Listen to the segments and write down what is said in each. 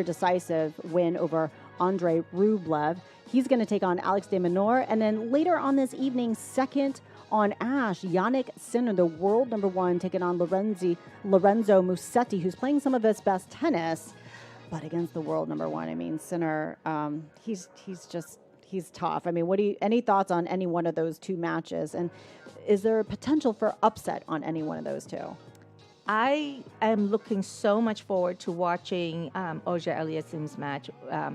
decisive win over Andrei Rublev. He's going to take on Felix De Minaur. And then later on this evening, second on Ash, Jannik Sinner, the world number one, taking on Lorenzo Musetti, who's playing some of his best tennis, but against the world number one. I mean, Sinner, he's tough. I mean, any thoughts on any one of those two matches? And is there a potential for upset on any one of those two? I am looking so much forward to watching Auger Aliassime's match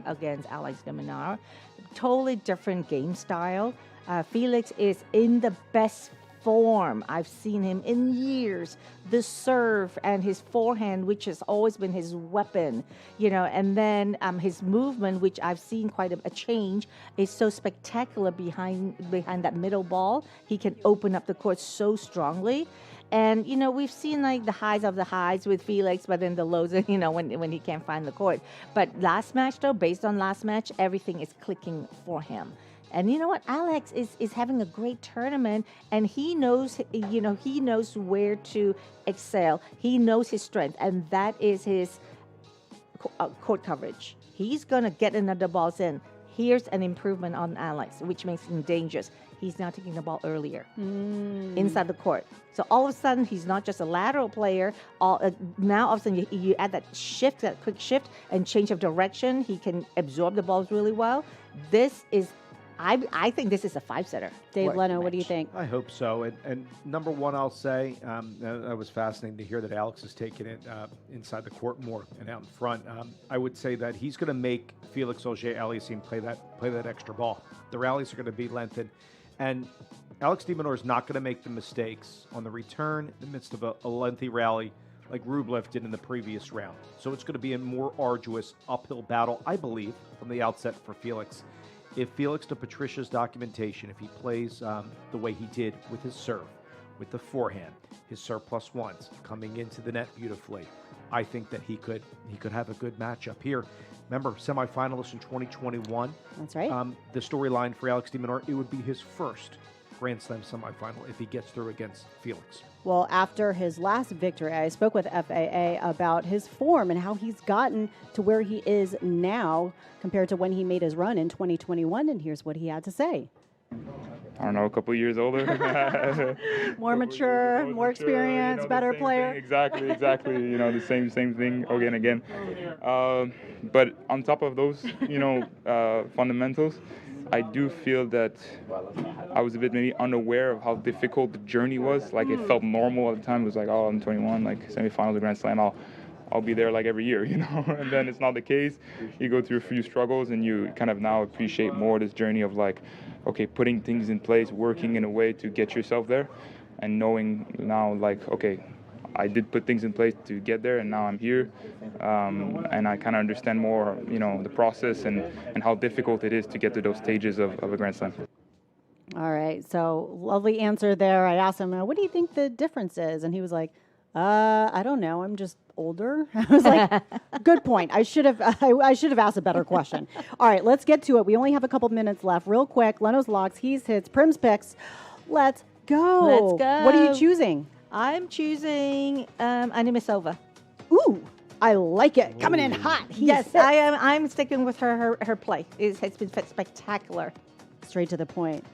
against Felix De Minaur. Totally different game style. Felix is in the best form I've seen him in years. The serve and his forehand, which has always been his weapon, and then his movement, which I've seen quite a change, is so spectacular behind that middle ball. He can open up the court so strongly. And, we've seen like the highs of the highs with Felix, but then the lows, when he can't find the court. But last match, though, based on last match, everything is clicking for him. And you know what? Alex is having a great tournament, and he knows where to excel. He knows his strength, and that is his court coverage. He's going to get another balls in. Here's an improvement on Alex, which makes him dangerous. He's now taking the ball earlier inside the court. So all of a sudden, he's not just a lateral player. Now, all of a sudden, you add that shift, that quick shift, and change of direction. He can absorb the balls really well. I think this is a five-setter. Dave Leno, what do you think? I hope so. And number one, I'll say, that was fascinating to hear that Alex is taking it inside the court more and out in front. I would say that he's going to make Felix Auger-Aliassime play that extra ball. The rallies are going to be lengthened. And Felix De Minaur is not going to make the mistakes on the return in the midst of a lengthy rally like Rublev did in the previous round. So it's going to be a more arduous uphill battle, I believe, from the outset for Felix. If Felix, to Patricia's documentation, if he plays the way he did with his serve, with the forehand, his serve plus ones, coming into the net beautifully, I think that he could have a good matchup here. Remember, semifinalist in 2021. That's right. The storyline for Felix De Minaur, it would be his first Grand Slam semifinal if he gets through against Felix. Well, after his last victory, I spoke with FAA about his form and how he's gotten to where he is now compared to when he made his run in 2021. And here's what he had to say. I don't know, a couple of years older. More mature, more experienced, better player. Exactly. The same thing again. But on top of those, fundamentals, I do feel that I was a bit maybe unaware of how difficult the journey was. Like, it felt normal at the time. It was like, oh, I'm 21, like semifinals of Grand Slam, I'll be there like every year, And then it's not the case. You go through a few struggles, and you kind of now appreciate more this journey of like, okay, putting things in place, working in a way to get yourself there, and knowing now like, okay, I did put things in place to get there, and now I'm here, and I kind of understand more, the process and how difficult it is to get to those stages of a Grand Slam. All right, so lovely answer there. I asked him, what do you think the difference is? And he was like, I don't know. I'm just older. I was like, good point. I should have asked a better question. All right, let's get to it. We only have a couple minutes left. Real quick, Leno's Locks, He's Hits, Prim's Picks. Let's go. Let's go. What are you choosing? I'm choosing Anisimova. Ooh, I like it. Coming in hot. Yes, I am. I'm sticking with her play. It's been spectacular. Straight to the point.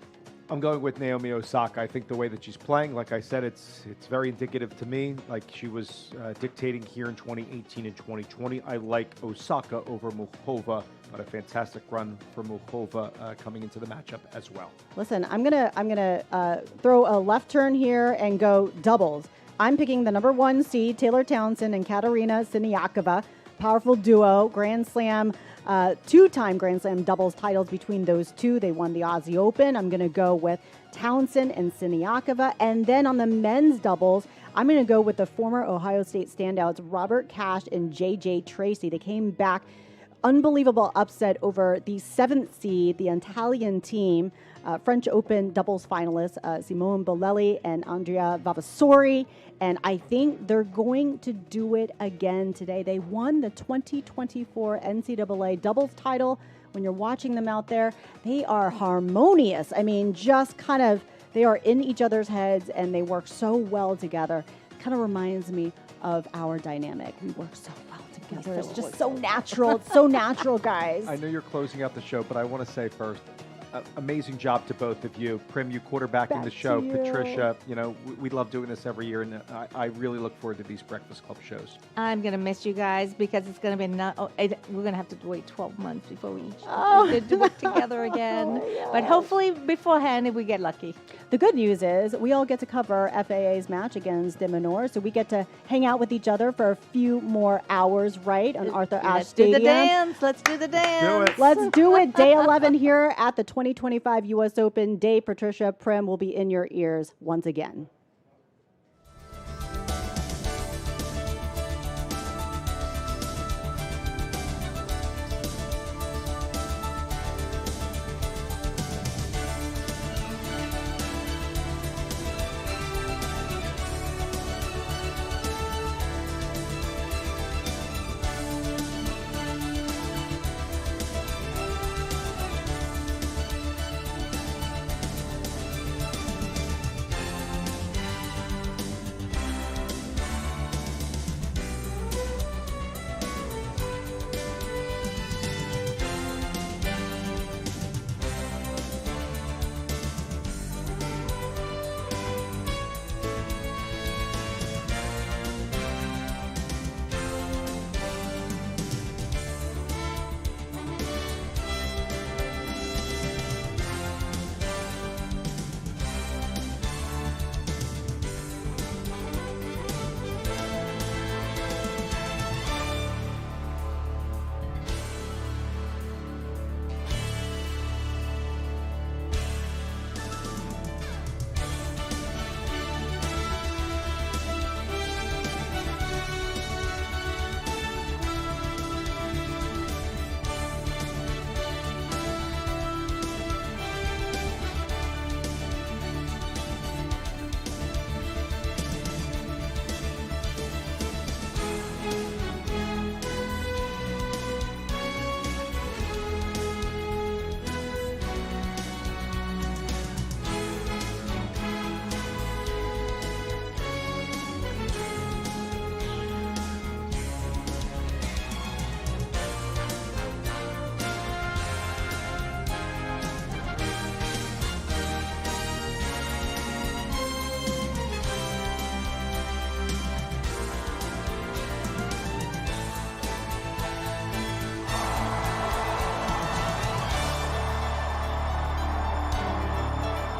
I'm going with Naomi Osaka. I think the way that she's playing, like I said, it's very indicative to me. Like she was dictating here in 2018 and 2020. I like Osaka over Muchova, but a fantastic run for Muchova coming into the matchup as well. Listen, I'm gonna throw a left turn here and go doubles. I'm picking the number one seed, Taylor Townsend and Katerina Siniakova. Powerful duo, Grand Slam. Two-time Grand Slam doubles titles between those two. They won the Aussie Open. I'm going to go with Townsend and Siniakova. And then on the men's doubles, I'm going to go with the former Ohio State standouts, Robert Cash and J.J. Tracy. They came back. Unbelievable upset over the 7th seed, the Italian team, French Open doubles finalists, Simone Bolelli and Andrea Vavasori. And I think they're going to do it again today. They won the 2024 NCAA doubles title. When you're watching them out there, they are harmonious. I mean, just kind of, they are in each other's heads and they work so well together. Kind of reminds me of our dynamic. We work so well together. together is just so natural. It's so natural, guys. I know you're closing out the show, but I want to say first, amazing job to both of you. Prim, you quarterbacking the show. Patricia, we love doing this every year, and I really look forward to these Breakfast Club shows. I'm going to miss you guys because it's going to be we're going to have to wait 12 months before we do it together again. Yes. But hopefully beforehand, if we get lucky. The good news is we all get to cover FAA's match against De Minaur, so we get to hang out with each other for a few more hours, right, on Arthur Ashe Stadium. Let's do the dance. Let's do it. Day 11 here at the 2025 U.S. Open. Day Patricia, Prim will be in your ears once again.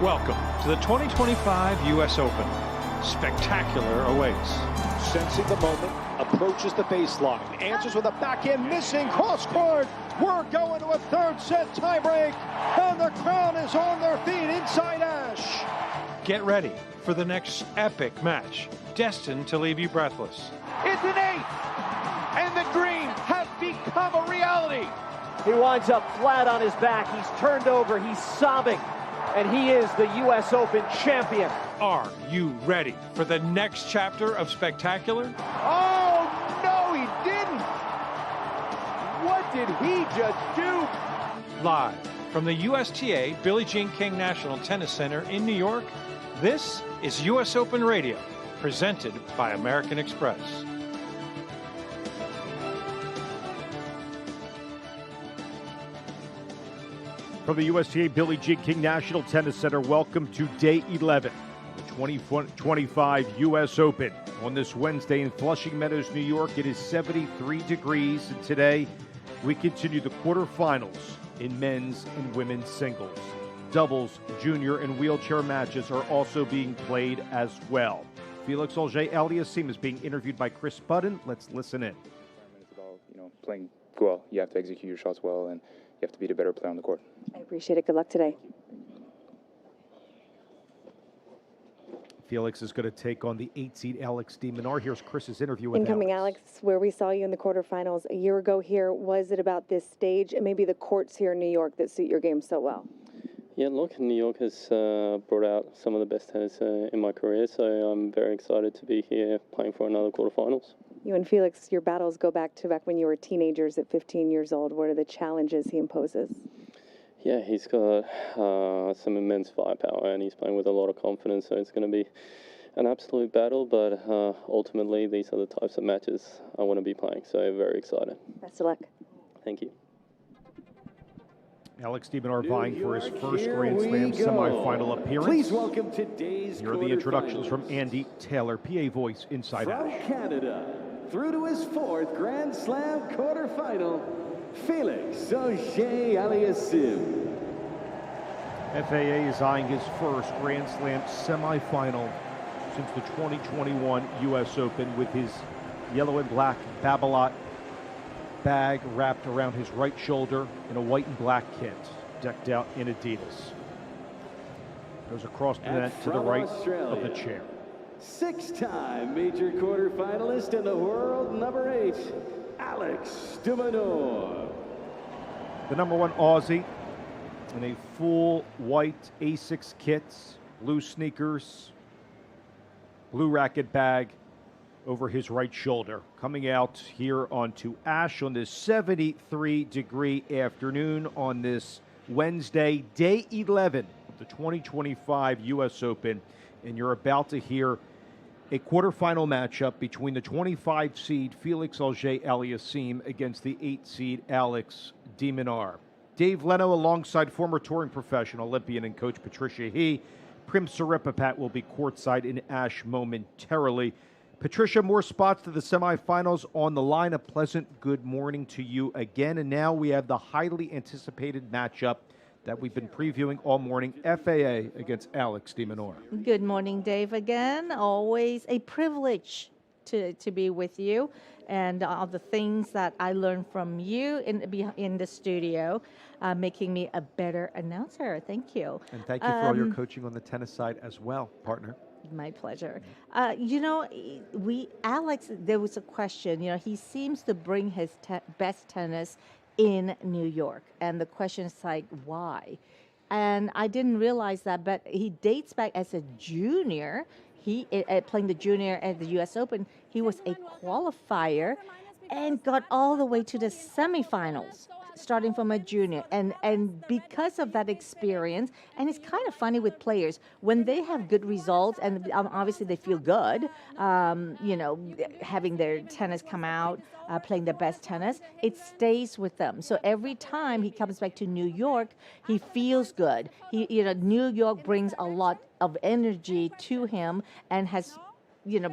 Welcome to the 2025 U.S. Open. Spectacular awaits. Sensing the moment, approaches the baseline, answers with a backhand missing, cross court. We're going to a third set tiebreak, and the crowd is on their feet inside Ashe. Get ready for the next epic match, destined to leave you breathless. It's an ace, and the dream has become a reality. He winds up flat on his back. He's turned over. He's sobbing. And he is the U.S. Open champion. Are you ready for the next chapter of Spectacular? Oh, no, he didn't. What did he just do? Live from the USTA Billie Jean King National Tennis Center in New York, this is U.S. Open Radio, presented by American Express. From the USTA Billie Jean King National Tennis Center, welcome to Day 11, the 2025 U.S. Open. On this Wednesday in Flushing Meadows, New York, it is 73 degrees, and today we continue the quarterfinals in men's and women's singles. Doubles, junior, and wheelchair matches are also being played as well. Felix Auger-Aliassime is being interviewed by Chris Budden. Let's listen in. It's about, playing well. You have to execute your shots well, and you have to be the better player on the court. I appreciate it. Good luck today. Felix is going to take on the 8-seed Alex De Minaur. Here's Chris's interview with Incoming Alex, where we saw you in the quarterfinals a year ago here. Was it about this stage and maybe the courts here in New York that suit your game so well? Yeah, look, New York has brought out some of the best tennis in my career, so I'm very excited to be here playing for another quarterfinals. You and Felix, your battles go back when you were teenagers at 15 years old. What are the challenges he imposes? Yeah, he's got some immense firepower, and he's playing with a lot of confidence, so it's going to be an absolute battle, but ultimately these are the types of matches I want to be playing. So very excited. Best of luck. Thank you. Alex De Minaur vying for his first Grand Slam semifinal appearance. Please welcome today's Here are the introductions from Andy Taylor, PA Voice, Inside From Ash. Canada, through to his fourth Grand Slam quarterfinal, Felix Auger-Aliassime. FAA is eyeing his first Grand Slam semifinal since the 2021 U.S. Open with his yellow and black Babolat bag wrapped around his right shoulder in a white and black kit, decked out in Adidas. Goes across the net to the right of the chair. Six-time major quarterfinalist and the world number 8, Alex De Minaur. The number 1 Aussie in a full white Asics kit, blue sneakers, blue racket bag over his right shoulder. Coming out here onto Ash on this 73-degree afternoon on this Wednesday, day 11 of the 2025 U.S. Open. And you're about to hear a quarterfinal matchup between the 25 seed Felix Auger-Aliassime against the 8 seed Alex De Minaur. Dave Leno alongside former touring professional, Olympian, and coach Patricia He. Prim Siripapat will be courtside in Ash momentarily. Patricia, more spots to the semifinals on the line. A pleasant good morning to you again. And now we have the highly anticipated matchup that we've been previewing all morning, FAA against Alex De Minaur. Good morning, Dave, again. Always a privilege to be with you, and all the things that I learned from you in the studio, making me a better announcer. Thank you. And thank you for all your coaching on the tennis side as well, partner. My pleasure. Alex, there was a question. He seems to bring his best tennis in New York. And the question is like, why? And I didn't realize that, but he dates back as a junior. He playing the junior at the U.S. Open. He was a qualifier and got all the way to the semifinals, starting from a junior. And because of that experience, and it's kind of funny with players, when they have good results, and obviously they feel good, having their tennis come out, playing the best tennis, it stays with them. So every time he comes back to New York, he feels good. New York brings a lot of energy to him and has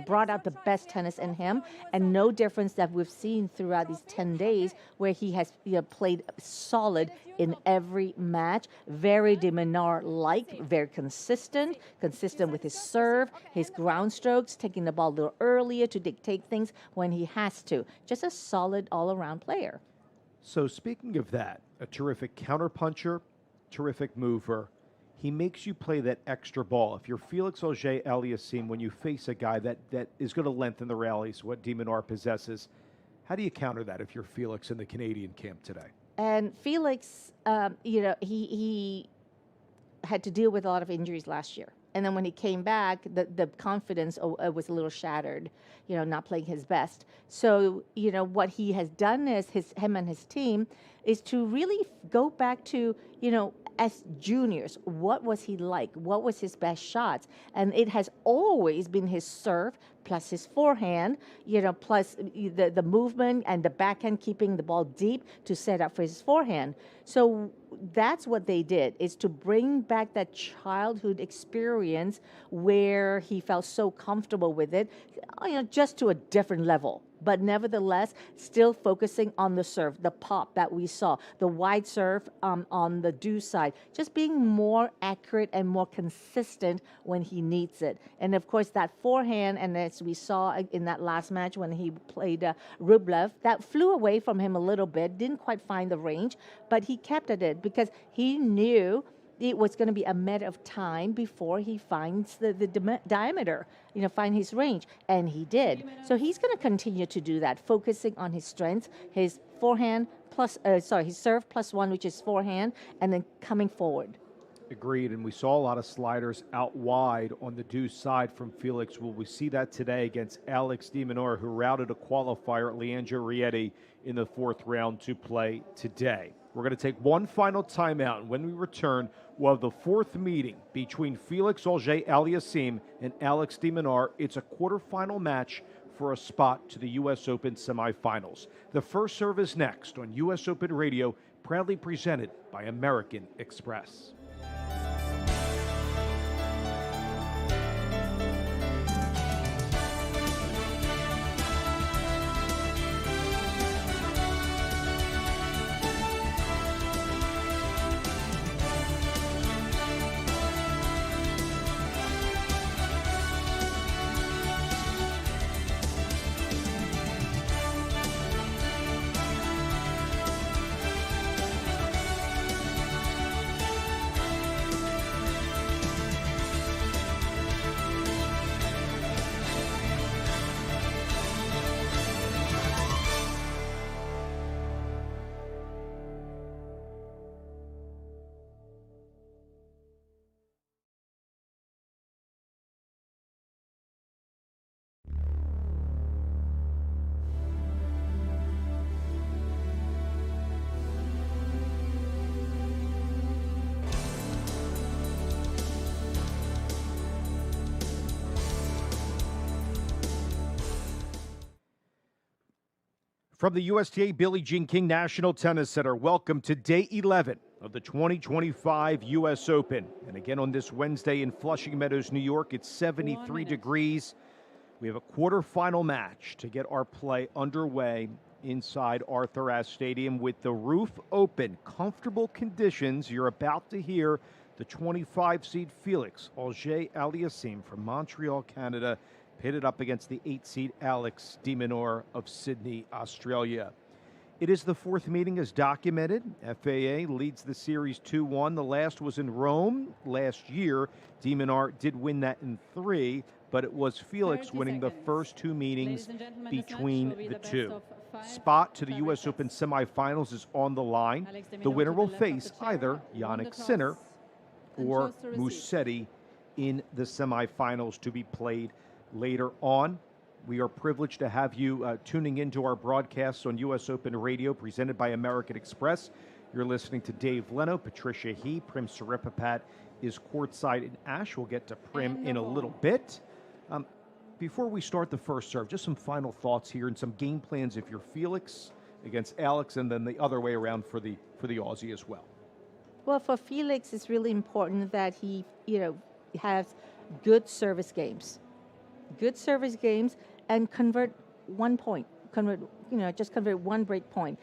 brought out the best tennis in him, and no difference that we've seen throughout these 10 days where he has played solid in every match. Very De Minaur-like, very consistent with his serve, his ground strokes, taking the ball a little earlier to dictate things when he has to. Just a solid all-around player. So speaking of that, a terrific counterpuncher, terrific mover. He makes you play that extra ball. If you're Felix Auger-Aliassime, when you face a guy that is going to lengthen the rallies, what De Minaur possesses, how do you counter that if you're Felix in the Canadian camp today? And Felix, he had to deal with a lot of injuries last year. And then when he came back, the confidence was a little shattered, not playing his best. So, what he has done is him and his team is to really go back to, as juniors, what was he like? What was his best shots? And it has always been his serve plus his forehand, plus the movement and the backhand, keeping the ball deep to set up for his forehand. So that's what they did, is to bring back that childhood experience where he felt so comfortable with it, just to a different level. But nevertheless, still focusing on the serve, the pop that we saw, the wide serve on the due side, just being more accurate and more consistent when he needs it. And of course, that forehand, and as we saw in that last match when he played Rublev, that flew away from him a little bit, didn't quite find the range, but he kept at it because he knew it was going to be a matter of time before he finds the diameter, find his range. And he did. So he's going to continue to do that, focusing on his strengths, his forehand his serve plus one, which is forehand, and then coming forward. Agreed, and we saw a lot of sliders out wide on the due side from Felix. Will we see that today against Alex De Minaur, who routed a qualifier, Leandro Rietti, in the fourth round to play today. We're going to take one final timeout, and when we return, we'll have the fourth meeting between Felix Auger-Aliassime and Alex De Minaur. It's a quarterfinal match for a spot to the U.S. Open semifinals. The first serve is next on U.S. Open Radio, proudly presented by American Express. From the USTA Billie Jean King National Tennis Center, welcome to Day 11 of the 2025 U.S. Open. And again on this Wednesday in Flushing Meadows, New York, it's 73 degrees. We have a quarterfinal match to get our play underway inside Arthur Ashe Stadium with the roof open. Comfortable conditions. You're about to hear the 25-seed Felix Auger-Aliassime from Montreal, Canada, pitted up against the 8-seed Alex De Minaur of Sydney, Australia. It is the fourth meeting as documented. FAA leads the series 2-1. The last was in Rome last year. De Minaur did win that in 3, but it was Felix winning the first two meetings between the two. Spot to the U.S. Open semifinals is on the line. The winner will face either Jannik Sinner or Musetti in the semifinals to be played later on. We are privileged to have you tuning into our broadcasts on U.S. Open Radio, presented by American Express. You're listening to Dave Leno, Patricia He, Prim Siripapat is courtside in Ashe. We'll get to Prim in a little bit. Before we start the first serve, just some final thoughts here and some game plans if you're Felix against Alex, and then the other way around for the Aussie as well. Well, for Felix, it's really important that he, has good service games. Good service games, and convert 1 point. Just convert one break point,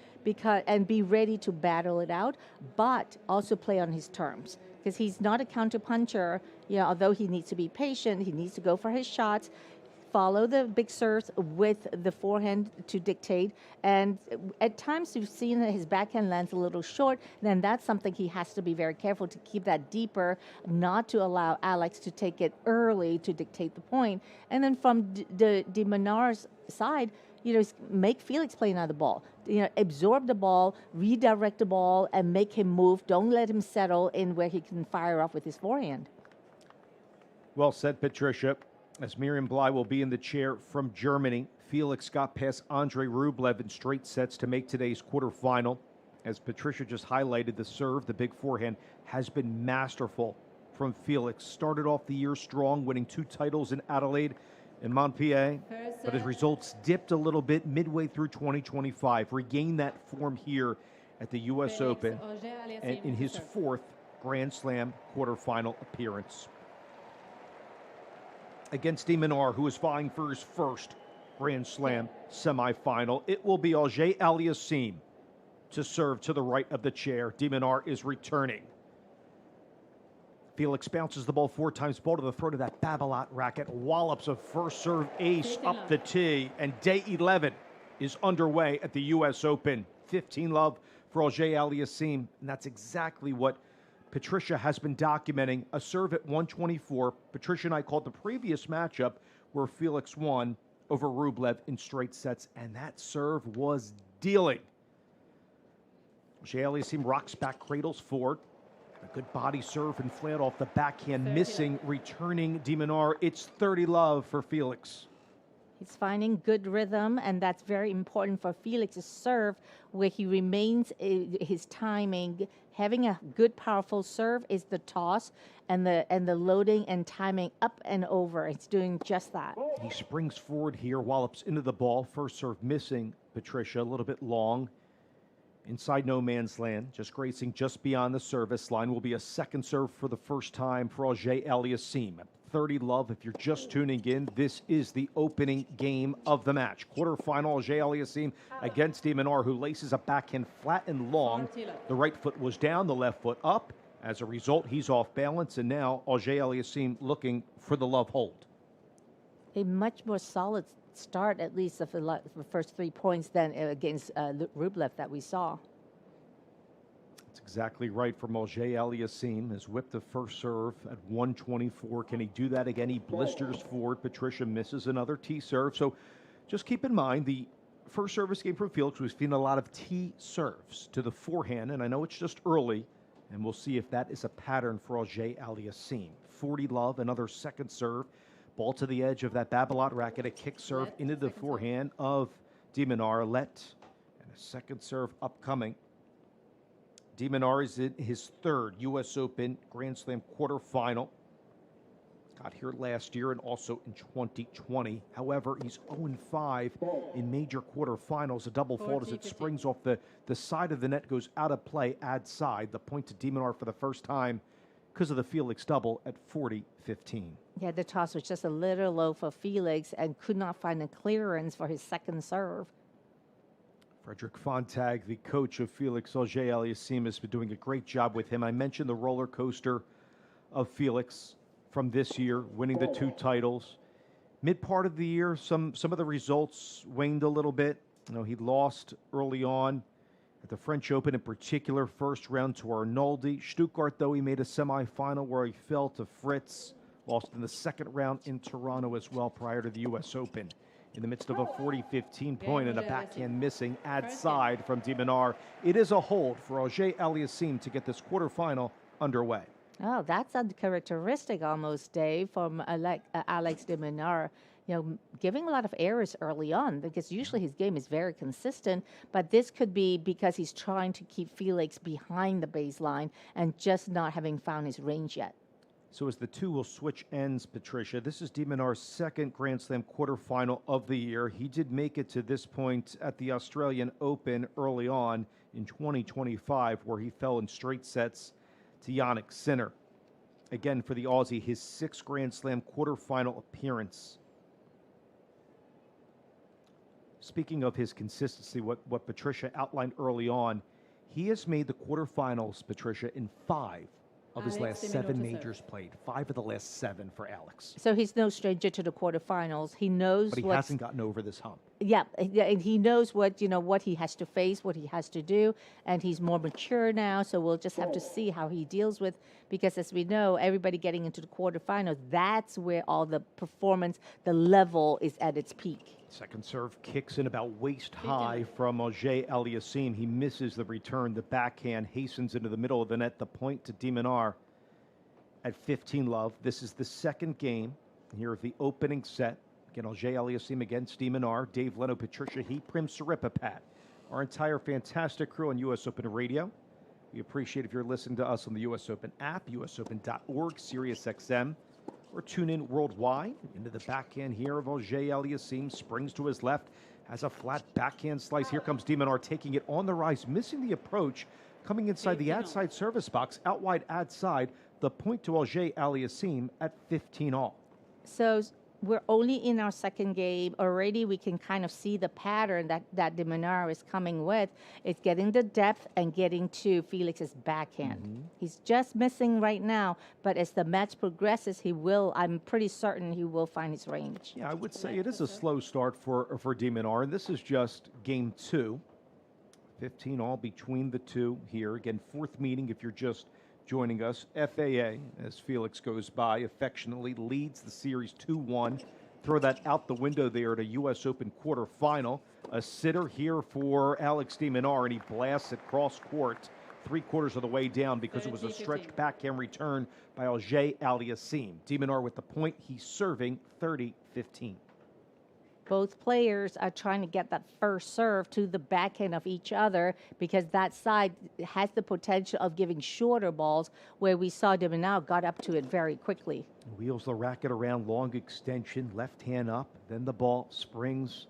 and be ready to battle it out, but also play on his terms. Because he's not a counter puncher, although he needs to be patient, he needs to go for his shots, follow the big serves with the forehand to dictate. And at times we've seen that his backhand lands a little short, then that's something he has to be very careful to keep that deeper, not to allow Alex to take it early to dictate the point. And then from De Minaur's side, make Felix play another ball. Absorb the ball, redirect the ball, and make him move. Don't let him settle in where he can fire off with his forehand. Well said, Patricia. As Miriam Bly will be in the chair from Germany, Felix got past Andrei Rublev in straight sets to make today's quarterfinal. As Patricia just highlighted, the serve, the big forehand, has been masterful from Felix. Started off the year strong, winning 2 titles in Adelaide and Montpellier, but his results dipped a little bit midway through 2025. Regained that form here at the U.S. Open and in his 4th Grand Slam quarterfinal appearance. Against De Minaur, who is vying for his first Grand Slam semifinal. It will be Auger-Aliassime to serve to the right of the chair. De Minaur is returning. Felix bounces the ball 4 times, ball to the throat of that Babolat racket, wallops a first serve ace up the tee, and Day 11 is underway at the U.S. Open. 15-love for Auger-Aliassime, and that's exactly what Patricia has been documenting. A serve at 124. Patricia and I called the previous matchup where Felix won over Rublev in straight sets, and that serve was dealing. Auger-Aliassime rocks back, cradles forward. A good body serve and flat off the backhand, missing, returning De Minaur. It's 30-love for Felix. He's finding good rhythm, and that's very important for Felix's serve, where he remains his timing. Having a good, powerful serve is the toss and the loading and timing up and over. It's doing just that. He springs forward here, wallops into the ball. First serve missing, Patricia, a little bit long. Inside no man's land, just gracing just beyond the service line. Will be a second serve for the first time for Auger Aliassime. 30 love. If you're just tuning in, this is the opening game of the match. Quarterfinal, Auger Aliassime against De Minaur, who laces a backhand flat and long. The right foot was down, the left foot up. As a result, he's off balance, and now Auger Aliassime looking for the love hold. A much more solid start, at least of the first 3 points, than against Rublev that we saw. That's exactly right from Auger Aliassime. Has whipped the first serve at 124. Can he do that again? He blisters forward. Patricia misses another T serve. So just keep in mind the first service game from Felix was feeding a lot of T serves to the forehand, and I know it's just early, and we'll see if that is a pattern for Auger Aliassime. 40 love, another second serve. Ball to the edge of that Babolat racket, a kick serve into the forehand of De Minaur. Let, and a second serve upcoming. De Minaur is in his third U.S. Open Grand Slam quarterfinal. Got here last year and also in 2020. However, he's 0-5 in major quarterfinals. A double fault as it springs off the side of the net, goes out of play, ad side. The point to De Minaur for the first time because of the Felix double at 40-15. Yeah, the toss was just a little low for Felix and could not find a clearance for his second serve. Frederick Fontag, the coach of Felix Auger Aliassime, has been doing a great job with him. I mentioned the roller coaster of Felix from this year, winning the 2 titles. Mid part of the year, some of the results waned a little bit. You know, he lost early on at the French Open, in particular, first round to Arnoldi. Stuttgart, though, he made a semifinal where he fell to Fritz. Lost in the second round in Toronto as well prior to the U.S. Open. In the midst of a 40-15 point and a backhand missing ad side from De Minaur, it is a hold for Auger Aliassime to get this quarterfinal underway. Oh, that's uncharacteristic almost, Dave, from Alex De Minaur. You know, giving a lot of errors early on, because usually his game is very consistent, but this could be because he's trying to keep Felix behind the baseline and just not having found his range yet. So as the two will switch ends, Patricia, this is De Minaur's second Grand Slam quarterfinal of the year. He did make it to this point at the Australian Open early on in 2025, where he fell in straight sets to Jannik Sinner. Again, for the Aussie, his 6th Grand Slam quarterfinal appearance. Speaking of his consistency, what Patricia outlined early on, he has made the quarterfinals, Patricia, in 5 of his last 7 majors played. 5 of the last 7 for Alex. So he's no stranger to the quarterfinals. He knows, but he hasn't gotten over this hump. Yeah, and he knows what he has to face, what he has to do, and he's more mature now. So we'll just have to see how he deals with, because as we know, everybody getting into the quarterfinals, that's where all the performance, the level is at its peak. Second serve kicks in about waist high from Auger Aliassime. He misses the return. The backhand hastens into the middle of the net. The point to De Minaur at 15 love. This is the second game here of the opening set. Again, Auger Aliassime against De Minaur. Dave Leno, Patricia Heat, Prim Saripapat. Our entire fantastic crew on U.S. Open Radio. We appreciate if you're listening to us on the U.S. Open app, usopen.org, SiriusXM, or tune in worldwide. Into the backhand here of Auger Aliassime. Springs to his left, has a flat backhand slice. Here comes De Minaur taking it on the rise, missing the approach, coming inside the outside service box, out wide ad side. The point to Auger Aliassime at 15 all. So we're only in our second game. Already we can kind of see the pattern that De Minaur is coming with. It's getting the depth and getting to Felix's backhand. He's just missing right now, but as the match progresses, I'm pretty certain he will find his range. Yeah, I would say it is a slow start for De Minaur, and this is just game 2. 15 all between the two here. Again, 4th meeting if you're just joining us. FAA, as Felix goes by, affectionately leads the series 2-1. Throw that out the window there at a U.S. Open quarterfinal. A sitter here for Alex De Minaur, and he blasts it cross court 3/4 of the way down because it was a stretched backhand return by Auger Aliassime. De Minaur with the point. He's serving 30-15. Both players are trying to get that first serve to the backhand of each other because that side has the potential of giving shorter balls, where we saw De Minaur got up to it very quickly. Wheels the racket around, long extension, left hand up, then the ball springs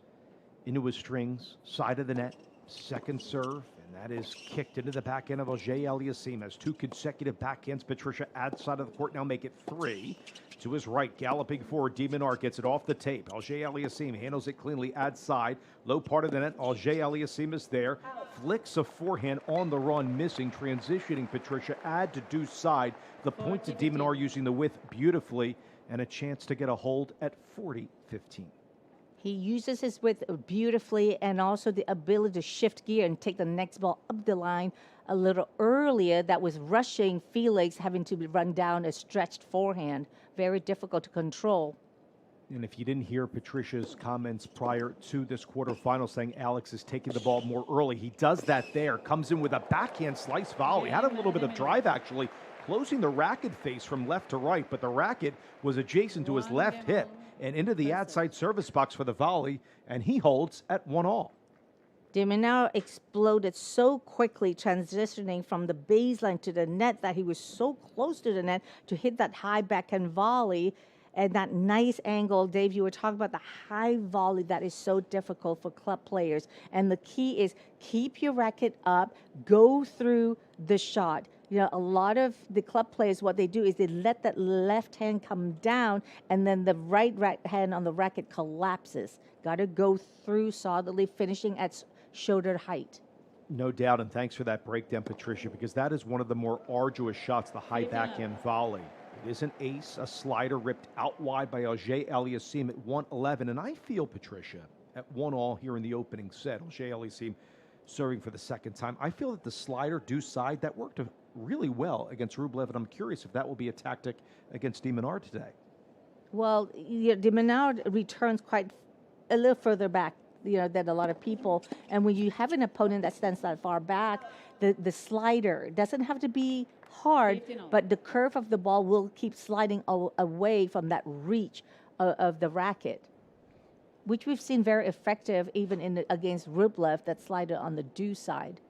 into his strings, side of the net, second serve, and that is kicked into the backhand of Auger Aliassime. Has 2 consecutive backhands. Patricia adds side of the court, now make it 3. To his right, galloping forward, De Minaur gets it off the tape. Auger Aliassime handles it cleanly, adds side, low part of the net. Auger Aliassime is there, flicks a forehand on the run, missing, transitioning. Patricia add to deuce side. The point to De Minaur using the width beautifully, and a chance to get a hold at 40-15. He uses his width beautifully, and also the ability to shift gear and take the next ball up the line a little earlier. That was rushing Felix, having to run down a stretched forehand. Very difficult to control. And if you didn't hear Patricia's comments prior to this quarterfinal saying Alex is taking the ball more early, he does that there. Comes in with a backhand slice volley. Had a little bit of drive, actually, closing the racket face from left to right, but the racket was adjacent to his left hip and into the outside service box for the volley, and he holds at 1-all. De Minaur exploded so quickly, transitioning from the baseline to the net, that he was so close to the net to hit that high backhand volley and that nice angle. Dave, you were talking about the high volley that is so difficult for club players. And the key is keep your racket up, go through the shot. You know, a lot of the club players, what they do is they let that left hand come down, and then the right hand on the racket collapses. Got to go through solidly, finishing at shoulder height. No doubt, and thanks for that breakdown, Patricia, because that is one of the more arduous shots, the high backhand volley. It is an ace, a slider ripped out wide by Auger Aliassime at 1-11, and I feel, Patricia, at 1-all here in the opening set, Auger Aliassime serving for the second time. I feel that the slider deuce side, that worked really well against Rublev, and I'm curious if that will be a tactic against De Minaur today. Well, De Minaur returns quite a little further back, than a lot of people. And when you have an opponent that stands that far back, the slider doesn't have to be hard, but the curve of the ball will keep sliding away from that reach of the racket, which we've seen very effective even against Rublev, that slider on the deuce side.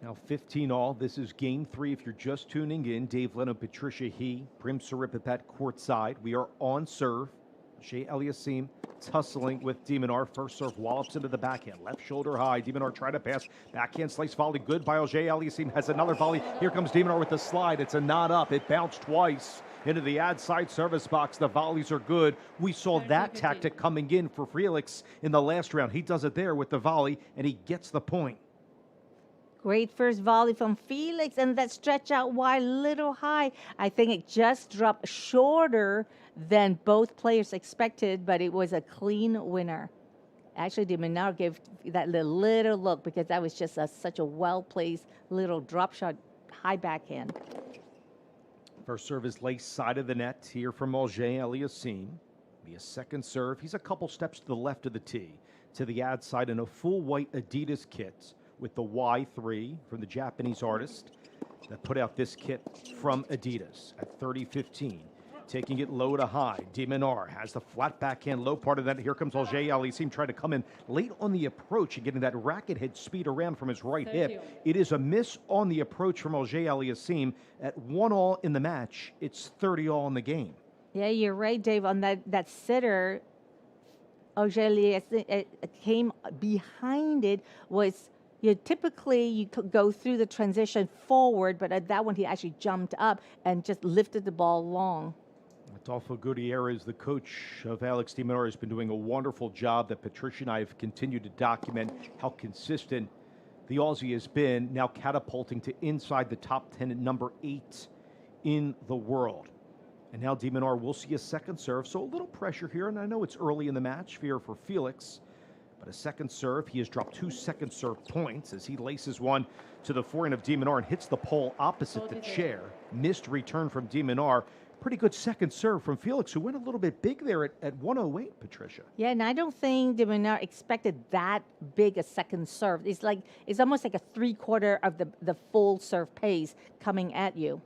Now 15-all. This is game 3. If you're just tuning in, Dave Leno, Patricia He, Prim Saripapat courtside. We are on serve. Auger Aliassime tussling with De Minaur. First serve wallops into the backhand. Left shoulder high. De Minaur trying to pass. Backhand slice volley. Good by Auger Aliassime. Has another volley. Here comes De Minaur with the slide. It's a knot up. It bounced twice into the ad side service box. The volleys are good. We saw that tactic coming in for Felix in the last round. He does it there with the volley, and he gets the point. Great first volley from Felix, and that stretch out wide, little high. I think it just dropped shorter than both players expected, but it was a clean winner. Actually, De Minaur gave that little look because that was just such a well-placed little drop shot, high backhand. First serve is laced side of the net here from Auger Aliassime. Be a second serve. He's a couple steps to the left of the tee, to the ad side in a full white Adidas kit with the Y3 from the Japanese artist that put out this kit from Adidas at 30-15. Taking it low to high. De Minaur has the flat backhand low part of that. Here comes Auger Aliassime trying to come in late on the approach and getting that racket head speed around from his right hip. It is a miss on the approach from Auger Aliassime. At 1-all in the match, it's 30-all in the game. Yeah, you're right, Dave. On that sitter, Auger Aliassime came behind it. Typically you could go through the transition forward, but at that one he actually jumped up and just lifted the ball long. Adolfo Gutierrez, the coach of Alex De Minaur, has been doing a wonderful job that Patricia and I have continued to document how consistent the Aussie has been, now catapulting to inside the top 10 at number 8 in the world. And now De Minaur will see a second serve, so a little pressure here, and I know it's early in the match here for Felix, but a second serve. He has dropped 2 second serve points as he laces one to the forehand of De Minaur and hits the pole opposite the chair. Missed return from De Minaur. Pretty good second serve from Felix, who went a little bit big there at 108, Patricia. Yeah, and I don't think De Minaur expected that big a second serve. It's almost like a 3/4 of the full serve pace coming at you.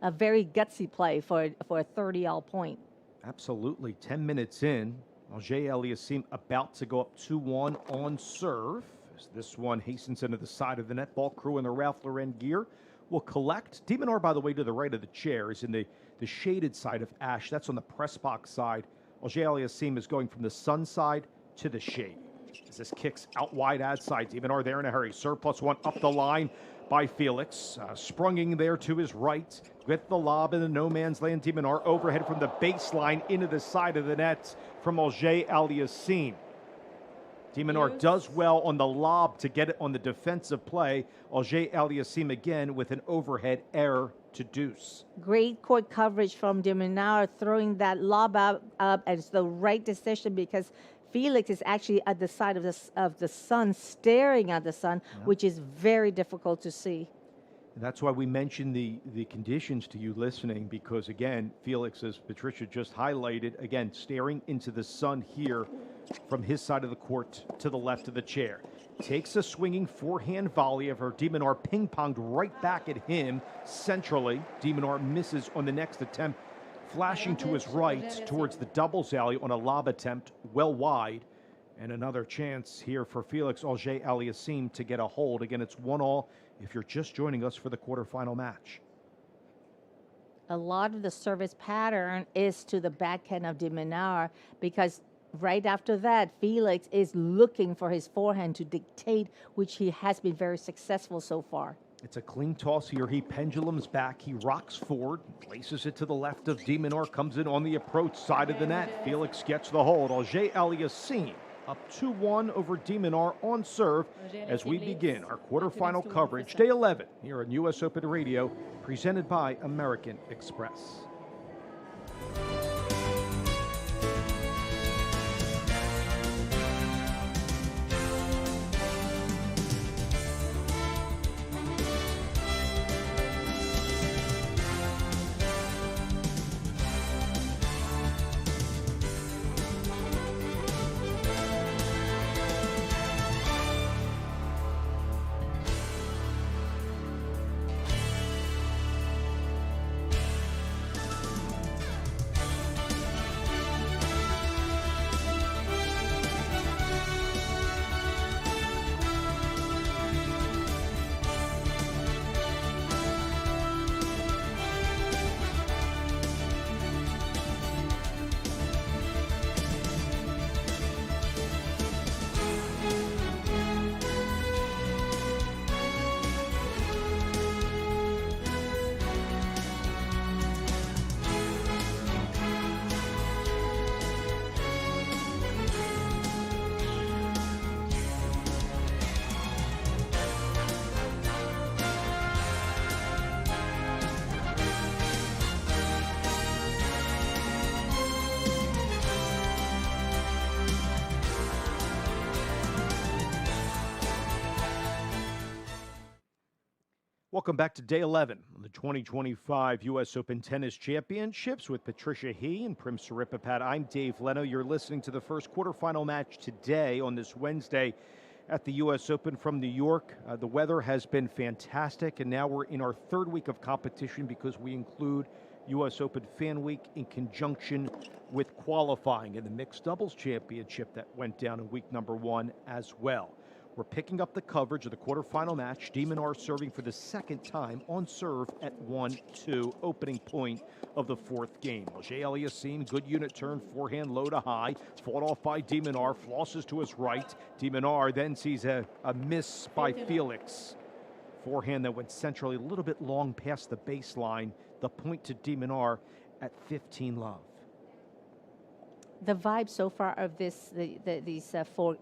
A very gutsy play for a 30-all point. Absolutely. 10 minutes in, Auger-Aliassime about to go up 2-1 on serve. As this one hastens into the side of the net. Ball crew in the Ralph Lauren gear will collect. De Minaur, by the way, to the right of the chair, is in the shaded side of Ash. That's on the press box side. Auger-Aliassime is going from the sun side to the shade. As this kicks out wide ad side, De Minaur there in a hurry. Serve +1 up the line by Felix. Sprunging there to his right with the lob in the no man's land. De Minaur overhead from the baseline into the side of the net from Auger-Aliassime. De Minaur does well on the lob to get it on the defensive play. Auger-Aliassime again with an overhead error to deuce. Great court coverage from De Minaur, throwing that lob up as the right decision, because Felix is actually at the side of the sun, staring at the sun, which is very difficult to see. And that's why we mentioned the conditions to you listening, because, again, Felix, as Patricia just highlighted, again, staring into the sun here from his side of the court to the left of the chair. Takes a swinging forehand volley of her. De Minaur ping-ponged right back at him centrally. De Minaur misses on the next attempt, flashing to his right towards the doubles alley on a lob attempt well wide. And another chance here for Felix Auger-Aliassime to get a hold. Again, it's 1-1 if you're just joining us for the quarterfinal match. A lot of the service pattern is to the backhand of De Minaur, because right after that, Felix is looking for his forehand to dictate, which he has been very successful so far. It's a clean toss here. He pendulums back. He rocks forward, places it to the left of De Minaur, comes in on the approach side of the net. Felix gets the hold. Auger-Aliassime up 2-1 over De Minaur on serve as we begin our quarterfinal coverage, day 11, here on U.S. Open Radio, presented by American Express. Welcome back to day 11 of the 2025 U.S. Open Tennis Championships with Patricia He and Prim Siripipat. I'm Dave Leno. You're listening to the first quarterfinal match today on this Wednesday at the U.S. Open from New York. The weather has been fantastic, and now we're in our third week of competition because we include U.S. Open Fan Week in conjunction with qualifying in the Mixed Doubles Championship that went down in week number 1 as well. We're picking up the coverage of the quarterfinal match. De Minaur serving for the second time on serve at 1-2, opening point of the fourth game. Auger-Aliassime, good unit turn, forehand low to high, fought off by De Minaur, flosses to his right. De Minaur then sees a miss by Felix. Forehand that went centrally, a little bit long past the baseline. The point to De Minaur at 15 love. The vibe so far of these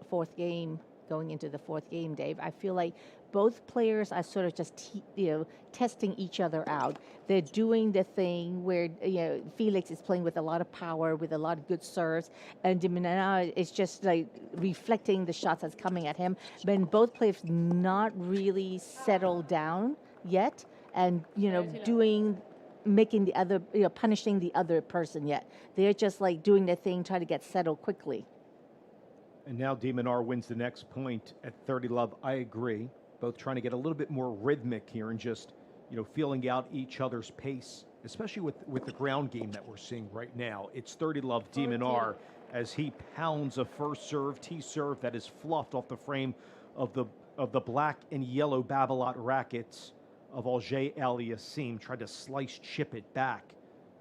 fourth game, going into the fourth game, Dave, I feel like both players are sort of just testing each other out. They're doing the thing where Felix is playing with a lot of power, with a lot of good serves, and De Minaur is just like reflecting the shots that's coming at him. But both players not really settled down yet, and making the other, punishing the other person yet. They're just like doing their thing, trying to get settled quickly. And now De Minaur wins the next point at 30 love. I agree. Both trying to get a little bit more rhythmic here and just, feeling out each other's pace especially with the ground game that we're seeing right now. It's 30-love De Minaur as he pounds a first serve, tee serve that is fluffed off the frame of the black and yellow Babolat rackets of Auger Aliassime. Tried to slice chip it back.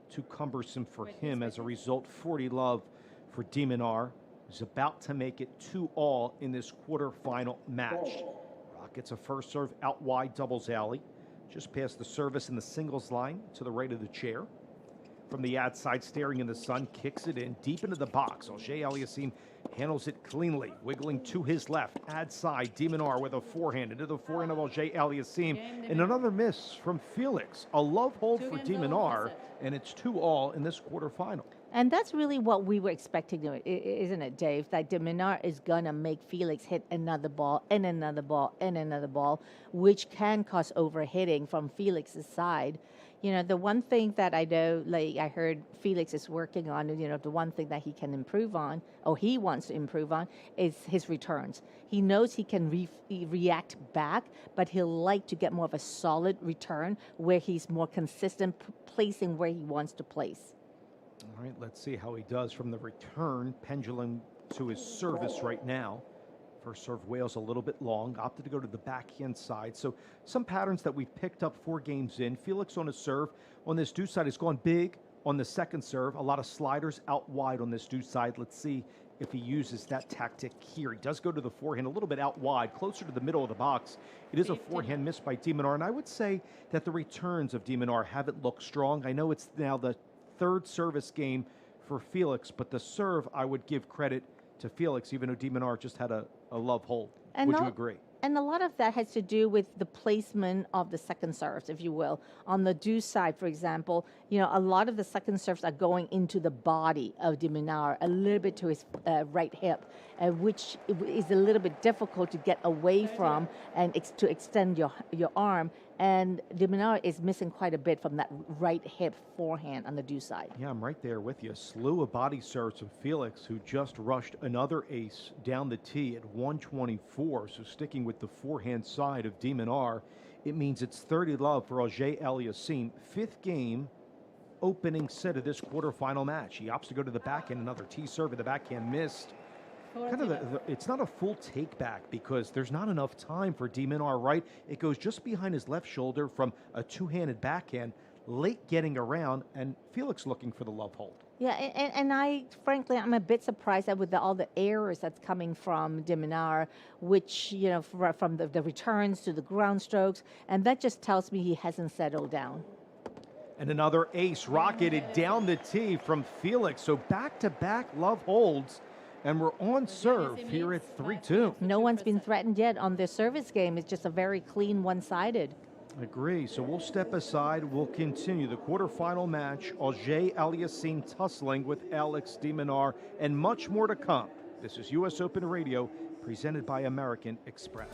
Too cumbersome for him. As a result, 40-love for De Minaur. He's about to make it 2-all in this quarterfinal match. Rockets a first serve out wide, doubles alley. Just past the service in the singles line to the right of the chair. From the ad side, staring in the sun, kicks it in deep into the box. Auger Aliassime handles it cleanly, wiggling to his left. Ad side, De Minaur with a forehand into the forehand of Auger Aliassime. And another miss from Felix. A love hold for De Minaur, and it's 2-all in this quarterfinal. And that's really what we were expecting, isn't it, Dave? That De Minaur is going to make Felix hit another ball and another ball and another ball, which can cause overhitting from Felix's side. You know, the one thing that I know, like I heard Felix is working on, you know, the one thing that he can improve on, or he wants to improve on, is his returns. He knows he can react back, but he'll like to get more of a solid return where he's more consistent placing where he wants to place. All right, let's see how he does from the return. Pendulum to his service right now. First serve Wales a little bit long, opted to go to the backhand side. So some patterns that we've picked up 4 games in. Felix on his serve on this deuce side has gone big on the second serve. A lot of sliders out wide on this deuce side. Let's see if he uses that tactic here. He does go to the forehand a little bit out wide, closer to the middle of the box. It is a forehand miss by De Minaur, and I would say that the returns of De Minaur haven't looked strong. I know it's now the third service game for Felix, but the serve, I would give credit to Felix, even though De Minaur just had a love hold. Would you agree? And a lot of that has to do with the placement of the second serves, if you will. On the deuce side, for example, you know, a lot of the second serves are going into the body of De Minaur, a little bit to his right hip, which is a little bit difficult to get away from and to extend your arm. And De Minaur is missing quite a bit from that right hip forehand on the deuce side. Yeah, I'm right there with you. A slew of body serves from Felix, who just rushed another ace down the tee at 124. So sticking with the forehand side of De Minaur, it means it's 30-love for Auger Aliassime. 5th game, opening set of this quarterfinal match. He opts to go to the backhand, another tee serve, and the backhand missed. Kind of it's not a full take back because there's not enough time for De Minaur, right? It goes just behind his left shoulder from a two-handed backhand, late getting around, and Felix looking for the love hold. Yeah, and I'm a bit surprised that with all the errors that's coming from De Minaur, which, you know, from the returns to the ground strokes, and that just tells me he hasn't settled down. And another ace rocketed down the tee from Felix. So back-to-back love holds. And we're on serve here at 3-2. No one's been threatened yet on this service game. It's just a very clean one-sided. I agree. So we'll step aside. We'll continue the quarterfinal match. Auger Aliassime tussling with Alex De Minaur, and much more to come. This is U.S. Open Radio, presented by American Express.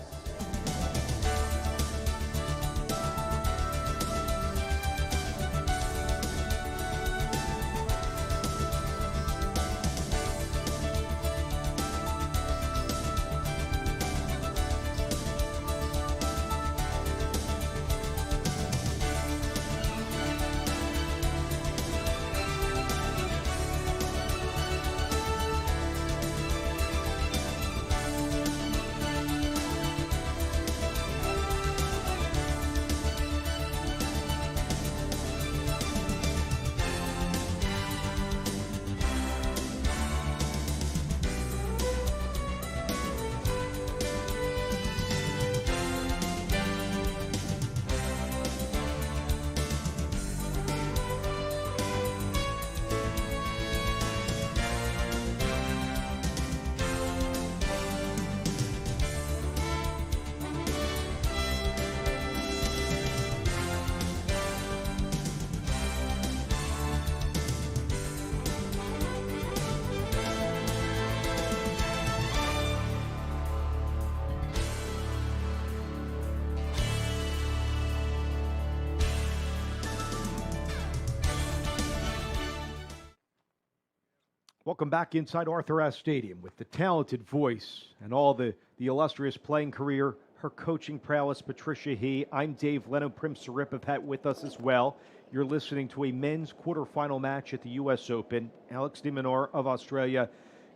Welcome back inside Arthur Ashe Stadium with the talented voice and all the illustrious playing career her coaching prowess, Patricia He. I'm Dave Leno, Prim Saripapat with us as well. You're listening to a men's quarterfinal match at the U.S. Open. Alex De Minaur of Australia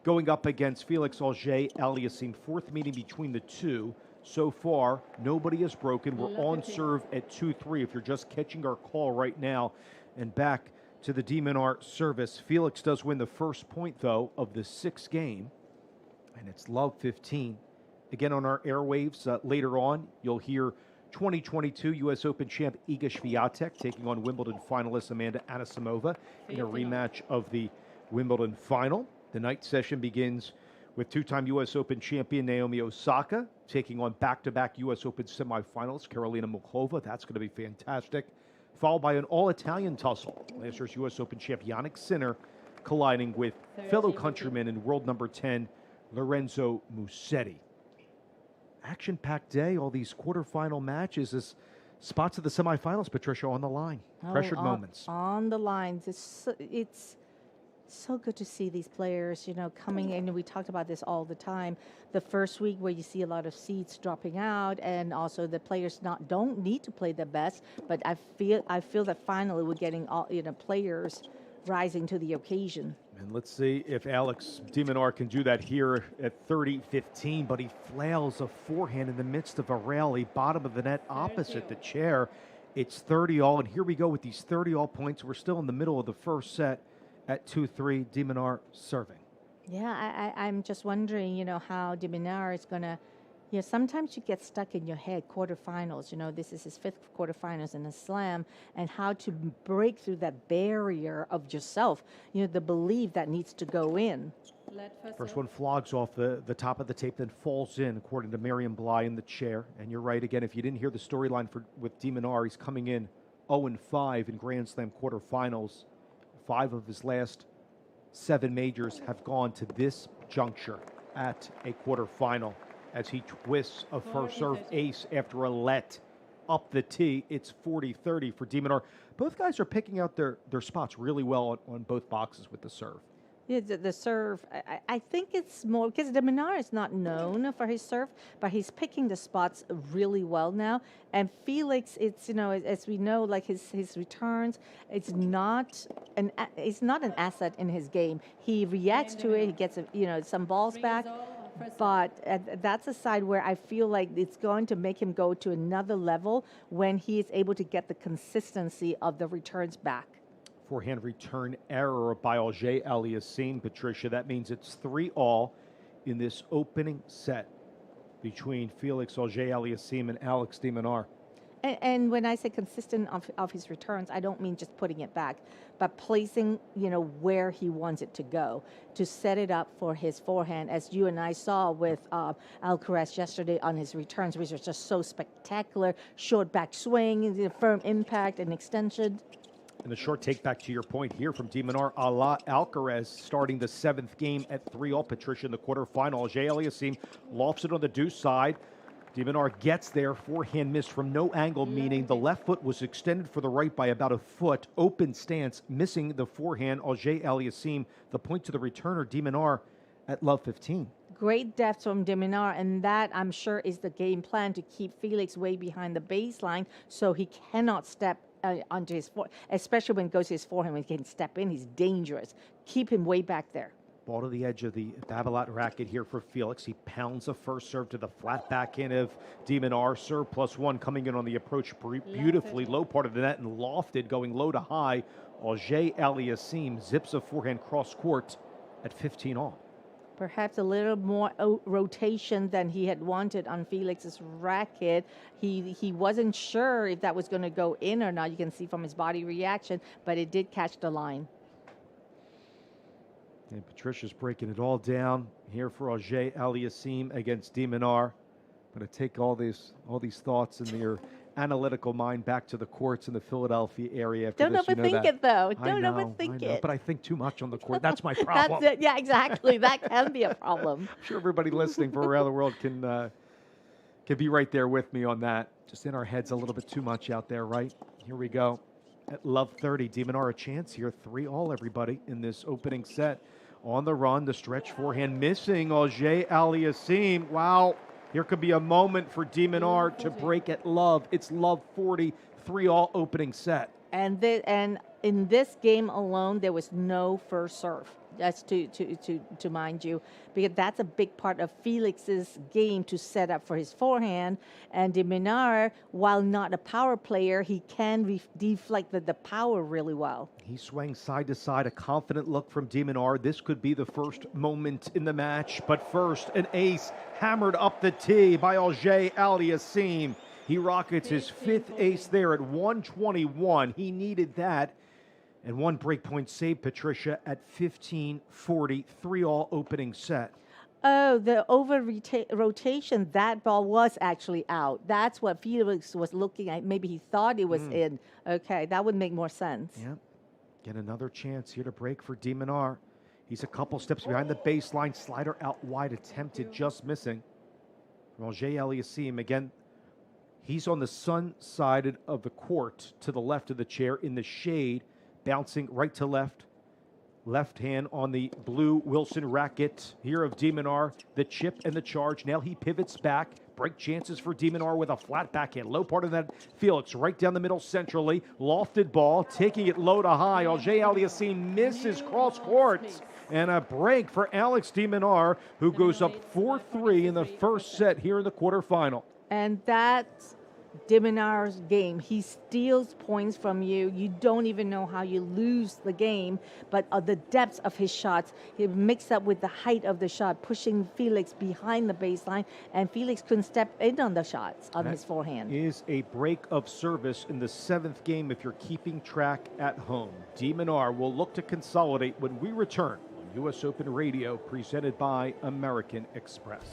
going up against Felix Auger-Aliassime. Fourth meeting between the two. So far, nobody is broken. We're on serve at 2-3 if you're just catching our call right now. And back to the De Minaur service. Felix does win the first point, though, of the sixth game. And it's love 15. Again, on our airwaves later on, you'll hear 2022 U.S. Open champ Iga Swiatek taking on Wimbledon finalist Amanda Anisimova in a rematch of the Wimbledon final. The night session begins with two-time U.S. Open champion Naomi Osaka taking on back-to-back U.S. Open semifinals Karolina Muchova. That's going to be fantastic. Followed by an all-Italian tussle. Last year's U.S. Open champ Jannik Sinner colliding with fellow countryman and world number 10 Lorenzo Musetti. Action-packed day, all these quarterfinal matches, as spots of the semifinals, Patricia, on the line. Pressured moments. On the lines. It's so good to see these players, coming in. We talked about this all the time. The first week where you see a lot of seeds dropping out, and also the players don't need to play the best, but I feel that finally we're getting all players rising to the occasion. And let's see if Alex De Minaur can do that here at 30-15, but he flails a forehand in the midst of a rally, bottom of the net opposite the chair. It's 30-all, and here we go with these 30-all points. We're still in the middle of the first set at 2-3, De Minaur serving. Yeah, I'm just wondering, how De Minaur is going to, sometimes you get stuck in your head, quarterfinals, this is his fifth quarterfinals in a slam, and how to break through that barrier of yourself, the belief that needs to go in. First one flogs off the top of the tape, then falls in, according to Miriam Bly in the chair. And you're right, again, if you didn't hear the storyline with De Minaur, he's coming in 0-5 in Grand Slam quarterfinals. 5 of his last 7 majors have gone to this juncture at a quarterfinal as he twists a first serve ace after a let up the tee. It's 40-30 for De Minaur. Both guys are picking out their spots really well on both boxes with the serve. Yeah, the serve, I think it's more because De Minaur is not known for his serve, but he's picking the spots really well now. And Felix, it's as we know, like his returns, it's not an asset in his game. He reacts to it, he gets some balls back, but that's a side where I feel like it's going to make him go to another level when he is able to get the consistency of the returns back. Forehand return error by Auger-Aliassime, Patricia. That means it's 3-all in this opening set between Felix Auger-Aliassime and Alex De Minaur. And when I say consistent of his returns, I don't mean just putting it back, but placing, where he wants it to go to set it up for his forehand, as you and I saw with Alcaraz yesterday on his returns, which was just so spectacular. Short back swing, firm impact, and extension. And the short take back to your point here from De Minaur, a la Alcaraz starting the 7th game at 3-all, Patricia, in the quarterfinal. Auger-Aliassime lofts it on the deuce side. De Minaur gets there, forehand missed from no angle, meaning the left foot was extended for the right by about a foot. Open stance, missing the forehand. Auger-Aliassime, the point to the returner, De Minaur at love 15. Great depth from De Minaur, and that, I'm sure, is the game plan to keep Felix way behind the baseline so he cannot step onto his forehand, especially when it goes to his forehand. When he can step in, he's dangerous. Keep him way back there. Ball to the edge of the Babolat racket here for Felix. He pounds a first serve to the flat backhand of De Minaur. Serve +1 coming in on the approach beautifully. Low part of the net and lofted, going low to high. Auger-Aliassime zips a forehand cross court at 15-all. Perhaps a little more rotation than he had wanted on Felix's racket. He wasn't sure if that was going to go in or not. You can see from his body reaction, but it did catch the line. And Patricia's breaking it all down here for Auger-Aliassime against De Minaur. I'm going to take all these thoughts in your analytical mind back to the courts in the Philadelphia area. After Don't overthink it, though. Don't overthink it. But I think too much on the court. That's my problem. That's it. Yeah, exactly. That can be a problem. I'm sure everybody listening from around the world can be right there with me on that. Just in our heads a little bit too much out there, right? Here we go. At love 30, De Minaur a chance here. 3-all, everybody, in this opening set. On the run, the stretch forehand missing. Auger-Aliassime. Wow. Here could be a moment for De Minaur to break at love. It's love 40, 3-all opening set. And in this game alone, there was no first serve. That's to mind you, because that's a big part of Felix's game to set up for his forehand. And De Minaur, while not a power player, he can deflect the power really well. He swings side to side, a confident look from De Minaur. This could be the first moment in the match. But first, an ace hammered up the tee by Auger Aliassime. He rockets his 5th ace there at 121. He needed that. And one breakpoint save, Patricia, at 15-40, 3-all opening set. Oh, the rotation, that ball was actually out. That's what Felix was looking at. Maybe he thought it was in. Okay, that would make more sense. Yep. Get another chance here to break for De Minaur. He's a couple steps behind the baseline. Slider out wide, attempted, just missing. From Auger Aliassime, again, he's on the sun side of the court to the left of the chair in the shade. Bouncing right to left. Left hand on the blue Wilson racket here of De Minaur. The chip and the charge. Now he pivots back. Break chances for De Minaur with a flat backhand. Low part of that. Felix right down the middle centrally. Lofted ball. Taking it low to high. Auger Aliassime misses cross courts. And a break for Alex De Minaur, who goes up 4-3 in the first set here in the quarterfinal. And that's De Minaur's game. He steals points from you. You don't even know how you lose the game, but the depths of his shots, he mixed up with the height of the shot, pushing Felix behind the baseline, and Felix couldn't step in on the shots on his forehand. Is a break of service in the 7th game if you're keeping track at home. De Minaur will look to consolidate when we return on U.S. Open Radio, presented by American Express.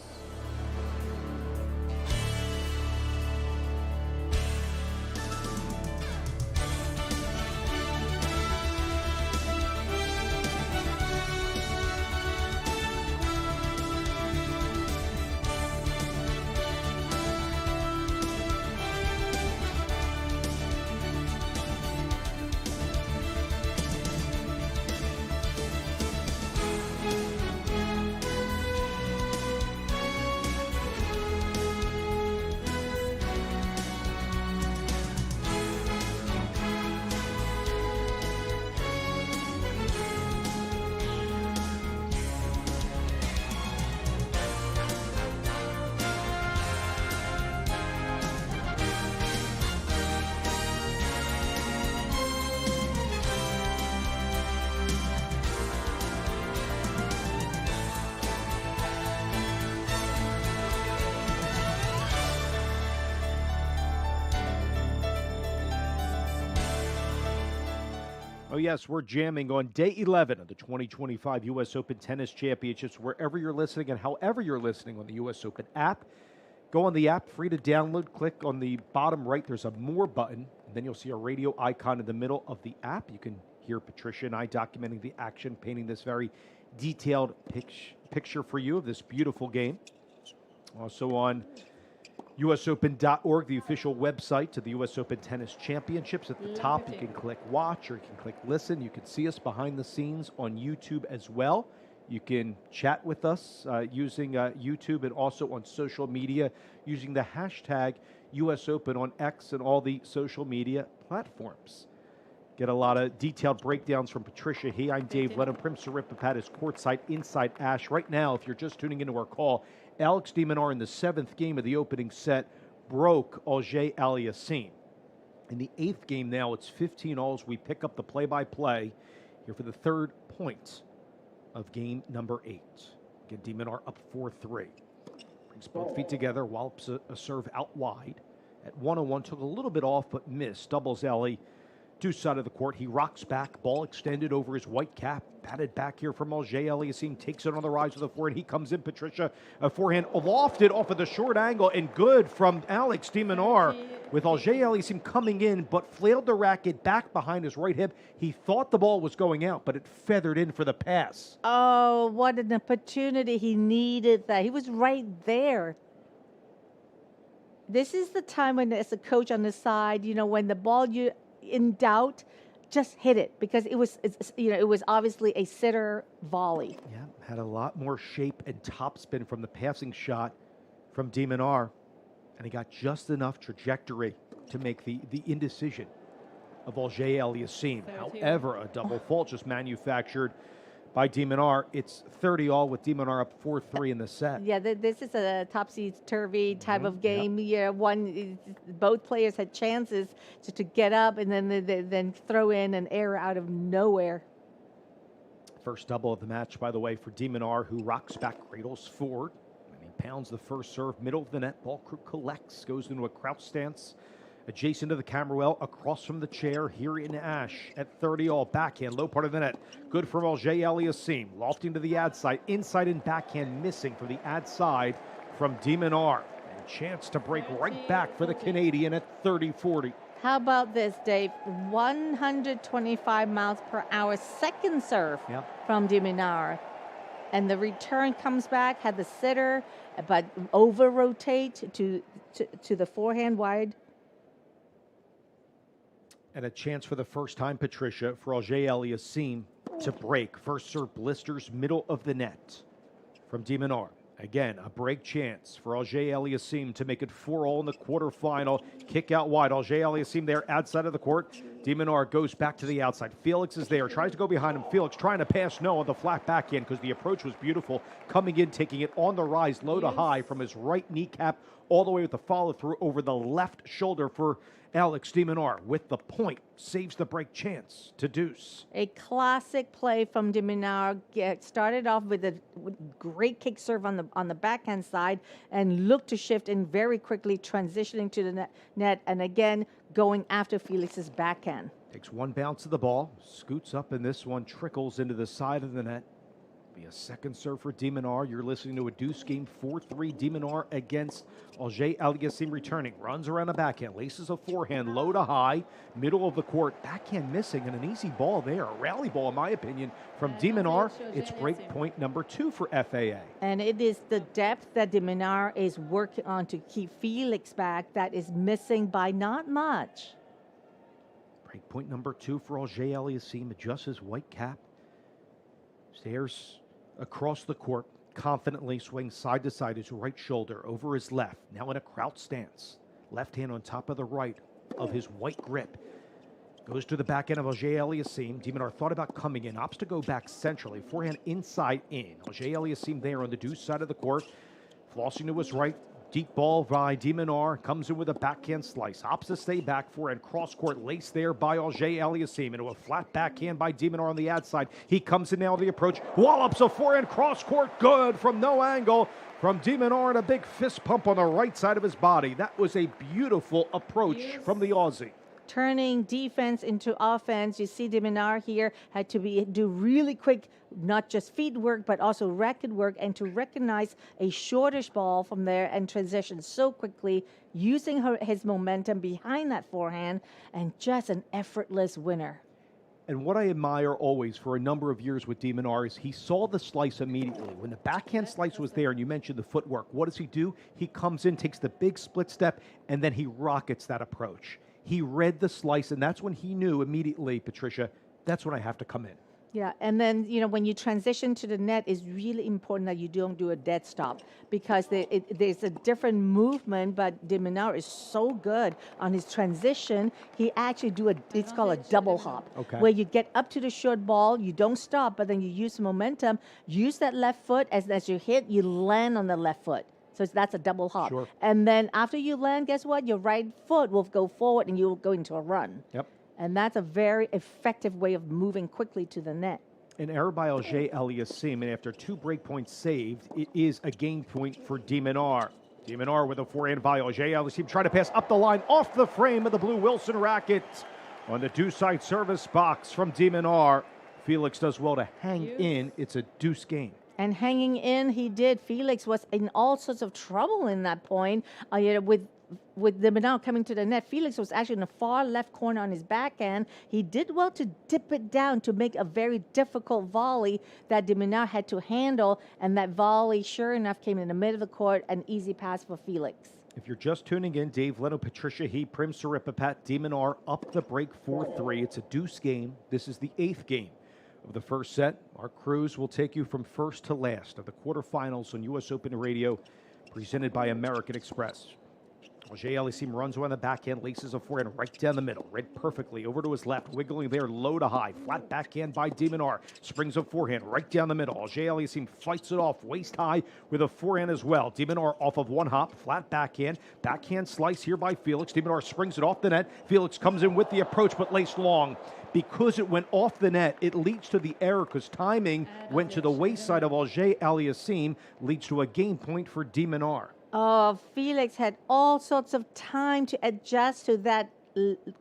Oh, yes, we're jamming on day 11 of the 2025 U.S. Open Tennis Championships, wherever you're listening and however you're listening on the U.S. Open app. Go on the app, free to download. Click on the bottom right. There's a More button, and then you'll see a radio icon in the middle of the app. You can hear Patricia and I documenting the action, painting this very detailed picture for you of this beautiful game. Also on USOpen.org, the official website to the U.S. Open Tennis Championships. At the top, you can click watch or you can click listen. You can see us behind the scenes on YouTube as well. You can chat with us using YouTube and also on social media using the hashtag US Open on X and all the social media platforms. Get a lot of detailed breakdowns from Patricia. Hey, I'm Dave. Let him Prim Saripapat is courtside inside Ash. Right now, if you're just tuning into our call, Alex De Minaur in the 7th game of the opening set broke Auger Aliassime. In the 8th game now, it's 15-all. We pick up the play-by-play here for the 3rd point of game number 8. Again, De Minaur up 4-3. Brings both feet together, wallops a serve out wide. At 101, took a little bit off, but missed. Doubles alley, deuce side of the court. He rocks back, ball extended over his white cap. Batted back here from Auger Aliassime, takes it on the rise with a forehand. He comes in, Patricia, a forehand lofted off of the short angle, and good from Alex De Minaur. With Auger Aliassime coming in, but flailed the racket back behind his right hip. He thought the ball was going out, but it feathered in for the pass. Oh, what an opportunity. He needed that. He was right there. This is the time when, as a coach on the side, you know, when the ball you in doubt, just hit it, because it was obviously a sitter volley. Yeah, had a lot more shape and topspin from the passing shot from De Minaur, and he got just enough trajectory to make the indecision of Auger-Aliassime. However, a double fault just manufactured by De Minaur. It's 30-all with De Minaur up 4-3 in the set. Yeah, this is a topsy-turvy type of game. Yeah, both players had chances to get up and then throw in an error out of nowhere. First double of the match, by the way, for De Minaur, who rocks back, cradles forward, and he pounds the first serve, middle of the net. Ball collects, goes into a crouch stance, adjacent to the camera well, across from the chair, here in Ash at 30-all. Backhand, low part of the net. Good from Auger-Aliassime. Lofting to the ad side. Inside and backhand missing from the ad side from De Minaur. And chance to break right back for the Canadian at 30-40. How about this, Dave? 125 miles per hour second serve from De Minaur. And the return comes back, had the sitter, but over-rotate to the forehand wide. And a chance for the first time, Patricia, for Auger-Aliassime to break. First serve blisters, middle of the net from De Minaur. Again, a break chance for Auger-Aliassime to make it 4-all in the quarterfinal. Kick out wide. Auger-Aliassime there outside of the court. De Minaur goes back to the outside. Felix is there, tries to go behind him. Felix trying to pass no on the flat backhand because the approach was beautiful. Coming in, taking it on the rise, low to high from his right kneecap all the way with the follow-through over the left shoulder for Alex De Minaur with the point, saves the break chance to deuce. A classic play from De Minaur. Started off with a great kick serve on the backhand side and looked to shift in very quickly, transitioning to the net and again going after Felix's backhand. Takes one bounce of the ball, scoots up, and this one trickles into the side of the net. Be a second serve for De Minaur. You're listening to a deuce game, 4-3. De Minaur against Auger-Aliassime returning. Runs around the backhand, laces a forehand, low to high, middle of the court. Backhand missing, and an easy ball there. A rally ball, in my opinion, from De Minaur. It's break point number 2 for FAA. And it is the depth that De Minaur is working on to keep Felix back that is missing by not much. Break point number 2 for Auger-Aliassime. Adjusts his white cap. Stares across the court, confidently swings side to side, his right shoulder over his left, now in a crouch stance. Left hand on top of the right of his white grip. Goes to the back end of Auger-Aliassime. De Minaur thought about coming in, opts to go back centrally. Forehand inside in. Auger-Aliassime there on the deuce side of the court. Flossing to his right. Deep ball by De Minaur. Comes in with a backhand slice. Opts to stay back. Forehand cross-court lace there by Auger-Aliassime. Into a flat backhand by De Minaur on the outside. He comes in now to the approach. Wallops a forehand cross-court. Good from no angle from De Minaur, and a big fist pump on the right side of his body. That was a beautiful approach from the Aussie. Turning defense into offense. You see De Minaur here had to do really quick, not just feet work, but also racket work, and to recognize a shortish ball from there and transition so quickly, using his momentum behind that forehand, and just an effortless winner. And what I admire always for a number of years with De Minaur is he saw the slice immediately. When the backhand slice was there, and you mentioned the footwork, what does he do? He comes in, takes the big split step, and then he rockets that approach. He read the slice, and that's when he knew immediately, Patricia, that's when I have to come in. Yeah, and then, when you transition to the net, it's really important that you don't do a dead stop because there's a different movement, but De Minaur is so good on his transition. He actually it's called a double hop, where you get up to the short ball, you don't stop, but then you use momentum, use that left foot, as you hit, you land on the left foot. So that's a double hop. Sure. And then after you land, guess what? Your right foot will go forward and you'll go into a run. Yep. And that's a very effective way of moving quickly to the net. An error by Auger-Aliassime, and after 2 break points saved, it is a game point for De Minaur. De Minaur with a forehand by Auger-Aliassime, trying to pass up the line, off the frame of the blue Wilson racket. On the deuce side service box from De Minaur. Felix does well to hang in. It's a deuce game. And hanging in, he did. Felix was in all sorts of trouble in that point. With De Minaur coming to the net, Felix was actually in the far left corner on his backhand. He did well to dip it down to make a very difficult volley that De Minaur had to handle. And that volley, sure enough, came in the middle of the court, an easy pass for Felix. If you're just tuning in, Dave Leno, Patricia He, Prim Saripapat, De Minaur up the break 4-3. It's a deuce game. This is the 8th game of the first set. Our crews will take you from first to last of the quarterfinals on U.S. Open Radio presented by American Express. Auger Aliassime runs around the backhand, laces a forehand right down the middle. Read perfectly over to his left, wiggling there low to high. Flat backhand by De Minaur. Springs a forehand right down the middle. Auger Aliassime fights it off waist high with a forehand as well. De Minaur off of one hop, flat backhand. Backhand slice here by Felix. De Minaur springs it off the net. Felix comes in with the approach but laced long. Because it went off the net, it leads to the error because timing went to the waist side of Auger Aliassime, leads to a game point for De Minaur. Oh, Felix had all sorts of time to adjust to that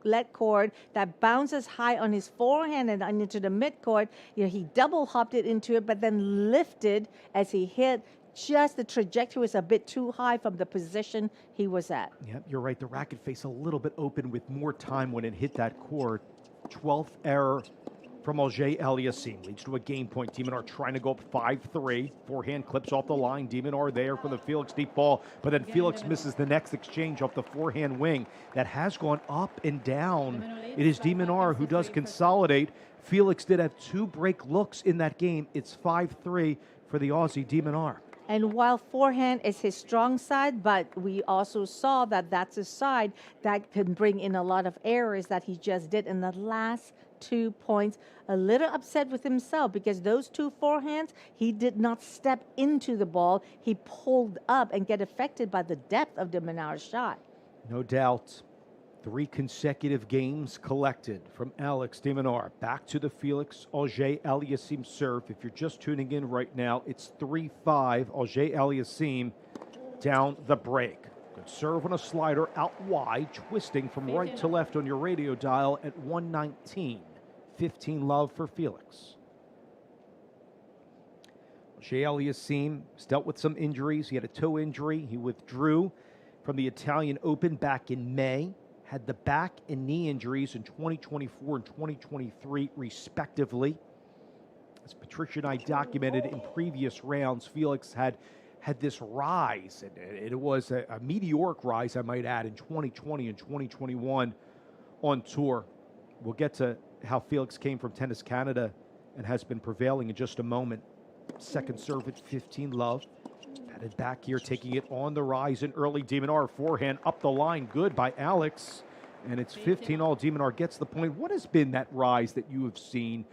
leg cord that bounces high on his forehand and into the midcourt. You know, he double hopped it into it, but then lifted as he hit. Just the trajectory was a bit too high from the position he was at. Yep, you're right. The racket face a little bit open with more time when it hit that cord. 12th error from Auger Aliassime leads to a game point. De Minaur trying to go up 5-3. Forehand clips off the line. De Minaur there for the Felix deep ball. But then Felix misses the next exchange off the forehand wing. That has gone up and down. It is De Minaur who does consolidate. Felix did have 2 break looks in that game. It's 5-3 for the Aussie De Minaur. And while forehand is his strong side, but we also saw that that's a side that can bring in a lot of errors that he just did in the last 2 points. A little upset with himself because those 2 forehands, he did not step into the ball. He pulled up and get affected by the depth of De Minaur's shot. No doubt. 3 consecutive games collected from Alex De Minaur. Back to the Felix Auger Aliassime serve. If you're just tuning in right now, it's 3-5. Auger Aliassime down the break. Good serve on a slider out wide, twisting from right to left on your radio dial at 119. 15 love for Felix. Auger Aliassime has dealt with some injuries. He had a toe injury. He withdrew from the Italian Open back in May. Had the back and knee injuries in 2024 and 2023, respectively. As Patricia and I documented in previous rounds, Felix had this rise, and it was a meteoric rise, I might add, in 2020 and 2021 on tour. We'll get to how Felix came from Tennis Canada and has been prevailing in just a moment. Second serve at 15 love. Headed back here, taking it on the rise in early. De Minaur forehand up the line, good by Alex. And it's 15-all. De Minaur gets the point. What has been that rise that you have seen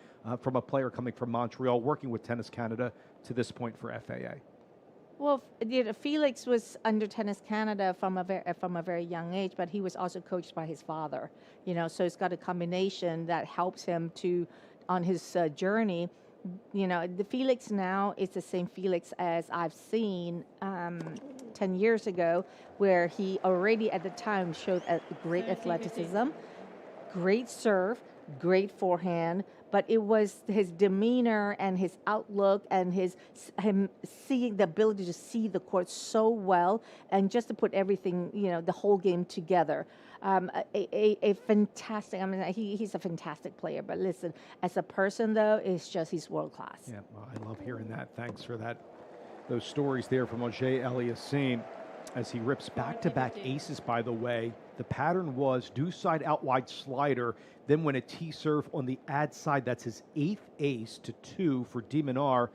from a player coming from Montreal, working with Tennis Canada to this point for FAA? Well, Felix was under Tennis Canada from a very young age, but he was also coached by his father. You know, so it's got a combination that helps him on his journey. You know, the Felix now is the same Felix as I've seen 10 years ago, where he already at the time showed a great athleticism, great serve, great forehand, but it was his demeanor and his outlook and him seeing the ability to see the court so well and just to put everything, you know, the whole game together. A fantastic, I mean, he's a fantastic player, but listen, as a person, though, he's world class. Yeah, well, I love hearing that. Thanks for that. Those stories there from Auger Aliassime as he rips back-to-back aces, by the way. The pattern was deuce side out wide slider, then went a T serve on the ad side. That's his 8th ace to 2 for De Minaur,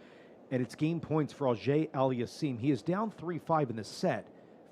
and it's game points for Auger Aliassime. He is down 3-5 in the set.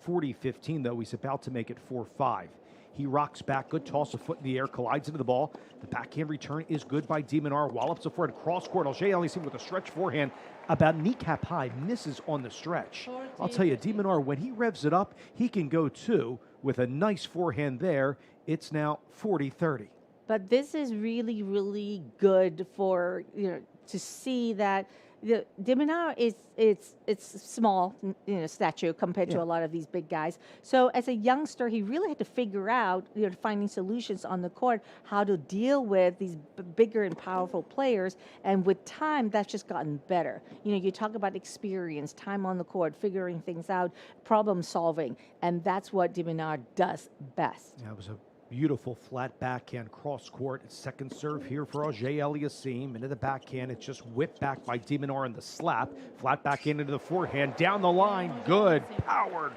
40-15, though. He's about to make it 4-5. He rocks back, good toss, a foot in the air, collides into the ball. The backhand return is good by De Minaur. Wallops a forward, cross court. Auger Aliassime with a stretch forehand, about kneecap high, misses on the stretch. I'll tell you, De Minaur, when he revs it up, he can go 2 with a nice forehand there. It's now 40-30. But this is really, really good for, you know, to see that De Minaur it's small, you know, stature compared to a lot of these big guys. So as a youngster, he really had to figure out, you know, finding solutions on the court, how to deal with these bigger and powerful players. And with time, that's just gotten better. You know, you talk about experience, time on the court, figuring things out, problem solving, and that's what De Minaur does best. Yeah, it was a beautiful flat backhand cross court. Second serve here for Auger Aliassime. Into the backhand. It's just whipped back by De Minaur in the slap. Flat backhand into the forehand. Down the line. Good. Powered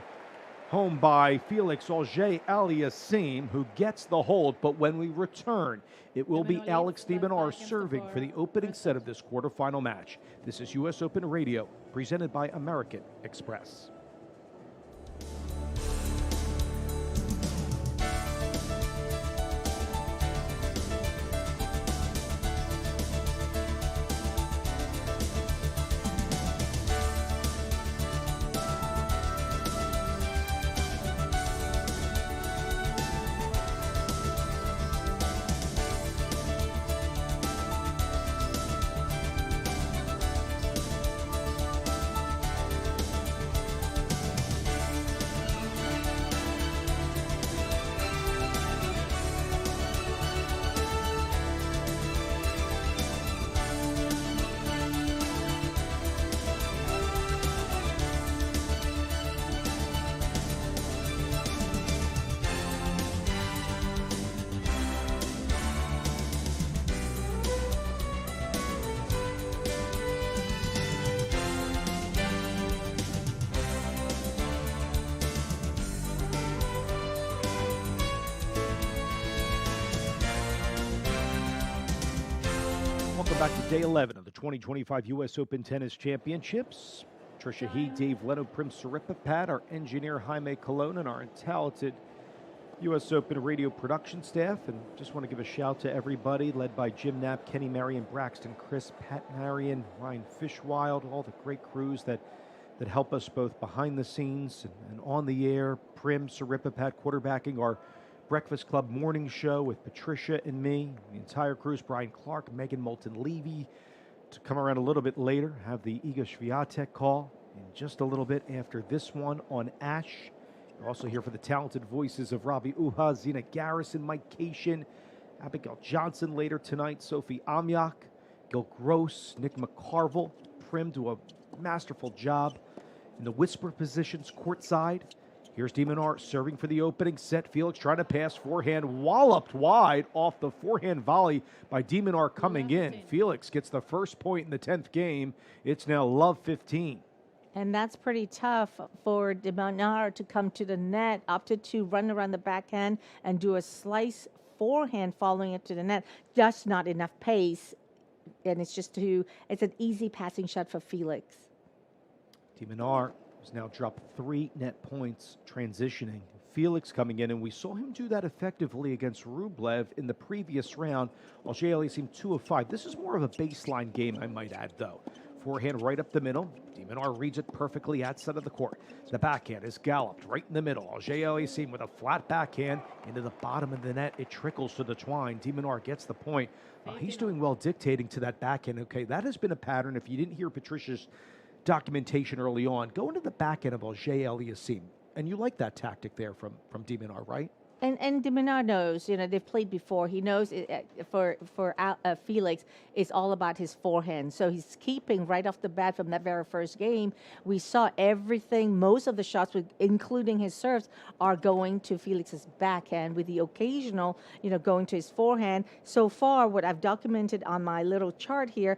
home by Felix Auger Aliassime, who gets the hold. But when we return, it will be Alex De Minaur serving for the opening set of this quarterfinal match. This is U.S. Open Radio, presented by American Express. back to day 11 of the 2025 U.S. Open Tennis Championships. Patricia He, Dave Leno, Prim Saripapat, our engineer Jaime Colon, and our talented U.S. Open radio production staff. And just want to give a shout to everybody, led by Jim Knapp, Kenny Marion, Braxton Chris, Pat Marion, Ryan Fishwild, all the great crews that help us both behind the scenes and on the air. Prim Saripapat quarterbacking our Breakfast Club morning show with Patricia and me, the entire crew's Brian Clark, Megan Moulton-Levy. To come around a little bit later, have the Iga Swiatek call in just a little bit after this one on Ash. You're also here for the talented voices of Robbie Uha, Zena Garrison, Mike Cation, Abigail Johnson later tonight, Sophie Amyak, Gil Gross, Nick McCarville. Prim do a masterful job in the whisper positions courtside. Here's De Minaur serving for the opening set. Felix trying to pass forehand, walloped wide off the forehand volley by De Minaur coming in. Felix gets the first point in the 10th game. It's now love 15. And that's pretty tough for De Minaur to come to the net, opted to run around the backhand and do a slice forehand following it to the net. Just not enough pace. And it's an easy passing shot for Felix. De Minaur has now dropped 3 net points transitioning. Felix coming in, and we saw him do that effectively against Rublev in the previous round. Auger-Aliassime 2 of 5. This is more of a baseline game, I might add, though. Forehand right up the middle. De Minaur reads it perfectly outside of the court. The backhand is galloped right in the middle. Auger-Aliassime with a flat backhand into the bottom of the net. It trickles to the twine. De Minaur gets the point. He's doing well dictating to that backhand. Okay, that has been a pattern. If you didn't hear Patricia's documentation early on, go into the back end of Auger-Aliassime, and you like that tactic there from De Minaur, right? And De Minaur knows, they've played before. He knows for Felix, it's all about his forehand. So he's keeping right off the bat from that very first game. We saw everything, most of the shots, including his serves, are going to Felix's backhand with the occasional, going to his forehand. So far, what I've documented on my little chart here,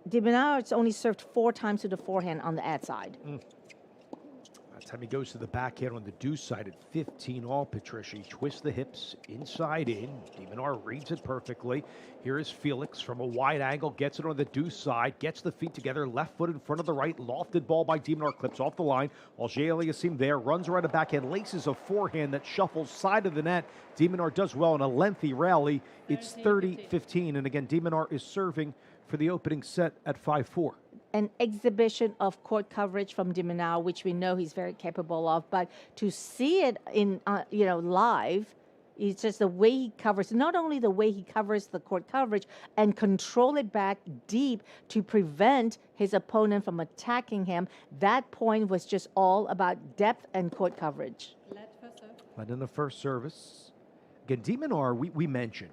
De Minaur has only served 4 times to the forehand on the ad side. That time he goes to the backhand on the deuce side at 15 all, Patricia. He twists the hips inside in. De Minaur reads it perfectly. Here is Felix from a wide angle, gets it on the deuce side, gets the feet together, left foot in front of the right, lofted ball by De Minaur, clips off the line. Auger-Aliassime there, runs around the backhand, laces a forehand that shuffles side of the net. De Minaur does well in a lengthy rally. It's 30-15, and again, De Minaur is serving for the opening set at 5-4. An exhibition of court coverage from De Minaur, which we know he's very capable of, but to see it in live, it's just the way he covers, not only the way he covers the court coverage and control it back deep to prevent his opponent from attacking him. That point was just all about depth and court coverage. Led in the first service. Again, De Minaur, we mentioned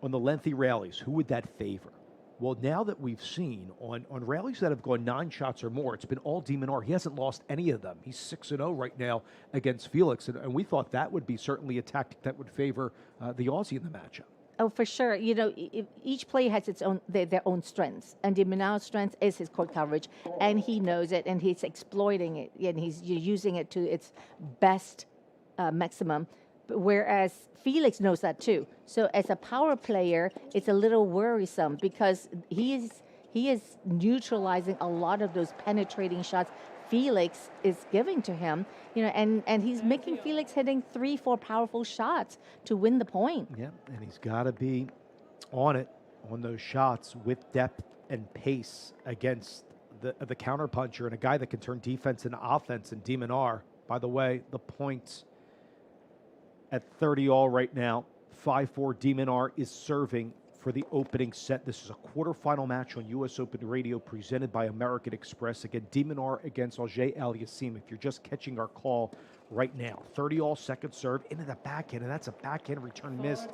on the lengthy rallies, who would that favor? Well, now that we've seen on rallies that have gone 9 shots or more, it's been all De Minaur. He hasn't lost any of them. He's 6-0 right now against Felix, and we thought that would be certainly a tactic that would favor the Aussie in the matchup. Oh, for sure. Each player has its own their own strengths, and De Minaur's strength is his court coverage, and he knows it, and he's exploiting it, and he's using it to its best maximum. Whereas Felix knows that too. So as a power player, it's a little worrisome because he is neutralizing a lot of those penetrating shots Felix is giving to him, and he's making Felix hitting 3-4 powerful shots to win the point. Yeah, and he's got to be on those shots with depth and pace against the counterpuncher and a guy that can turn defense into offense. And De Minaur, by the way, the points at 30 all right now. 5-4. De Minaur is serving for the opening set. This is a quarterfinal match on U.S. Open Radio presented by American Express. Again, De Minaur against Auger-Aliassime. If you're just catching our call right now, 30 all, second serve into the backhand, and that's a backhand return missed.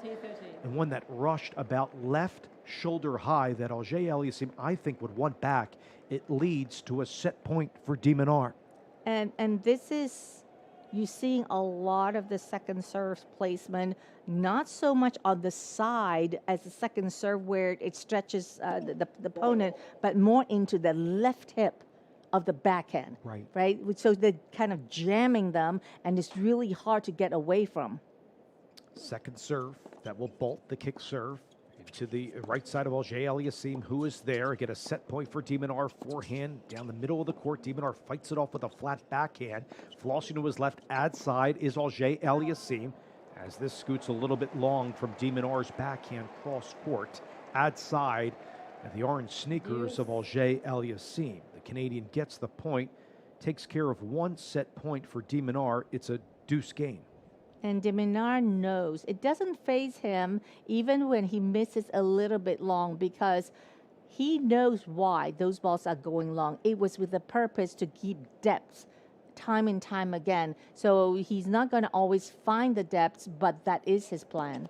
And one that rushed about left shoulder high that Auger-Aliassime, I think, would want back. It leads to a set point for De Minaur. And this is, you're seeing a lot of the second serve placement, not so much on the side as the second serve where it stretches the opponent, but more into the left hip of the backhand. Right? So they're kind of jamming them, and it's really hard to get away from. Second serve, that will bolt the kick serve. to the right side of Auger Aliassime, who is there. Get a set point for De Minaur. Forehand down the middle of the court. De Minaur fights it off with a flat backhand. Flossing to his left, ad side is Auger Aliassime. As this scoots a little bit long from De Minaur's backhand cross court. Ad side, and the orange sneakers of Auger Aliassime. The Canadian gets the point, takes care of one set point for De Minaur. It's a deuce game. And De Minaur knows it doesn't faze him even when he misses a little bit long, because he knows why those balls are going long. It was with the purpose to keep depth time and time again. So he's not going to always find the depths, but that is his plan.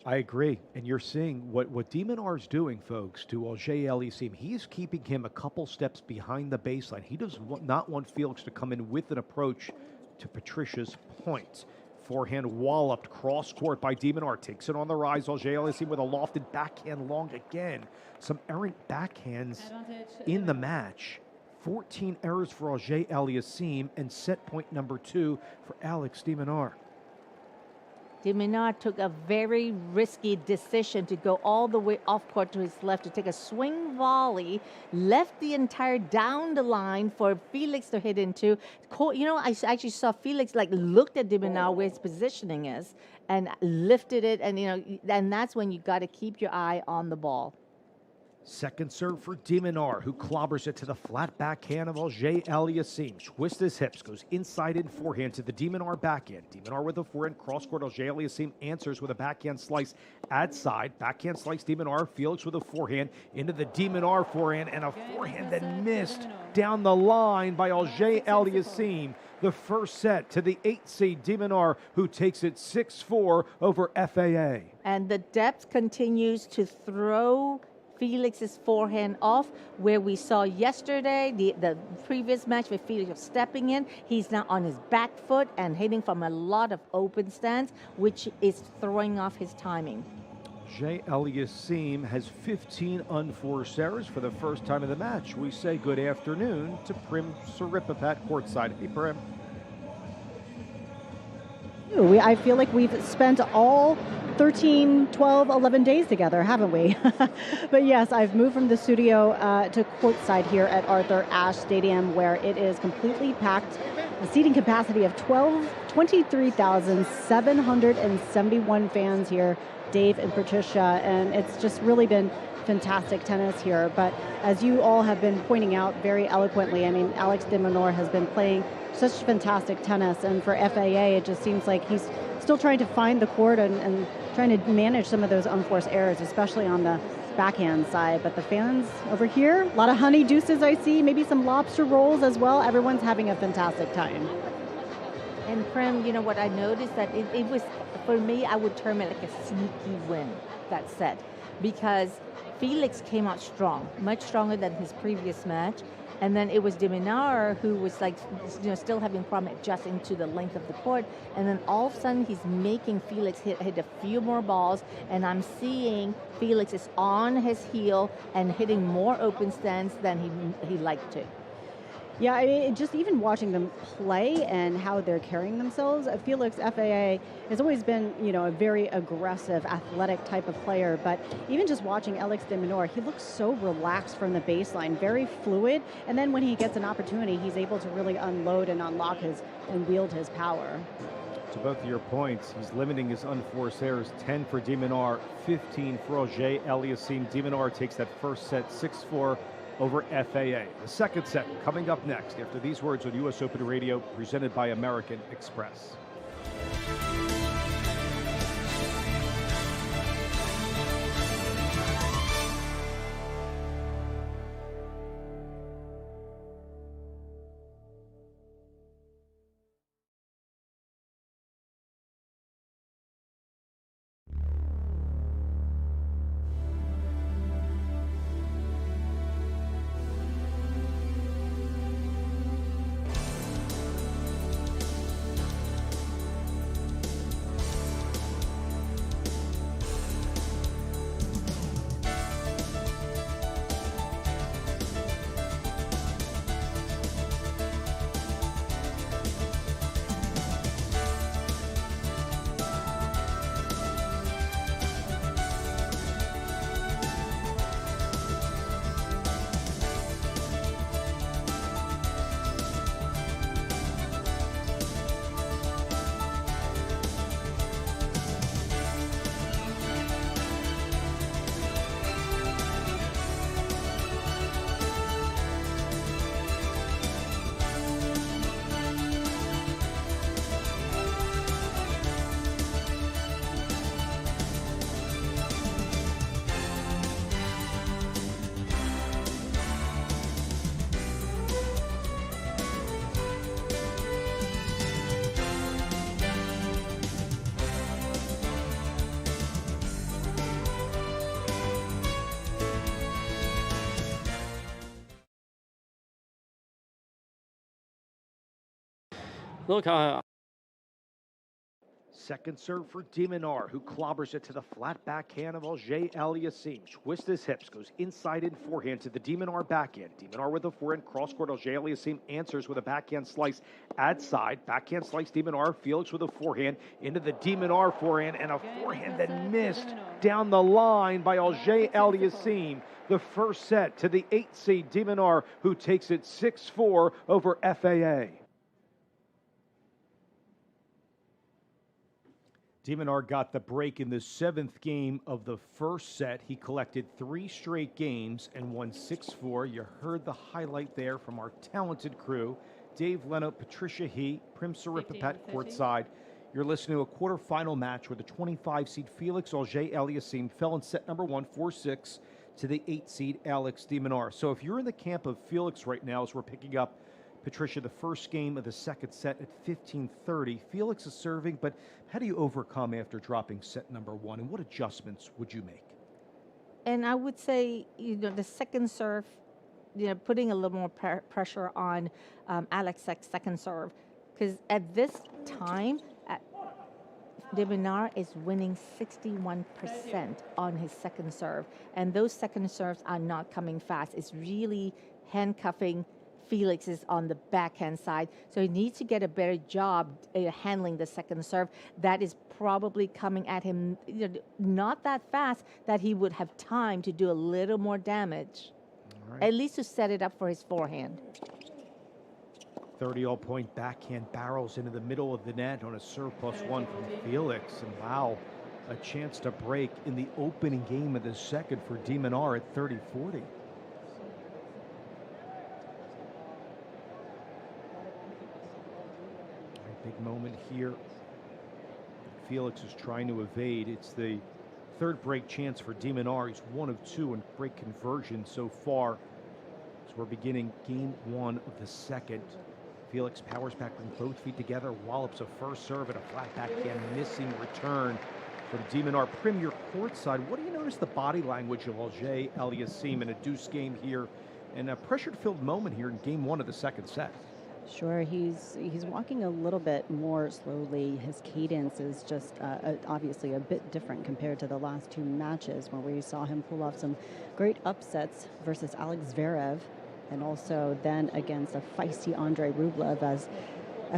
I agree. And you're seeing what De Minaur is doing, folks, to Auger Aliassime. He's keeping him a couple steps behind the baseline. He does not want Felix to come in with an approach to Patricia's point. Forehand walloped cross court by De Minaur. Takes it on the rise. Auger Aliassime with a lofted backhand long again. Some errant backhands in the match. 14 errors for Auger Aliassime, and set point number 2 for Alex De Minaur. De Minaur took a very risky decision to go all the way off court to his left to take a swing volley, left the entire down the line for Felix to hit into. You know, I actually saw Felix looked at De Minaur where his positioning is and lifted it, and and that's when you got to keep your eye on the ball. Second serve for De Minaur, who clobbers it to the flat backhand of Auger Aliassime. Twists his hips, goes inside in forehand to the De Minaur backhand. De Minaur with a forehand, cross court. Auger Aliassime answers with a backhand slice ad side. Backhand slice De Minaur. Felix with a forehand into the De Minaur forehand, and a forehand that missed down the line by Auger Aliassime. The first set to the 8th seed De Minaur, who takes it 6-4 over FAA. And the depth continues to throw Felix's forehand off, where we saw yesterday, the previous match with Felix was stepping in. He's now on his back foot and hitting from a lot of open stance, which is throwing off his timing. Auger Aliassime has 15 unforced errors for the first time in the match. We say good afternoon to Prim Siripapat courtside. Hey, Prim. I feel like we've spent all 13, 12, 11 days together, haven't we? But yes, I've moved from the studio to courtside here at Arthur Ashe Stadium, where it is completely packed. The seating capacity of 23,771 fans here, Dave and Patricia, and it's just really been fantastic tennis here. But as you all have been pointing out very eloquently, I mean, Alex De Minaur has been playing such fantastic tennis, and for FAA, it just seems like he's still trying to find the court and trying to manage some of those unforced errors, especially on the backhand side. But the fans over here, a lot of honey deuces I see, maybe some lobster rolls as well. Everyone's having a fantastic time. And Prim, you know what I noticed, that it was, for me, I would term it like a sneaky win, that set, because Felix came out strong, much stronger than his previous match. And then it was De Minaur who was still having a problem adjusting to the length of the court. And then all of a sudden he's making Felix hit a few more balls. And I'm seeing Felix is on his heel and hitting more open stance than he liked to. Yeah, I mean, just even watching them play and how they're carrying themselves, Felix, FAA, has always been, a very aggressive, athletic type of player. But even just watching Alex De Minaur, he looks so relaxed from the baseline, very fluid. And then when he gets an opportunity, he's able to really unload and unlock and wield his power. To both of your points, he's limiting his unforced errors. 10 for De Minaur, 15 for Auger Aliassime. De Minaur takes that first set 6-4 over FAA. The second set coming up next after these words on US Open Radio, presented by American Express. Look, Second serve for De Minaur, who clobbers it to the flat backhand of Auger Aliassime. Twists his hips, goes inside in forehand to the De Minaur backhand. De Minaur with a forehand, cross-court. Auger Aliassime answers with a backhand slice ad side. Backhand slice De Minaur. Felix with a forehand into the De Minaur forehand, and a forehand that missed down the line by Auger Aliassime. The first set to the 8th seed De Minaur, who takes it 6-4 over FAA. De Minaur got the break in the 7th game of the first set. He collected 3 straight games and won 6-4. You heard the highlight there from our talented crew. Dave Leno, Patricia He, Prim Saripapat courtside. You're listening to a quarterfinal match where the 25 seed Felix Auger Aliassime fell in set number 1, 4-6 to the 8 seed Alex De Minaur. So if you're in the camp of Felix right now, as we're picking up, Patricia, the first game of the second set at 15:30. Felix is serving, but how do you overcome after dropping set number 1, and what adjustments would you make? And I would say, the second serve, putting a little more pressure on Alex's second serve, because at this time, De Minaur is winning 61% on his second serve, and those second serves are not coming fast. It's really handcuffing Felix is on the backhand side, so he needs to get a better job handling the second serve. That is probably coming at him not that fast that he would have time to do a little more damage, at least to set it up for his forehand. 30-all-point backhand barrels into the middle of the net on a serve +1 from Felix, and wow, a chance to break in the opening game of the second for De Minaur at 30-40. Big moment here. Felix is trying to evade. It's the third break chance for De Minaur. He's 1 of 2 in break conversion so far. So we're beginning game 1 of the second. Felix powers back with both feet together, wallops a first serve and a flat backhand missing return from De Minaur. Prim, your courtside, what do you notice the body language of Auger Aliassime in a deuce game here and a pressure-filled moment here in game 1 of the second set? Sure, he's walking a little bit more slowly. His cadence is just obviously a bit different compared to the last 2 matches where we saw him pull off some great upsets versus Alex Zverev and also then against a feisty Andrei Rublev as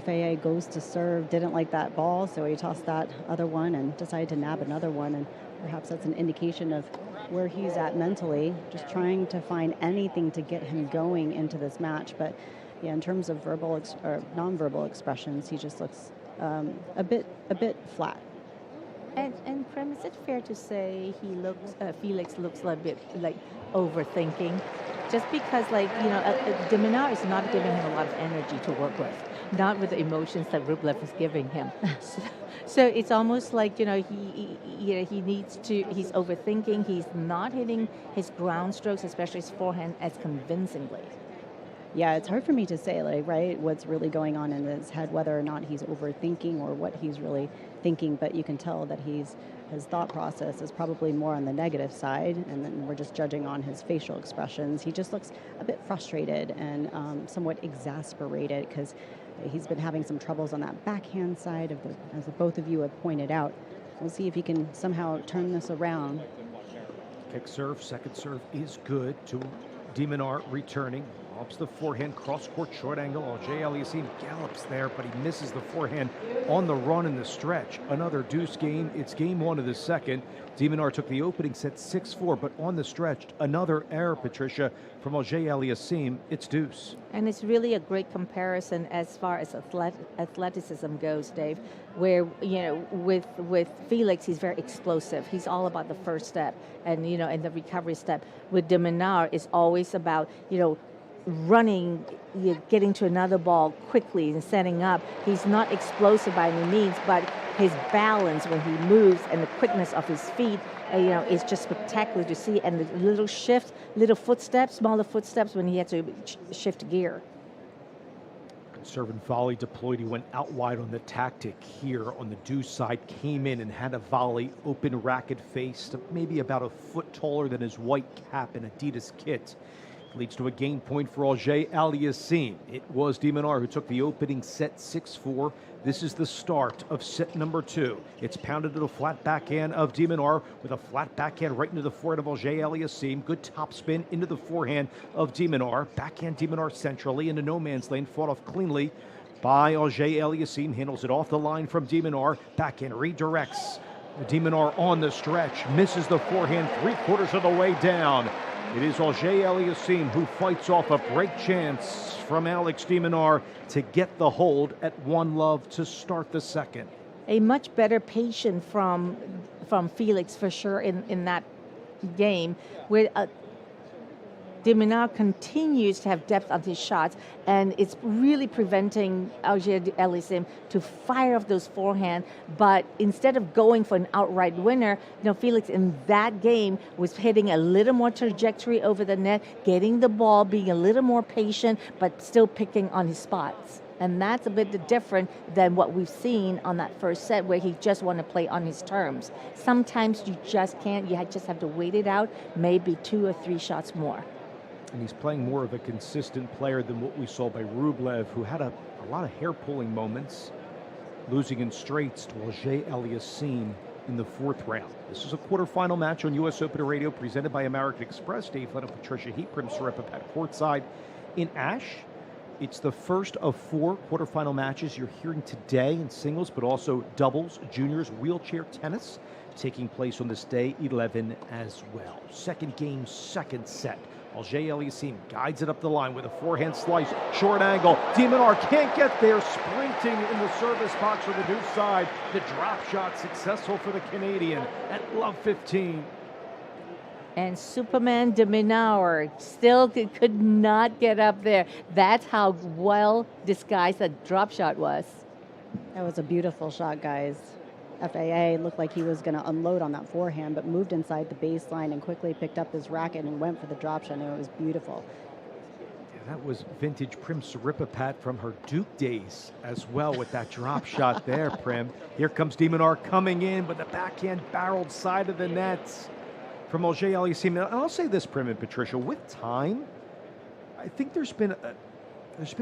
FAA goes to serve, didn't like that ball, so he tossed that other one and decided to nab another one, and perhaps that's an indication of where he's at mentally, just trying to find anything to get him going into this match. But yeah, in terms of verbal or nonverbal expressions, he just looks a bit flat. And Prem, is it fair to say Felix looks a little bit like overthinking, just because De Minaur is not giving him a lot of energy to work with, not with the emotions that Rublev is giving him. So it's almost like he's overthinking. He's not hitting his ground strokes, especially his forehand, as convincingly. Yeah, it's hard for me to say, what's really going on in his head, whether or not he's overthinking or what he's really thinking, but you can tell that his thought process is probably more on the negative side, and then we're just judging on his facial expressions. He just looks a bit frustrated and somewhat exasperated because he's been having some troubles on that backhand side, as both of you have pointed out. We'll see if he can somehow turn this around. Kick serve, second serve is good to De Minaur returning. Ups the forehand, cross-court short angle. Auger Aliassime gallops there, but he misses the forehand on the run in the stretch. Another deuce game. It's game 1 of the second. De Minaur took the opening set 6-4, but on the stretch, another error, Patricia, from Auger Aliassime. It's deuce. And it's really a great comparison as far as athleticism goes, Dave, where, with Felix, he's very explosive. He's all about the first step and, and the recovery step. With De Minaur, it's always about, running, getting to another ball quickly and setting up. He's not explosive by any means, but his balance when he moves and the quickness of his feet, is just spectacular to see. And the little shift, little footsteps, smaller footsteps when he had to shift gear. Serve and volley deployed. He went out wide on the tactic here on the deuce side, came in and had a volley, open racket face, maybe about a foot taller than his white cap and Adidas kit. leads to a game point for Auger Aliassime. It was De Minaur who took the opening set 6-4. This is the start of set number 2. It's pounded to the flat backhand of De Minaur with a flat backhand right into the forehand of Auger Aliassime. Good topspin into the forehand of De Minaur. Backhand De Minaur centrally into no man's lane, fought off cleanly by Auger Aliassime. Handles it off the line from De Minaur. Backhand redirects. De Minaur on the stretch. Misses the forehand 3/4 of the way down. It is Auger Aliassime who fights off a break chance from Alex De Minaur to get the hold at 1-love to start the second. A much better patience from Felix for sure in that game, where De Minaur continues to have depth on his shots, and it's really preventing Auger Aliassime to fire off those forehand. But instead of going for an outright winner, Felix in that game was hitting a little more trajectory over the net, getting the ball, being a little more patient, but still picking on his spots. And that's a bit different than what we've seen on that first set, where he just wanted to play on his terms. Sometimes you just can't. You just have to wait it out, maybe 2 or 3 shots more. And he's playing more of a consistent player than what we saw by Rublev, who had a lot of hair-pulling moments, losing in straights to Auger Aliassime in the 4th round. This is a quarterfinal match on US Open Radio presented by American Express. Dave Flynn and Patricia Heat, Prim Siripipat courtside in Ash. It's the first of 4 quarterfinal matches you're hearing today in singles, but also doubles, juniors, wheelchair tennis, taking place on this day 11 as well. Second game, second set. Auger Aliassime guides it up the line with a forehand slice, short angle. De Minaur can't get there, sprinting in the service box for the deuce side. The drop shot successful for the Canadian at love 15. And Superman De Minaur still could not get up there. That's how well disguised that drop shot was. That was a beautiful shot, guys. FAA looked like he was going to unload on that forehand, but moved inside the baseline and quickly picked up his racket and went for the drop shot, and it was beautiful. Yeah, that was vintage Prim Siripipat from her Duke days as well with that drop shot there, Prim. Here comes De Minaur coming in with the backhand barreled side of the net from Auger Aliassime. And I'll say this, Prim and Patricia, with time, I think there's been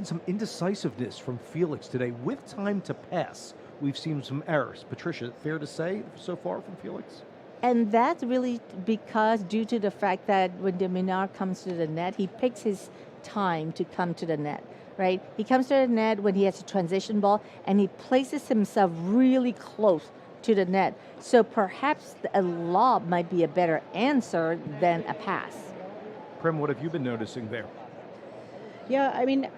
some indecisiveness from Felix today. With time to pass, we've seen some errors. Patricia, fair to say so far from Felix? And that's really because due to the fact that when De Minaur comes to the net, he picks his time to come to the net, right? He comes to the net when he has a transition ball, and he places himself really close to the net. So perhaps a lob might be a better answer than a pass. Prim, what have you been noticing there? Yeah,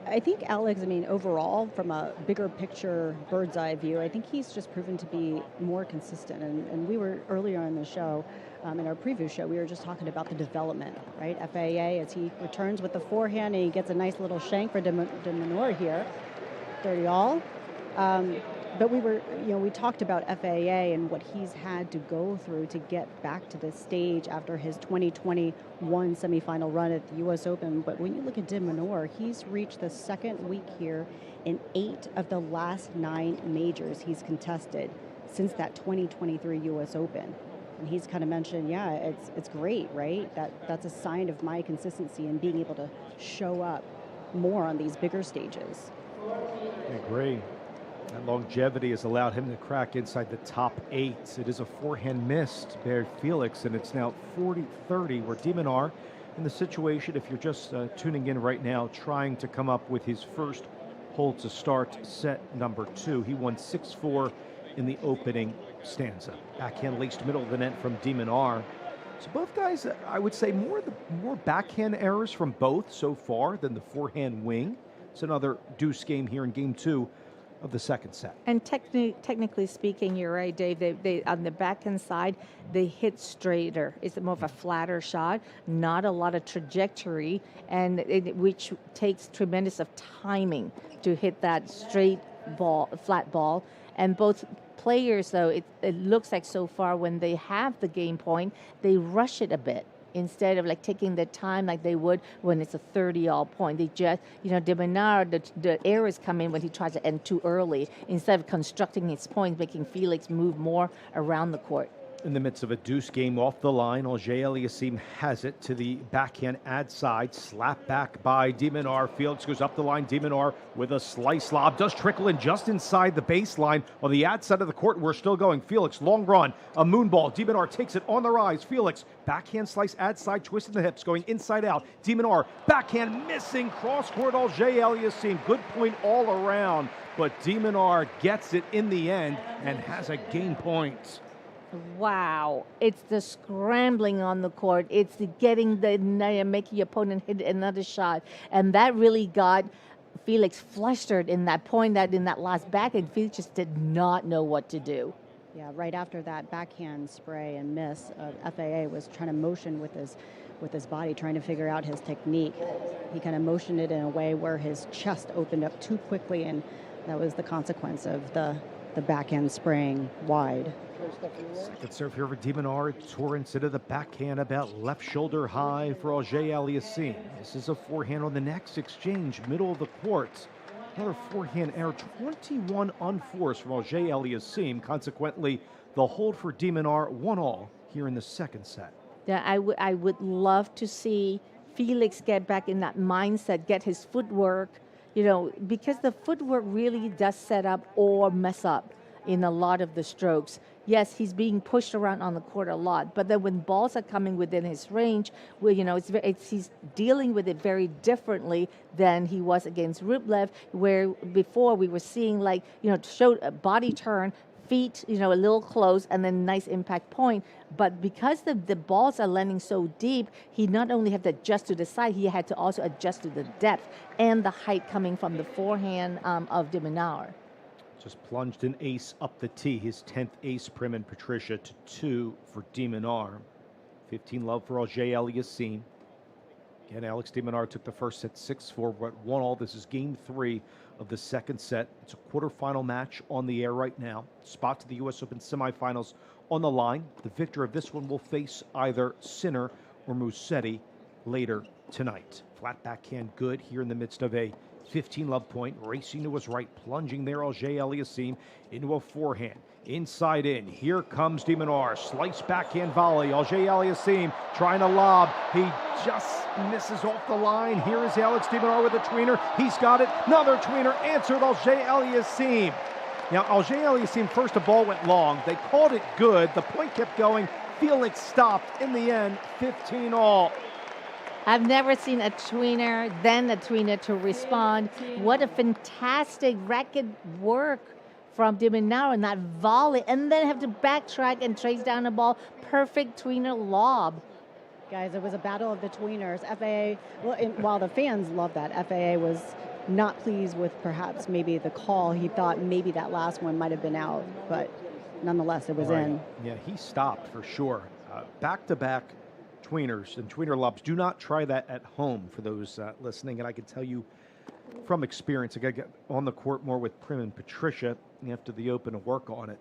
I think Alex, overall, from a bigger picture, bird's eye view, I think he's just proven to be more consistent. And we were earlier in the show, in our preview show, we were just talking about the development, right? FAA, as he returns with the forehand, and he gets a nice little shank for De Minaur here. 30 all. But we talked about FAA and what he's had to go through to get back to this stage after his 2021 semifinal run at the U.S. Open. But when you look at De Minaur, he's reached the second week here in 8 of the last 9 majors he's contested since that 2023 U.S. Open. And he's kind of mentioned, yeah, it's great, right? That's a sign of my consistency and being able to show up more on these bigger stages. I agree. That longevity has allowed him to crack inside the top 8. It is a forehand missed by Felix, and it's now 40-30, where De Minaur in the situation, if you're just tuning in right now, trying to come up with his first hole to start set number 2. He won 6-4 in the opening stanza. Backhand laced middle of the net from De Minaur. So both guys, I would say more backhand errors from both so far than the forehand wing. It's another deuce game here in game 2 of the second set. And technically speaking, you're right, Dave. They on the backhand side, they hit straighter. It's more of a flatter shot, not a lot of trajectory, and which takes tremendous of timing to hit that straight ball, flat ball. And both players, though, it looks like so far when they have the game point, they rush it a bit. Instead of taking the time like they would when it's a 30-all point. They just, De Minaur, the errors come in when he tries to end too early instead of constructing his points, making Felix move more around the court. In the midst of a deuce game off the line, Auger-Aliassime has it to the backhand ad side. Slap back by De Minaur. Felix goes up the line. De Minaur with a slice lob. Does trickle in just inside the baseline on the ad side of the court. We're still going. Felix, long run. A moon ball. De Minaur takes it on the rise. Felix, backhand slice ad side. Twisting the hips. Going inside out. De Minaur, backhand missing. Cross court Auger-Aliassime. Good point all around. But De Minaur gets it in the end and has a game point. Wow. It's the scrambling on the court. It's the getting the making your opponent hit another shot. And that really got Felix flustered in that point, that in that last backhand. Felix just did not know what to do. Yeah, right after that backhand spray and miss, FAA was trying to motion with his body, trying to figure out his technique. He kind of motioned it in a way where his chest opened up too quickly, and that was the consequence of the backhand spraying wide. Second serve here for De Minaur. Torrents into the backhand about left shoulder high for Auger-Aliassime. This is a forehand on the next exchange, middle of the court. Another forehand error, 21 unforced from Auger-Aliassime. Consequently, the hold for De Minaur, 1-all here in the second set. Yeah, I would love to see Felix get back in that mindset, get his footwork, because the footwork really does set up or mess up in a lot of the strokes. Yes, he's being pushed around on the court a lot, but then when balls are coming within his range, well, he's dealing with it very differently than he was against Rublev, where before we were seeing show a body turn, feet, a little close, and then nice impact point. But because the balls are landing so deep, he not only had to adjust to the side, he had to also adjust to the depth and the height coming from the forehand of De Minaur. Just plunged an ace up the tee, his 10th ace, Prim and Patricia, to 2 for De Minaur. 15 love for Auger-Aliassime. Again, Alex De Minaur took the first set 6-4, but 1-all. This is game 3 of the second set. It's a quarterfinal match on the air right now. Spot to the U.S. Open semifinals on the line. The victor of this one will face either Sinner or Musetti later tonight. Flat backhand good here in the midst of a 15 love point, racing to his right, plunging there Auger-Aliassime into a forehand. Inside in, here comes De Minaur, slice backhand volley, Auger-Aliassime trying to lob, he just misses off the line. Here is Alex De Minaur with a tweener, he's got it, another tweener, answered Auger-Aliassime. Now Auger-Aliassime, first the ball went long, they called it good, the point kept going, Felix stopped, in the end, 15-all. I've never seen a tweener, then a tweener to respond. What a fantastic racket work from De Minaur and that volley, and then have to backtrack and trace down the ball. Perfect tweener lob. Guys, it was a battle of the tweeners. FAA, while the fans love that, FAA was not pleased with perhaps maybe the call. He thought maybe that last one might have been out, but nonetheless, it was in. Yeah, he stopped for sure. Back-to-back tweeners and tweener lobs. Do not try that at home for those listening. And I can tell you from experience, I got to get on the court more with Prim and Patricia after the Open to work on it.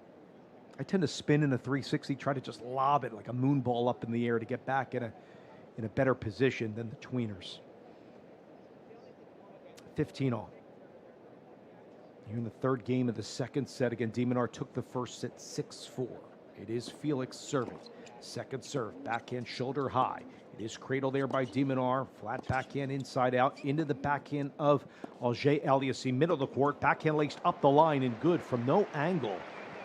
I tend to spin in a 360, try to just lob it like a moon ball up in the air to get back in a better position than the tweeners. 15-all. Here in the third game of the second set, again, De Minaur took the first set 6-4. It is Felix serving. Second serve, backhand shoulder high. It is cradled there by De Minaur. Flat backhand inside out into the backhand of Auger-Aliassime. Middle of the court, backhand laced up the line and good from no angle.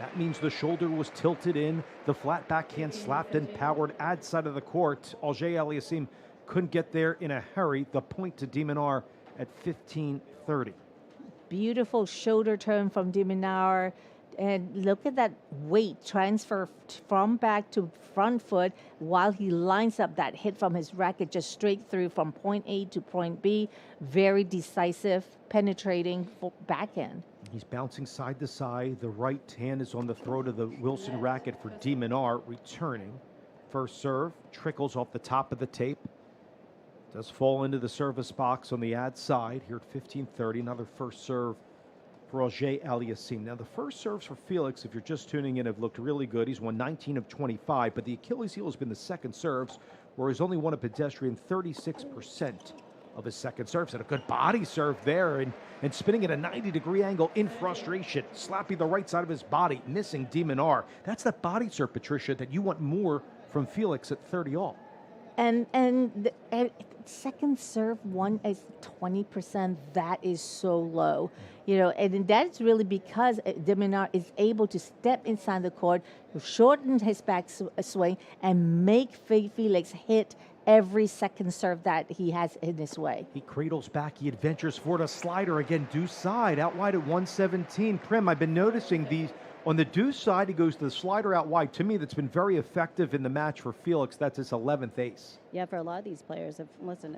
That means the shoulder was tilted in. The flat backhand slapped and powered ad side of the court. Auger-Aliassime couldn't get there in a hurry. The point to De Minaur at 15-30. Beautiful shoulder turn from De Minaur. And look at that weight transfer from back to front foot while he lines up that hit from his racket just straight through from point A to point B. Very decisive, penetrating backhand. He's bouncing side to side. The right hand is on the throat of the Wilson racket for De Minaur, returning. First serve trickles off the top of the tape. Does fall into the service box on the ad side here at 15-30. Another first serve for Auger-Aliassime. Now, the first serves for Felix, if you're just tuning in, have looked really good. He's won 19 of 25, but the Achilles heel has been the second serves, where he's only won a pedestrian 36% of his second serve. And a good body serve there, and spinning at a 90-degree angle in frustration, slapping the right side of his body, missing De Minaur. That's the body serve, Patricia, that you want more from Felix at 30 all. And second serve one is 20%. That is so low, and that's really because De Minaur is able to step inside the court, shorten his back swing, and make Felix hit every second serve that he has in his way. He cradles back, he adventures forward, a slider again, deuce side, out wide at 117. Prim, I've been noticing these. On the deuce side, he goes to the slider out wide. To me, that's been very effective in the match for Felix. That's his 11th ace. Yeah, for a lot of these players, if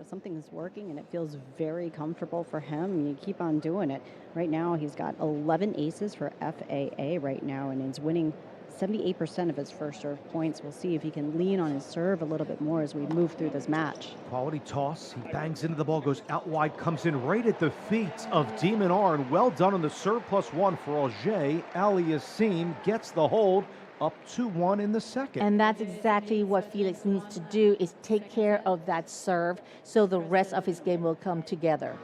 something is working and it feels very comfortable for him, you keep on doing it. Right now, he's got 11 aces for FAA right now, and is winning 78% of his first serve points. We'll see if he can lean on his serve a little bit more as we move through this match. Quality toss. He bangs into the ball, goes out wide, comes in right at the feet of De Minaur, and well done on the serve +1 for Auger Aliassime. Gets the hold, up 2-1 in the second. And that's exactly what Felix needs to do, is take care of that serve so the rest of his game will come together.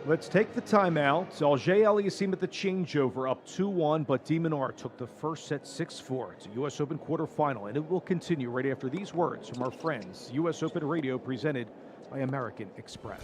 Let's take the timeout. Auger Aliassime at the changeover, up 2-1, but De Minaur took the first set 6-4. It's a U.S. Open quarterfinal, and it will continue right after these words from our friends. U.S. Open Radio presented by American Express.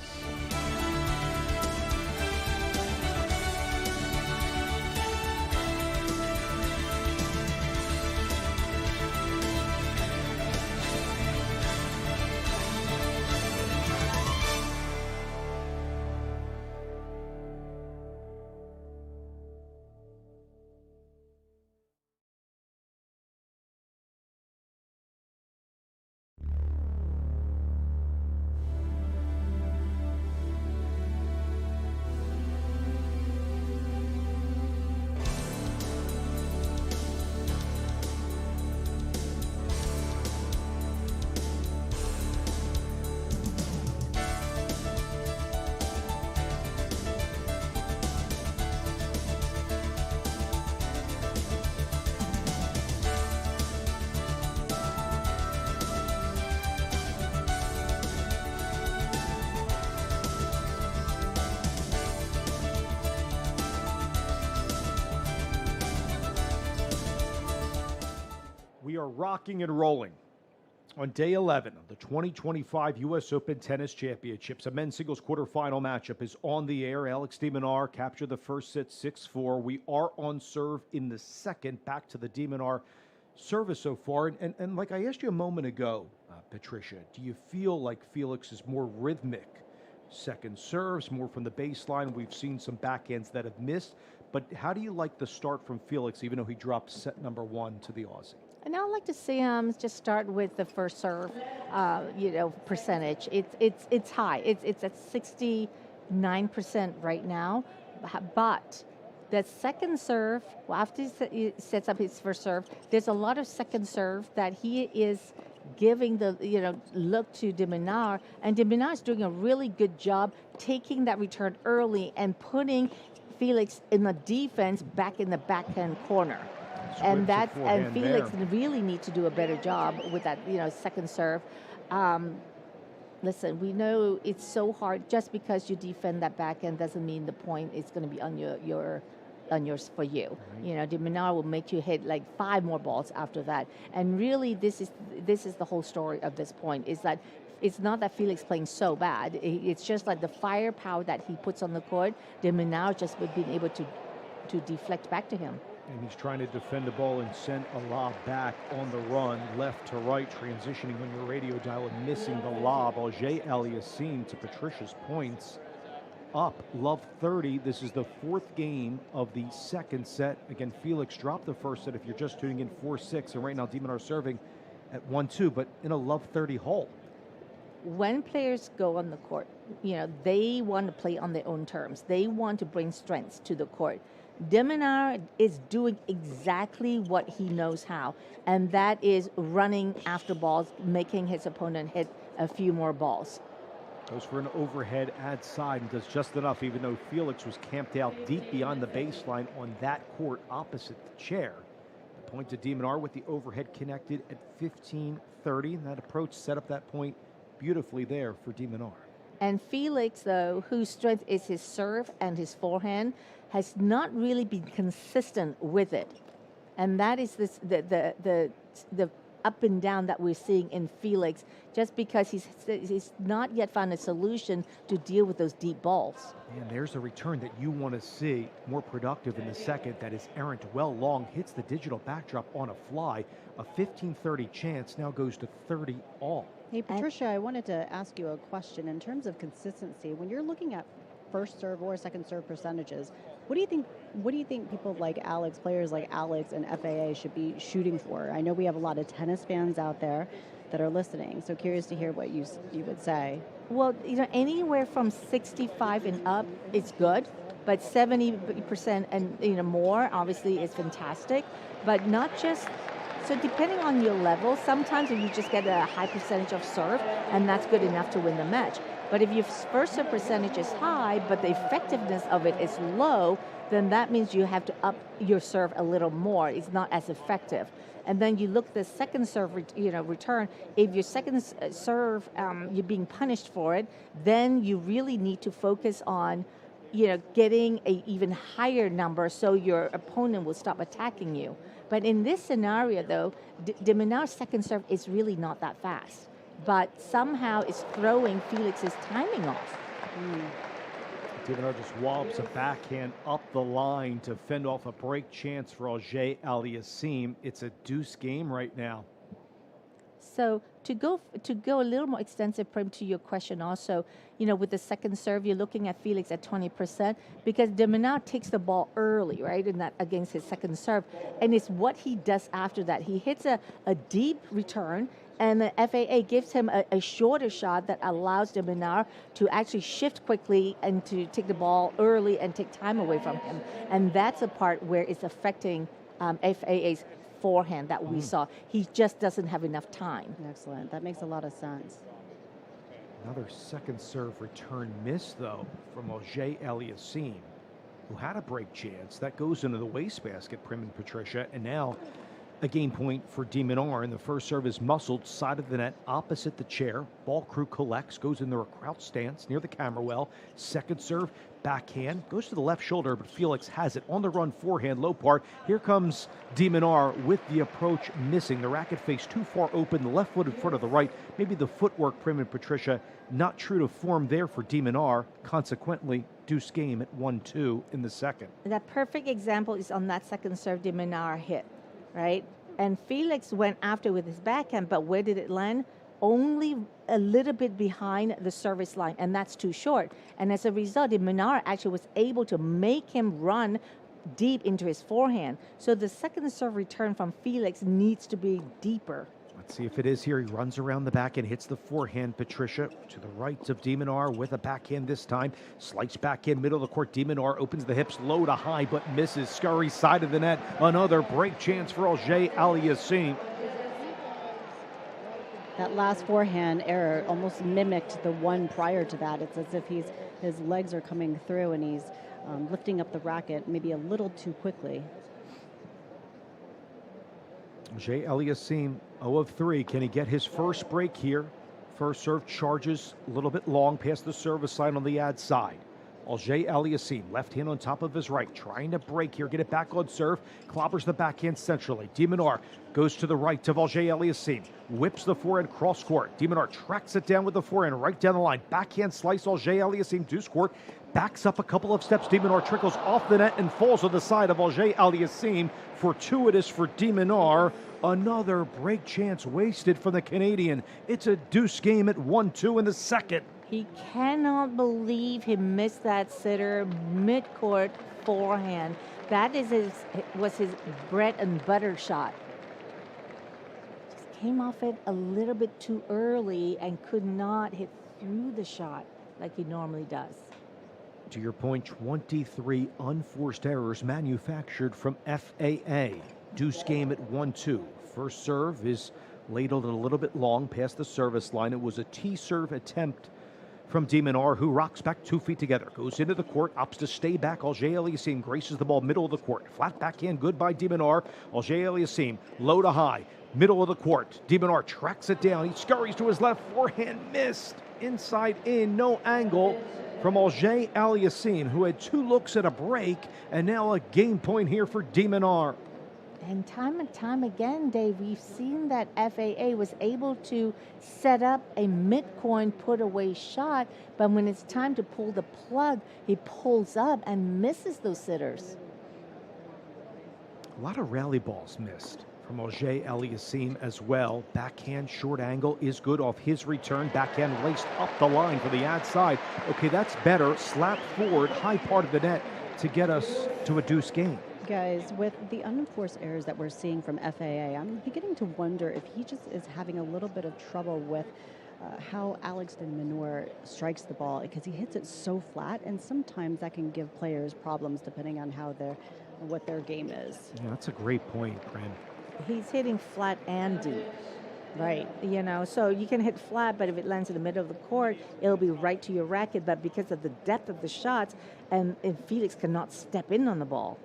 We are rocking and rolling on day 11 of the 2025 U.S. Open Tennis Championships. A men's singles quarterfinal matchup is on the air. Alex De Minaur captured the first set 6-4. We are on serve in the second. Back to the De Minaur service so far. And like I asked you a moment ago, Patricia, do you feel like Felix is more rhythmic? Second serves, more from the baseline. We've seen some backhands that have missed. But how do you like the start from Felix, even though he dropped set number 1 to the Aussie? And I'd like to see him just start with the first serve, percentage. It's high. It's at 69% right now. But the second serve, after he sets up his first serve, there's a lot of second serve that he is giving the look to De Minaur, and De Minaur is doing a really good job taking that return early and putting Felix in the defense back in the backhand corner. And Felix really needs to do a better job with that, second serve. Listen, we know it's so hard. Just because you defend that backhand doesn't mean the point is going to be on yours for you. Right. De Minaur will make you hit like 5 more balls after that. And really, this is the whole story of this point. Is that it's not that Felix playing so bad. It's just like the firepower that he puts on the court. De Minaur just being able to deflect back to him. And he's trying to defend the ball and send a lob back on the run, left to right, transitioning on your radio dial and missing the lob. Auger Aliassime, to Patricia's points, up, love 30. This is the 4th game of the second set. Again, Felix dropped the first set if you're just tuning in 4-6, and right now De Minaur serving at 1-2, but in a love 30 hole. When players go on the court, they want to play on their own terms. They want to bring strengths to the court. De Minaur is doing exactly what he knows how, and that is running after balls, making his opponent hit a few more balls. Goes for an overhead ad side and does just enough, even though Felix was camped out deep beyond the baseline on that court opposite the chair. The point to De Minaur with the overhead connected at 15-30. That approach set up that point beautifully there for De Minaur. And Felix, though, whose strength is his serve and his forehand, has not really been consistent with it. And that is the up and down that we're seeing in Felix, just because he's not yet found a solution to deal with those deep balls. And there's a return that you want to see more productive in the second. That is errant well long, hits the digital backdrop on a fly. A 15-30 chance now goes to 30 all. Hey, Patricia, I wanted to ask you a question. In terms of consistency, when you're looking at first serve or second serve percentages, what do you think people like Alex, players like Alex and FAA should be shooting for? I know we have a lot of tennis fans out there that are listening, so curious to hear what you would say. Well, anywhere from 65 and up is good, but 70% and more obviously is fantastic, but not just. So depending on your level, sometimes if you just get a high percentage of serve, and that's good enough to win the match. But if your first serve percentage is high, but the effectiveness of it is low, then that means you have to up your serve a little more. It's not as effective. And then you look at the second serve, return. If your second serve, you're being punished for it, then you really need to focus on, getting a even higher number so your opponent will stop attacking you. But in this scenario, though, De Minaur's second serve is really not that fast, but somehow it's throwing Felix's timing off. De Minaur just wallops a backhand up the line to fend off a break chance for Auger Aliassime. It's a deuce game right now. So to go a little more extensive, Prem, to your question also, with the second serve, you're looking at Felix at 20% because De Minaur takes the ball early, right, in that against his second serve, and it's what he does after that. He hits a deep return, and the FAA gives him a shorter shot that allows De Minaur to actually shift quickly and to take the ball early and take time away from him, and that's a part where it's affecting FAA's forehand that we saw. He just doesn't have enough time. Excellent. That makes a lot of sense. Another second serve return miss, though, from Auger Aliassime, who had a break chance. That goes into the wastebasket, Prim and Patricia, and now a game point for De Minaur, and the first serve is muscled, side of the net, opposite the chair. Ball crew collects, goes into a crouch stance near the camera well. Second serve, backhand, goes to the left shoulder, but Felix has it on the run, forehand, low part. Here comes De Minaur with the approach missing. The racket face too far open, the left foot in front of the right. Maybe the footwork, Prim and Patricia, not true to form there for De Minaur. Consequently, deuce game at 1-2 in the second. That perfect example is on that second serve De Minaur hit, right? And Felix went after with his backhand, but where did it land? Only a little bit behind the service line, and that's too short. And as a result, De Minaur actually was able to make him run deep into his forehand. So the second serve return from Felix needs to be deeper. Let's see if it is here. He runs around the back and hits the forehand, Patricia, to the right of De Minaur with a backhand this time. Slice backhand, middle of the court. De Minaur opens the hips low to high, but misses. Scurry, side of the net. Another break chance for Auger Aliassime. That last forehand error almost mimicked the one prior to that. It's as if his legs are coming through and he's lifting up the racket maybe a little too quickly. Auger Aliassime, 0 of 3. Can he get his first break here? First serve charges a little bit long past the service line on the ad side. Auger Aliassime, left hand on top of his right, trying to break here, get it back on serve, clobbers the backhand centrally. De Minaur goes to the right of Auger Aliassime, whips the forehand cross court. De Minaur tracks it down with the forehand right down the line. Backhand slice, Auger Aliassime, deuce court, backs up a couple of steps. De Minaur trickles off the net and falls on the side of Auger Aliassime. Fortuitous for De Minaur. Another break chance wasted for the Canadian. It's a deuce game at 1-2 in the second. He cannot believe he missed that sitter mid-court forehand. That was his bread and butter shot. Just came off it a little bit too early and could not hit through the shot like he normally does. To your point, 23 unforced errors manufactured from FAA. Deuce game at 1-2. First serve is ladled a little bit long past the service line. It was a T-serve attempt from De Minaur, who rocks back 2 feet together, goes into the court, opts to stay back. Auger Aliassime graces the ball middle of the court. Flat backhand, good by De Minaur. Auger Aliassime, low to high, Middle of the court. De Minaur tracks it down. He scurries to his left. Forehand missed. Inside in. No angle from Auger Aliassime, who had 2 looks at a break. And now a game point here for De Minaur. And time again, Dave, we've seen that FAA was able to set up a mid-court put-away shot, but when it's time to pull the plug, he pulls up and misses those sitters. A lot of rally balls missed from Auger Aliassime as well. Backhand short angle is good off his return. Backhand laced up the line for the ad side. Okay, that's better. Slap forward, high part of the net to get us to a deuce game. Guys, with the unenforced errors that we're seeing from FAA, I'm beginning to wonder if he just is having a little bit of trouble with how Alex De Minaur strikes the ball, because he hits it so flat, and sometimes that can give players problems depending on what their game is. Yeah, that's a great point, Bren. He's hitting flat and deep. Right. You know, so you can hit flat, but if it lands in the middle of the court, it'll be right to your racket. But because of the depth of the shots, and Felix cannot step in on the ball.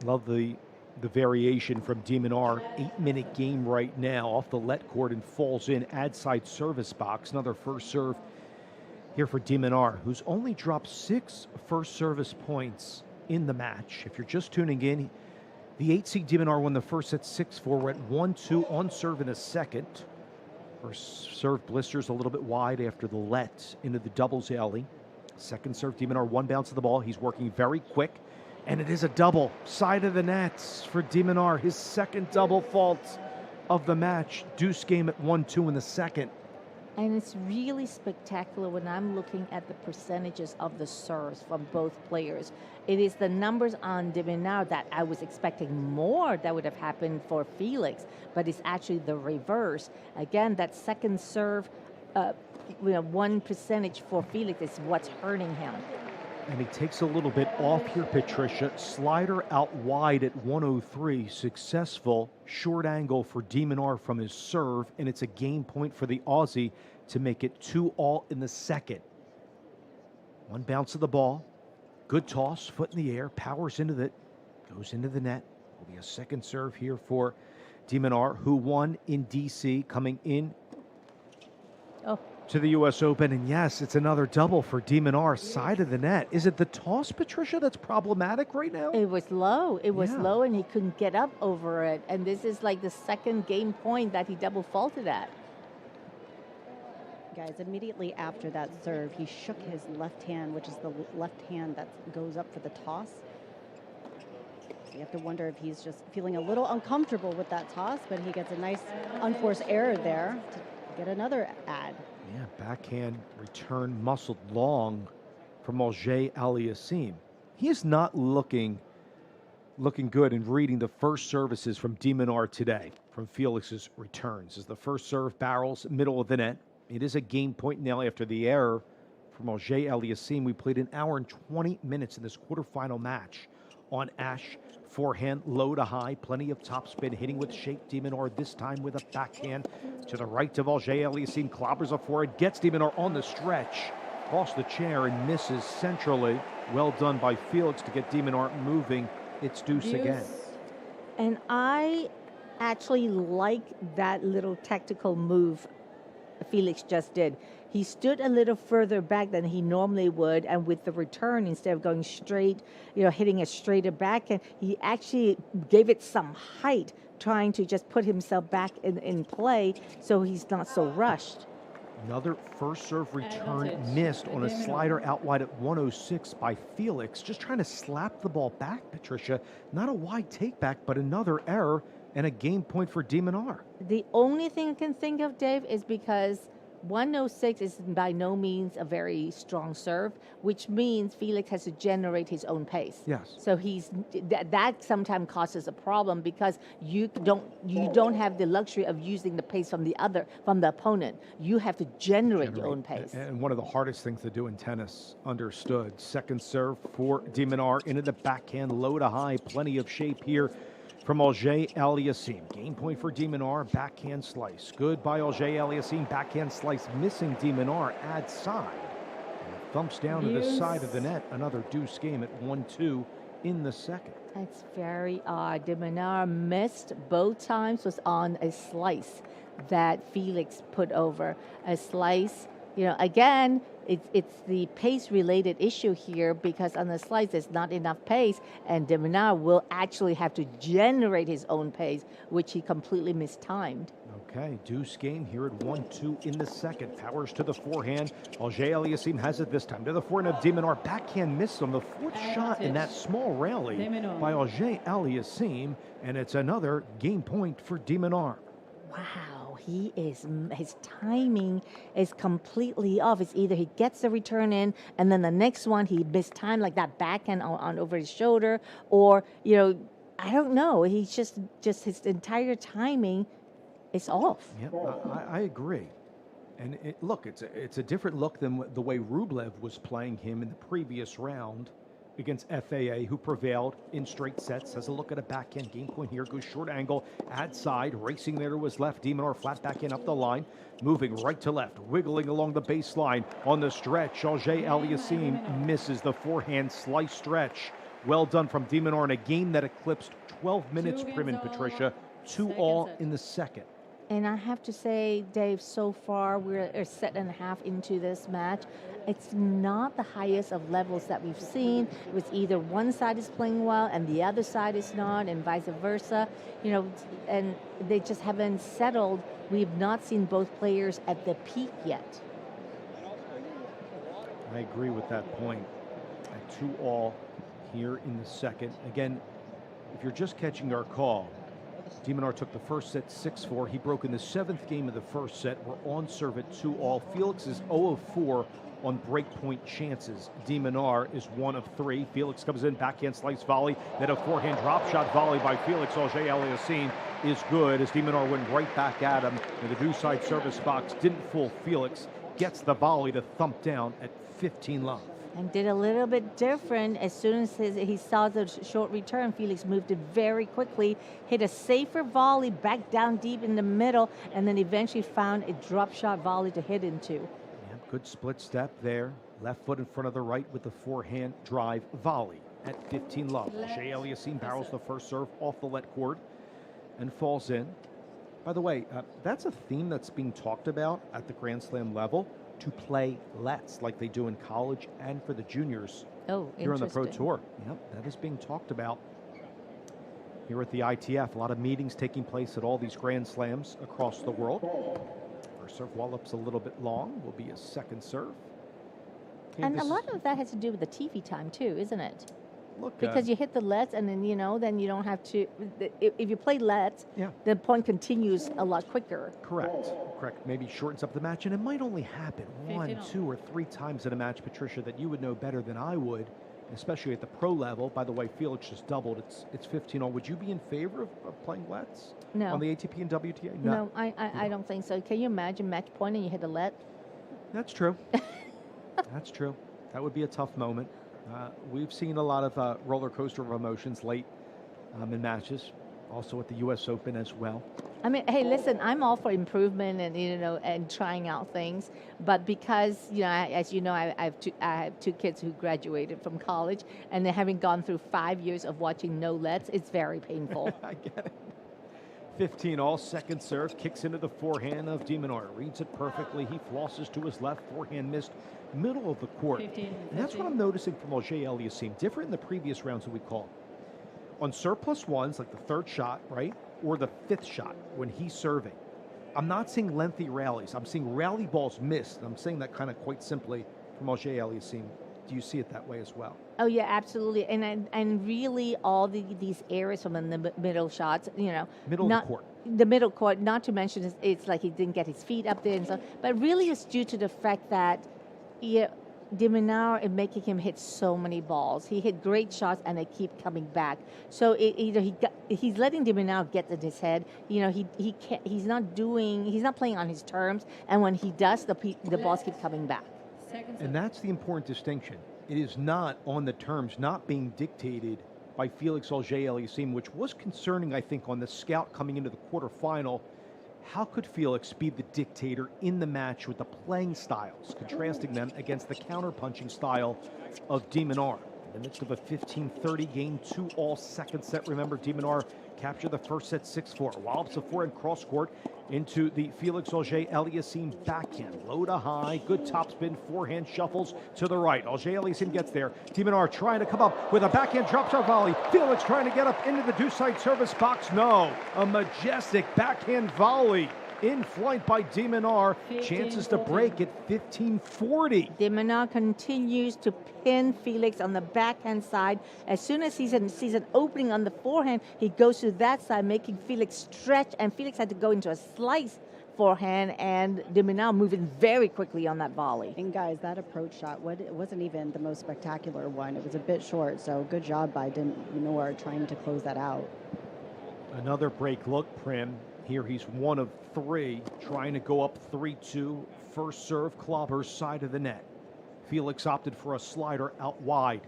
Love the variation from De Minaur. 8-minute game right now off the let court and falls in ad side service box. Another first serve here for De Minaur, who's only dropped 6 first service points in the match. If you're just tuning in, the 8 seed De Minaur won the first set 6-4. We're at 1-2 on serve in a second. First serve blisters a little bit wide after the let into the doubles alley. Second serve, De Minaur, 1 bounce of the ball. He's working very quick. And it is a double, side of the nets for De Minaur, his second double fault of the match. Deuce game at 1-2 in the second. And it's really spectacular when I'm looking at the percentages of the serves from both players. It is the numbers on De Minaur that I was expecting more that would have happened for Felix, but it's actually the reverse. Again, that second serve, 1% for Felix is what's hurting him. And he takes a little bit off here, Patricia. Slider out wide at 103. Successful short angle for De Minaur from his serve. And it's a game point for the Aussie to make it 2-all in the second. 1 bounce of the ball. Good toss, foot in the air, powers into it, goes into the net. Will be a second serve here for De Minaur, who won in D.C. coming in to the U.S. Open. And yes, it's another double for De Minaur, side of the net. Is it the toss, Patricia, that's problematic right now? It was low. It was low, and he couldn't get up over it. And this is like the second game point that he double faulted at. Guys, immediately after that serve, he shook his left hand, which is the left hand that goes up for the toss. You have to wonder if he's just feeling a little uncomfortable with that toss, but he gets a nice unforced error there to get another ad. Yeah, backhand return muscled long from Auger Aliassime. He is not looking good in reading the first services from De Minaur today from Felix's returns. As the first serve barrels middle of the net. It is a game point now after the error from Auger Aliassime. We played 1 hour and 20 minutes in this quarterfinal match on Ash. Forehand, low to high, plenty of topspin, hitting with shape. De Minaur this time with a backhand to the right of Auger Aliassime. Clobbers a forehand, gets De Minaur on the stretch. Across the chair and misses centrally. Well done by Felix to get De Minaur moving. It's deuce again. And I actually like that little tactical move Felix just did. He stood a little further back than he normally would, and with the return, instead of going straight, hitting a straighter backhand, he actually gave it some height, trying to just put himself back in play so he's not so rushed. Another first serve return missed on a slider out wide at 106 by Felix. Just trying to slap the ball back, Patricia. Not a wide take back, but another error and a game point for De Minaur. The only thing I can think of, Dave, is because 106 is by no means a very strong serve, which means Felix has to generate his own pace. Yes. So that sometimes causes a problem because you don't have the luxury of using the pace from the opponent. You have to generate your own pace. And one of the hardest things to do in tennis, understood. Second serve for De Minaur into the backhand, low to high, plenty of shape here from Auger Aliassime. Game point for De Minaur, backhand slice. Good by Auger Aliassime, backhand slice missing De Minaur, ad side. And it thumps down to the side of the net. Another deuce game at 1-2 in the second. It's very odd. De Minaur missed both times, was on a slice that Felix put over. A slice, again, it's the pace-related issue here because on the slice there's not enough pace, and De Minaur will actually have to generate his own pace, which he completely mistimed. Okay, deuce game here at 1-2 in the second. Powers to the forehand. Auger-Aliassime has it this time. To the forehand of De Minaur. Backhand missed on the fourth shot in that small rally by Auger-Aliassime, and it's another game point for De Minaur. Wow, his timing is completely off. It's either he gets the return in, and then the next one he mistimed like that backhand on over his shoulder, or I don't know. He's just his entire timing is off. Yep, I agree. And look, it's a different look than the way Rublev was playing him in the previous round against FAA, who prevailed in straight sets. Has a look at a backhand game point here. Goes short angle, ad side, racing there to his left. De Minaur flat backhand up the line, moving right to left, wiggling along the baseline on the stretch. Auger-Aliassime misses the forehand slice stretch. Well done from De Minaur in a game that eclipsed 12 minutes, Prim and Patricia. 2-all in the second. And I have to say, Dave, so far we're a set and a half into this match. It's not the highest of levels that we've seen. It was either one side is playing well and the other side is not, and vice versa. And they just haven't settled. We've not seen both players at the peak yet. I agree with that point. At 2-all here in the second. Again, if you're just catching our call, De Minaur took the first set 6-4. He broke in the seventh game of the first set. We're on serve at 2-all. Felix is 0 of 4 on breakpoint chances. De Minaur is 1 of 3. Felix comes in, backhand slice volley, then a forehand drop shot volley by Felix. Auger-Aliassime is good as De Minaur went right back at him. And the deuce side service box didn't fool Felix. Gets the volley to thump down at 15 love. And did a little bit different. As soon as he saw the short return, Felix moved it very quickly, hit a safer volley back down deep in the middle, and then eventually found a drop shot volley to hit into. Yeah, good split step there. Left foot in front of the right with the forehand drive volley at 15 love. Auger-Aliassime barrels the first serve off the let cord and falls in. By the way, that's a theme that's being talked about at the Grand Slam level, to play lets like they do in college and for the juniors here on the Pro Tour. Yep, that is being talked about here at the ITF. A lot of meetings taking place at all these Grand Slams across the world. First serve wallop's a little bit long. Will be a second serve. Okay, and a lot of that has to do with the TV time too, isn't it? Look, because you hit the lets, and then then you don't have to. If you play lets, the point continues a lot quicker. Correct. Maybe shortens up the match, and it might only happen 1, 2, or 3 times in a match, Patricia, that you would know better than I would, especially at the pro level. By the way, Felix just doubled. It's 15-all. Would you be in favor of playing lets? No. On the ATP and WTA? No, I don't think so. Can you imagine match point and you hit a let? That's true. That's true. That would be a tough moment. We've seen a lot of roller coaster of emotions late in matches, also at the U.S. Open as well. I mean, hey, listen, I'm all for improvement and and trying out things, but because as you know, I have two kids who graduated from college, and they're having gone through 5 years of watching no lets, it's very painful. I get it. 15-all, second serve, kicks into the forehand of De Minaur. Reads it perfectly. He flosses to his left, forehand missed, middle of the court. 15. And that's what I'm noticing from Auger-Aliassime. Different in the previous rounds that we call. On surplus ones, like the third shot, right, or the fifth shot, when he's serving, I'm not seeing lengthy rallies. I'm seeing rally balls missed. And I'm saying that kind of quite simply from Auger-Aliassime. Do you see it that way as well? Oh yeah, absolutely, and really all these areas from the middle shots, middle of the court. The middle court. Not to mention, it's like he didn't get his feet up there and so. But really, it's due to the fact that De Minaur is making him hit so many balls. He hit great shots and they keep coming back. So he's letting De Minaur get in his head. He's not playing on his terms. And when he does, the balls keep coming back. And that's the important distinction. It is not on the terms, not being dictated by Felix Auger-Aliassime, which was concerning, I think, on the scout coming into the quarterfinal. How could Felix be the dictator in the match with the playing styles, contrasting them against the counter-punching style of De Minaur? In the midst of a 15-30 game, 2-all second set. Remember, De Minaur captured the first set 6-4. Wallops the forehand cross court into the Felix Auger-Aliassime backhand. Low to high, good topspin, forehand shuffles to the right. Auger-Aliassime gets there. De Minaur trying to come up with a backhand drop shot volley. Felix trying to get up into the deuce-side service box. No, a majestic backhand volley in flight by De Minaur. Chances to break at 15-40. De Minaur continues to pin Felix on the backhand side. As soon as he sees an opening on the forehand, he goes to that side, making Felix stretch, and Felix had to go into a slice forehand, and De Minaur moving very quickly on that volley. And guys, that approach shot, it wasn't even the most spectacular one. It was a bit short, so good job by De Minaur trying to close that out. Another break look, Prim. Here he's 1 of 3, trying to go up 3-2. First serve, clobbers side of the net. Felix opted for a slider out wide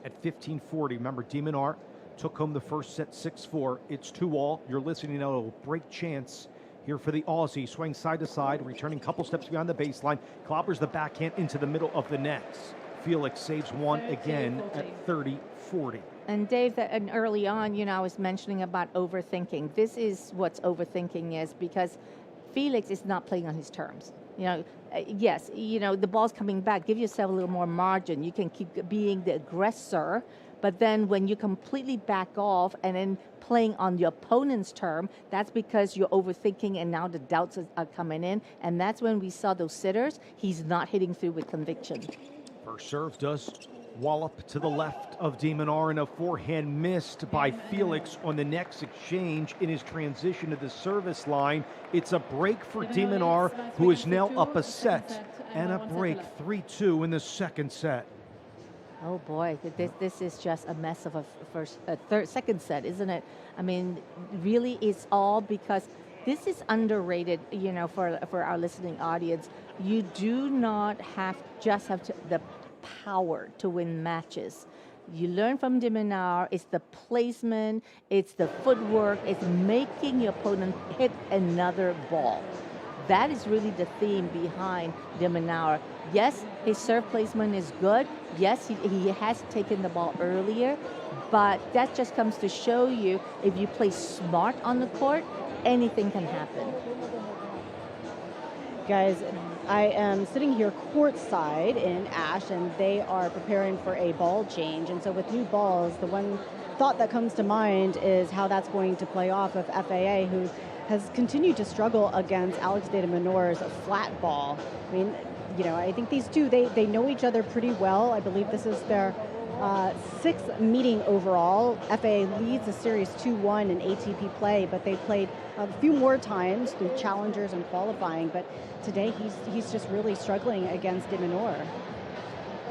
at 15-40. Remember, De Minaur took home the first set 6-4. It's 2-all. You're listening now to a break chance here for the Aussie. Swing side to side, returning couple steps beyond the baseline. Clobbers the backhand into the middle of the net. Felix saves one again at 30-40. And Dave, and early on, I was mentioning about overthinking. This is what overthinking is, because Felix is not playing on his terms. Yes, the ball's coming back. Give yourself a little more margin. You can keep being the aggressor, but then when you completely back off and then playing on your opponent's term, that's because you're overthinking, and now the doubts are coming in, and that's when we saw those sitters. He's not hitting through with conviction. First serve does wallop to the left of De Minaur, and a forehand missed by Felix on the next exchange in his transition to the service line. It's a break for De Minaur, who is now up a set, and a break 3-2 in the second set. Oh boy, this is just a mess of a second set, isn't it? I mean, really, it's all because this is underrated, for our listening audience. You do not have the power to win matches. You learn from De Minaur, it's the placement, it's the footwork, it's making your opponent hit another ball. That is really the theme behind De Minaur. Yes, his serve placement is good. Yes, he has taken the ball earlier, but that just comes to show you, if you play smart on the court, anything can happen. Guys, I am sitting here courtside in Ash, and they are preparing for a ball change. And so with new balls, the one thought that comes to mind is how that's going to play off of FAA, who has continued to struggle against Alex de Minaur's flat ball. I mean, I think these two, they know each other pretty well. I believe this is their sixth meeting overall. FAA leads the series 2-1 in ATP play, but they played a few more times through challengers and qualifying. But today he's just really struggling against De Minaur.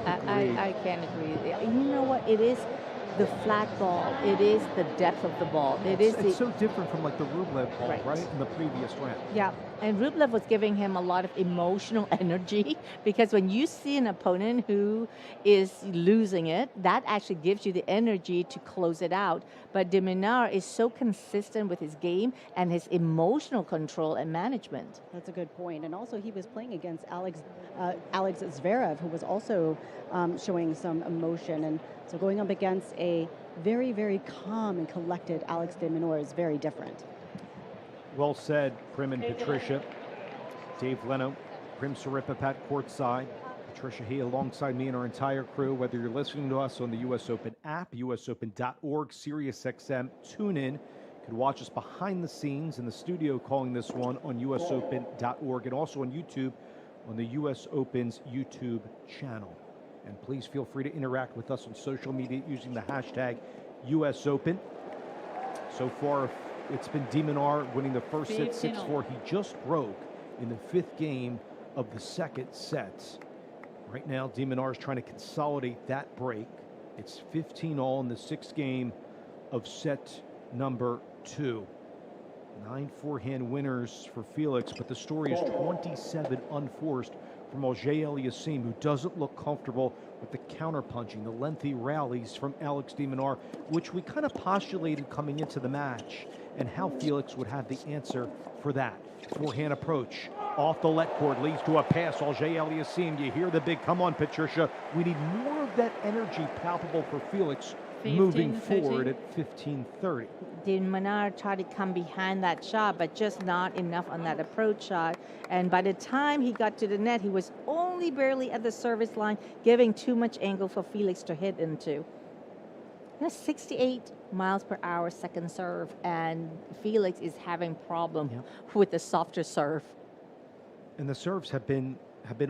I can't agree. You know what? It is the flat ball. It is the depth of the ball. It's so different from like the Rublev ball, right? In the previous round. Yeah, and Rublev was giving him a lot of emotional energy, because when you see an opponent who is losing it, that actually gives you the energy to close it out. But De Minaur is so consistent with his game and his emotional control and management. That's a good point. And also he was playing against Alex Zverev, who was also showing some emotion. And so going up against a very, very calm and collected Alex de Minaur is very different. Well said, Prim and Patricia. Dave Leno, Prim Siripipat courtside. Patricia He alongside me and our entire crew. Whether you're listening to us on the US Open app, usopen.org, SiriusXM, tune in. You can watch us behind the scenes in the studio calling this one on usopen.org, and also on YouTube on the US Open's YouTube channel. And please feel free to interact with us on social media using the hashtag US Open. So far, it's been De Minaur winning the first set 6-4. He just broke in the fifth game of the second set. Right now, De Minaur is trying to consolidate that break. It's 15-all in the sixth game of set number 2. 9 forehand winners for Felix, but the story is 27 unforced from Auger-Aliassime, who doesn't look comfortable with the counterpunching, the lengthy rallies from Alex de Minaur, which we kind of postulated coming into the match, and how Felix would have the answer for that. Forehand approach Off the let cord, leads to a pass. Auger-Aliassime, you hear the big, come on, Patricia. We need more of that energy palpable for Felix moving forward at 15:30. De Minaur tried to come behind that shot, but just not enough on that approach shot. And by the time he got to the net, he was only barely at the service line, giving too much angle for Felix to hit into. 68 miles per hour second serve, and Felix is having problem with the softer serve. And the serves have been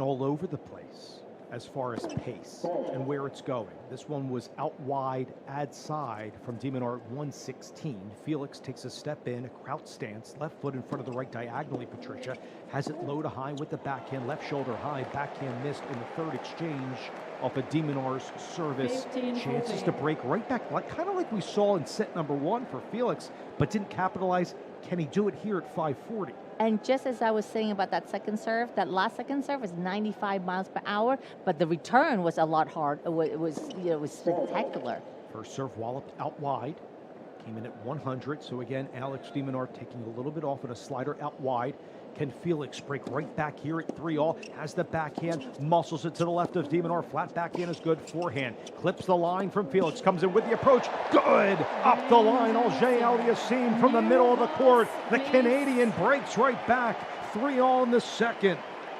all over the place as far as pace and where it's going. This one was out wide, ad side from De Minaur at 116. Felix takes a step in, a crouch stance, left foot in front of the right diagonally, Patricia. Has it low to high with the backhand, left shoulder high, backhand missed in the third exchange off of De Minaur's service. Chances to break right back, kind of like we saw in set number one for Felix, but didn't capitalize. Can he do it here at 5:40? And just as I was saying about that second serve, that last second serve was 95 miles per hour, but the return was a lot hard. It was spectacular. First serve walloped out wide, came in at 100. So again, Alex De Minaur taking a little bit off at a slider out wide. Can Felix break right back here at 3-all? Has the backhand, muscles it to the left of De Minaur. Flat backhand is good. Forehand clips the line from Felix. Comes in with the approach. Good! Up the line. Auger-Aliassime from the middle of the court. The Canadian breaks right back. 3-all in the second.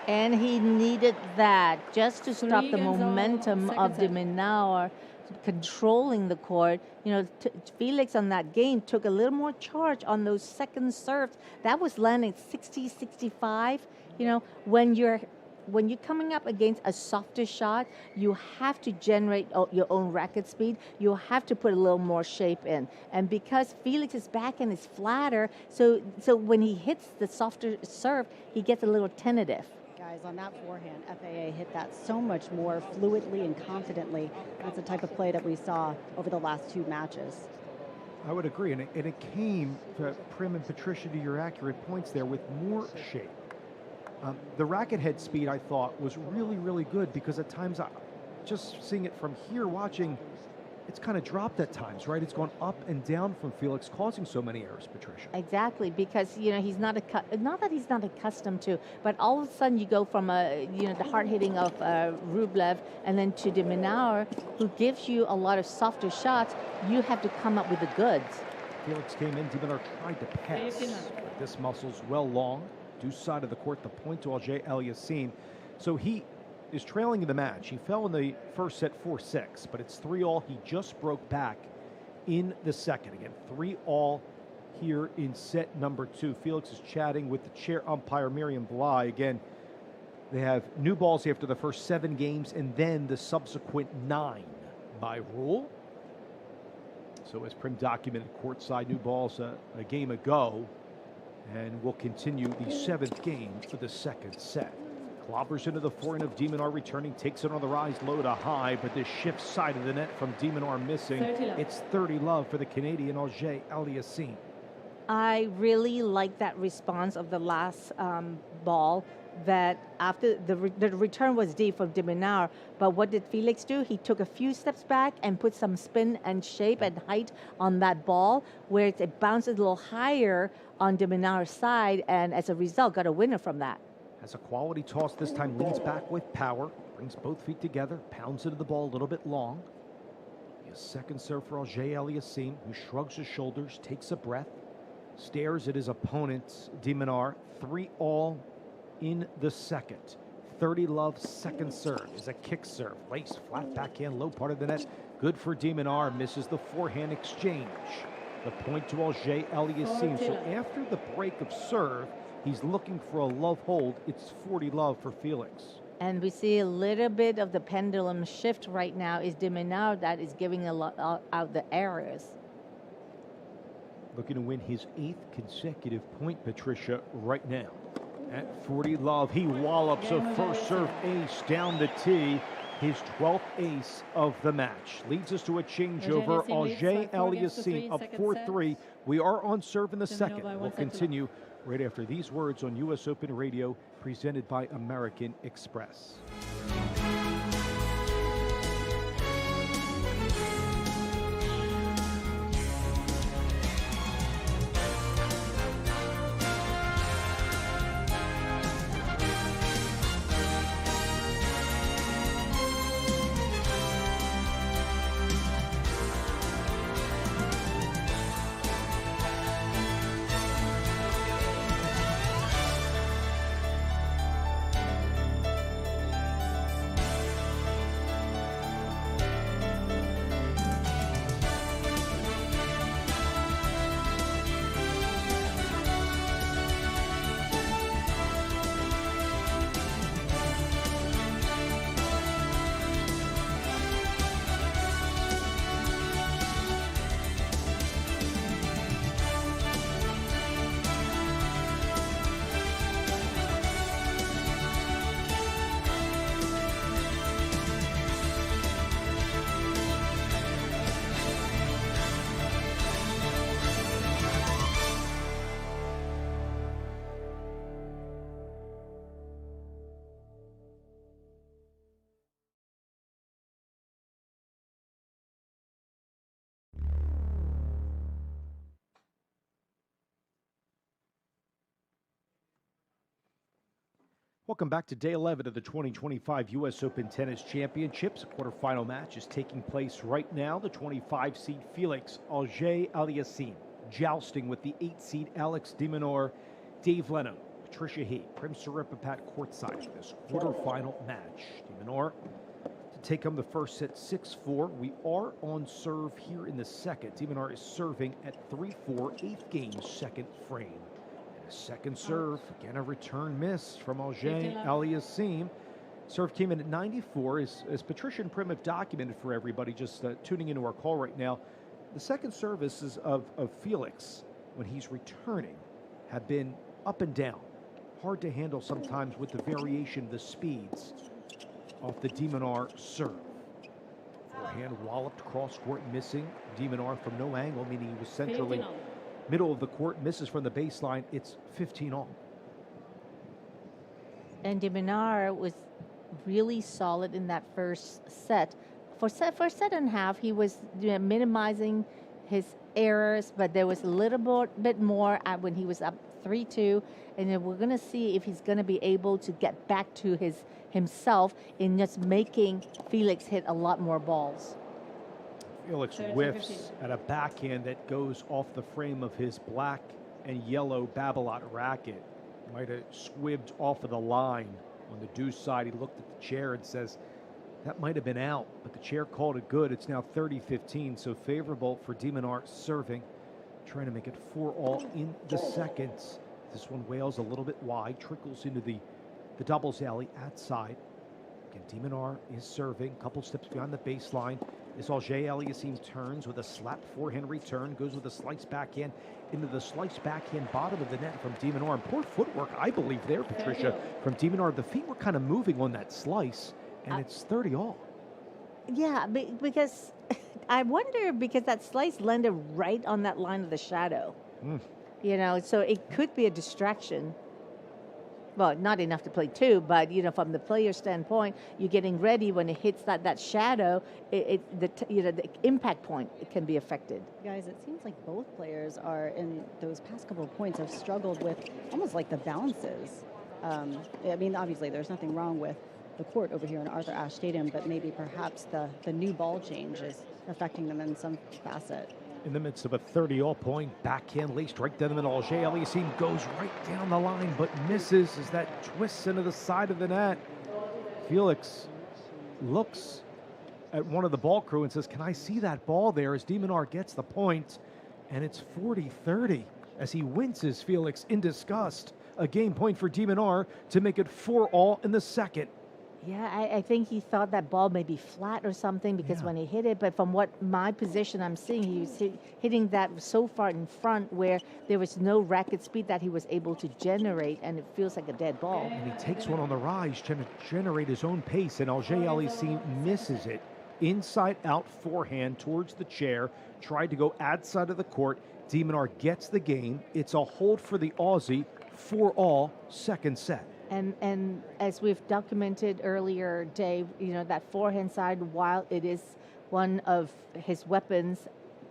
And he needed that just to stop the momentum of De Minaur controlling the court. Felix on that game took a little more charge on those second serves. That was landing 60, 65. When you're coming up against a softer shot, you have to generate your own racket speed. You have to put a little more shape in. And because Felix's backhand is flatter, so when he hits the softer serve, he gets a little tentative. Guys, on that forehand, FAA hit that so much more fluidly and confidently. That's the type of play that we saw over the last two matches. I would agree, and it came, to Prim and Patricia, to your accurate points there, with more shape. The racket head speed, I thought, was really, really good, because at times, just seeing it from here, watching, it's kind of dropped at times, right? It's gone up and down from Felix, causing so many errors, Patricia. Exactly, because he's not that he's not accustomed to, but all of a sudden you go from the hard hitting of Rublev and then to De Minaur, who gives you a lot of softer shots. You have to come up with the goods. Felix came in, De Minaur tried to pass, but this muscle's well long, due side of the court, the point to Auger-Aliassime. So he is trailing in the match. He fell in the first set 4-6, but it's 3-all. He just broke back in the second. Again, 3-all here in set number 2. Felix is chatting with the chair umpire, Miriam Bly. Again, they have new balls after the first 7 games and then the subsequent 9 by rule. So as Prim documented, courtside new balls a game ago, and will continue the 7th game for the second set. Clobbers into the forehand of De Minaur, returning, takes it on the rise, low to high, but this shift side of the net from De Minaur missing. It's 30-love for the Canadian Auger-Aliassime. I really like that response of the last ball, that after the return was deep from De Minaur, but what did Felix do? He took a few steps back and put some spin and shape and height on that ball, where it bounces a little higher on De Minaur's side, and as a result, got a winner from that. Has a quality toss this time, leans back with power, brings both feet together, pounds into the ball a little bit long. His second serve for Auger-Aliassime, who shrugs his shoulders, takes a breath, stares at his opponent, De Minaur. 3-all in the second. 30-love second serve is a kick serve. Lace, flat backhand, low part of the net. Good for De Minaur, misses the forehand exchange. The point to Auger-Aliassime. So after the break of serve, he's looking for a love hold. It's 40-love for Felix. And we see a little bit of the pendulum shift right now. Is De Minaur that is giving a lot out the errors. Looking to win his 8th consecutive point, Patricia, right now. At 40-love, he wallops a first serve ace down the tee. His 12th ace of the match. Leads us to a changeover. Auger-Aliassime up 4-3. We are on serve in the second. We'll continue right after these words on U.S. Open Radio, presented by American Express. Welcome back to day 11 of the 2025 U.S. Open Tennis Championships. A quarterfinal match is taking place right now. The 25 seed Felix Auger-Aliassime jousting with the 8 seed Alex de Minaur, Dave Leno, Patricia He, Prim Siripipat courtside for this quarterfinal match. De Minaur to take home the first set 6-4. We are on serve here in the second. De Minaur is serving at 3-4, 8th game, second frame. Second serve, again a return miss from Auger-Aliassime. Serve came in at 94. As Patricia and Prim have documented for everybody just tuning into our call right now, the second services of Felix, when he's returning, have been up and down. Hard to handle sometimes with the variation of the speeds off the De Minaur serve. Forehand walloped cross court, missing. De Minaur from no angle, meaning he was centrally middle of the court, misses from the baseline. It's 15 all. And De Minaur was really solid in that first set. For set and a half, he was minimizing his errors, but there was a little bit more when he was up 3-2. And then we're going to see if he's going to be able to get back to himself in just making Felix hit a lot more balls. Felix whiffs at a backhand that goes off the frame of his black and yellow Babolat racket. Might have squibbed off of the line on the deuce side. He looked at the chair and says, that might have been out, but the chair called it good. It's now 30-15, so favorable for De Minaur serving, trying to make it 4 all in the second. This one wails a little bit wide, trickles into the doubles alley at side. Again, De Minaur is serving, a couple steps behind the baseline. As Auger-Aliassime turns with a slap forehand return, goes with a slice backhand into the slice backhand bottom of the net from De Minaur. And poor footwork, I believe, there, Patricia, from De Minaur. The feet were kind of moving on that slice, and it's 30 all. Yeah, because I wonder, because that slice landed right on that line of the shadow. So it could be a distraction. Well, not enough to play two, but from the player's standpoint, you're getting ready when it hits that shadow. The impact point can be affected. Guys, it seems like both players are in those past couple of points have struggled with almost like the bounces. I mean, obviously, there's nothing wrong with the court over here in Arthur Ashe Stadium, but maybe perhaps the new ball change is affecting them in some facet. In the midst of a 30-all point, backhand laced right down the middle. Auger-Aliassime goes right down the line, but misses as that twists into the side of the net. Felix looks at one of the ball crew and says, can I see that ball there? As De Minaur gets the point, and it's 40-30 as he winces Felix in disgust. A game point for De Minaur to make it 4 all in the second. Yeah, I think he thought that ball may be flat or something because when he hit it, but from what my position I'm seeing, he was hitting that so far in front where there was no racket speed that he was able to generate, and it feels like a dead ball. And he takes one on the rise, trying to generate his own pace, and Auger-Aliassime misses it. Inside out forehand towards the chair, tried to go outside of the court. De Minaur gets the game. It's a hold for the Aussie, 4 all, second set. And as we've documented earlier, Dave, that forehand side, while it is one of his weapons,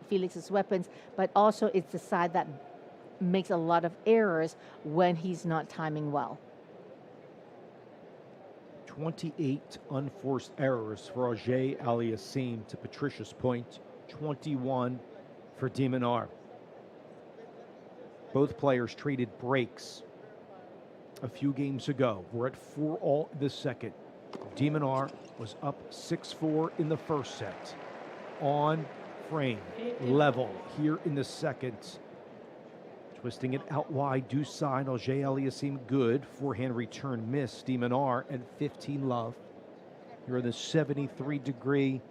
Felix's weapons, but also it's the side that makes a lot of errors when he's not timing well. 28 unforced errors for Auger-Aliassime, to Patricia's point, 21 for De Minaur. Both players traded breaks a few games ago. We're at 4 all this second. De Minaur was up 6-4 in the first set. On frame, level here in the second. Twisting it out wide, deuce side. Auger-Aliassime good. Forehand return miss. De Minaur at 15 love. Here in the 73-degree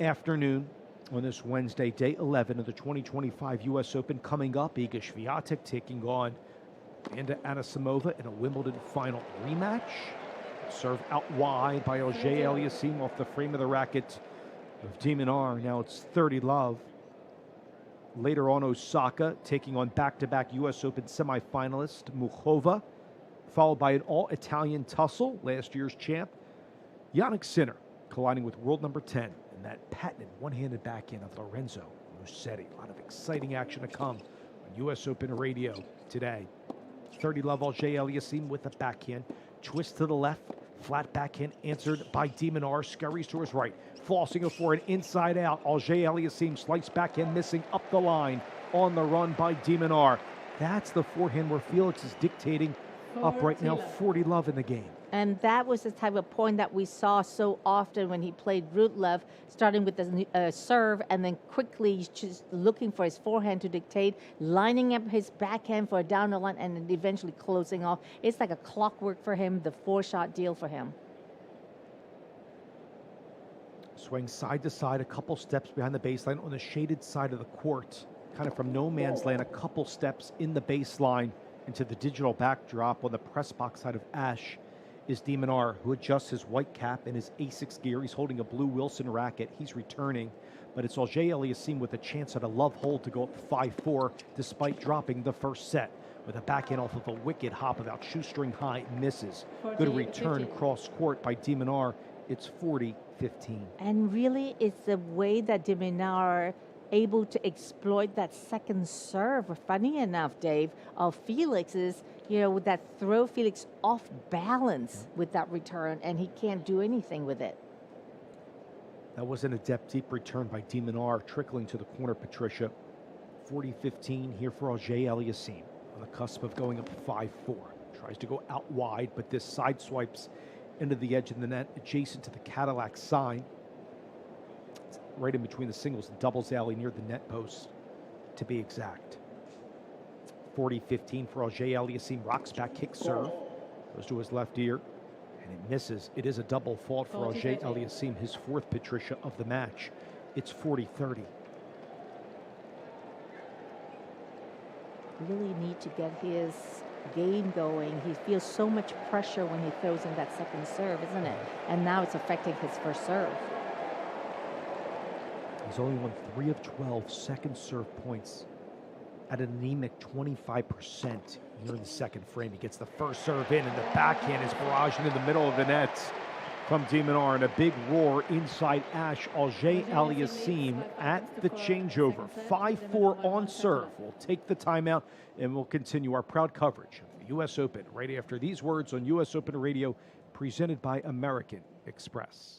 afternoon on this Wednesday, day 11 of the 2025 U.S. Open. Coming up, Iga Swiatek taking on Amanda Anisimova in a Wimbledon final rematch. Serve out wide by Auger-Aliassime off the frame of the racket of De Minaur. Now it's 30 love. Later on, Osaka taking on back-to-back U.S. Open semifinalist Muchova, followed by an all-Italian tussle, last year's champ Jannik Sinner colliding with world number 10 in that patented one-handed backhand of Lorenzo Musetti. A lot of exciting action to come on U.S. Open radio today. 30 love Auger-Aliassime with a backhand. twist to the left, flat backhand answered by De Minaur, scurries to his right, flossing it for an inside out. Auger-Aliassime slice backhand missing up the line on the run by De Minaur. That's the forehand where Felix is dictating up right now, 40-love in the game. And that was the type of point that we saw so often when he played Rublev, starting with the serve and then quickly just looking for his forehand to dictate, lining up his backhand for a down the line, and then eventually closing off. It's like a clockwork for him, the 4-shot deal for him. Swing side to side, a couple steps behind the baseline on the shaded side of the court, kind of from no man's land, a couple steps in the baseline into the digital backdrop on the press box side of Ash is De Minaur, who adjusts his white cap and his Asics gear. He's holding a blue Wilson racket. He's returning, but it's Auger-Aliassime with a chance at a love hold to go up 5-4 despite dropping the first set. With a backhand off of a wicked hop about shoestring high, misses. Good return cross court by De Minaur. It's 40-15. And really, it's the way that De Minaur able to exploit that second serve. Funny enough, Dave, of Felix's, with that throw Felix off balance with that return, and he can't do anything with it. That was an adept deep return by De Minaur, trickling to the corner, Patricia. 40-15 here for Auger-Aliassime, on the cusp of going up 5-4. Tries to go out wide, but this side swipes into the edge of the net, adjacent to the Cadillac sign. It's right in between the singles and doubles alley near the net post, to be exact. 40-15 for Auger-Aliassime. Rocks back kick serve. Goes to his left ear, and it misses. It is a double fault for Auger-Aliassime, his fourth, Patricia, of the match. It's 40-30. Really need to get his game going. He feels so much pressure when he throws in that second serve, isn't it? And now it's affecting his first serve. He's only won 3 of 12 second serve points at an anemic 25% here in the second frame. He gets the first serve in, and the backhand is barraging in the middle of the net from De Minaur, and a big roar inside Ash. Auger-Aliassime at the changeover. 5-4 on serve. We'll take the timeout, and we'll continue our proud coverage of the U.S. Open right after these words on U.S. Open Radio, presented by American Express.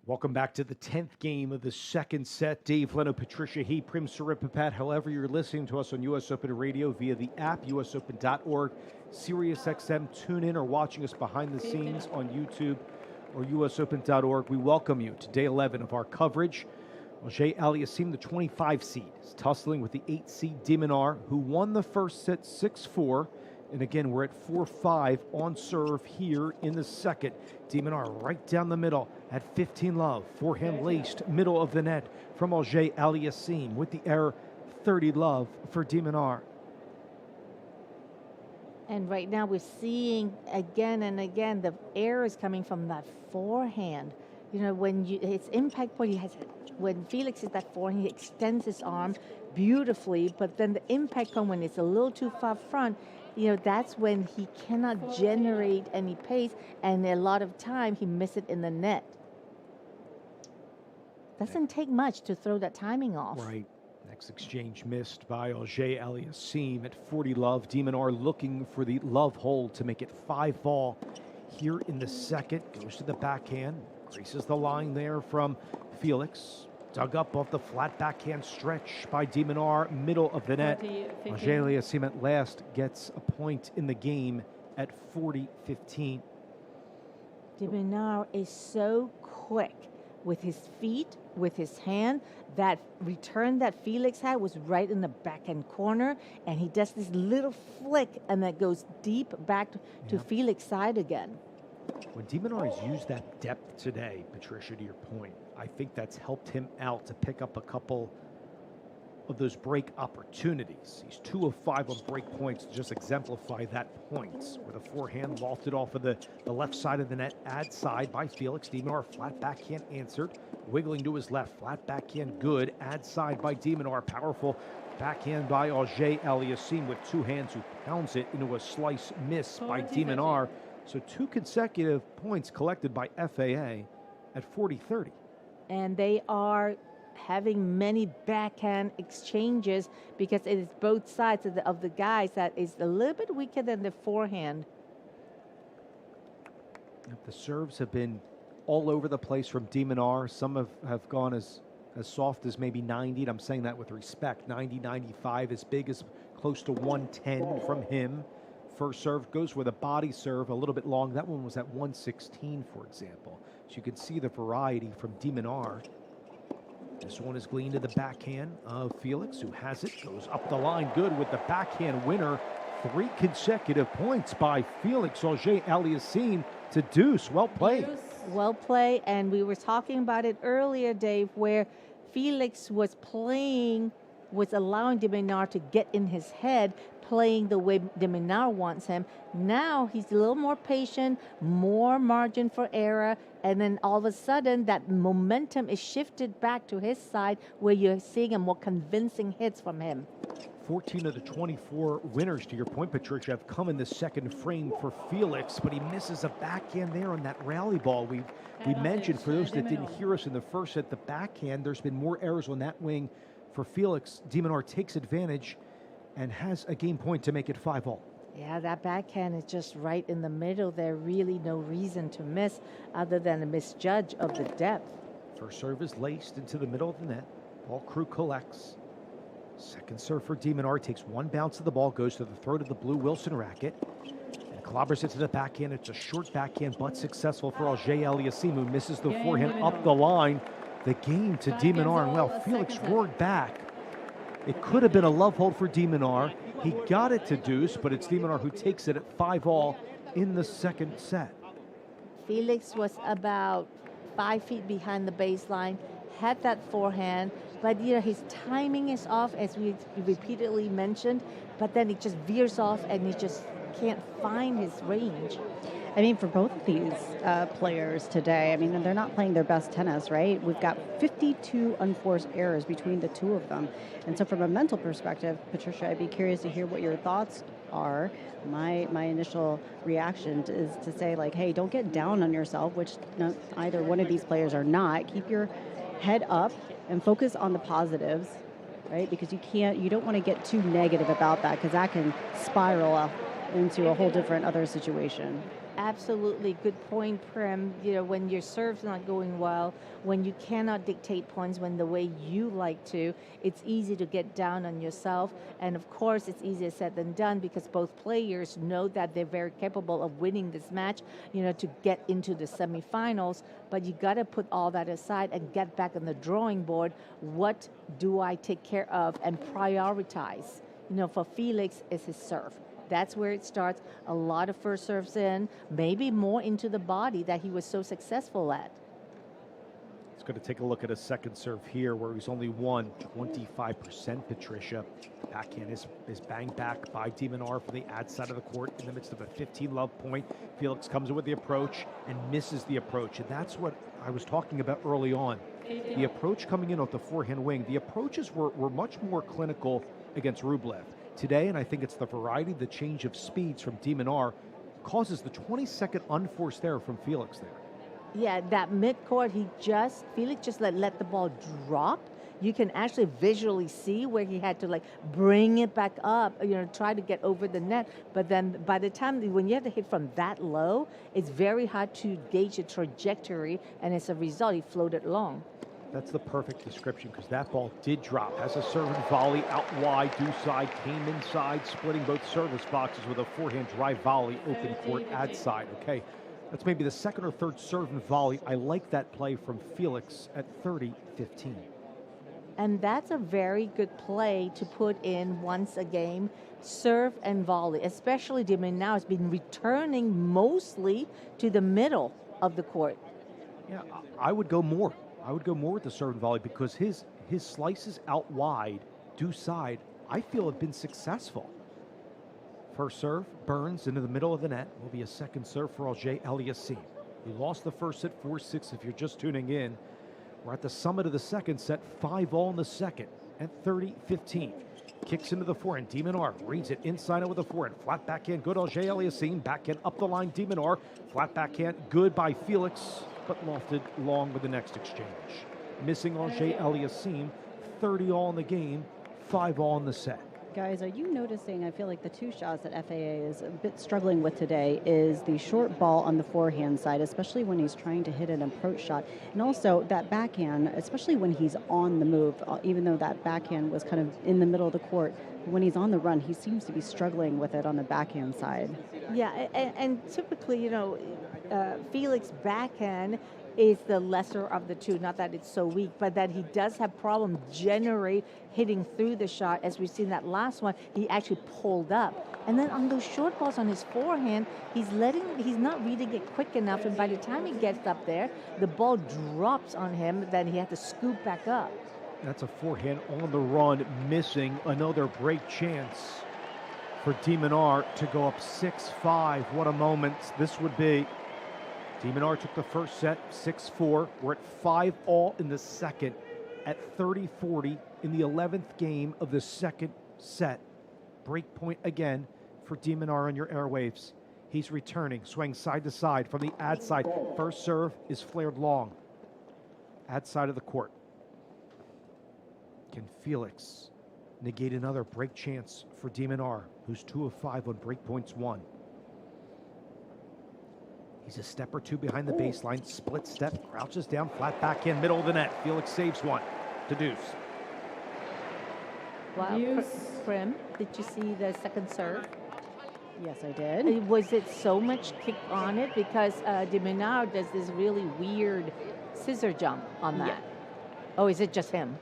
Welcome back to the 10th game of the second set. Dave Leno, Patricia He, Prim Saripapat. However you're listening to us on U.S. Open Radio via the app, usopen.org, SiriusXM, tune in, or watching us behind the scenes on YouTube or usopen.org. We welcome you to day 11 of our coverage. Auger-Aliassime, the 25 seed, is tussling with the 8 seed De Minaur, who won the first set 6-4. And again, we're at 4-5 on serve here in the second. De Minaur right down the middle at 15-love. Forehand laced, middle of the net from Auger-Aliassime with the error, 30-love for De Minaur. And right now we're seeing again and again the error is coming from that forehand. when his impact point, when Felix is that forehand, he extends his arm beautifully, but then the impact point, when it's a little too far front, that's when he cannot generate any pace, and a lot of time he misses it in the net. Doesn't take much to throw that timing off. Right. Next exchange missed by Auger-Aliassime at 40 love. De Minaur looking for the love hold to make it 5-all here in the second. Goes to the backhand. Graces the line there from Felix. Dug up off the flat backhand stretch by De Minaur, middle of the net. Auger-Aliassime at last gets a point in the game at 40-15. De Minaur is so quick with his feet, with his hand. That return that Felix had was right in the backhand corner, and he does this little flick, and that goes deep back to Felix's side again. When De Minaur has used that depth today, Patricia, to your point, I think that's helped him out to pick up a couple of those break opportunities. He's 2 of 5 on break points to just exemplify that point. With a forehand lofted off of the left side of the net, ad side by Felix. De Minaur, flat backhand answered, wiggling to his left, flat backhand good, ad side by De Minaur, powerful backhand by Auger-Aliassime with 2 hands, who pounds it into a slice miss by De Minaur. So 2 consecutive points collected by FAA at 40-30. And they are having many backhand exchanges because it is both sides of the guys that is a little bit weaker than the forehand. The serves have been all over the place from De Minaur. Some have gone as soft as maybe 90, and I'm saying that with respect. 90, 95, as big as close to 110 from him. First serve goes with a body serve, a little bit long. That one was at 116, for example. So you can see the variety from De Minaur. This one is gleaned to the backhand of Felix, who has it, goes up the line good with the backhand winner. 3 consecutive points by Felix Auger-Aliassime to deuce. Well played. Well played, and we were talking about it earlier, Dave, where Felix was allowing De Minaur to get in his head, playing the way De Minaur wants him. Now he's a little more patient, more margin for error, and then all of a sudden that momentum is shifted back to his side, where you're seeing a more convincing hits from him. 14 of the 24 winners, to your point, Patricia, have come in the second frame for Felix, but he misses a backhand there on that rally ball. We mentioned, for those that didn't hear us in the first set, the backhand, there's been more errors on that wing for Felix. De Minaur takes advantage and has a game point to make it 5-all. Yeah, that backhand is just right in the middle. There really no reason to miss other than a misjudge of the depth. First serve is laced into the middle of the net. Ball crew collects. Second serve for De Minaur, takes 1 bounce of the ball, goes to the throat of the blue Wilson racket, and clobbers it to the backhand. It's a short backhand, but successful for Auger-Aliassime, who misses the forehand up the line. The game to De Minaur, and well, Felix roared back. It could have been a love hold for De Minaur. He got it to deuce, but it's De Minaur who takes it at 5-all in the second set. Felix was about 5 feet behind the baseline, had that forehand, but his timing is off, as we repeatedly mentioned, but then it just veers off and he just can't find his range. I mean, for both of these players today, I mean, they're not playing their best tennis, right? We've got 52 unforced errors between the 2 of them. And so from a mental perspective, Patricia, I'd be curious to hear what your thoughts are. My initial reaction is to say, like, hey, don't get down on yourself, which either one of these players are not. Keep your head up and focus on the positives, right? Because you don't want to get too negative about that, because that can spiral up into a whole different other situation. Absolutely. Good point, Prem. When your serve's not going well, when you cannot dictate points when the way you like to, it's easy to get down on yourself. And of course, it's easier said than done, because both players know that they're very capable of winning this match, to get into the semifinals. But you got to put all that aside and get back on the drawing board. What do I take care of and prioritize? For Felix, is his serve. That's where it starts. A lot of first serves in, maybe more into the body that he was so successful at. Let's going to take a look at a second serve here where he's only won 25%, Patricia. Backhand is banged back by De Minaur from the ad side of the court in the midst of a 15-love point. Felix comes in with the approach and misses the approach. And that's what I was talking about early on. The approach coming in off the forehand wing, the approaches were much more clinical against Rublev. Today, and I think it's the variety, the change of speeds from De Minaur causes the 22nd unforced error from Felix there. Yeah, that midcourt, Felix just let the ball drop. You can actually visually see where he had to bring it back up, try to get over the net. But then by the time, when you have to hit from that low, it's very hard to gauge the trajectory. And as a result, he floated long. That's the perfect description because that ball did drop. Has a serve and volley out wide, due side, came inside, splitting both service boxes with a forehand drive volley, open court, ad side. Okay, that's maybe the second or third serve and volley. I like that play from Felix at 30-15. And that's a very good play to put in once a game, serve and volley, especially De Minaur has been returning mostly to the middle of the court. Yeah, I would go more. I would go more with the serve and volley because his slices out wide, due side, I feel have been successful. First serve, Burns into the middle of the net. Will be a second serve for Auger Aliassime. He lost the first set 4-6 if you're just tuning in. We're at the summit of the second set, 5-all in the second at 30-15. Kicks into the forehand. De Minaur reads it inside it with a forehand. Flat backhand, good Auger Aliassime. Backhand up the line, De Minaur. Flat backhand, good by Felix, but lofted long with the next exchange. Missing Auger Aliassime, 30-all in the game, 5-all in the set. Guys, are you noticing, I feel like the two shots that FAA is a bit struggling with today is the short ball on the forehand side, especially when he's trying to hit an approach shot. And also that backhand, especially when he's on the move, even though that backhand was kind of in the middle of the court, when he's on the run, he seems to be struggling with it on the backhand side. Yeah, and typically, Felix backhand is the lesser of the two. Not that it's so weak, but that he does have problem hitting through the shot. As we've seen that last one, he actually pulled up. And then on those short balls on his forehand, he's not reading it quick enough. And by the time he gets up there, the ball drops on him. Then he had to scoop back up. That's a forehand on the run, missing another break chance for De Minaur to go up 6-5. What a moment this would be. De Minaur took the first set, 6-4. We're at 5-all in the second at 30-40 in the 11th game of the second set. Break point again for De Minaur on your airwaves. He's returning, swing side to side from the ad side. First serve is flared long. Ad side of the court. Can Felix negate another break chance for De Minaur, who's 2 of 5 on break points won? He's a step or two behind the baseline, split step, crouches down, flat backhand, middle of the net. Felix saves one to deuce. Wow, Prim, did you see the second serve? Yes, I did. Was it so much kick on it? Because De Minaur does this really weird scissor jump on that. Yeah. Oh, is it just him?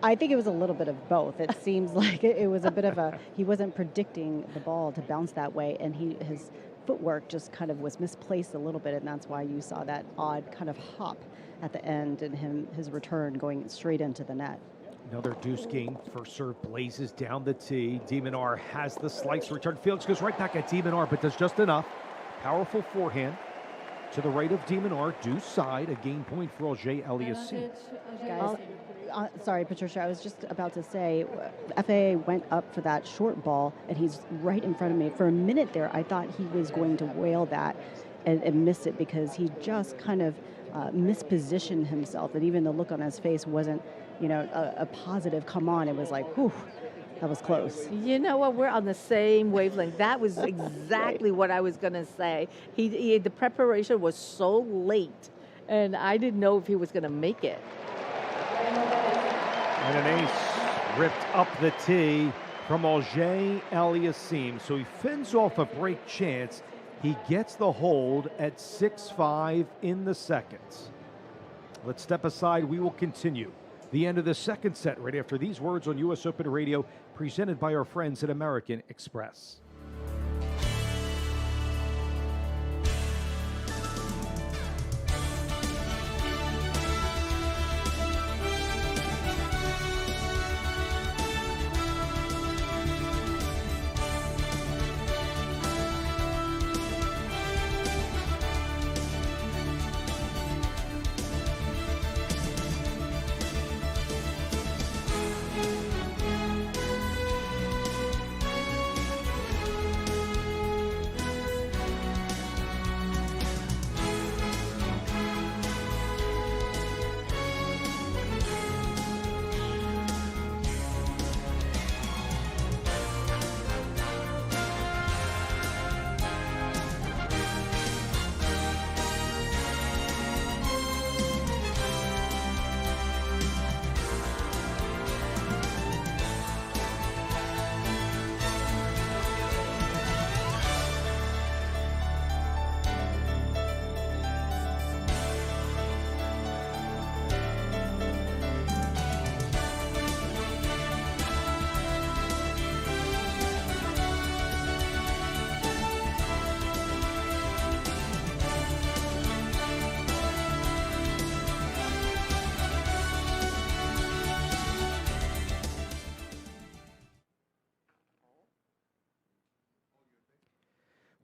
I think it was a little bit of both. It seems like it was a bit of he wasn't predicting the ball to bounce that way, and his footwork just kind of was misplaced a little bit, and that's why you saw that odd kind of hop at the end and his return going straight into the net. Another deuce game. First serve blazes down the tee. De Minaur has the slice return. Felix goes right back at De Minaur, but does just enough. Powerful forehand to the right of De Minaur. Deuce side, a game point for Auger Aliassime. Guys, sorry, Patricia, I was just about to say, FAA went up for that short ball, and he's right in front of me. For a minute there, I thought he was going to whale that and miss it because he just kind of mispositioned himself, and even the look on his face wasn't, a positive come on. It was like, whew, that was close. You know what? We're on the same wavelength. That was exactly what I was going to say. The preparation was so late, and I didn't know if he was going to make it. And an ace ripped up the tee from Auger Aliassime. So he fends off a break chance. He gets the hold at 6-5 in the second. Let's step aside. We will continue the end of the second set right after these words on U.S. Open Radio, presented by our friends at American Express.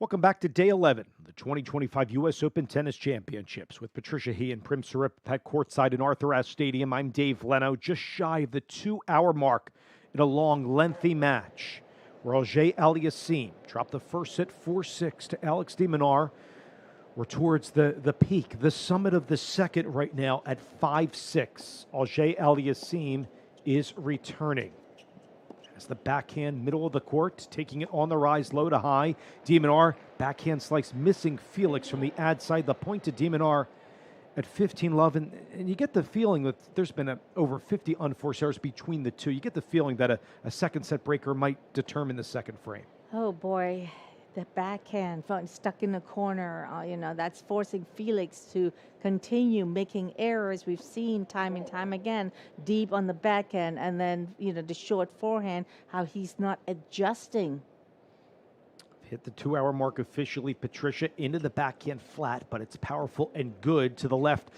Welcome back to day 11 of the 2025 U.S. Open Tennis Championships with Patricia He and Prim Sarippat courtside in Arthur Ashe Stadium. I'm Dave Leno, just shy of the 2-hour mark in a long, lengthy match where Auger Aliassime dropped the first set 4-6 to Alex De Minaur. We're towards the peak, the summit of the second right now at 5-6. Auger Aliassime is returning. As the backhand middle of the court, taking it on the rise, low to high. De Minaur, backhand slice, missing Felix from the ad side. The point to De Minaur at 15-love. And you get the feeling that there's been over 50 unforced errors between the two. You get the feeling that a second set breaker might determine the second frame. Oh, boy. The backhand stuck in the corner, that's forcing Felix to continue making errors. We've seen time and time again, deep on the backhand, and then, the short forehand, how he's not adjusting. Hit the 2-hour mark officially. Patricia into the backhand flat, but it's powerful and good to the left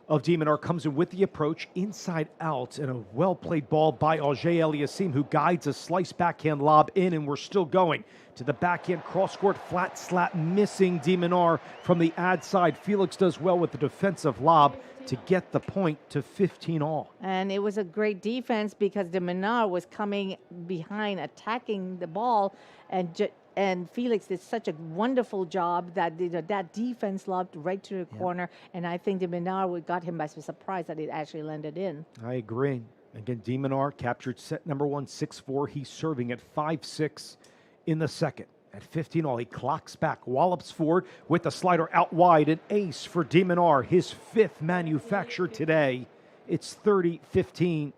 of De Minaur. Comes in with the approach, inside out, and a well-played ball by Auger Aliassime, who guides a slice backhand lob in, and we're still going to the backhand cross-court flat slap, missing De Minaur from the ad side. Felix does well with the defensive lob to get the point to 15-all. And it was a great defense because De Minaur was coming behind, attacking the ball, and Felix did such a wonderful job that that defense lobbed right to the corner, and I think De Minaur got him by surprise that it actually landed in. I agree. Again, De Minaur captured set number 1, 6-4. He's serving at 5-6 in the second. At 15-all, he clocks back, wallops forward with the slider out wide. An ace for De Minaur, his 5th manufactured today. It's 30-15.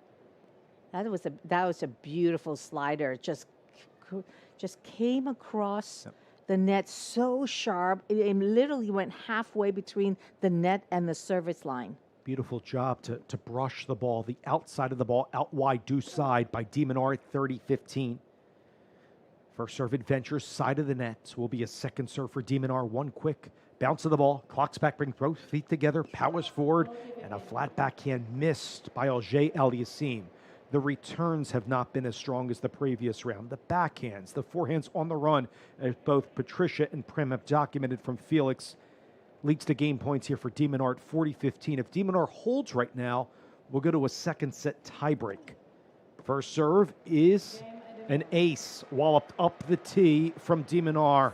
That was a beautiful slider. Just came across the net so sharp. It literally went halfway between the net and the service line. Beautiful job to brush the ball, the outside of the ball, out wide, due side by De Minaur at 30-15. First serve adventure, side of the net will be a second serve for De Minaur. One quick bounce of the ball, clocks back, brings both feet together, powers forward, and a flat backhand missed by Auger Aliassime. The returns have not been as strong as the previous round. The backhands, the forehands on the run, as both Patricia and Prim have documented from Felix, leads to game points here for De Minaur at 40-15. If De Minaur holds right now, we'll go to a second set tiebreak. First serve is an ace, walloped up the tee from De Minaur.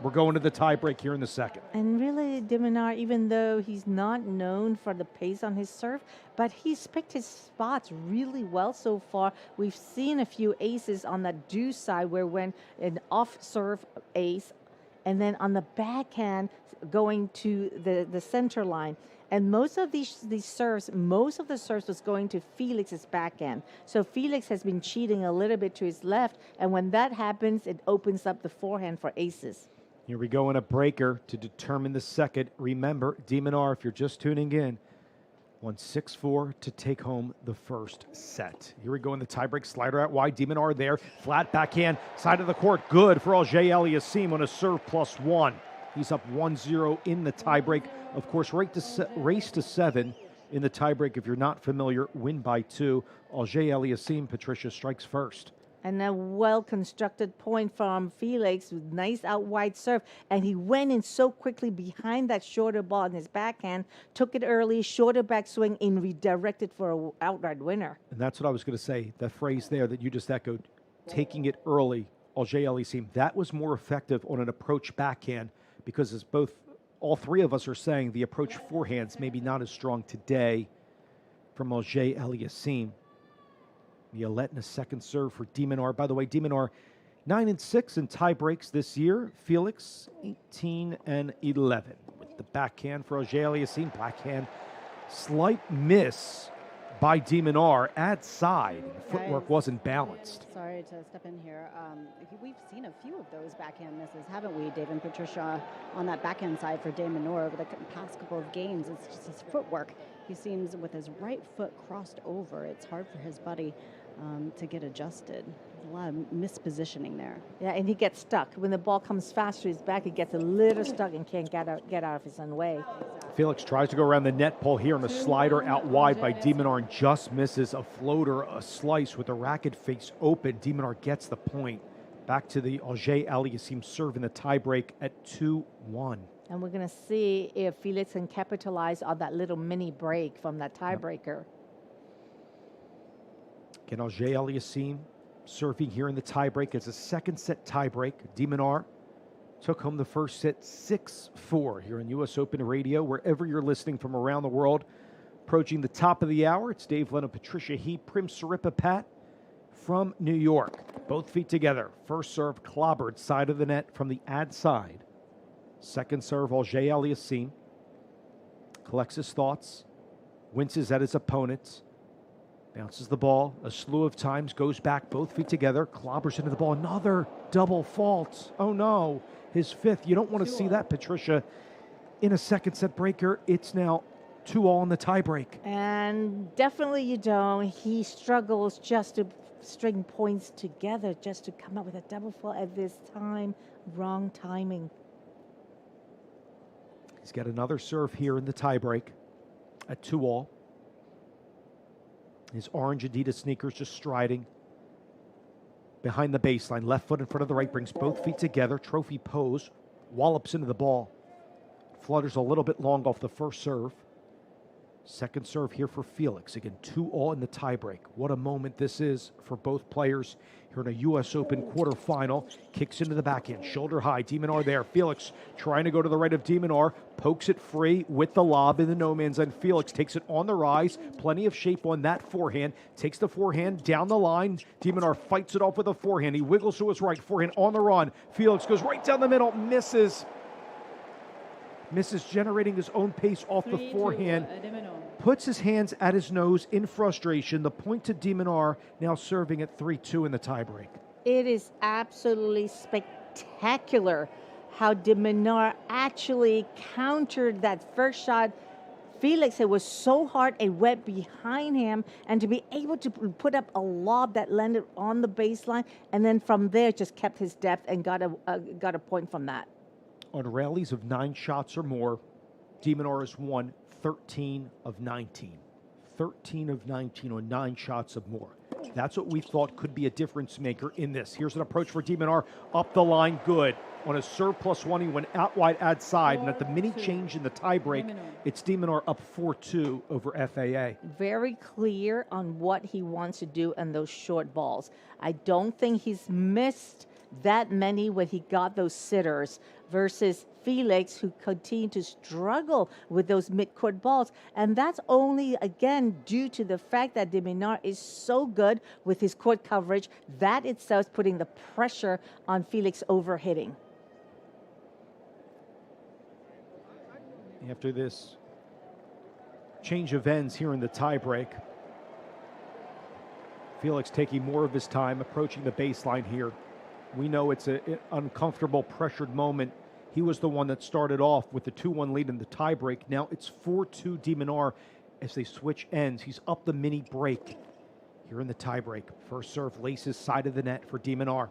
We're going to the tiebreak here in the second. And really, De Minaur, even though he's not known for the pace on his serve, but he's picked his spots really well so far. We've seen a few aces on the due side where when an off-serve ace, and then on the backhand going to the center line. And most of the serves was going to Felix's backhand. So Felix has been cheating a little bit to his left, and when that happens, it opens up the forehand for aces. Here we go in a breaker to determine the second. Remember, De Minaur, if you're just tuning in, won 6-4 to take home the first set. Here we go in the tiebreak. Slider out wide. De Minaur there. Flat backhand. Side of the court. Good for Auger Aliassime on a serve +1. He's up 1-0 in the tiebreak. Of course, race to 7 in the tiebreak. If you're not familiar, win by 2. Auger Aliassime, Patricia, strikes first. And a well-constructed point from Felix with nice out wide serve. And he went in so quickly behind that shorter ball in his backhand, took it early, shorter backswing, and redirected for an outright winner. And that's what I was going to say, that phrase there that you just echoed, taking it early, Auger Aliassime, that was more effective on an approach backhand because as all three of us are saying, the approach forehands maybe not as strong today from Auger Aliassime. Yolette in a second serve for De Minaur. By the way, De Minaur 9-6 in tie breaks this year. Felix 18-11 with the backhand for Auger Aliassime. Backhand slight miss by De Minaur at side. Footwork wasn't balanced. Sorry to step in here. We've seen a few of those backhand misses, haven't we, Dave and Patricia, on that backhand side for De Minaur over the past couple of games. It's just his footwork. He seems with his right foot crossed over. It's hard for his buddy to get adjusted. There's a lot of mispositioning there. Yeah, and he gets stuck. When the ball comes fast to his back, he gets a little stuck and can't get out of his own way. Felix tries to go around the net pole here on a slider out wide by De Minaur and just misses a floater, a slice with the racket face open. De Minaur gets the point. Back to the Auger-Aliassime serve in the tiebreak at 2-1. And we're going to see if Felix can capitalize on that little mini break from that tiebreaker. Again, Auger-Aliassime serving here in the tiebreak. It's a second set tiebreak. De Minaur took home the first set 6-4 here on U.S. Open Radio, wherever you're listening from around the world. Approaching the top of the hour, it's Dave Leno, Patricia He, Prim Siripipat from New York. Both feet together. First serve clobbered side of the net from the ad side. Second serve, Auger-Aliassime collects his thoughts, winces at his opponents, bounces the ball a slew of times, goes back, both feet together, clobbers into the ball. Another double fault. Oh no, his fifth. You don't want to see that, Patricia. In a second set breaker, it's now 2-all in the tiebreak. And definitely you don't. He struggles just to string points together, just to come up with a double fault at this time. Wrong timing. He's got another serve here in the tiebreak at 2-all. His orange Adidas sneakers just striding behind the baseline. Left foot in front of the right, brings both feet together. Trophy pose, wallops into the ball. Flutters a little bit long off the first serve. Second serve here for Felix. Again, 2-all in the tiebreak. What a moment this is for both players here in a U.S. Open quarterfinal. Kicks into the backhand, shoulder high. De Minaur there. Felix trying to go to the right of De Minaur. Pokes it free with the lob in the no man's end. Felix takes it on the rise. Plenty of shape on that forehand. Takes the forehand down the line. De Minaur fights it off with a forehand. He wiggles to his right. Forehand on the run. Felix goes right down the middle. Misses generating his own pace off the forehand. Puts his hands at his nose in frustration. The point to De Minaur, now serving at 3-2 in the tiebreak. It is absolutely spectacular how De Minaur actually countered that first shot. Felix, it was so hard and wet behind him, and to be able to put up a lob that landed on the baseline, and then from there just kept his depth and got a point from that. On rallies of 9 shots or more, De Minaur has won 13 of 19. 13 of 19 on 9 shots of more. That's what we thought could be a difference maker in this. Here's an approach for De Minaur. Up the line, good. On a serve +1, he went out wide ad side, and at the mini change in the tiebreak, it's De Minaur up 4-2 over FAA. Very clear on what he wants to do in those short balls. I don't think he's missed that many when he got those sitters versus Felix, who continued to struggle with those mid-court balls. And that's only, again, due to the fact that De Minaur is so good with his court coverage. That itself is putting the pressure on Felix overhitting. After this change of ends here in the tiebreak, Felix taking more of his time, approaching the baseline here. We know it's an uncomfortable, pressured moment. He was the one that started off with the 2-1 lead in the tiebreak. Now it's 4-2 De Minaur as they switch ends. He's up the mini break here in the tiebreak. First serve laces side of the net for De Minaur.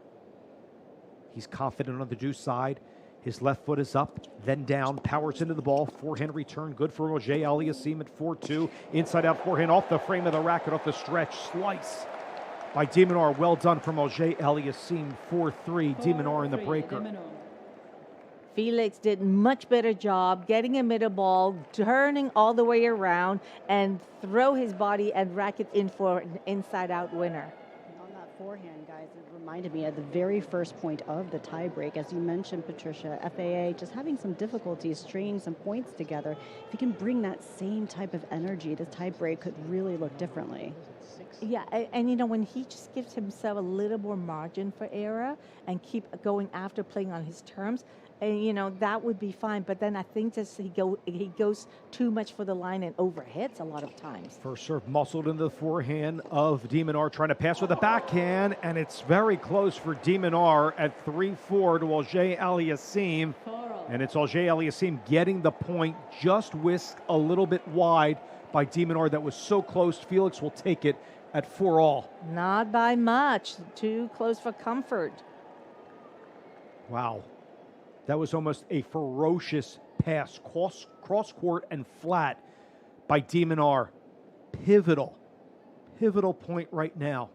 He's confident on the deuce side. His left foot is up, then down, powers into the ball. Forehand return, good for Auger-Aliassime at 4-2. Inside out forehand off the frame of the racket, off the stretch. Slice by De Minaur. Well done from Auger-Aliassime. 4-3, De Minaur in the breaker. Felix did much better job getting a middle ball, turning all the way around, and throw his body and racket in for an inside-out winner. On that forehand, guys, it reminded me of the very first point of the tiebreak. As you mentioned, Patricia, FAA just having some difficulties stringing some points together. If he can bring that same type of energy, this tiebreak could really look differently. Yeah, and you know, when he just gives himself a little more margin for error and keep going after playing on his terms, and you know, that would be fine. But then I think just he goes too much for the line and overhits a lot of times. First serve muscled into the forehand of De Minaur, trying to pass with a backhand, and it's very close for De Minaur at 3-4 to Auger-Aliassime. And it's Auger-Aliassime getting the point, just whisked a little bit wide by De Minaur. That was so close. Felix will take it at 4-all. Not by much. Too close for comfort. Wow. That was almost a ferocious pass, cross-court and flat by De Minaur. Pivotal point right now.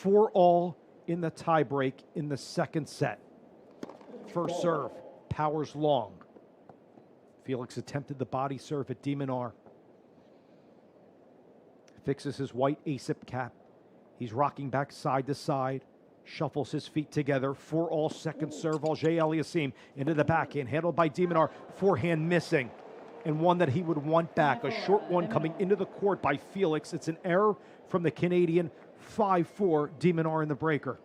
4-all in the tiebreak in the second set. First serve, powers long. Felix attempted the body serve at De Minaur. Fixes his white ASIP cap. He's rocking back side to side. Shuffles his feet together. 4-all second serve. Auger-Aliassime into the backhand. Handled by De Minaur. Forehand missing. And one that he would want back. A short one coming into the court by Felix. It's an error from the Canadian. 5-4, De Minaur in the breaker.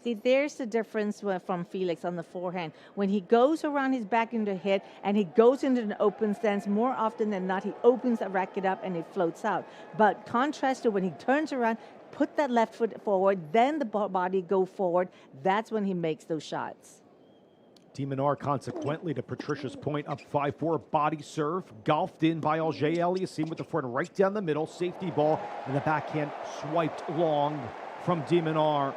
See, there's the difference from Felix on the forehand. When he goes around his back into hit and he goes into an open stance, more often than not, he opens the racket up and it floats out. But contrast to when he turns around, put that left foot forward, then the body go forward, that's when he makes those shots. De Minaur, consequently, to Patricia's point, up 5-4, body serve, golfed in by Auger-Aliassime with the forehand right down the middle, safety ball, and the backhand swiped long from De Minaur.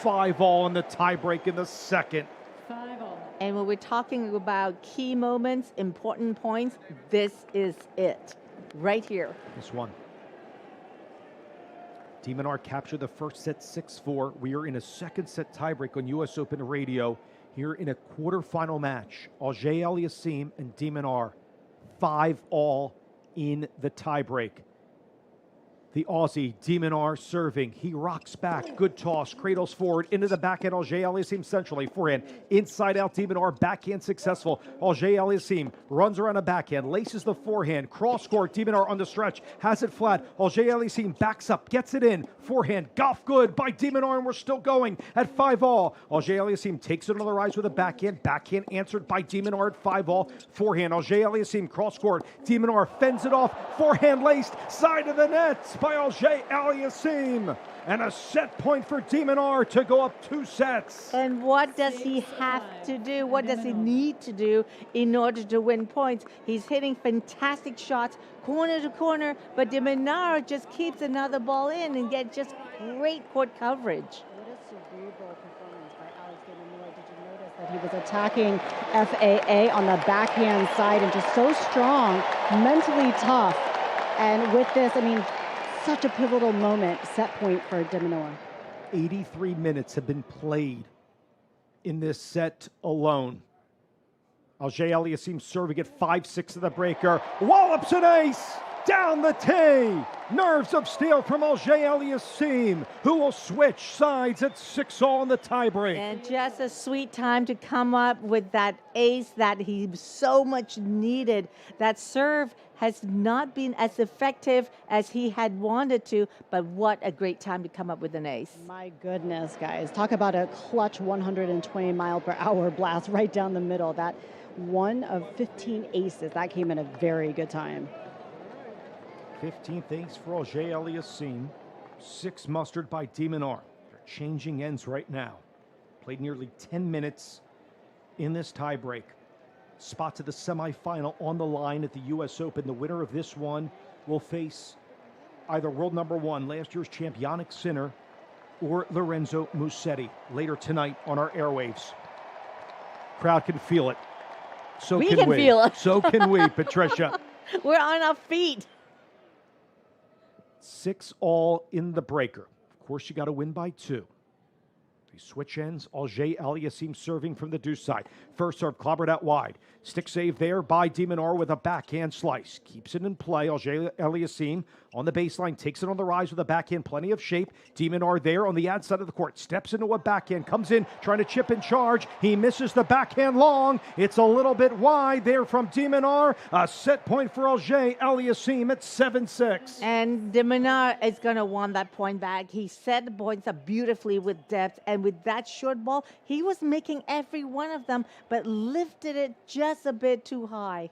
5-all in the tiebreak in the second. 5-all. And when we're talking about key moments, important points, this is it, right here. This one. De Minaur captured the first set 6-4. We are in a second set tiebreak on US Open Radio here in a quarterfinal match. Auger-Aliassime and De Minaur, 5-all in the tiebreak. The Aussie, De Minaur, serving. He rocks back. Good toss. Cradles forward into the backhand. Auger-Aliassime centrally. Forehand. Inside out. De Minaur. Backhand successful. Auger-Aliassime runs around a backhand. Laces the forehand. Cross court. De Minaur on the stretch. Has it flat. Auger-Aliassime backs up. Gets it in. Forehand. Golf good by De Minaur. And we're still going at 5-all. Auger-Aliassime takes it on the rise with a backhand. Backhand answered by De Minaur at 5-all. Forehand. Auger-Aliassime cross court. De Minaur fends it off. Forehand laced. Side of the net by Auger-Aliassime. And a set point for De Minaur to go up 2 sets. And what does he have to do? What does he need to do in order to win points? He's hitting fantastic shots, corner to corner, but De Minaur just keeps another ball in and gets just great court coverage. What a cerebral performance by Alex De Minaur. Did you notice that he was attacking FAA on the backhand side and just so strong, mentally tough. And with this, I mean, such a pivotal moment, set point for De Minaur. 83 minutes have been played in this set alone. Auger-Aliassime serving at 5-6 of the breaker. Wallops an ace down the tee. Nerves of steel from Auger-Aliassime, who will switch sides at 6-all in the tiebreak. And just a sweet time to come up with that ace that he so much needed. That serve has not been as effective as he had wanted to, but what a great time to come up with an ace. My goodness, guys. Talk about a clutch 120-mile-per-hour blast right down the middle. That one of 15 aces, that came in a very good time. 15th ace for Auger-Aliassime. 6 mustered by De Minaur. They're changing ends right now. Played nearly 10 minutes in this tiebreak. Spot to the semifinal on the line at the U.S. Open. The winner of this one will face either world number 1, last year's champ Jannik Sinner, or Lorenzo Musetti later tonight on our airwaves. Crowd can feel it. So we can we. Feel it. So can we, Patricia. We're on our feet. 6-all in the breaker. Of course, you got to win by 2. They switch ends. Auger-Aliassime serving from the deuce side. First serve clobbered out wide. Stick save there by De Minaur with a backhand slice. Keeps it in play. Auger-Aliassime on the baseline. Takes it on the rise with a backhand. Plenty of shape. De Minaur there on the outside of the court. Steps into a backhand. Comes in trying to chip and charge. He misses the backhand long. It's a little bit wide there from De Minaur. A set point for Auger-Aliassime at 7-6. And De Minaur is going to want that point back. He set the points up beautifully with depth. And with that short ball, he was making every one of them, but lifted it just a bit too high.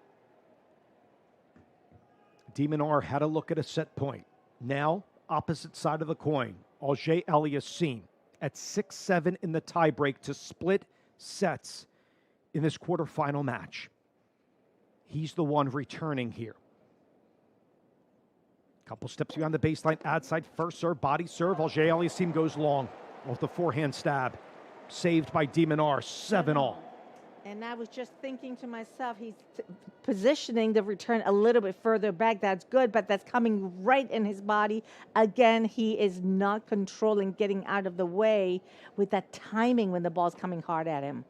De Minaur had a look at a set point. Now, opposite side of the coin, Auger-Aliassime at 6-7 in the tiebreak to split sets in this quarterfinal match. He's the one returning here. Couple steps beyond the baseline, outside first serve, body serve. Auger-Aliassime goes long off the forehand stab. Saved by De Minaur, 7-all. And I was just thinking to myself, he's positioning the return a little bit further back. That's good, but that's coming right in his body. Again, he is not controlling getting out of the way with that timing when the ball's coming hard at him.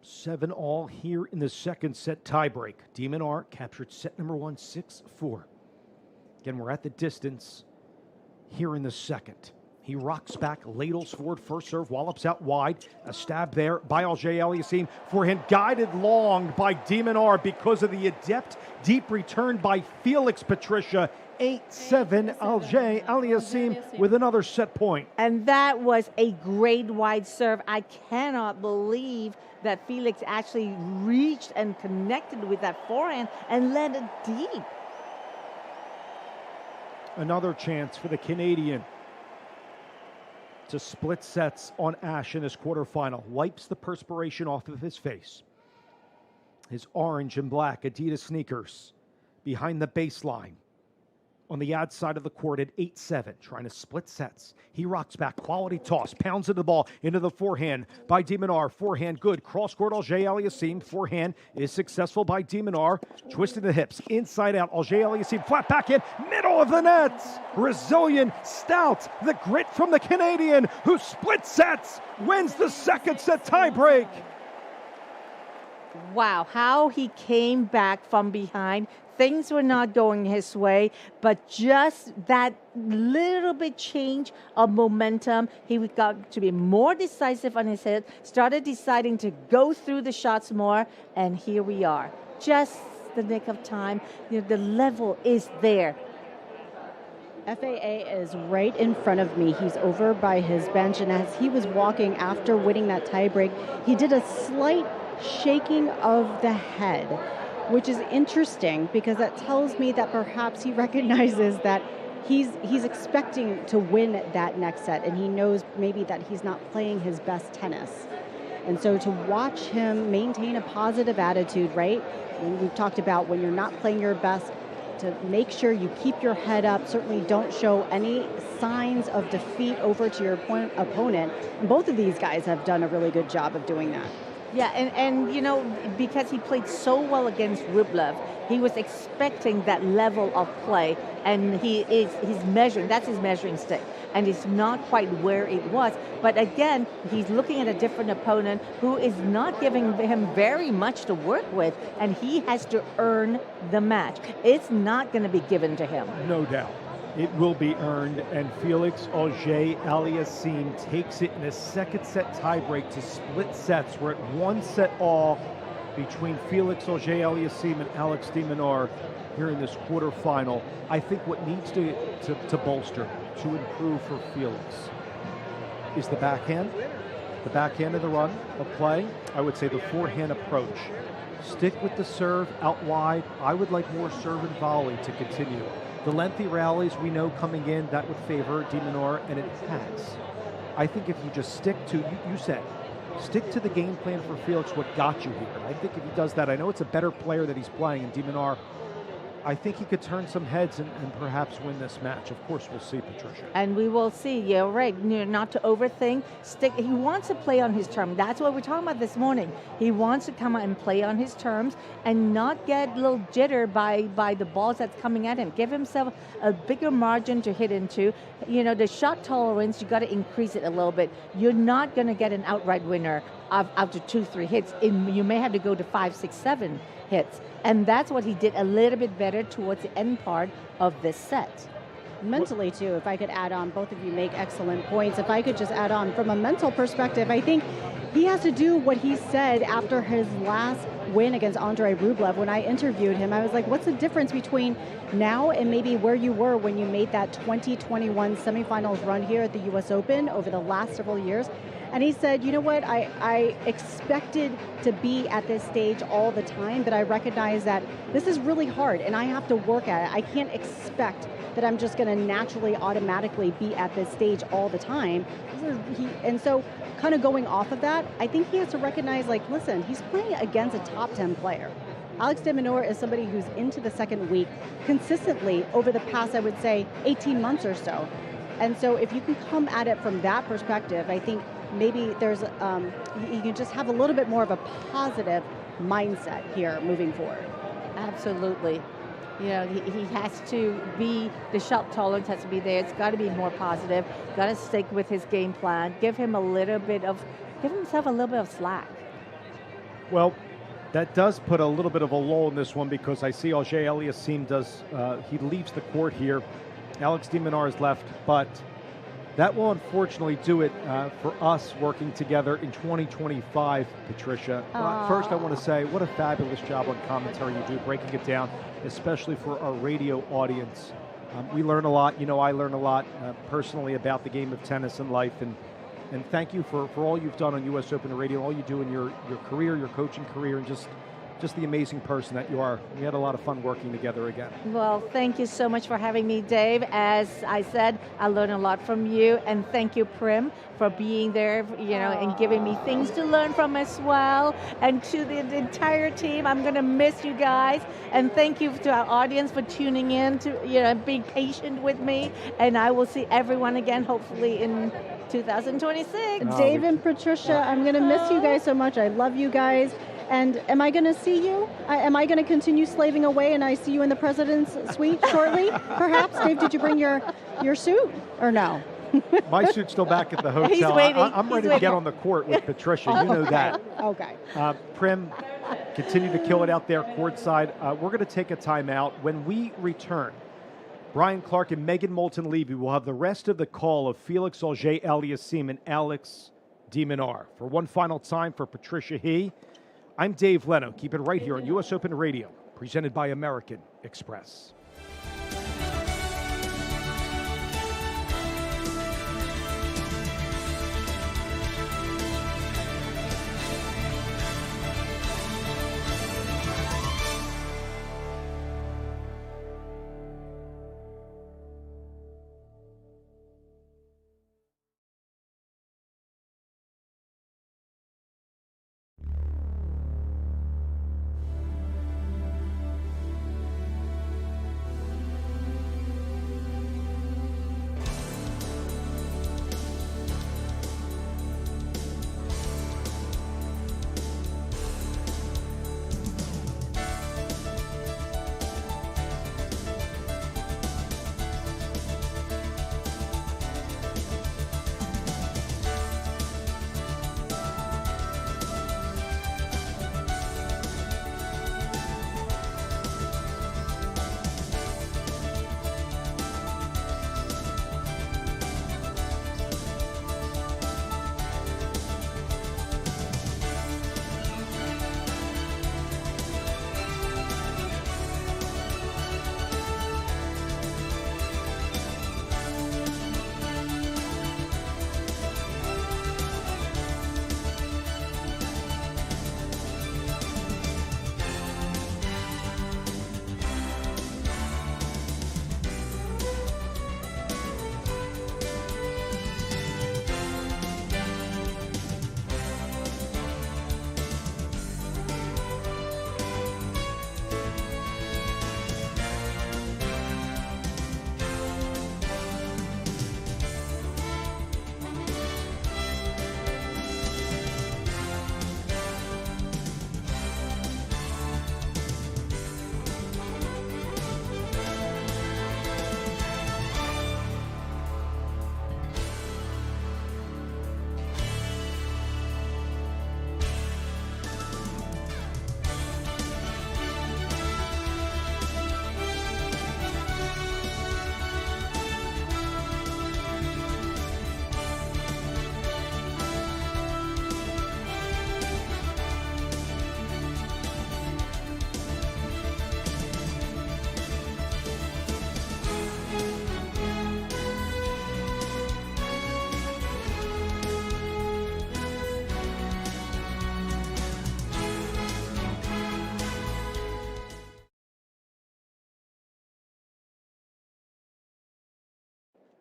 Seven all here in the second set tiebreak. De Minaur captured set number 1, 6-4. Again, we're at the distance here in the second. He rocks back, ladles forward, first serve, wallops out wide. A stab there by Auger-Aliassime. Forehand guided long by De Minaur because of the adept deep return by Felix, Patricia. 8-7, Auger-Aliassime with another set point. And that was a great wide serve. I cannot believe that Felix actually reached and connected with that forehand and let it deep. Another chance for the Canadian to split sets on Ashe in this quarterfinal. Wipes the perspiration off of his face. His orange and black Adidas sneakers behind the baseline. On the outside of the court at 8-7, trying to split sets. He rocks back, quality toss, pounds into the ball, into the forehand by De Minaur. Forehand good, cross-court Auger-Aliassime. Forehand is successful by De Minaur. Twisting the hips, inside out, Auger-Aliassime, flat back in, middle of the net. Resilient, stout, the grit from the Canadian, who split sets, wins the second set tiebreak. Wow, how he came back from behind. Things were not going his way, but just that little bit change of momentum, he got to be more decisive on his hit, started deciding to go through the shots more, and here we are. Just the nick of time. You know, the level is there. FAA is right in front of me. He's over by his bench, and as he was walking after winning that tiebreak, he did a slight shaking of the head, which is interesting because that tells me that perhaps he recognizes that he's expecting to win that next set, and he knows maybe that he's not playing his best tennis. And so to watch him maintain a positive attitude, right? And we've talked about when you're not playing your best, to make sure you keep your head up, certainly don't show any signs of defeat over to your opponent. And both of these guys have done a really good job of doing that. Yeah, and you know, because he played so well against Rublev, he was expecting that level of play, and he's measuring, that's his measuring stick, and it's not quite where it was. But again, he's looking at a different opponent who is not giving him very much to work with, and he has to earn the match. It's not going to be given to him. No doubt. It will be earned, and Felix Auger-Aliassime takes it in a second set tiebreak to split sets. We're at 1 set all between Felix Auger-Aliassime and Alex De Minaur here in this quarterfinal. I think what needs to bolster, to improve for Felix, is the backhand of the run of play. I would say the forehand approach. Stick with the serve out wide. I would like more serve and volley to continue. The lengthy rallies we know coming in, that would favor De Minaur, and it has. I think if you just stick to, you said, stick to the game plan for Felix, what got you here. I think if he does that, I know it's a better player that he's playing in De Minaur. I think he could turn some heads and perhaps win this match. Of course, we'll see, Patricia. And we will see. You're right. Not to overthink. He wants to play on his terms. That's what we're talking about this morning. He wants to come out and play on his terms and not get a little jitter by the balls that's coming at him. Give himself a bigger margin to hit into. You know, the shot tolerance, you got to increase it a little bit. You're not going to get an outright winner after 2-3 hits. You may have to go to 5, 6, 7 hits. And that's what he did a little bit better towards the end part of this set. Mentally, too, if I could add on, both of you make excellent points. If I could just add on, from a mental perspective, I think he has to do what he said after his last win against Andrei Rublev. When I interviewed him, I was like, what's the difference between now and maybe where you were when you made that 2021 semifinals run here at the US Open over the last several years? And he said, you know what, I expected to be at this stage all the time, but I recognize that this is really hard and I have to work at it. I can't expect that I'm just going to naturally, automatically be at this stage all the time. And so kind of going off of that, I think he has to recognize, like, listen, he's playing against a top 10 player. Alex De Minaur is somebody who's into the second week consistently over the past, I would say, 18 months or so. And so if you can come at it from that perspective, I think maybe there's you can just have a little bit more of a positive mindset here moving forward. Absolutely. You know, he has to be, the shot tolerance has to be there. It's got to be more positive. Got to stick with his game plan. Give himself a little bit of slack. Well, that does put a little bit of a lull in this one because I see Auger-Aliassime he leaves the court here. Alex De Minaur is left, but that will unfortunately do it for us working together in 2025, Patricia. First, I want to say what a fabulous job on commentary you do, breaking it down, especially for our radio audience. We learn a lot. You know, I learn a lot personally about the game of tennis and life, and thank you for all you've done on U.S. Open Radio, all you do in your career, your coaching career, and just the amazing person that you are. We had a lot of fun working together again. Well, thank you so much for having me, Dave. As I said, I learned a lot from you, and thank you, Prim, for being there, and giving me things to learn from as well. And to the entire team, I'm going to miss you guys. And thank you to our audience for tuning in, to being patient with me. And I will see everyone again, hopefully in 2026. Dave and Patricia, I'm going to miss you guys so much. I love you guys. And am I going to see you? Am I going to continue slaving away and I see you in the president's suite shortly, perhaps? Dave, did you bring your suit or no? My suit's still back at the hotel. He's waiting. I'm ready to get on the court with Patricia. You know that. Okay. Prim, continue to kill it out there courtside. We're going to take a timeout. When we return, Brian Clark and Megan Moulton-Levy will have the rest of the call of Felix Auger-Aliassime and Alex De Minaur. For one final time for Patricia He, I'm Dave Leno. Keep it right here on U.S. Open Radio, presented by American Express.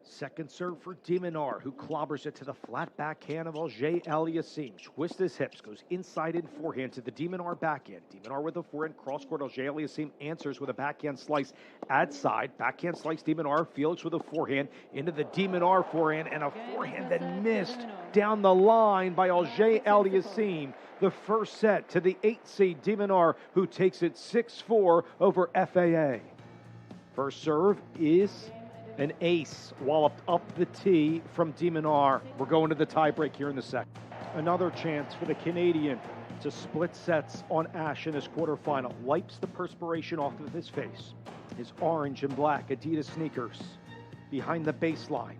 Second serve for De Minaur, who clobbers it to the flat backhand of Auger Aliassime. Twists his hips, goes inside in forehand to the De Minaur backhand. De Minaur with a forehand, cross-court. Auger Aliassime answers with a backhand slice ad side. Backhand slice De Minaur. Felix with a forehand into the De Minaur forehand, and a forehand that missed down the line by Auger Aliassime. The first set to the 8th seed De Minaur, who takes it 6-4 over FAA. First serve is an ace walloped up the tee from De Minaur. We're going to the tiebreak here in the second. Another chance for the Canadian to split sets on Ashe in his quarterfinal. Wipes the perspiration off of his face. His orange and black Adidas sneakers behind the baseline.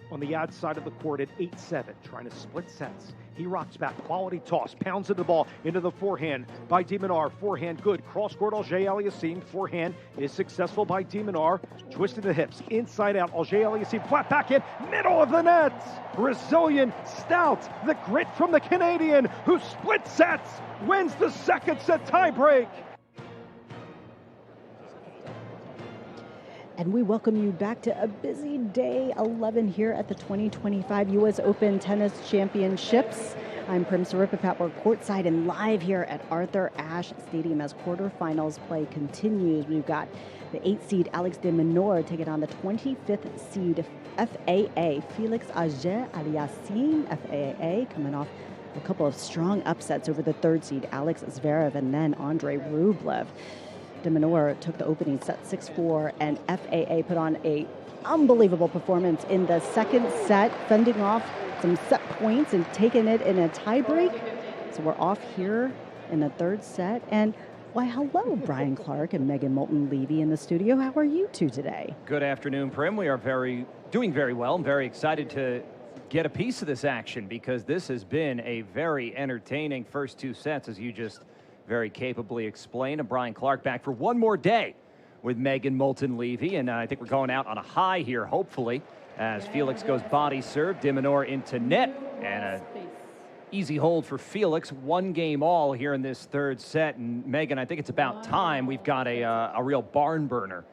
On the outside of the court at 8-7, trying to split sets. He rocks back, quality toss, pounds into the ball, into the forehand by De Minaur. Forehand good, cross-court Auger Aliassime. Forehand is successful by De Minaur. Twisting the hips, inside out, Auger Aliassime, flat backhand, middle of the net. Resilient, stout, the grit from the Canadian, who split sets, wins the second set tiebreak. And we welcome you back to a busy day 11 here at the 2025 U.S. Open Tennis Championships. I'm Prim Saripapat. We're courtside and live here at Arthur Ashe Stadium as quarterfinals play continues. We've got the 8th seed Alex De Minaur taking on the 25th seed FAA Felix Auger Aliassime. FAA coming off a couple of strong upsets over the 3rd seed Alex Zverev and then Andrei Rublev. De Minaur took the opening set 6-4, and FAA put on a unbelievable performance in the second set, fending off some set points and taking it in a tiebreak. So we're off here in the 3rd set. And why, hello, Brian Clark and Megan Moulton-Levy in the studio. How are you two today? Good afternoon, Prim. We are doing very well. I'm very excited to get a piece of this action because this has been a very entertaining first 2 sets, as you just very capably explained. And Brian Clark back for one more day with Megan Moulton-Levy. And I think we're going out on a high here, hopefully, as Felix goes body serve, De Minaur into net. And a easy hold for Felix. 1 game all here in this 3rd set. And Megan, I think it's about time we've got a real barn burner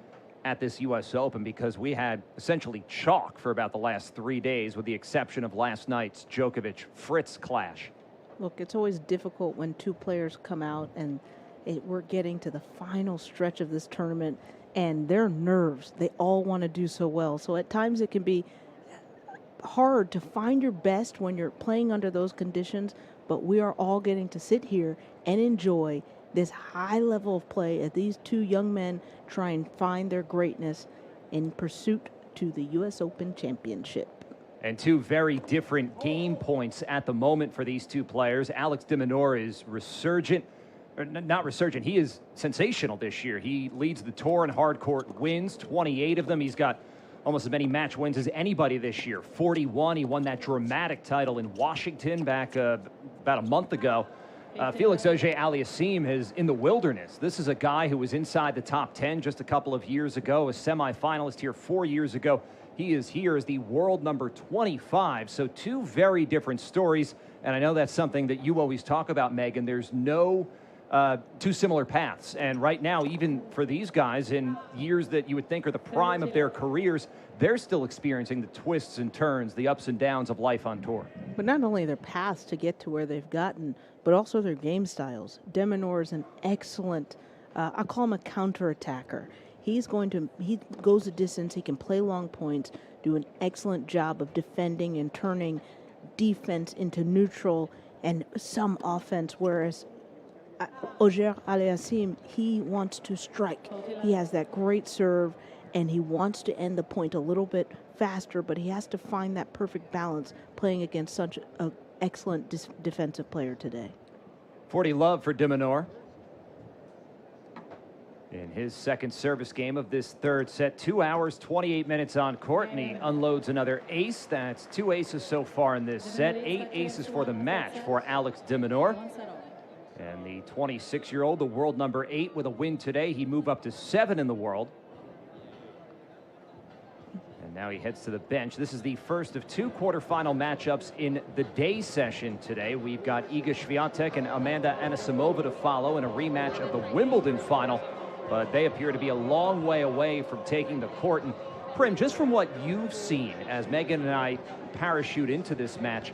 at this U.S. Open, because we had essentially chalk for about the last 3 days, with the exception of last night's Djokovic-Fritz clash. Look, it's always difficult when 2 players come out and we're getting to the final stretch of this tournament and their nerves, they all want to do so well. So at times it can be hard to find your best when you're playing under those conditions, but we are all getting to sit here and enjoy this high level of play as these 2 young men try and find their greatness in pursuit to the U.S. Open Championship. And 2 very different game points at the moment for these 2 players. Alex De Minaur is resurgent. Or not resurgent, he is sensational this year. He leads the tour in hard court wins, 28 of them. He's got almost as many match wins as anybody this year, 41. He won that dramatic title in Washington back about a month ago. Felix Auger Aliassime is in the wilderness. This is a guy who was inside the top 10 just a couple of years ago, a semifinalist here 4 years ago. He is here as the world number 25. So 2 very different stories. And I know that's something that you always talk about, Megan. There's no 2 similar paths. And right now, even for these guys in years that you would think are the prime of their careers, they're still experiencing the twists and turns, the ups and downs of life on tour. But not only their paths to get to where they've gotten, but also their game styles. De Minaur is an excellent, I call him a counterattacker. He goes the distance, he can play long points, do an excellent job of defending and turning defense into neutral and some offense, whereas Auger Aliassime, he wants to strike. He has that great serve, and he wants to end the point a little bit faster, but he has to find that perfect balance playing against such an excellent defensive player today. 40 love for De Minaur in his second service game of this 3rd set. 2 hours, 28 minutes on court, and he unloads another ace. That's 2 aces so far in this set. 8 aces for the match for Alex De Minaur. And the 26-year-old, the world number 8, with a win today. He'd move up to 7 in the world. And now he heads to the bench. This is the first of 2 quarterfinal matchups in the day session today. We've got Iga Swiatek and Amanda Anisimova to follow in a rematch of the Wimbledon final. But they appear to be a long way away from taking the court. And Prim, just from what you've seen as Megan and I parachute into this match,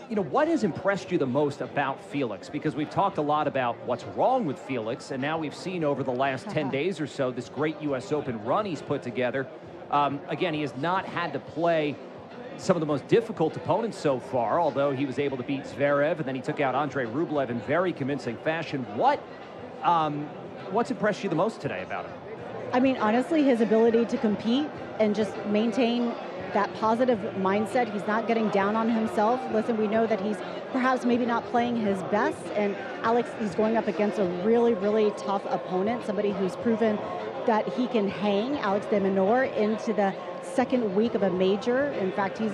what has impressed you the most about Felix? Because we've talked a lot about what's wrong with Felix, and now we've seen over the last 10 days or so this great U.S. Open run he's put together. Again, he has not had to play some of the most difficult opponents so far, although he was able to beat Zverev, and then he took out Andrei Rublev in very convincing fashion. What's impressed you the most today about him? I mean, honestly, his ability to compete and just maintain that positive mindset. He's not getting down on himself. Listen, we know that he's perhaps maybe not playing his best, and Alex, he's going up against a really, really tough opponent, somebody who's proven that he can hang Alex De Minaur into the second week of a major. In fact, he's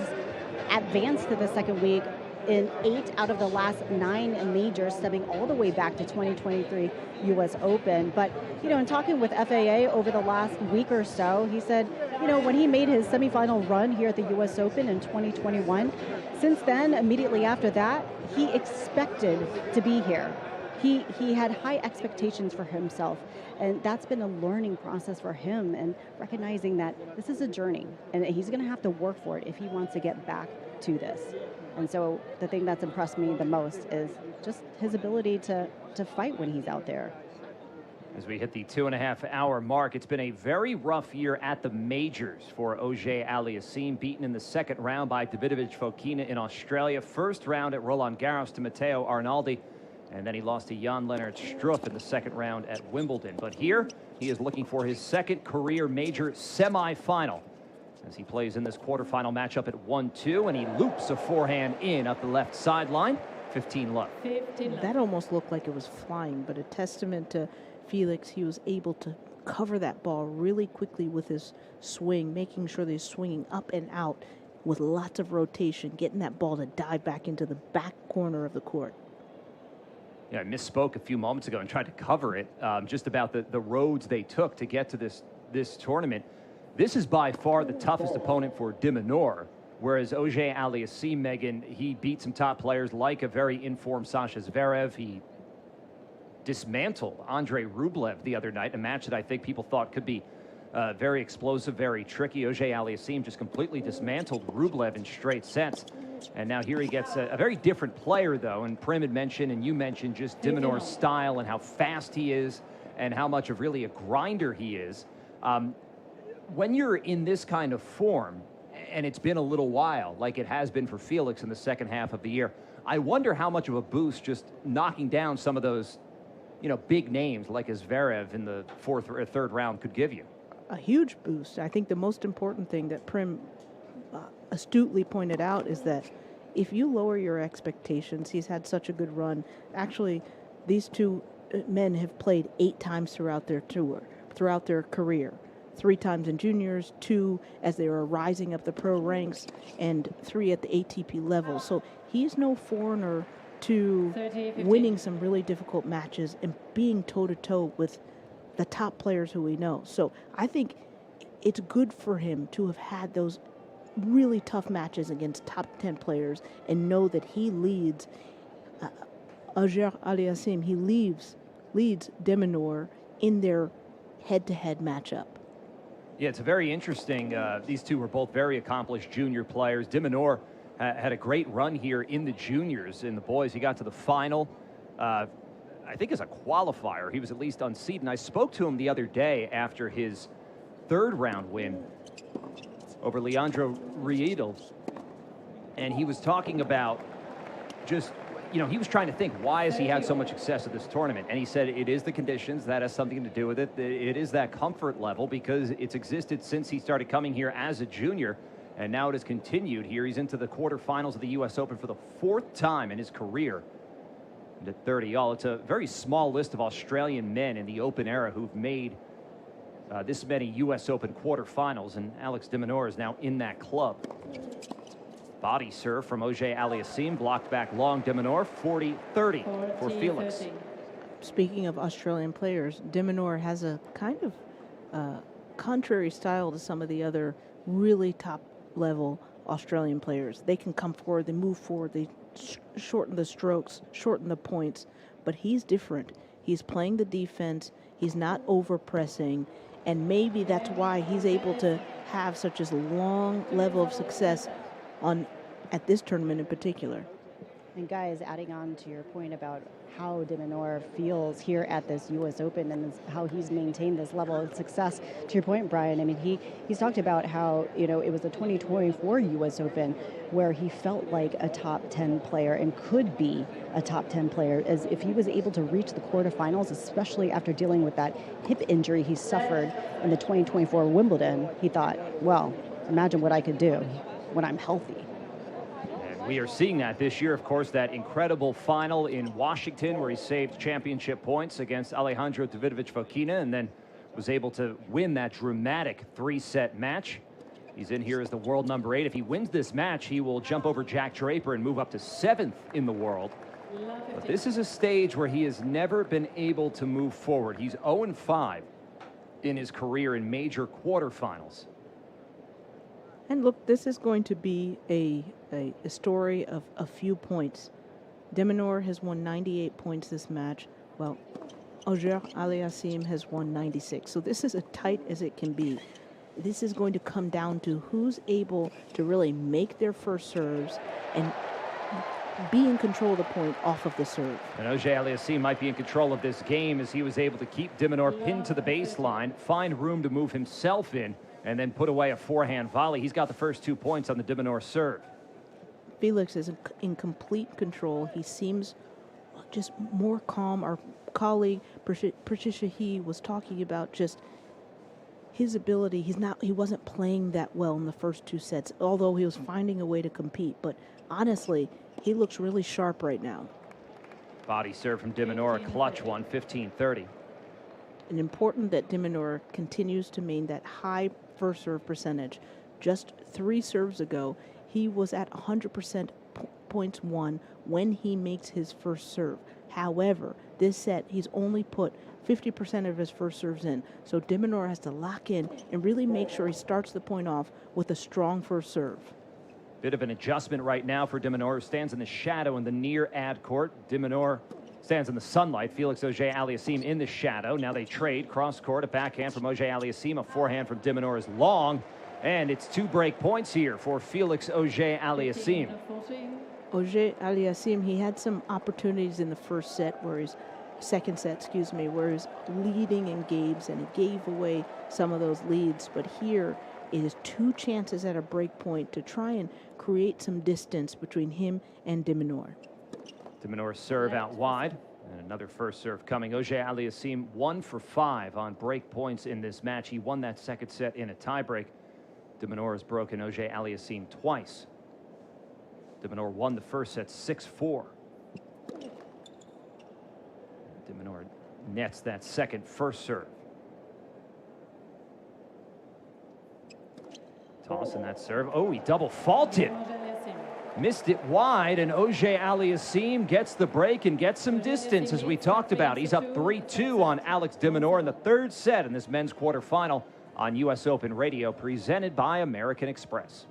advanced to the second week in 8 out of the last 9 majors, stepping all the way back to 2023 U.S. Open. But, in talking with FAA over the last week or so, he said, when he made his semifinal run here at the U.S. Open in 2021, since then, immediately after that, he expected to be here. He had high expectations for himself, and that's been a learning process for him, and recognizing that this is a journey, and he's going to have to work for it if he wants to get back to this. And so the thing that's impressed me the most is just his ability to fight when he's out there. As we hit the 2.5-hour mark, it's been a very rough year at the majors for Auger Aliassime, beaten in the second round by Davidovich Fokina in Australia. First round at Roland Garros to Matteo Arnaldi, and then he lost to Jan-Lennart Struff in the second round at Wimbledon. But here, he is looking for his second career major semifinal as he plays in this quarterfinal matchup at 1-2, and he loops a forehand in up the left sideline. 15 love. That almost looked like it was flying, but a testament to Felix. He was able to cover that ball really quickly with his swing, making sure that he's swinging up and out with lots of rotation, getting that ball to dive back into the back corner of the court. Yeah, I misspoke a few moments ago and tried to cover it, just about the roads they took to get to this tournament. This is by far the toughest opponent for De Minaur, whereas Auger Aliassime, Megan, he beat some top players like a very informed Sasha Zverev. He dismantled Andrei Rublev the other night, a match that I think people thought could be very explosive, very tricky. Auger Aliassime just completely dismantled Rublev in straight sets. And now here he gets a very different player, though. And Prim had mentioned, and you mentioned, just De Minaur's style and how fast he is and how much of really a grinder he is. When you're in this kind of form, and it's been a little while, like it has been for Felix in the second half of the year, I wonder how much of a boost just knocking down some of those, big names like Zverev in the fourth or third round could give you. A huge boost. I think the most important thing that Prim astutely pointed out is that if you lower your expectations, he's had such a good run. Actually, these two men have played 8 times throughout their tour, throughout their career. 3 times in juniors, 2 as they were rising up the pro ranks, and 3 at the ATP level. So he's no foreigner to winning some really difficult matches and being toe-to-toe with the top players who we know. So I think it's good for him to have had those really tough matches against top 10 players and know that he leads Auger Aliassime, he leads De Minaur in their head-to-head matchup. Yeah, it's a very interesting. These two were both very accomplished junior players. De Minaur had a great run here in the juniors. In the boys, he got to the final. I think as a qualifier, he was at least unseeded. And I spoke to him the other day after his third round win over Leandro Riedel. And he was talking about just, he was trying to think, why has he had so much success at this tournament? And he said it is the conditions. That has something to do with it. It is that comfort level because it's existed since he started coming here as a junior. And now it has continued here. He's into the quarterfinals of the U.S. Open for the 4th time in his career. And at 30 all, it's a very small list of Australian men in the Open era who've made this many U.S. Open quarterfinals, and Alex De Minaur is now in that club. Body serve from Auger Aliassime, blocked back long. De Minaur, 40-30 for Felix. Speaking of Australian players, De Minaur has a kind of contrary style to some of the other really top-level Australian players. They can come forward, they move forward, they shorten the strokes, shorten the points, but he's different. He's playing the defense, he's not over-pressing, And maybe that's why he's able to have such a long level of success at this tournament in particular. And guys, adding on to your point about how De Minaur feels here at this U.S. Open and how he's maintained this level of success. To your point, Brian, I mean, he's talked about how, it was the 2024 U.S. Open where he felt like a top 10 player and could be a top 10 player, as if he was able to reach the quarterfinals, especially after dealing with that hip injury he suffered in the 2024 Wimbledon. He thought, well, imagine what I could do when I'm healthy. We are seeing that this year, of course, that incredible final in Washington where he saved championship points against Alejandro Davidovich Fokina and then was able to win that dramatic 3-set match. He's in here as the world number 8. If he wins this match, he will jump over Jack Draper and move up to 7th in the world. But this is a stage where he has never been able to move forward. He's 0-5 in his career in major quarterfinals. And look, this is going to be a story of a few points. De Minaur has won 98 points this match. Well, Auger-Aliassime has won 96. So this is as tight as it can be. This is going to come down to who's able to really make their first serves and be in control of the point off of the serve. And Auger-Aliassime might be in control of this game as he was able to keep De Minaur pinned to the baseline, find room to move himself in, and then put away a forehand volley. He's got the first 2 points on the De Minaur serve. Felix is in complete control. He seems just more calm. Our colleague Patricia He was talking about just his ability. He wasn't playing that well in the first 2 sets, although he was finding a way to compete. But honestly, he looks really sharp right now. Body serve from De Minaur, a clutch one, 15-30. And important that De Minaur continues to maintain that high first serve percentage. Just 3 serves ago, he was at 100% points won when he makes his first serve. However, this set, he's only put 50% of his first serves in. So De Minaur has to lock in and really make sure he starts the point off with a strong first serve. Bit of an adjustment right now for De Minaur, who stands in the shadow in the near ad court. De Minaur stands in the sunlight. Felix Auger-Aliassime in the shadow. Now they trade cross court. A backhand from Auger-Aliassime. A forehand from De Minaur is long. And it's 2 break points here for Felix Auger-Aliassime. Auger-Aliassime, he had some opportunities in the first set where second set, where he's leading in games and he gave away some of those leads. But here it is 2 chances at a break point to try and create some distance between him and De Minaur. De Minaur's serve out wide. And another first serve coming. Auger-Aliassime 1 for 5 on break points in this match. He won that second set in a tiebreak. De Minaur has broken Auger-Aliassime twice. De Minaur won the first set 6-4. De Minaur nets that second first serve. Tossing that serve. Oh, he double faulted. Missed it wide, and Auger-Aliassime gets the break and gets some distance, as we talked about. He's up 3-2 on Alex De Minaur in the 3rd set in this men's quarterfinal on U.S. Open Radio, presented by American Express.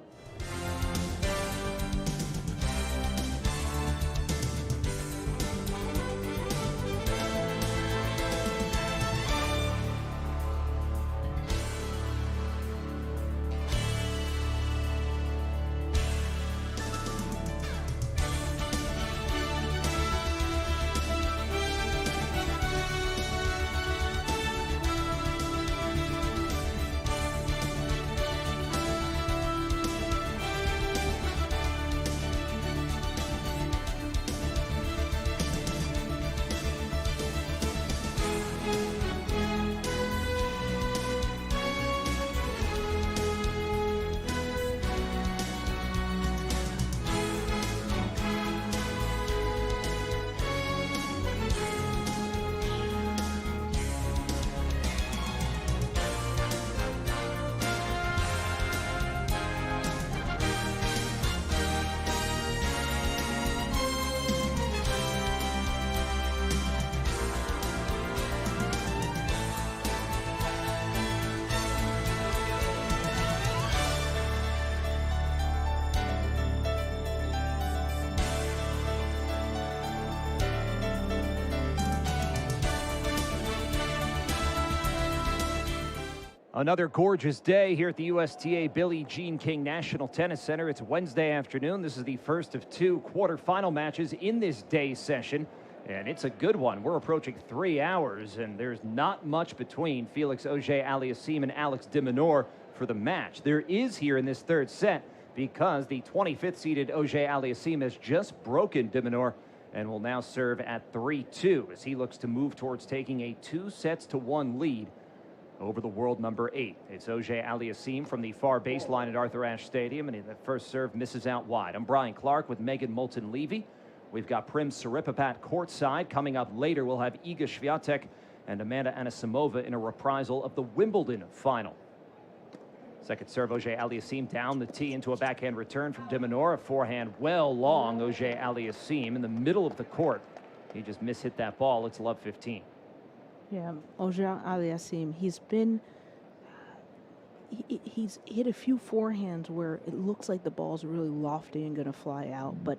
Another gorgeous day here at the USTA Billie Jean King National Tennis Center. It's Wednesday afternoon. This is the first of two quarterfinal matches in this day session, and it's a good one. We're approaching 3 hours, and there's not much between Felix Auger-Aliassime and Alex De Minaur for the match. There is here in this third set because the 25th seeded Auger-Aliassime has just broken De Minaur and will now serve at 3-2 as he looks to move towards taking a 2-1 lead over the world number 8. It's Auger-Aliassime from the far baseline at Arthur Ashe Stadium, and the first serve misses out wide. I'm Brian Clark with Megan Moulton-Levy. We've got Prim Siripapat courtside. Coming up later, we'll have Iga Swiatek and Amanda Anisimova in a reprisal of the Wimbledon final. Second serve, Auger-Aliassime down the tee into a backhand return from De Minaur. A forehand well long, Auger-Aliassime in the middle of the court. He just mishit that ball. It's love 15. Yeah, Auger-Aliassime, he's hit a few forehands where it looks like the ball's really lofty and going to fly out, but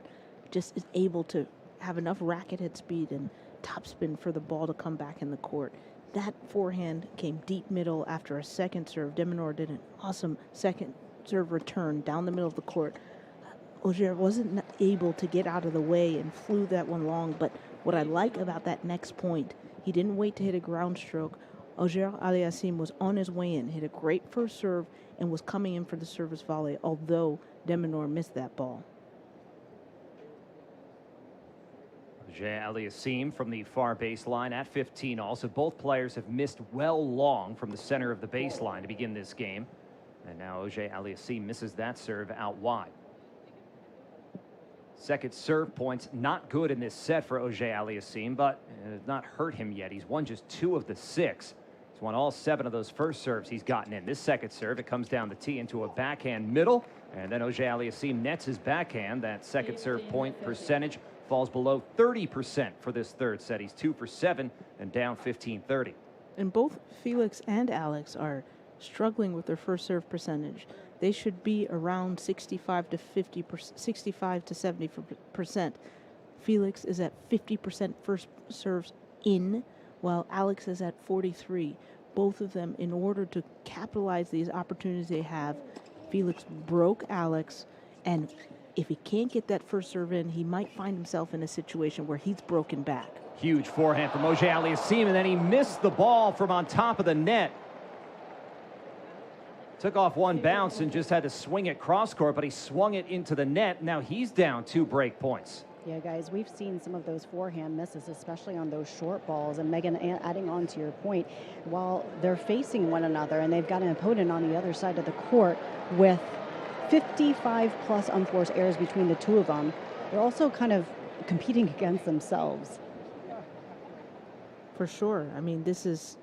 just is able to have enough racket head speed and topspin for the ball to come back in the court. That forehand came deep middle after a second serve. De Minaur did an awesome second serve return down the middle of the court. Auger wasn't able to get out of the way and flew that one long, but what I like about that next point, he didn't wait to hit a ground stroke. Auger-Aliassime was on his way in, hit a great first serve, and was coming in for the service volley, although De Minaur missed that ball. Auger-Aliassime from the far baseline at 15 all. So both players have missed well long from the center of the baseline to begin this game. And now Auger-Aliassime misses that serve out wide. Second serve points not good in this set for Auger-Aliassime, but it has not hurt him yet. He's won just 2 of the 6. He's won all 7 of those first serves he's gotten in. This second serve, it comes down the tee into a backhand middle, and then Auger-Aliassime nets his backhand. That second serve point percentage falls below 30% for this third set. He's 2 for 7 and down 15-30. And both Felix and Alex are struggling with their first serve percentage. They should be around 65 to 70%. Felix is at 50% first serves in, while Alex is at 43. Both of them, in order to capitalize these opportunities they have, Felix broke Alex, and if he can't get that first serve in, he might find himself in a situation where he's broken back. Huge forehand from Auger-Aliassime, and then he missed the ball from on top of the net. Took off one bounce and just had to swing it cross court, but he swung it into the net. Now he's down 2 break points. Yeah, guys, we've seen some of those forehand misses, especially on those short balls. And Megan, adding on to your point, while they're facing one another and they've got an opponent on the other side of the court with 55 plus unforced errors between the two of them, they're also kind of competing against themselves. For sure. I mean, this is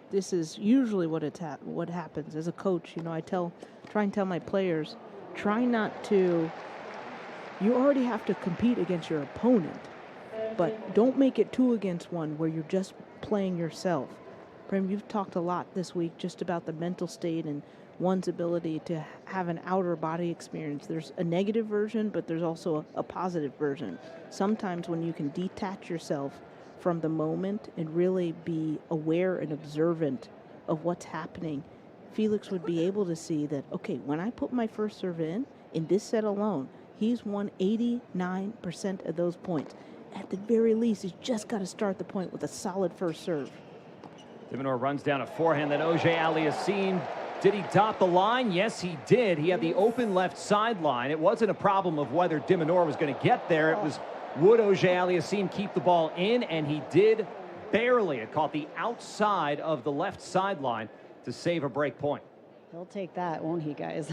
usually what happens as a coach. You know, I try and tell my players, try not to. You already have to compete against your opponent, but don't make it 2 against 1 where you're just playing yourself. Prem, you've talked a lot this week just about the mental state and one's ability to have an outer body experience. There's a negative version, but there's also a positive version. Sometimes when you can detach yourself from the moment and really be aware and observant of what's happening, Felix would be able to see that, okay, when I put my first serve in this set alone, he's won 89% of those points. At the very least, he's just got to start the point with a solid first serve. De Minaur runs down a forehand, then Auger-Aliassime. Did he dot the line? Yes, he did. He had the open left sideline. It wasn't a problem of whether De Minaur was going to get there. It was, would Auger-Aliassime keep the ball in? And he did barely. It caught the outside of the left sideline to save a break point. He'll take that, won't he, guys?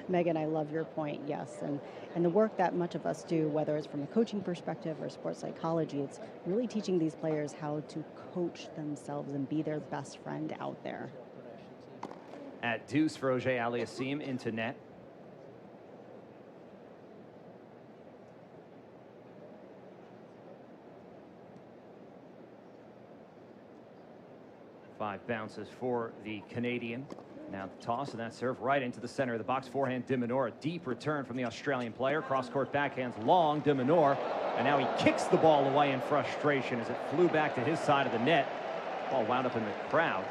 Megan, I love your point, yes. And the work that much of us do, whether it's from a coaching perspective or sports psychology, it's really teaching these players how to coach themselves and be their best friend out there. At deuce for Auger-Aliassime into net. Five bounces for the Canadian. Now the toss and that serve right into the center of the box. Forehand, De Minaur. A deep return from the Australian player. Cross-court backhands long, De Minaur. And now he kicks the ball away in frustration as it flew back to his side of the net. Ball wound up in the crowd.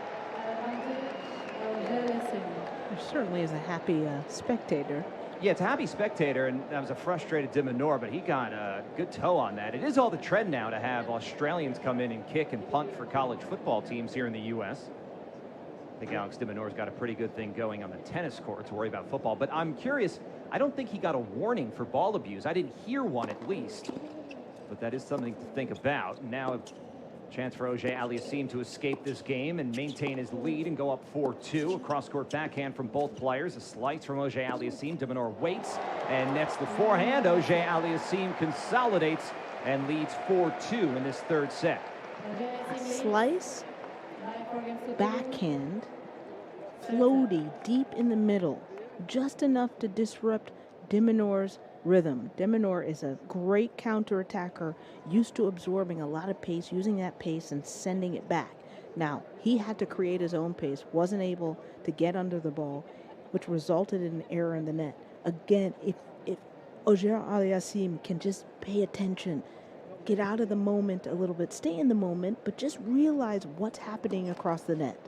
There certainly is a happy spectator. Yeah, it's a happy spectator, and that was a frustrated De Minaur, but he got a good toe on that. It is all the trend now to have Australians come in and kick and punt for college football teams here in the U.S. I think Alex De Minaur's got a pretty good thing going on the tennis court to worry about football. But I'm curious, I don't think he got a warning for ball abuse. I didn't hear one at least. But that is something to think about. Now a chance for Auger Aliassime to escape this game and maintain his lead and go up 4-2. A cross-court backhand from both players. A slice from Auger Aliassime. De Minaur waits and nets the forehand. Auger Aliassime consolidates and leads 4-2 in this third set. Slice, backhand, floaty, deep in the middle. Just enough to disrupt De Minaur's rhythm. De Minaur is a great counterattacker, used to absorbing a lot of pace, using that pace and sending it back. Now, he had to create his own pace, wasn't able to get under the ball, which resulted in an error in the net. Again, if Auger Aliassime can just pay attention, get out of the moment a little bit, stay in the moment, but just realize what's happening across the net.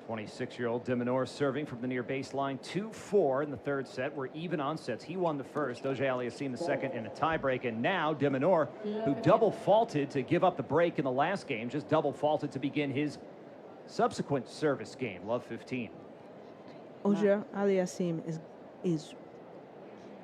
26-year-old De Minaur serving from the near baseline. 2-4 in the third set. We're even on sets. He won the first. Auger Aliassime the second in a tiebreak. And now De Minaur, who double faulted to give up the break in the last game, just double faulted to begin his subsequent service game. Love 15. Auger Aliassime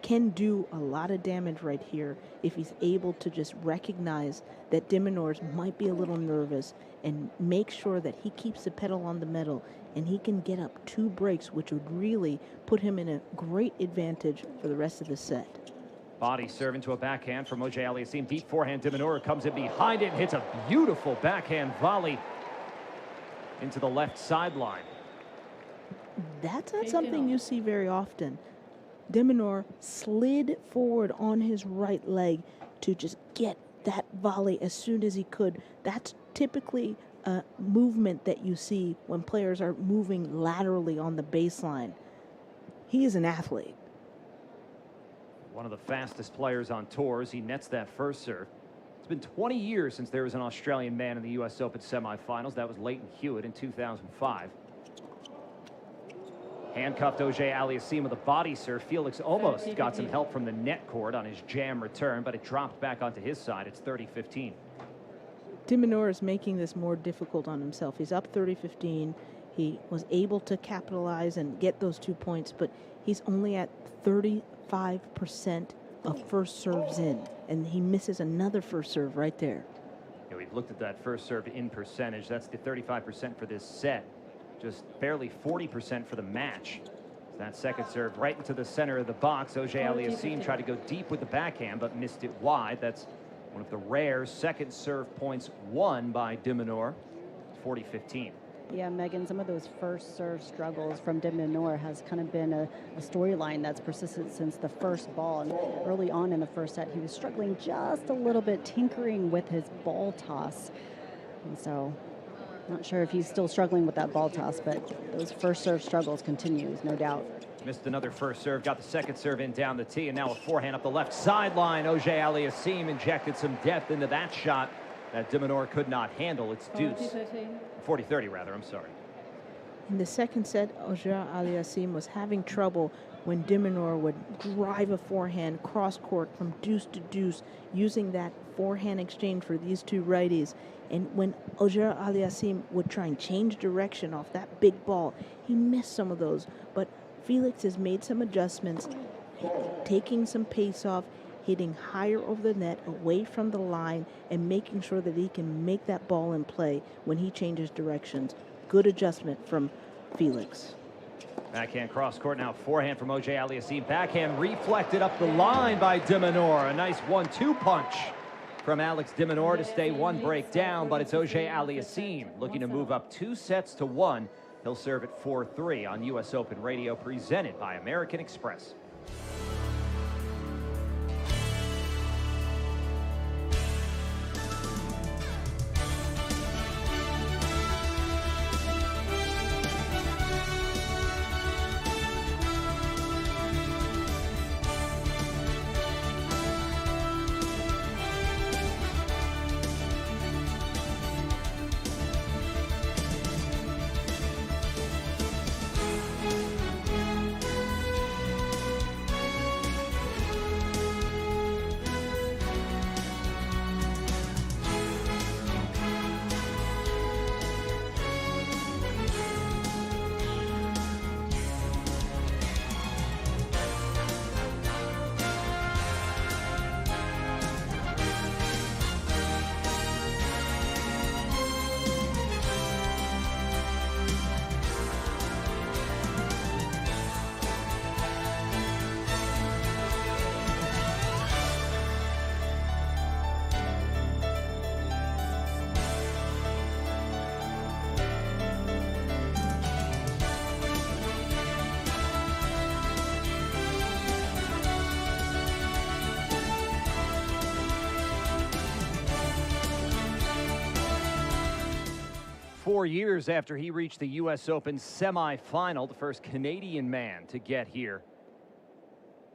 can do a lot of damage right here if he's able to just recognize that De Minaur might be a little nervous and make sure that he keeps the pedal on the metal and he can get up 2 breaks, which would really put him in a great advantage for the rest of the set. Body serve into a backhand from Auger Aliassime. Deep forehand. De Minaur comes in behind it and hits a beautiful backhand volley into the left sideline. That's not something you see very often. De Minaur slid forward on his right leg to just get that volley as soon as he could. That's typically a movement that you see when players are moving laterally on the baseline. He is an athlete. One of the fastest players on tours. He nets that first serve. It's been 20 years since there was an Australian man in the U.S. Open semifinals. That was Leighton Hewitt in 2005. Handcuffed Auger Aliassime with a body serve. Felix almost got some help from the net cord on his jam return, but it dropped back onto his side. It's 30-15. De Minaur is making this more difficult on himself. He's up 30-15. He was able to capitalize and get those 2 points, but he's only at 35% of first serves in, and he misses another first serve right there. Yeah, we've looked at that first serve in percentage. That's the 35% for this set. Just barely 40% for the match. That second serve right into the center of the box. Auger Aliassime tried to go deep with the backhand, but missed it wide. That's one of the rare second serve points won by De Minaur. 40-15. Yeah, Megan, some of those first serve struggles from De Minaur has kind of been a storyline that's persisted since the first ball. And early on in the first set, he was struggling just a little bit, tinkering with his ball toss. And so, not sure if he's still struggling with that ball toss, but those first serve struggles continues, no doubt. Missed another first serve, got the second serve in down the tee, and now a forehand up the left sideline. Auger Aliassime injected some depth into that shot that De Minaur could not handle. It's deuce. 40-30 rather, I'm sorry. In the second set, Auger Aliassime was having trouble when De Minaur would drive a forehand cross-court from deuce to deuce, using that forehand exchange for these two righties. And when Auger Aliassime would try and change direction off that big ball, he missed some of those. But Felix has made some adjustments, taking some pace off, hitting higher over the net, away from the line, and making sure that he can make that ball in play when he changes directions. Good adjustment from Felix. Backhand cross court now, forehand from Auger Aliassime. Backhand reflected up the line by De Minaur. A nice 1-2 punch from Alex De Minaur to stay one break down, but it's Auger Aliassime looking to move up 2-1. He'll serve at 4-3 on U.S. Open Radio, presented by American Express. 4 years after he reached the U.S. Open semifinal, the first Canadian man to get here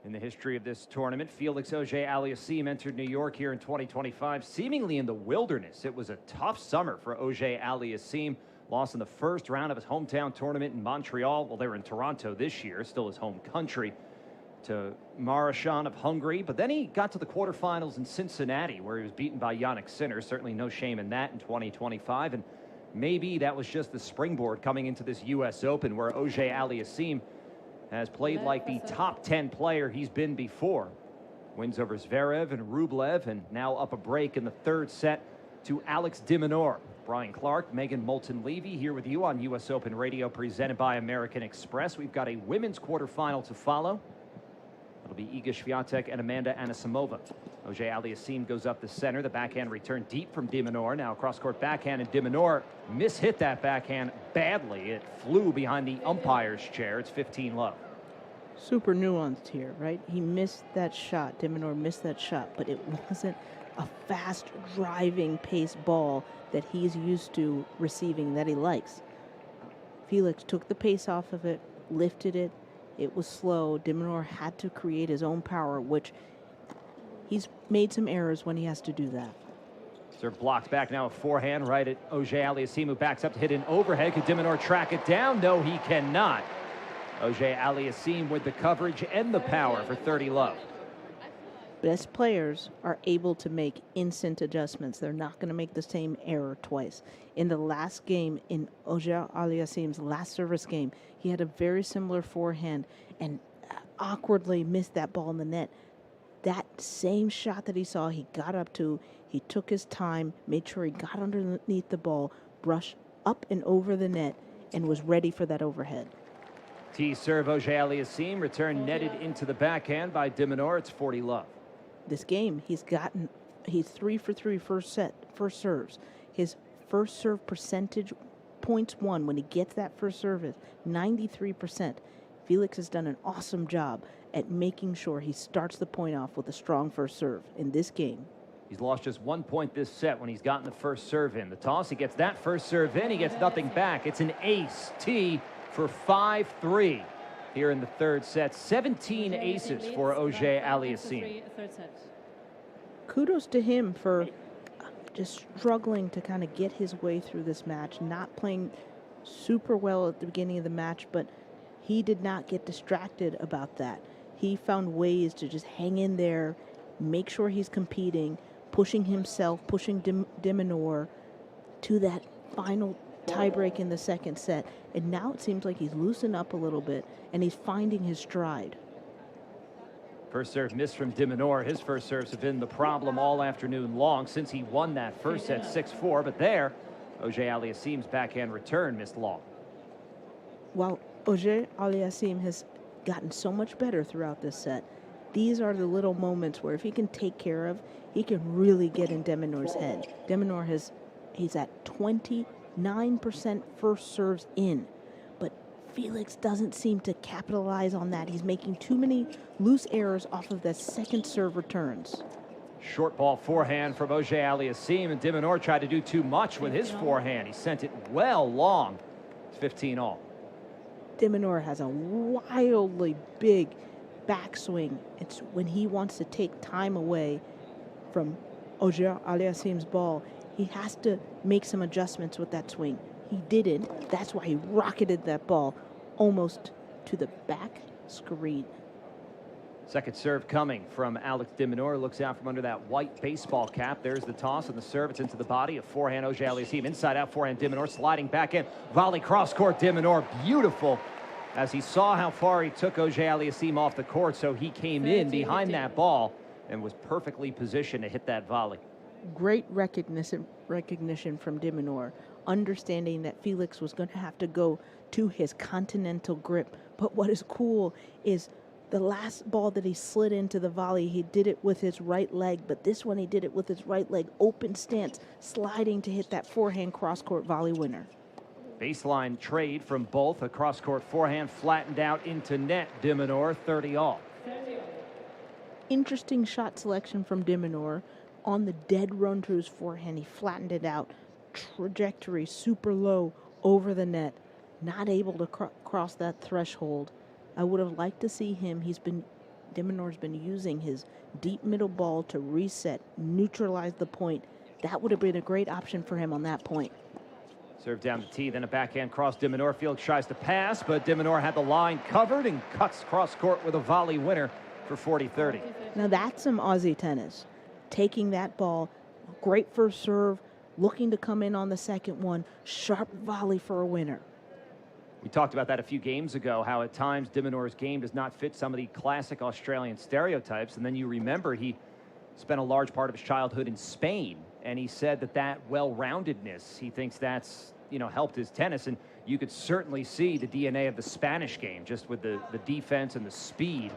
in the history of this tournament. Felix Auger-Aliassime entered New York here in 2025, seemingly in the wilderness. It was a tough summer for Auger-Aliassime. Lost in the first round of his hometown tournament in Montreal. Well, they were in Toronto this year, still his home country, to Marashan of Hungary. But then he got to the quarterfinals in Cincinnati, where he was beaten by Jannik Sinner. Certainly no shame in that in 2025. And maybe that was just the springboard coming into this U.S. Open, where Auger-Aliassime has played like the top 10 player he's been before. Wins over Zverev and Rublev, and now up a break in the third set to Alex De Minaur. Brian Clark, Megan Moulton-Levy here with you on U.S. Open Radio, presented by American Express. We've got a women's quarterfinal to follow. It'll be Iga Swiatek and Amanda Anisimova. Auger-Aliassime goes up the center. The backhand return deep from De Minaur. Now cross-court backhand, and De Minaur mishit that backhand badly. It flew behind the umpire's chair. It's 15-love. Super nuanced here, right? He missed that shot. De Minaur missed that shot, but it wasn't a fast driving pace ball that he's used to receiving that he likes. Felix took the pace off of it, lifted it. It was slow. De Minaur had to create his own power, which he's made some errors when he has to do that. Serve blocked back now, a forehand right at Auger-Aliassime, who backs up to hit an overhead. Could De Minaur track it down? No, he cannot. Auger-Aliassime with the coverage and the power for 30-love. Best players are able to make instant adjustments. They're not going to make the same error twice. In the last game, in Auger-Aliassime's last service game, he had a very similar forehand and awkwardly missed that ball in the net. That same shot that he saw, he got up to, he took his time, made sure he got underneath the ball, brushed up and over the net, and was ready for that overhead. Tee serve, Auger-Aliassime, return netted into the backhand by De Minaur. It's 40-love. This game, he's 3 for 3 first serves. His first serve percentage, points won when he gets that first service, 93%. Felix has done an awesome job at making sure he starts the point off with a strong first serve in this game. He's lost just 1 point this set when he's gotten the first serve in. The toss, he gets that first serve in, he gets nothing back. It's an ace tee for 5-3 here in the third set. 17 aces for Auger-Aliassime. Kudos to him for just struggling to kind of get his way through this match, not playing super well at the beginning of the match, but he did not get distracted about that. He found ways to just hang in there, make sure he's competing, pushing himself, pushing De Minaur to that final tiebreak in the second set. And now it seems like he's loosened up a little bit and he's finding his stride. First serve missed from De Minaur. His first serves have been the problem all afternoon long since he won that first set 6-4. But there, Auger-Aliassime's backhand return missed long. While Auger-Aliassime has gotten so much better throughout this set, these are the little moments where if he can take care of, he can really get in De Minaur's head. De Minaur he's at 29% first serves in, but Felix doesn't seem to capitalize on that. He's making too many loose errors off of the second serve returns. Short ball forehand from Auger-Aliassime, and De Minaur tried to do too much with his forehand. He sent it well long. It's 15 all. De Minaur has a wildly big backswing. It's when he wants to take time away from Auger-Aliassime's ball, he has to make some adjustments with that swing. He didn't. That's why he rocketed that ball almost to the back screen. Second serve coming from Alex De Minaur. Looks out from under that white baseball cap. There's the toss and the serve. It's into the body. A forehand Auger-Aliassime. Inside out forehand De Minaur sliding back in. Volley cross court De Minaur. Beautiful. As he saw how far he took Auger-Aliassime off the court, so he came in behind that ball and was perfectly positioned to hit that volley. Great recognition from De Minaur, understanding that Felix was going to have to go to his continental grip. But what is cool is the last ball that he slid into the volley, he did it with his right leg, but this one he did it with his right leg, open stance, sliding to hit that forehand cross-court volley winner. Baseline trade from both. A cross-court forehand flattened out into net. De Minaur, 30 all. Interesting shot selection from De Minaur. On the dead run to his forehand, he flattened it out. trajectory super low over the net, not able to cross that threshold. I would have liked to see him. De Minaur's been using his deep middle ball to reset, neutralize the point. That would have been a great option for him on that point. Serve down the tee, then a backhand cross. De Minaur. Felix tries to pass, but De Minaur had the line covered and cuts cross court with a volley winner for 40-30. Now that's some Aussie tennis. Taking that ball, great first serve, looking to come in on the second one, sharp volley for a winner. We talked about that a few games ago, how at times De Minaur's game does not fit some of the classic Australian stereotypes. And then you remember he spent a large part of his childhood in Spain, and he said that well-roundedness, he thinks that's, helped his tennis. And you could certainly see the DNA of the Spanish game, just with the defense and the speed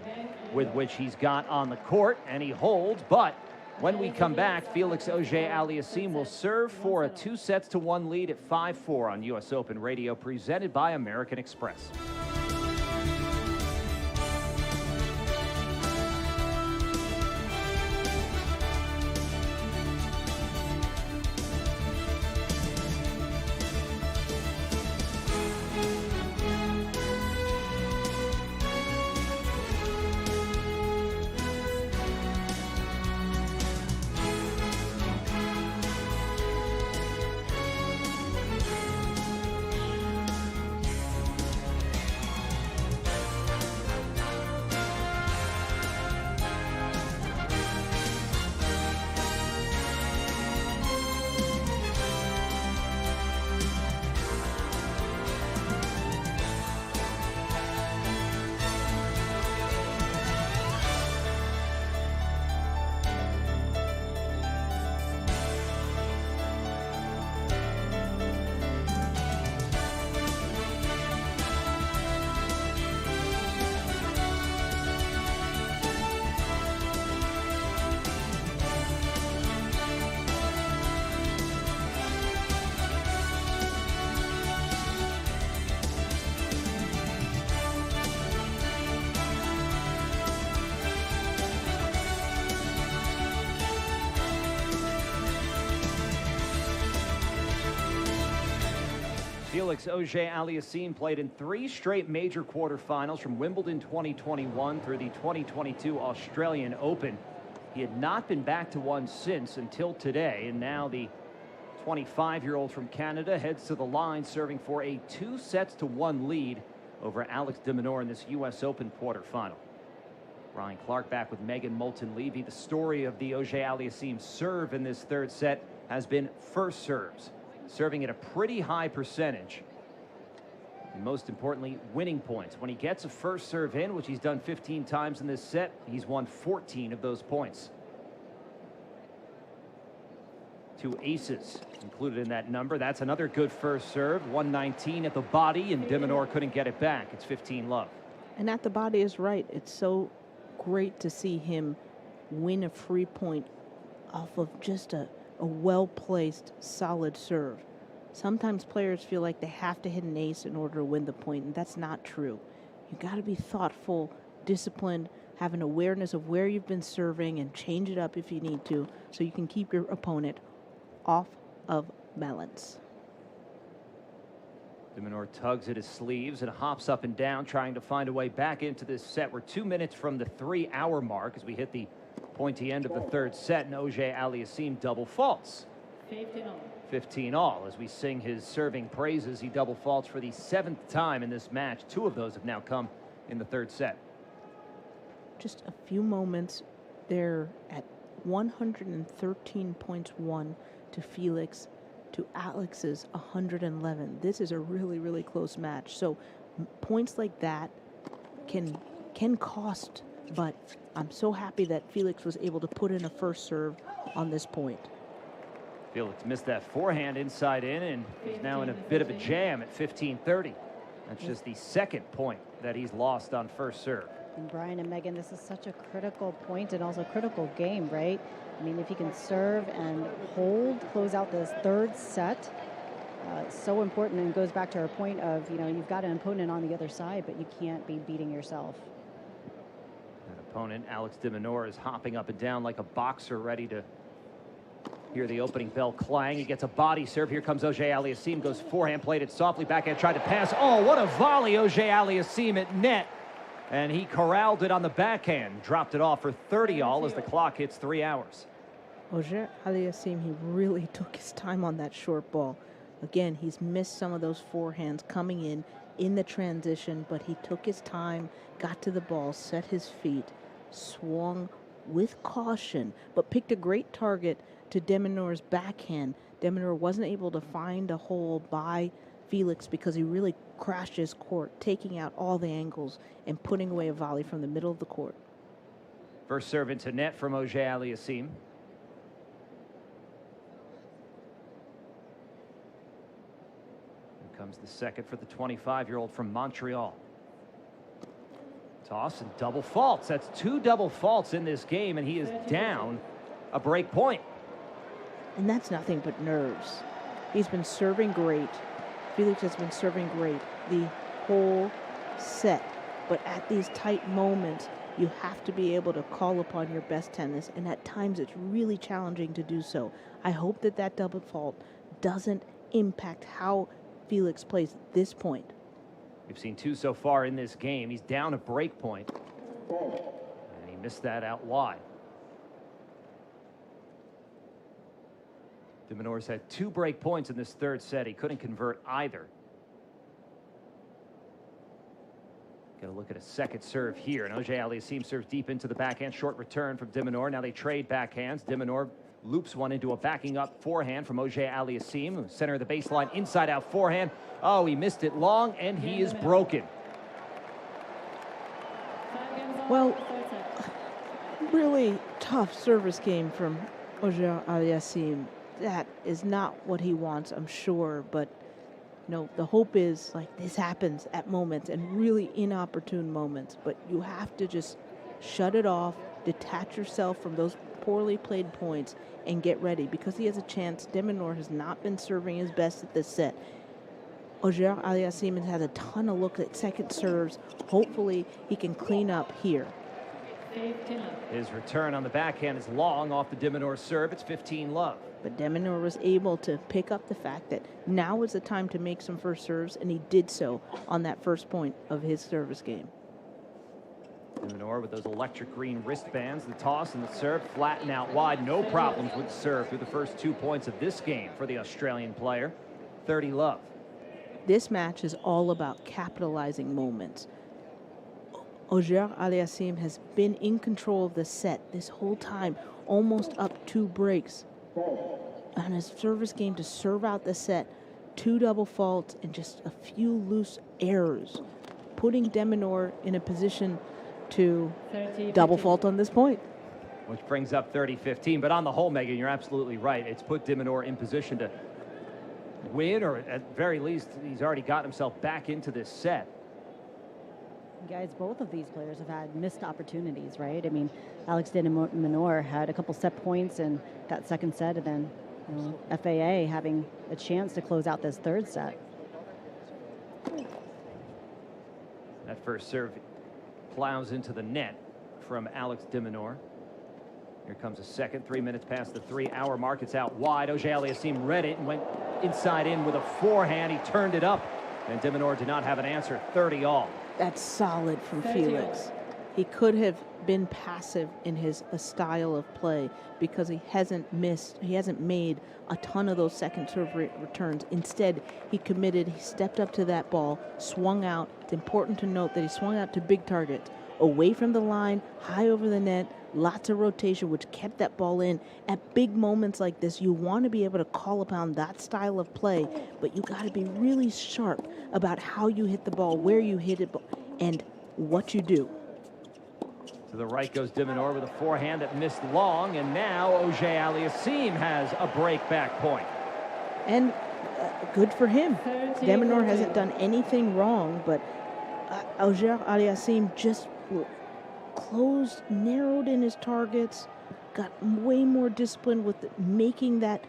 with which he's got on the court, and he holds. But when we come back, Felix Auger-Aliassime will serve for a 2-1 lead at 5-4 on U.S. Open Radio, presented by American Express. Felix Auger-Aliassime played in 3 straight major quarterfinals from Wimbledon 2021 through the 2022 Australian Open. He had not been back to one since until today, and now the 25-year-old from Canada heads to the line serving for a 2-1 lead over Alex De Minaur in this U.S. Open quarterfinal. Ryan Clark back with Megan Moulton-Levy. The story of the Auger-Aliassime serve in this third set has been first serves, serving at a pretty high percentage. And most importantly, winning points. When he gets a first serve in, which he's done 15 times in this set, he's won 14 of those points. 2 aces included in that number. That's another good first serve. 119 at the body, and De Minaur couldn't get it back. It's 15-love. And at the body is right. It's so great to see him win a free point off of just a well-placed, solid serve. Sometimes players feel like they have to hit an ace in order to win the point, and that's not true. You got to be thoughtful, disciplined, have an awareness of where you've been serving, and change it up if you need to, so you can keep your opponent off of balance. De Minaur tugs at his sleeves and hops up and down, trying to find a way back into this set. We're 2 minutes from the 3-hour mark as we hit the pointy end of the third set, and Auger-Aliassime double faults. 15-all as we sing his serving praises. He double faults for the 7th time in this match. 2 of those have now come in the third set. Just a few moments there at 113 points won to Felix, to Alex's 111. This is a really, really close match. So points like that can cost, but I'm so happy that Felix was able to put in a first serve on this point. Felix missed that forehand inside in, and he's now in a bit of a jam at 15-30. That's just the second point that he's lost on first serve. And Brian and Megan, this is such a critical point and also critical game, right? I mean, if he can serve and hold, close out this third set, so important, and goes back to our point of, you've got an opponent on the other side, but you can't be beating yourself. That opponent, Alex De Minaur, is hopping up and down like a boxer ready to Hear the opening bell clang. He gets a body serve. Here comes Auger Aliassime. Goes forehand, played it softly. Backhand, tried to pass. Oh, what a volley, Auger Aliassime at net. And he corralled it on the backhand. Dropped it off for 30-all as the clock hits 3 hours. Auger Aliassime, he really took his time on that short ball. Again, he's missed some of those forehands coming in the transition, but he took his time, got to the ball, set his feet, swung with caution, but picked a great target to De Minaur's backhand. De Minaur wasn't able to find a hole by Felix because he really crashed his court, taking out all the angles and putting away a volley from the middle of the court. First serve into net from Auger Aliassime. Here comes the second for the 25-year-old from Montreal. Toss and double faults. That's 2 double faults in this game, and he is down a break point. And that's nothing but nerves. He's been serving great. Felix has been serving great the whole set. But at these tight moments, you have to be able to call upon your best tennis, and at times it's really challenging to do so. I hope that that double fault doesn't impact how Felix plays at this point. We've seen 2 so far in this game. He's down a break point, and he missed that out wide. De Minaur's had 2 break points in this third set. He couldn't convert either. Got to look at a second serve here. And Auger Aliassime serves deep into the backhand. Short return from De Minaur. Now they trade backhands. De Minaur loops one into a backing up forehand from Auger Aliassime. Center of the baseline, inside out forehand. Oh, he missed it long, and he is broken. Well, really tough service game from Auger Aliassime. That is not what he wants, I'm sure, but the hope is like this happens at moments and really inopportune moments, but you have to just shut it off, detach yourself from those poorly played points and get ready because he has a chance. De Minaur has not been serving his best at this set. Auger Aliassime has had a ton of look at second serves. Hopefully he can clean up here. His return on the backhand is long off the De Minaur serve. It's 15-love. But De Minaur was able to pick up the fact that now is the time to make some first serves, and he did so on that first point of his service game. De Minaur with those electric green wristbands, the toss and the serve, flatten out wide. No problems with the serve through the first 2 points of this game for the Australian player. 30-love. This match is all about capitalizing moments. Auger Aliassime has been in control of the set this whole time, almost up 2 breaks. On his service game to serve out the set, 2 double faults and just a few loose errors, putting De Minaur in a position to double fault on this point. Which brings up 30-15, but on the whole, Megan, you're absolutely right. It's put De Minaur in position to win, or at very least, he's already gotten himself back into this set. Guys, both of these players have had missed opportunities, right? I mean, Alex De Minaur had a couple set points in that second set, and then FAA having a chance to close out this third set. That first serve plows into the net from Alex De Minaur. Here comes a second, 3 minutes past the 3-hour mark. It's out wide. Auger Aliassime read it and went inside in with a forehand. He turned it up, and De Minaur did not have an answer. 30-all. That's solid from Felix. He could have been passive in his style of play because he hasn't made a ton of those second serve returns. Instead, he committed, he stepped up to that ball, swung out. It's important to note that he swung out to big targets, away from the line, high over the net, lots of rotation, which kept that ball in. At big moments like this, you want to be able to call upon that style of play, but you got to be really sharp about how you hit the ball, where you hit it, and what you do. To the right goes De Minaur with a forehand that missed long, and now Auger Aliassime has a break back point. And good for him. De Minaur hasn't done anything wrong, but Auger Aliassime just closed, narrowed in his targets, got way more disciplined with making that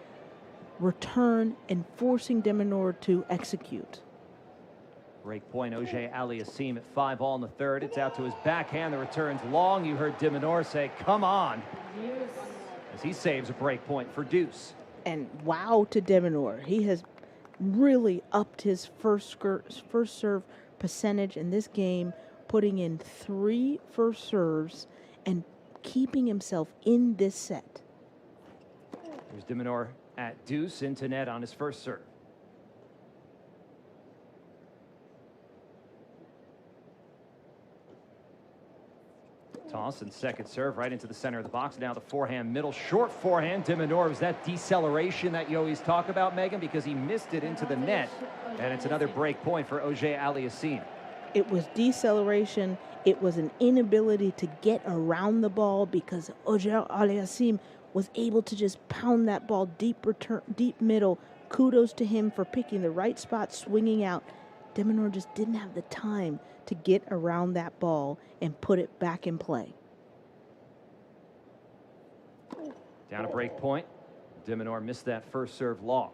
return and forcing De Minaur to execute. Break point, Auger Aliassime at 5-all in the third. It's out to his backhand. The return's long. You heard De Minaur say, come on. as he saves a break point for deuce. And wow to De Minaur. He has really upped his first serve percentage in this game, putting in 3 first serves and keeping himself in this set. There's De Minaur at deuce into net on his first serve. Toss and second serve right into the center of the box. Now the forehand, middle, short forehand. De Minaur, was that deceleration that you always talk about, Megan? Because he missed it into the net. And it's another break point for Auger Aliassime. It was deceleration. It was an inability to get around the ball because Auger Aliassime was able to just pound that ball deep middle. Kudos to him for picking the right spot, swinging out. De Minaur just didn't have the time to get around that ball and put it back in play. Down a break point. De Minaur missed that first serve long.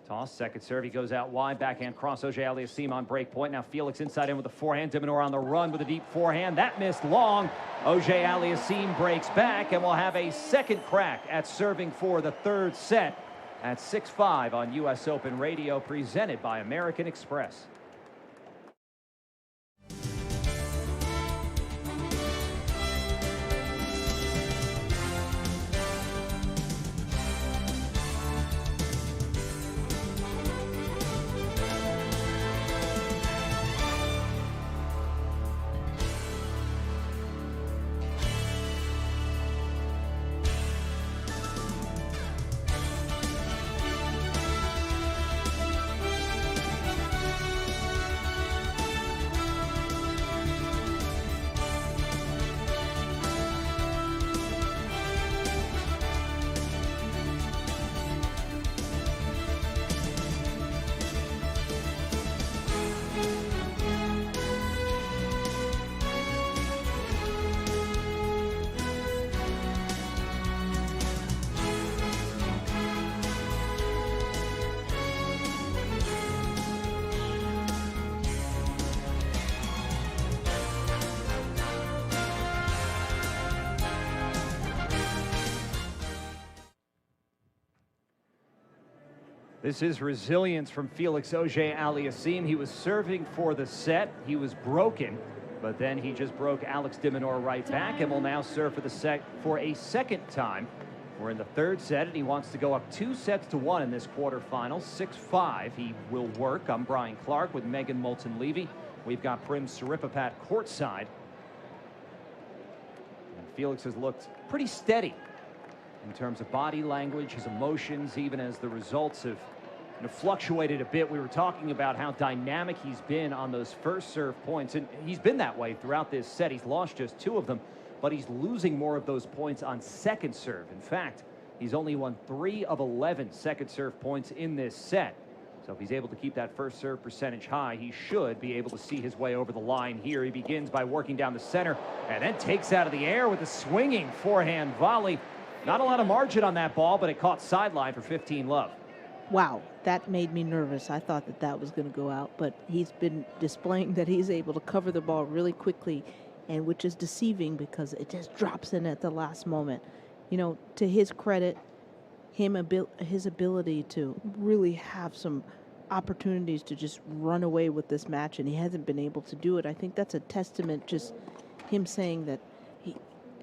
Toss, second serve. He goes out wide. Backhand cross. Auger Aliassime on break point. Now Felix inside in with the forehand. De Minaur on the run with a deep forehand. That missed long. Auger Aliassime breaks back and will have a second crack at serving for the third set at 6-5 on US Open Radio, presented by American Express. This is resilience from Felix Auger Aliassime. He was serving for the set. He was broken, but then he just broke Alex De Minaur right back and will now serve for the set for a second time. We're in the third set, and he wants to go up 2-1 in this quarterfinal. 6-5. He will work. I'm Brian Clark with Megan Moulton-Levy. We've got Prim Siripapat courtside. And Felix has looked pretty steady in terms of body language, his emotions, even as the results have fluctuated a bit. We were talking about how dynamic he's been on those first serve points, and he's been that way throughout this set. He's lost just 2 of them, but he's losing more of those points on second serve. In fact, he's only won 3 of 11 second serve points in this set. So if he's able to keep that first serve percentage high, he should be able to see his way over the line here. He begins by working down the center and then takes out of the air with a swinging forehand volley. Not a lot of margin on that ball, but it caught sideline for 15 love. Wow, that made me nervous. I thought that that was going to go out, but he's been displaying that he's able to cover the ball really quickly, and which is deceiving because it just drops in at the last moment. You know, to his credit, his ability to really have some opportunities to just run away with this match, and he hasn't been able to do it. I think that's a testament, just him saying that he,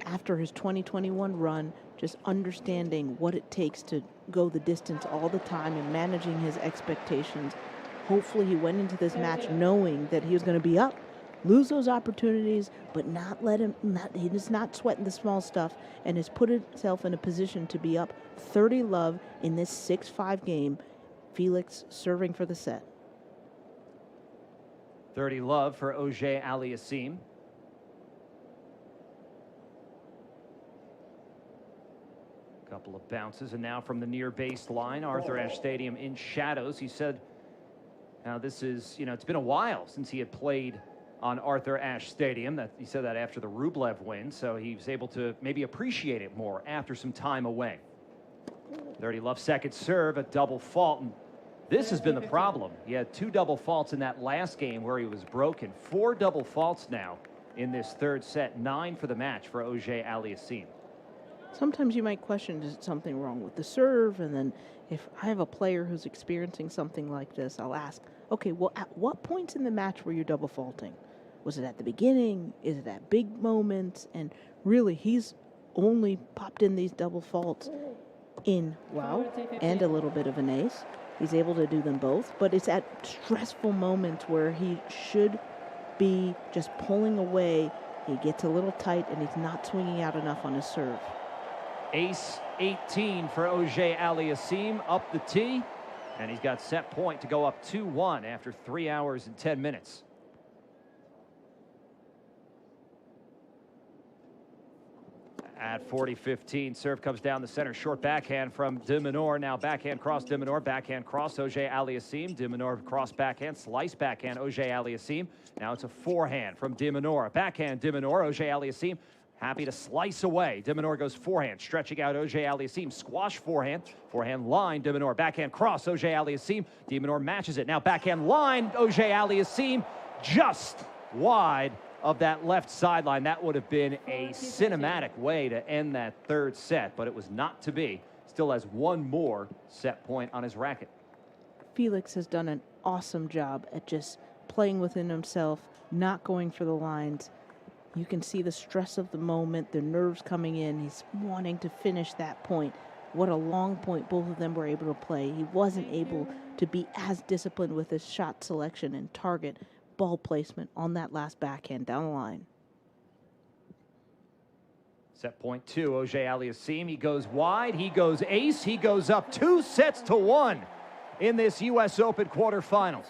after his 2021 run, just understanding what it takes to go the distance all the time and managing his expectations. Hopefully he went into this match knowing that he was going to be up, lose those opportunities, but he's not sweating the small stuff, and has put himself in a position to be up 30 love in this 6-5 game. Felix serving for the set. 30 love for Auger Aliassime. Couple of bounces, and now from the near baseline, Arthur Ashe Stadium in shadows. He said, now this is, it's been a while since he had played on Arthur Ashe Stadium. That he said that after the Rublev win, so he was able to maybe appreciate it more after some time away. 30 love second serve, a double fault, and this has been the problem. He had 2 double faults in that last game where he was broken. 4 double faults now in this third set. 9 for the match for Auger Aliassime. Sometimes you might question, is something wrong with the serve? And then if I have a player who's experiencing something like this, I'll ask, okay, well, at what points in the match were you double faulting? Was it at the beginning? Is it at big moments? And really, he's only popped in these double faults in wow and a little bit of an ace. He's able to do them both, but it's at stressful moments where he should be just pulling away. He gets a little tight and he's not swinging out enough on his serve. Ace 18 for Auger Aliassime up the tee, and he's got set point to go up 2-1 after 3 hours and 10 minutes. At 40-15, serve comes down the center, short backhand from De Minaur. Now backhand cross De Minaur, backhand cross Auger Aliassime. De Minaur cross backhand, slice backhand Auger Aliassime. Now it's a forehand from De Minaur, backhand De Minaur, Auger Aliassime. Happy to slice away. De Minaur goes forehand, stretching out Auger Aliassime. Squash forehand. Forehand line, De Minaur. Backhand cross, Auger Aliassime. De Minaur matches it. Now backhand line, Auger Aliassime. Just wide of that left sideline. That would have been a cinematic way to end that third set, but it was not to be. Still has one more set point on his racket. Felix has done an awesome job at just playing within himself, not going for the lines. You can see the stress of the moment, the nerves coming in. He's wanting to finish that point. What a long point both of them were able to play. He wasn't able to be as disciplined with his shot selection and target ball placement on that last backhand down the line. Set point 2, Auger Aliassime. He goes wide, he goes ace, he goes up 2-1 in this U.S. Open quarterfinals.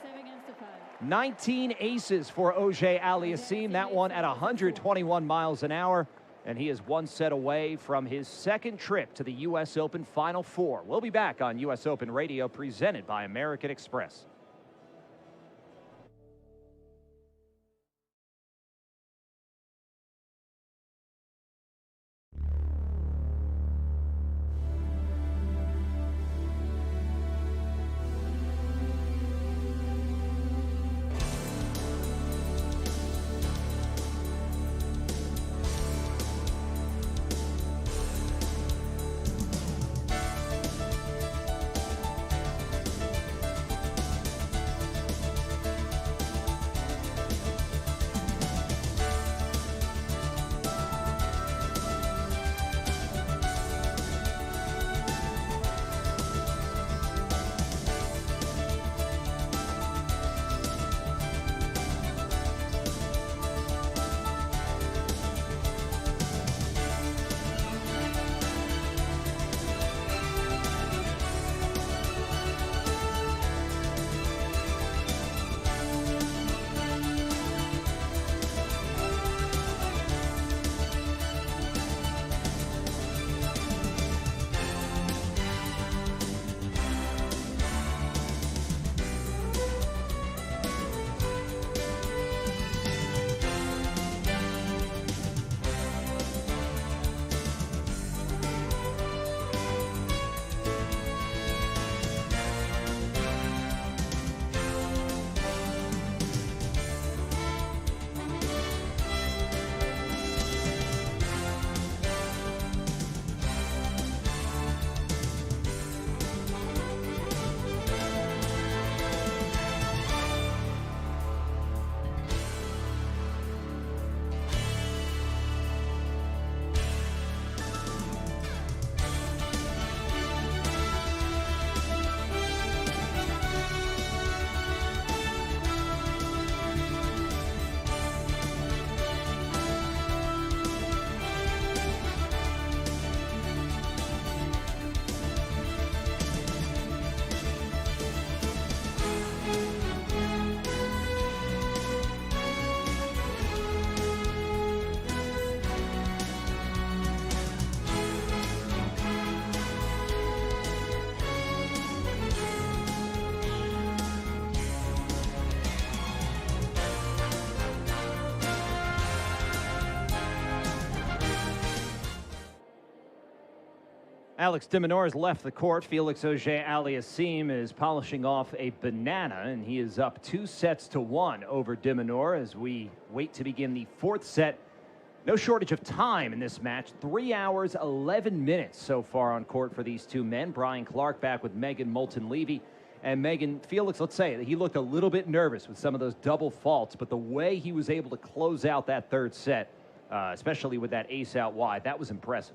19 aces for Auger Aliassime, that one at 121 miles an hour, and he is one set away from his second trip to the U.S. Open Final Four. We'll be back on U.S. Open Radio, presented by American Express. Alex De Minaur has left the court. Felix Auger-Aliassime is polishing off a banana, and he is up 2-1 over De Minaur as we wait to begin the fourth set. No shortage of time in this match. 3 hours, 11 minutes so far on court for these two men. Brian Clark back with Megan Moulton-Levy. And Megan, Felix, let's say that he looked a little bit nervous with some of those double faults, but the way he was able to close out that third set, especially with that ace out wide, that was impressive.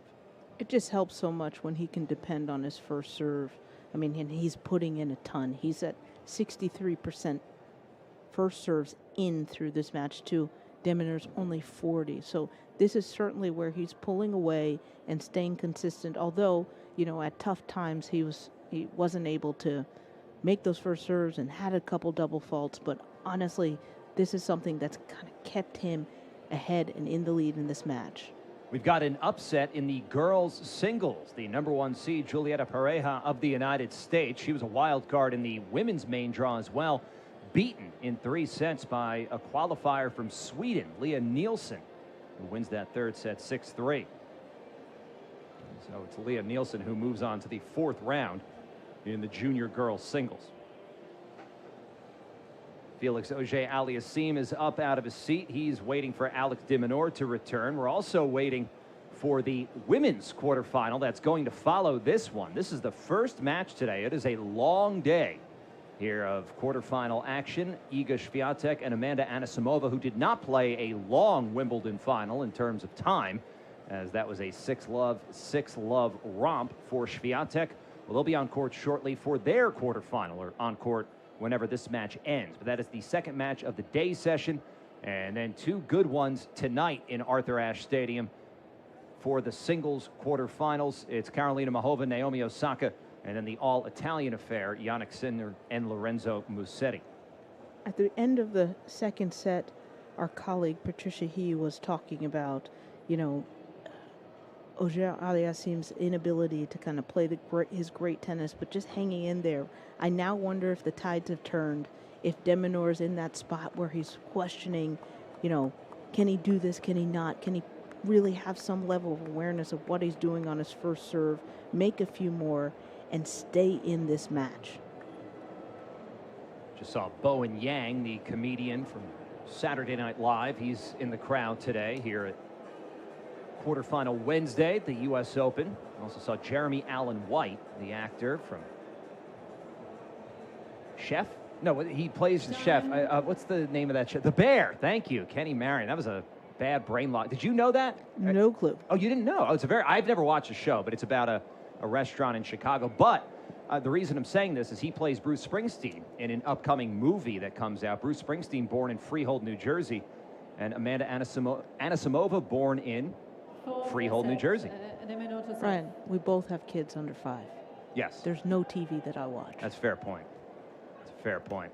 It just helps so much when he can depend on his first serve. I mean, and he's putting in a ton. He's at 63% first serves in through this match, too. De Minaur's only 40. So this is certainly where he's pulling away and staying consistent. Although, you know, at tough times he wasn't able to make those first serves and had a couple double faults. But honestly, this is something that's kind of kept him ahead and in the lead in this match. We've got an upset in the girls' singles. The number 1 seed, Julieta Pareja of the United States. She was a wild card in the women's main draw as well. Beaten in 3 sets by a qualifier from Sweden, Leah Nielsen, who wins that third set 6-3. So it's Leah Nielsen who moves on to the fourth round in the junior girls' singles. Felix Auger-Aliassime is up out of his seat. He's waiting for Alex De Minaur to return. We're also waiting for the women's quarterfinal that's going to follow this one. This is the first match today. It is a long day here of quarterfinal action. Iga Swiatek and Amanda Anisimova, who did not play a long Wimbledon final in terms of time, as that was a 6-love romp for Swiatek. Well, they'll be on court shortly for their quarterfinal, or on court whenever this match ends. But that is the second match of the day session. And then 2 good ones tonight in Arthur Ashe Stadium for the singles quarterfinals. It's Carolina Mahova, Naomi Osaka, and then the all-Italian affair, Jannik Sinner and Lorenzo Musetti. At the end of the second set, our colleague Patricia He was talking about, you know, Auger-Aliassime's inability to kind of play his great tennis, but just hanging in there. I now wonder if the tides have turned, if De Minaur's in that spot where he's questioning, you know, can he do this, can he not? Can he really have some level of awareness of what he's doing on his first serve, make a few more, and stay in this match? Just saw Bowen Yang, the comedian from Saturday Night Live. He's in the crowd today here at quarterfinal Wednesday at the U.S. Open. Also saw Jeremy Allen White, the actor from Chef. No, he plays the chef. What's the name of that show? The Bear. Thank you, Kenny Marion. That was a bad brain lock. Did you know that? No clue. Oh, you didn't know? Oh, I've never watched the show, but it's about a restaurant in Chicago. But the reason I'm saying this is he plays Bruce Springsteen in an upcoming movie that comes out. Bruce Springsteen, born in Freehold, New Jersey, and Amanda Anisimova, born in Freehold, New Jersey. Brian, we both have kids under 5. Yes. There's no TV that I watch. That's a fair point. That's a fair point.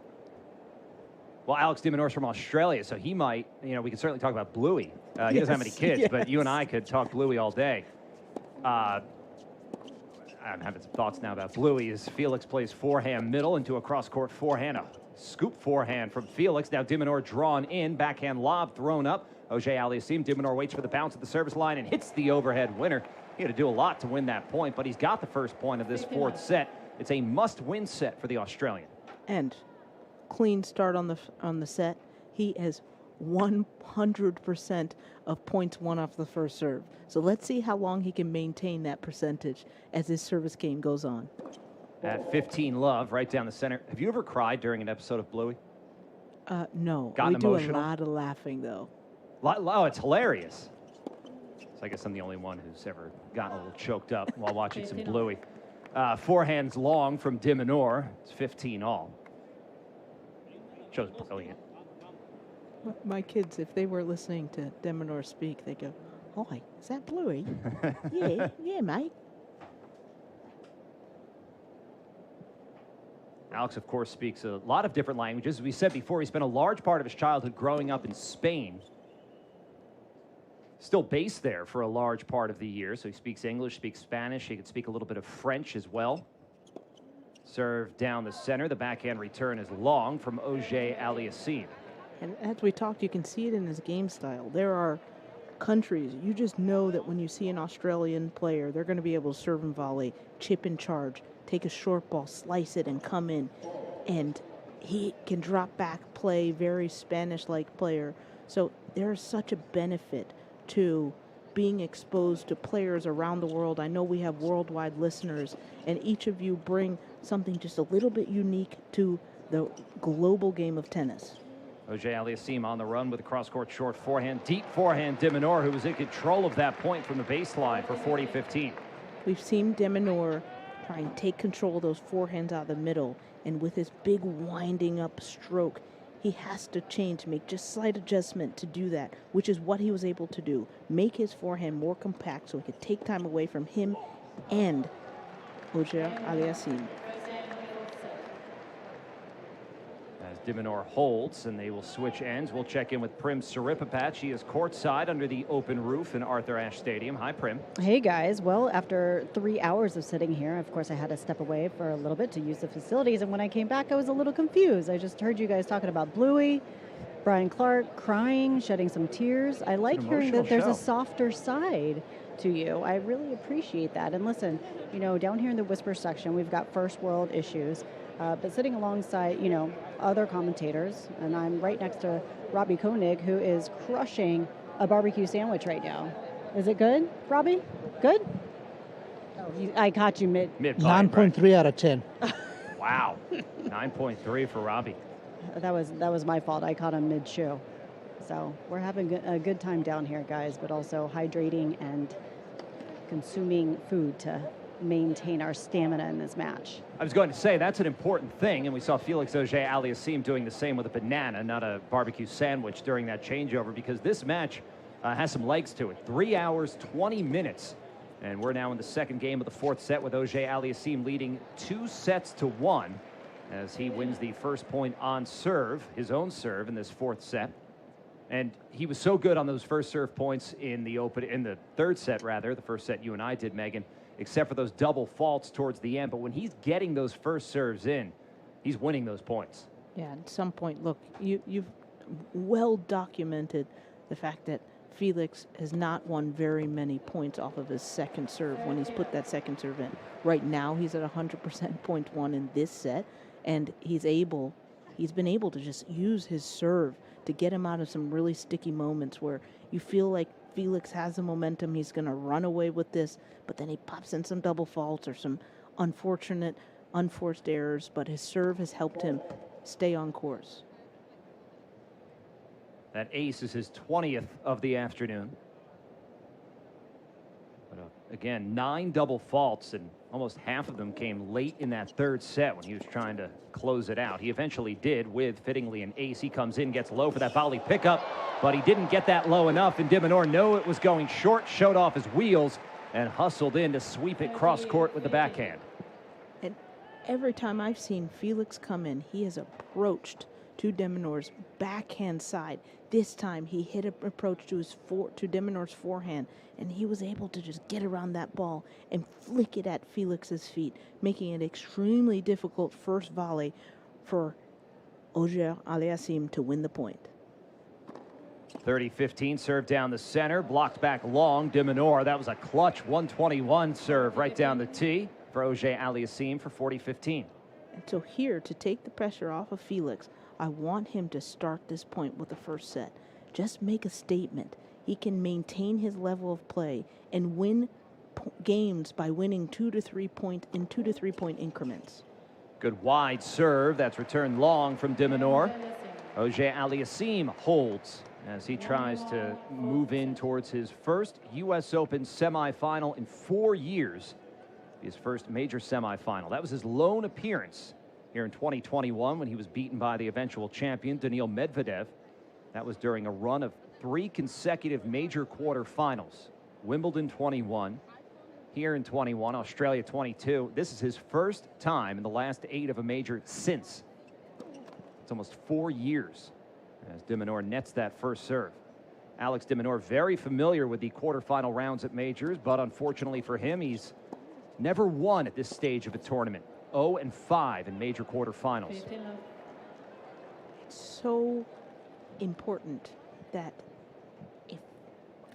Well, Alex De Minaur's from Australia, so he might, you know, we can certainly talk about Bluey. He doesn't have any kids, but you and I could talk Bluey all day. I'm having some thoughts now about Bluey as Felix plays forehand middle into a cross-court forehand. A scoop forehand from Felix. Now De Minaur drawn in. Backhand lob thrown up. Auger-Aliassime. De Minaur waits for the bounce at the service line and hits the overhead winner. He had to do a lot to win that point, but he's got the first point of this fourth set. It's a must-win set for the Australian. And clean start on the set. He has 100% of points won off the first serve. So let's see how long he can maintain that percentage as his service game goes on. At 15-love, right down the center. Have you ever cried during an episode of Bluey? No. Gotten we do emotional? a lot of laughing, though. Oh, it's hilarious. So I guess I'm the only one who's ever gotten a little choked up while watching some Bluey. Forehands long from De Minaur. It's 15 all. Show's brilliant. My kids, if they were listening to De Minaur speak, they go, "Hi, is that Bluey?" yeah, mate. Alex, of course, speaks a lot of different languages. As we said before, he spent a large part of his childhood growing up in Spain. Still based there for a large part of the year, so he speaks English, speaks Spanish. He could speak a little bit of French as well. Serve down the center. The backhand return is long from Auger-Aliassime. And as we talked, you can see it in his game style. There are countries, you just know that when you see an Australian player, they're going to be able to serve and volley, chip in charge, take a short ball, slice it, and come in. And he can drop back, play, very Spanish-like player. So there's such a benefit to being exposed to players around the world. I know we have worldwide listeners, and each of you bring something just a little bit unique to the global game of tennis. Auger Aliassime on the run with a cross-court short forehand. Deep forehand, De Minaur, who was in control of that point from the baseline for 40-15. We've seen De Minaur try and take control of those forehands out of the middle, and with his big winding up stroke, he has to change, make just slight adjustment to do that, which is what he was able to do. Make his forehand more compact so he could take time away from him and Auger Aliassime. As De Minaur holds, and they will switch ends. We'll check in with Prim Saripapat. She is courtside under the open roof in Arthur Ashe Stadium. Hi, Prim. Hey, guys. Well, after 3 hours of sitting here, of course, I had to step away for a little bit to use the facilities. And when I came back, I was a little confused. I just heard you guys talking about Bluey, Brian Clark crying, shedding some tears. I like hearing that there's a softer side to you. I really appreciate that. And listen, you know, down here in the Whisper section, we've got first world issues. But sitting alongside, you know, other commentators, and I'm right next to Robbie Koenig, who is crushing a barbecue sandwich right now. Is it good, Robbie? Good? Oh, I caught you mid. 9.3 out of 10. Wow, 9.3 for Robbie. That was my fault. I caught him mid-chew. So we're having a good time down here, guys, but also hydrating and consuming food to maintain our stamina in this match. I was going to say that's an important thing, and we saw Felix Auger Aliassime doing the same with a banana, not a barbecue sandwich, during that changeover, because this match has some legs to it. 3 hours, 20 minutes, and we're now in the second game of the fourth set with Auger Aliassime leading 2-1 as he wins the first point on serve, his own serve, in this fourth set. And he was so good on those first serve points in the third set, rather, the first set you and I did, Megan, except for those double faults towards the end. But when he's getting those first serves in, he's winning those points. Yeah, at some point, look, you've well documented the fact that Felix has not won very many points off of his second serve when he's put that second serve in. Right now, he's at 100% point one in this set, and he's been able to just use his serve to get him out of some really sticky moments where you feel like Felix has the momentum, he's going to run away with this, but then he pops in some double faults or some unfortunate, unforced errors, but his serve has helped him stay on course. That ace is his 20th of the afternoon. But again, 9 double faults, and almost half of them came late in that third set when he was trying to close it out. He eventually did with, fittingly, an ace. He comes in, gets low for that volley pickup, but he didn't get that low enough, and De Minaur knew it was going short, showed off his wheels, and hustled in to sweep it cross-court with the backhand. And every time I've seen Felix come in, he has approached to De Minaur's backhand side. This time he hit an approach to De Minaur's forehand, and he was able to just get around that ball and flick it at Felix's feet, making it extremely difficult first volley for Auger Aliassime to win the point. 30-15 serve down the center, blocked back long. De Minaur, that was a clutch 121 serve right down the tee for Auger Aliassime for 40-15. And so here, to take the pressure off of Felix, I want him to start this point with the first set. Just make a statement. He can maintain his level of play and win games by winning 2 to 3 point increments. Good wide serve. That's returned long from De Minaur. Auger Aliassime holds as he tries to move in towards his first U.S. Open semifinal in 4 years. His first major semifinal. That was his lone appearance here in 2021 when he was beaten by the eventual champion, Daniil Medvedev. That was during a run of 3 consecutive major quarterfinals. Wimbledon 21, here in 21, Australia 22. This is his first time in the last 8 of a major since. It's almost 4 years as De Minaur nets that first serve. Alex De Minaur very familiar with the quarterfinal rounds at majors, but unfortunately for him, he's never won at this stage of a tournament. 0-5 in major quarterfinals. It's so important that if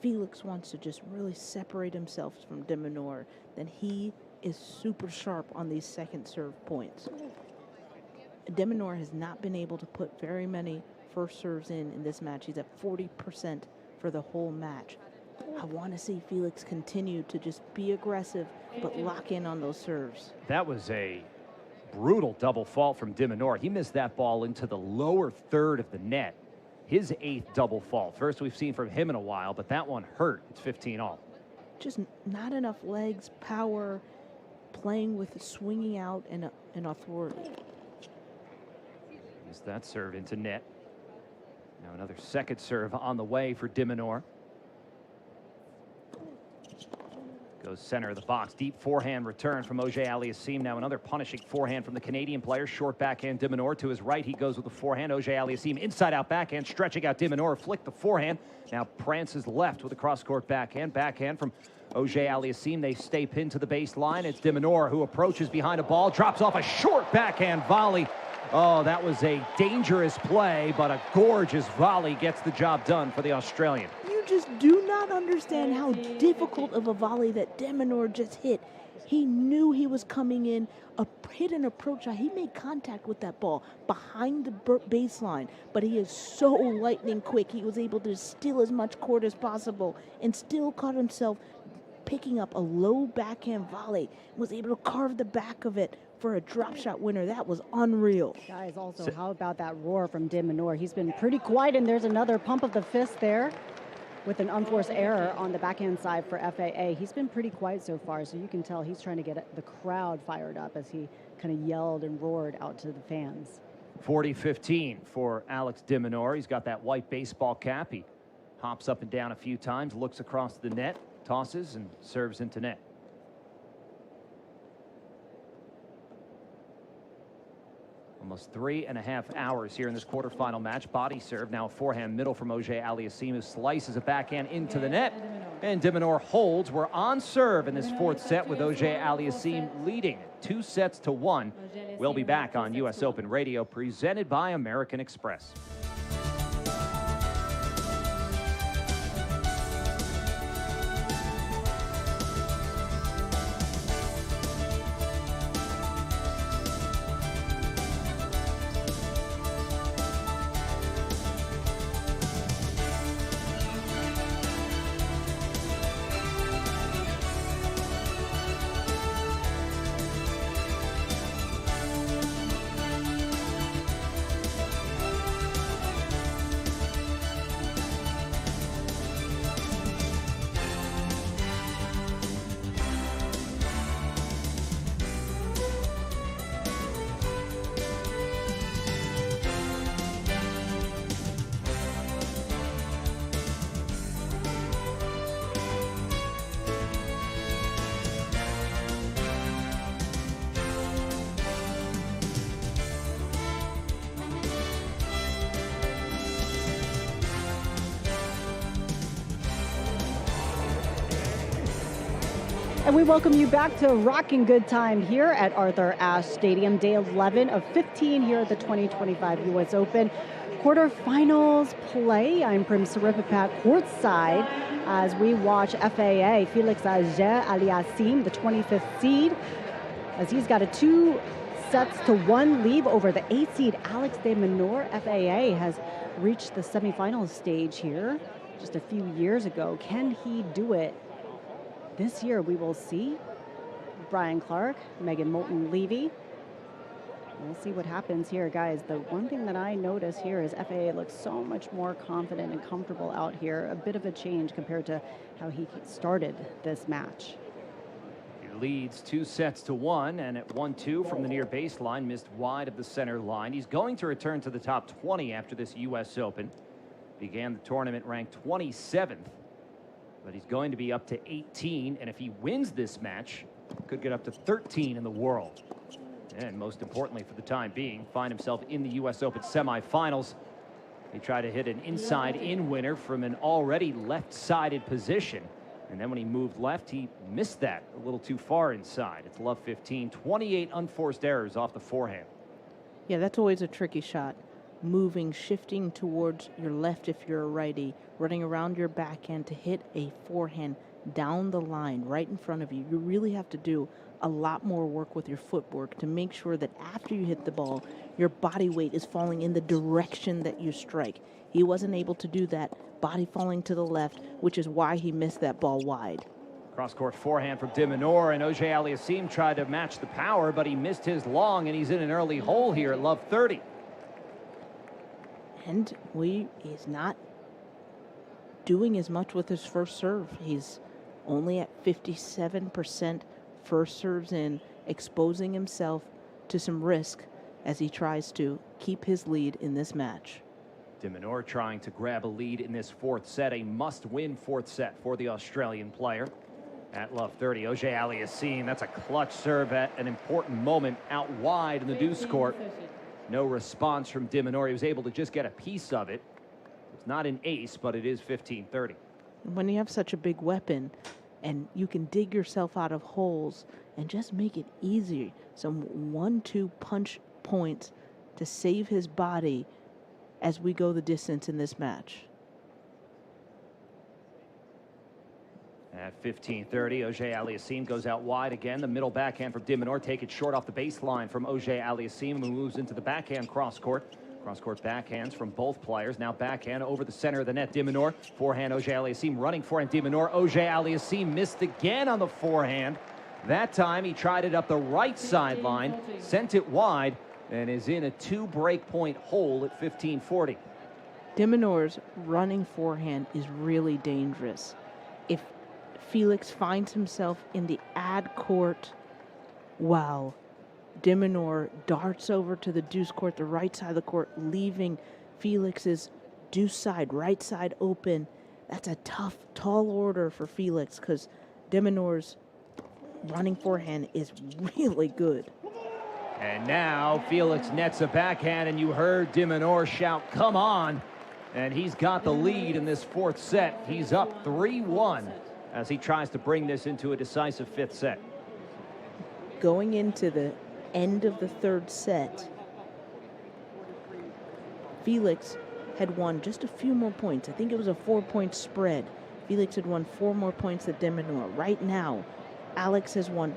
Felix wants to just really separate himself from De Minaur, then he is super sharp on these second serve points. De Minaur has not been able to put very many first serves in this match. He's at 40% for the whole match. I want to see Felix continue to just be aggressive, but lock in on those serves. That was a brutal double fault from De Minaur. He missed that ball into the lower third of the net. His 8th double fault. First we've seen from him in a while, but that one hurt. It's 15 all. Just not enough legs, power, playing with swinging out and authority. Missed that serve into net. Now another second serve on the way for De Minaur. Goes center of the box. Deep forehand return from Auger Aliassime. Now another punishing forehand from the Canadian player. Short backhand De Minaur to his right. He goes with the forehand. Auger Aliassime inside out backhand. Stretching out De Minaur. Flick the forehand. Now prances left with a cross-court backhand. Backhand from Auger Aliassime. They stay pinned to the baseline. It's De Minaur who approaches behind a ball. Drops off a short backhand volley. Oh, that was a dangerous play, but a gorgeous volley gets the job done for the Australian. You just do not understand how difficult of a volley that De Minaur just hit. He knew he was coming in, hit an approach shot. He made contact with that ball behind the baseline, but he is so lightning quick. He was able to steal as much court as possible and still caught himself picking up a low backhand volley, was able to carve the back of it for a drop shot winner. That was unreal. Guys, also, how about that roar from De Minaur? He's been pretty quiet, and there's another pump of the fist there with an unforced error on the backhand side for FAA. He's been pretty quiet so far, so you can tell he's trying to get the crowd fired up as he kind of yelled and roared out to the fans. 40-15 for Alex De Minaur. He's got that white baseball cap. He hops up and down a few times, looks across the net, tosses, and serves into net. Almost 3.5 hours here in this quarterfinal match. Body serve, now a forehand middle from Auger Aliassime, who slices a backhand into the net. And De Minaur holds. We're on serve in this 4th set with Auger Aliassime leading 2-1. We'll be back on US Open Radio, presented by American Express. And we welcome you back to Rocking Good Time here at Arthur Ashe Stadium, day 11 of 15 here at the 2025 US Open quarterfinals play. I'm Prim Saripapat courtside as we watch FAA Felix Auger Aliassime, the 25th seed, as he's got a 2-1 lead over the 8th seed Alex De Minaur. FAA has reached the semifinal stage here just a few years ago. Can he do it this year? We will see. Brian Clark, Megan Moulton-Levy. We'll see what happens here, guys. The one thing that I notice here is FAA looks so much more confident and comfortable out here. A bit of a change compared to how he started this match. He leads 2-1, and at 1-2 from the near baseline, missed wide of the center line. He's going to return to the top 20 after this US Open. Began the tournament ranked 27th. But he's going to be up to 18, and if he wins this match, could get up to 13 in the world. And most importantly for the time being, find himself in the US Open semifinals. He tried to hit an inside-in winner from an already left-sided position. And then when he moved left, he missed that a little too far inside. It's love 15, 28 unforced errors off the forehand. Yeah, that's always a tricky shot. moving, shifting towards your left if you're a righty, running around your backhand to hit a forehand down the line right in front of you. You really have to do a lot more work with your footwork to make sure that after you hit the ball, your body weight is falling in the direction that you strike. He wasn't able to do that, body falling to the left, which is why he missed that ball wide. Cross-court forehand from De Minaur, and Auger Aliassime tried to match the power, but he missed his long, and he's in an early hole here at love 30. And he's not doing as much with his first serve. He's only at 57% first serves in, exposing himself to some risk as he tries to keep his lead in this match. De Minaur trying to grab a lead in this fourth set, a must-win fourth set for the Australian player. At love 30, Auger Aliassime, that's a clutch serve at an important moment out wide in the deuce court. No response from De Minaur. He was able to just get a piece of it. It's not an ace, but it is 15-30. When you have such a big weapon and you can dig yourself out of holes and just make it easy, some 1-2 punch points to save his body as we go the distance in this match. At 15-30, Auger Aliassime goes out wide again. The middle backhand from De Minaur, take it short off the baseline from Auger Aliassime, who moves into the backhand cross-court. Cross-court backhands from both players. Now backhand over the center of the net. De Minaur, forehand, Auger Aliassime running forehand. De Minaur, Auger Aliassime missed again on the forehand. That time he tried it up the right sideline, sent it wide, and is in a 2-break point hole at 15-40. De Minaur's running forehand is really dangerous. If Felix finds himself in the ad court, wow, De Minaur darts over to the deuce court, the right side of the court, leaving Felix's deuce side, right side open. That's a tough, tall order for Felix because De Minaur's running forehand is really good. And now Felix nets a backhand, and you heard De Minaur shout, "Come on!" And he's got the lead in this fourth set. He's up 3-1 as he tries to bring this into a decisive fifth set. Going into the end of the third set, Felix had won just a few more points. I think it was a 4-point spread. Felix had won 4 more points than De Minaur. Right now, Alex has won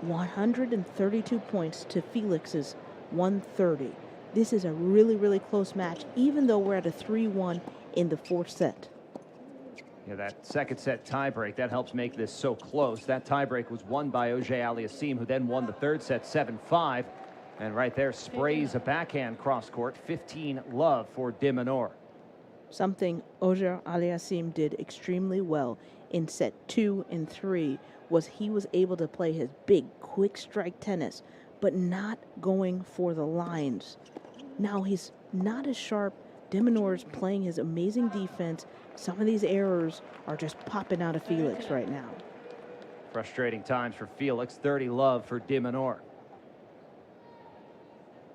132 points to Felix's 130. This is a really, really close match, even though we're at a 3-1 in the fourth set. Yeah, that second set tiebreak, that helps make this so close. That tiebreak was won by Auger Aliassime, who then won the third set 7-5. And right there sprays a backhand cross-court, 15-love for De Minaur. Something Auger Aliassime did extremely well in set 2 and 3 was he was able to play his big, quick strike tennis, but not going for the lines. Now he's not as sharp. De Minaur's playing his amazing defense. Some of these errors are just popping out of Felix right now. Frustrating times for Felix, 30-love for De Minaur.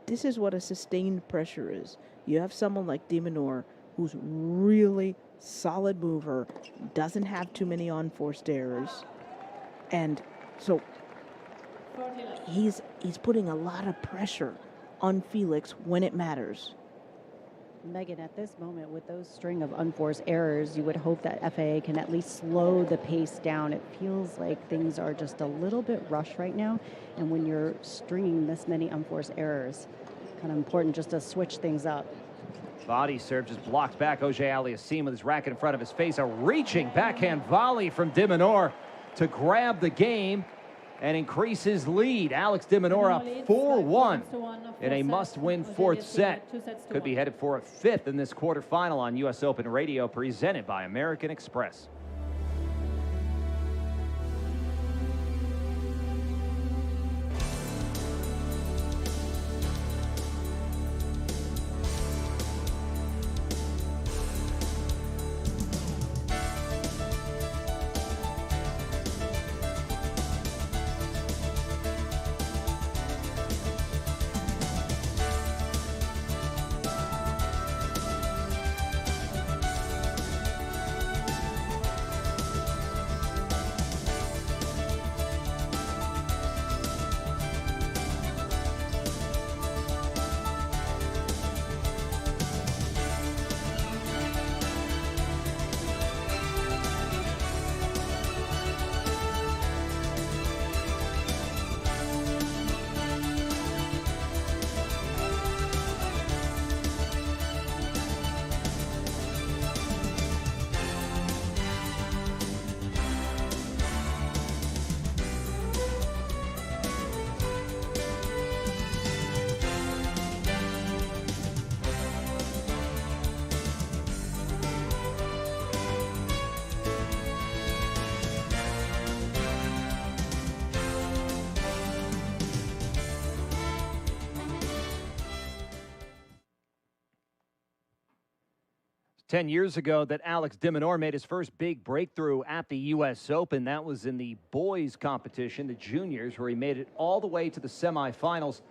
This is what a sustained pressure is. You have someone like De Minaur who's really solid mover, doesn't have too many unforced errors. And so he's putting a lot of pressure on Felix when it matters. Megan, at this moment, with those string of unforced errors, you would hope that FAA can at least slow the pace down. It feels like things are just a little bit rushed right now. And when you're stringing this many unforced errors, kind of important just to switch things up. Body serve just blocked back. Auger Aliassime with his racket in front of his face. A reaching backhand volley from De Minaur to grab the game and increase his lead. Alex De Minaur up 4-1 in a must-win fourth set. Could be headed for a fifth in this quarterfinal on US Open Radio, presented by American Express. 10 years ago that Alex De Minaur made his first big breakthrough at the U.S. Open. That was in the boys competition, the juniors, where he made it all the way to the semifinals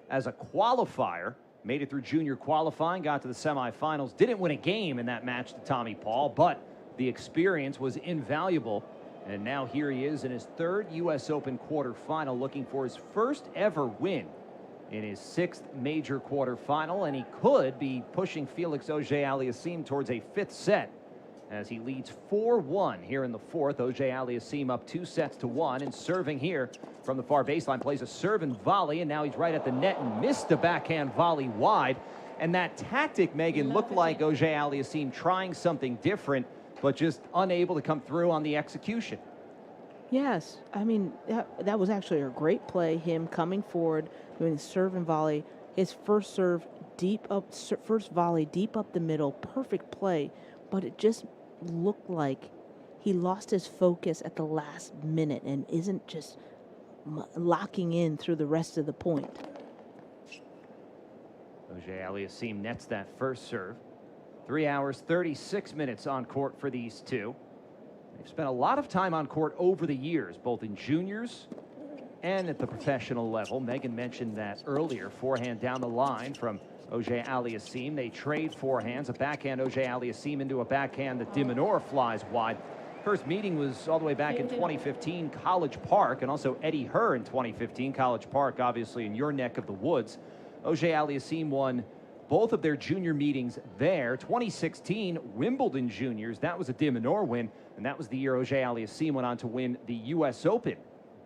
as a qualifier. Made it through junior qualifying, got to the semifinals. Didn't win a game in that match to Tommy Paul, but the experience was invaluable. And now here he is in his third U.S. Open quarterfinal, looking for his first ever win in his sixth major quarterfinal, and he could be pushing Felix Auger-Aliassime towards a fifth set as he leads 4-1 here in the fourth. Auger-Aliassime up 2-1, and serving here from the far baseline, plays a serve and volley, and now he's right at the net and missed a backhand volley wide. And that tactic, Megan, looked like Auger-Aliassime trying something different, but just unable to come through on the execution. Yes, I mean, that was actually a great play, him coming forward, doing serve and volley. His first serve deep up, first volley deep up the middle, perfect play, but it just looked like he lost his focus at the last minute and isn't just locking in through the rest of the point. Auger-Aliassime nets that first serve. 3 hours, 36 minutes on court for these two. They've spent a lot of time on court over the years, both in juniors and at the professional level. Megan mentioned that earlier. Forehand down the line from Auger-Aliassime. They trade forehands, a backhand Auger-Aliassime into a backhand that De Minaur flies wide. First meeting was all the way back in 2015, College Park, and also Eddie Herr in 2015, College Park, obviously in your neck of the woods. Auger-Aliassime won both of their junior meetings there. 2016, Wimbledon Juniors, that was a De Minaur win, and that was the year Auger-Aliassime went on to win the U.S. Open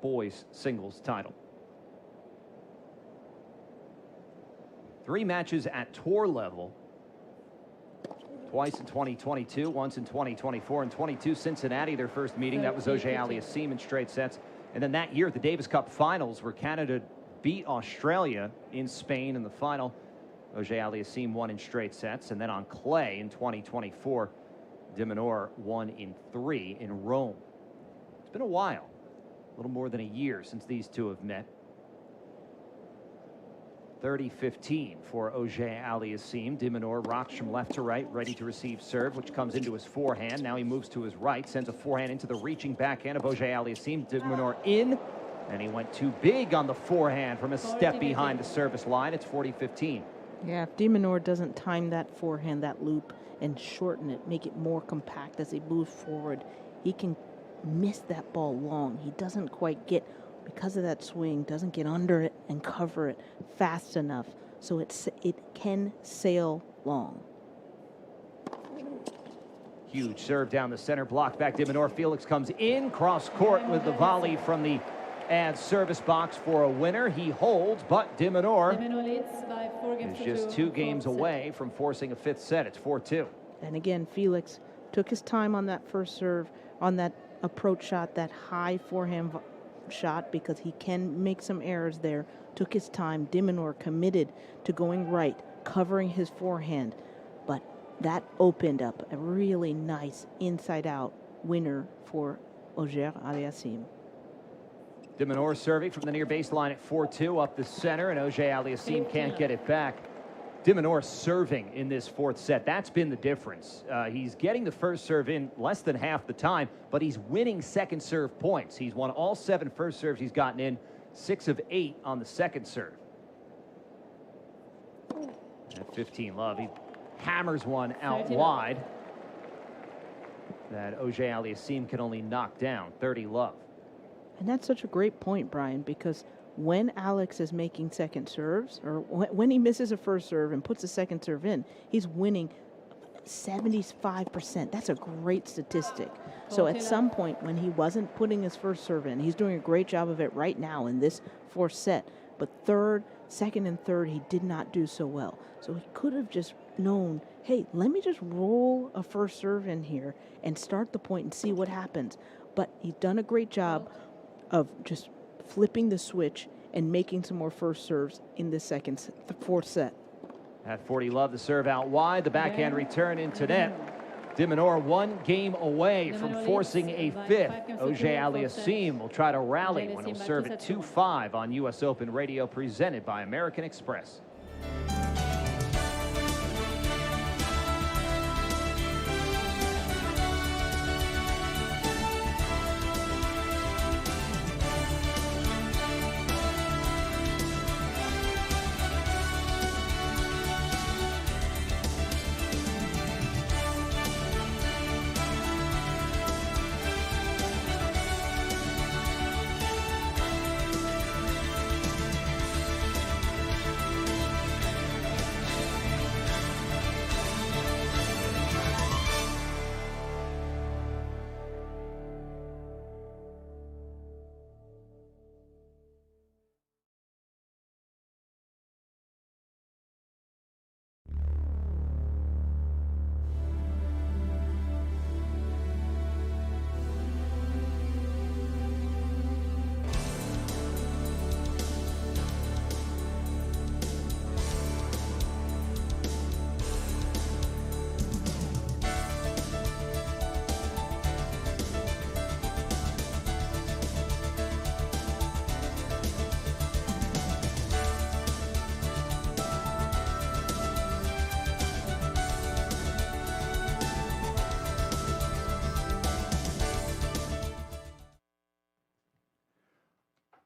boys singles title. 3 matches at tour level. Twice in 2022, once in 2024, and 22 Cincinnati, their first meeting. That was Auger-Aliassime in straight sets. And then that year at the Davis Cup Finals, where Canada beat Australia in Spain in the final, Auger-Aliassime won in straight sets. And then on clay in 2024, De Minaur won in 3 in Rome. It's been a while, a little more than a year since these two have met. 30-15 for Auger-Aliassime. De Minaur rocks from left to right, ready to receive serve, which comes into his forehand. Now he moves to his right, sends a forehand into the reaching backhand of Auger-Aliassime. De Minaur in, and he went too big on the forehand from a step behind the service line. It's 40-15. Yeah, if De Minaur doesn't time that forehand, that loop, and shorten it, make it more compact as he moves forward, he can miss that ball long. He doesn't quite get, because of that swing, doesn't get under it and cover it fast enough, so it can sail long. Huge serve down the center, blocked back De Minaur. Felix comes in, cross court with the volley from the ad service box for a winner. He holds, but De Minaur is just 2 games away from forcing a fifth set. It's 4-2. And again, Felix took his time on that first serve, on that approach shot, that high forehand shot, because he can make some errors there. Took his time. De Minaur committed to going right, covering his forehand, but that opened up a really nice inside-out winner for Auger-Aliassime. De Minaur serving from the near baseline at 4-2 up the center, and Auger-Aliassime can't get it back. De Minaur serving in this fourth set. That's been the difference. He's getting the first serve in less than half the time, but he's winning second serve points. He's won all 7 first serves he's gotten in, 6 of 8 on the second serve. At 15 love, he hammers one out wide that Auger-Aliassime can only knock down. 30 love. And that's such a great point, Brian, because when Alex is making second serves, or when he misses a first serve and puts a second serve in, he's winning 75%. That's a great statistic. So at some point when he wasn't putting his first serve in, he's doing a great job of it right now in this fourth set. But second and third, he did not do so well. So he could have just known, hey, let me just roll a first serve in here and start the point and see what happens. But he's done a great job of just flipping the switch and making some more first serves in the fourth set. At 40 love, the serve out wide, the backhand return into net. De Minaur 1 game away from forcing a fifth. Auger-Aliassime will try to rally when he'll serve at 2-5 on U.S. Open Radio, presented by American Express.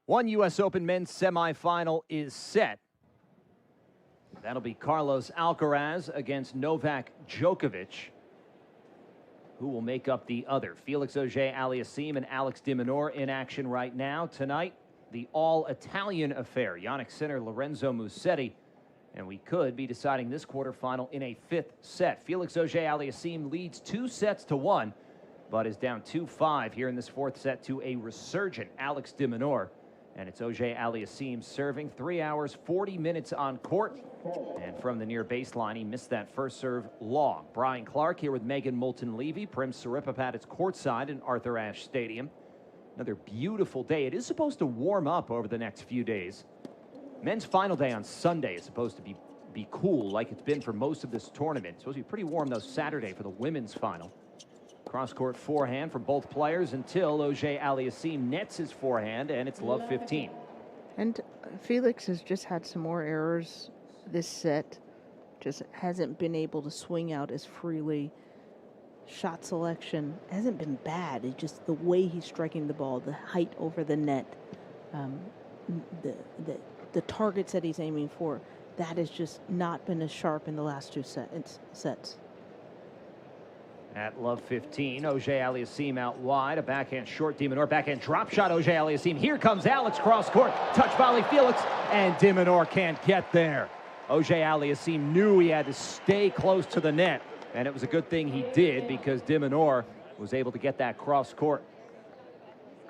One U.S. Open men's semifinal is set. That'll be Carlos Alcaraz against Novak Djokovic. Who will make up the other? Felix Auger-Aliassime and Alex de Minaur in action right now. Tonight, the all-Italian affair. Jannik Sinner, Lorenzo Musetti. And we could be deciding this quarterfinal in a 5th set. Felix Auger-Aliassime leads 2-1, but is down 2-5 here in this 4th set to a resurgent Alex de Minaur. And it's Auger-Aliassime serving 3 hours, 40 minutes on court. And from the near baseline, he missed that first serve long. Brian Clark here with Megan Moulton-Levy. Prim Siripapat is courtside in Arthur Ashe Stadium. Another beautiful day. It is supposed to warm up over the next few days. Men's final day on Sunday is supposed to be cool like it's been for most of this tournament. It's supposed to be pretty warm, though, Saturday for the women's final. Cross-court forehand from both players until Auger-Aliassime nets his forehand, and it's love 15. And Felix has just had some more errors this set. Just hasn't been able to swing out as freely. Shot selection hasn't been bad. It's just the way he's striking the ball, the height over the net, the targets that he's aiming for, that has just not been as sharp in the last two sets. At love 15, Auger-Aliassime out wide, a backhand short, de Minaur, backhand drop shot, Auger-Aliassime. Here comes Alex cross court, touch volley Felix, and de Minaur can't get there. Auger-Aliassime knew he had to stay close to the net, and it was a good thing he did because de Minaur was able to get that cross court.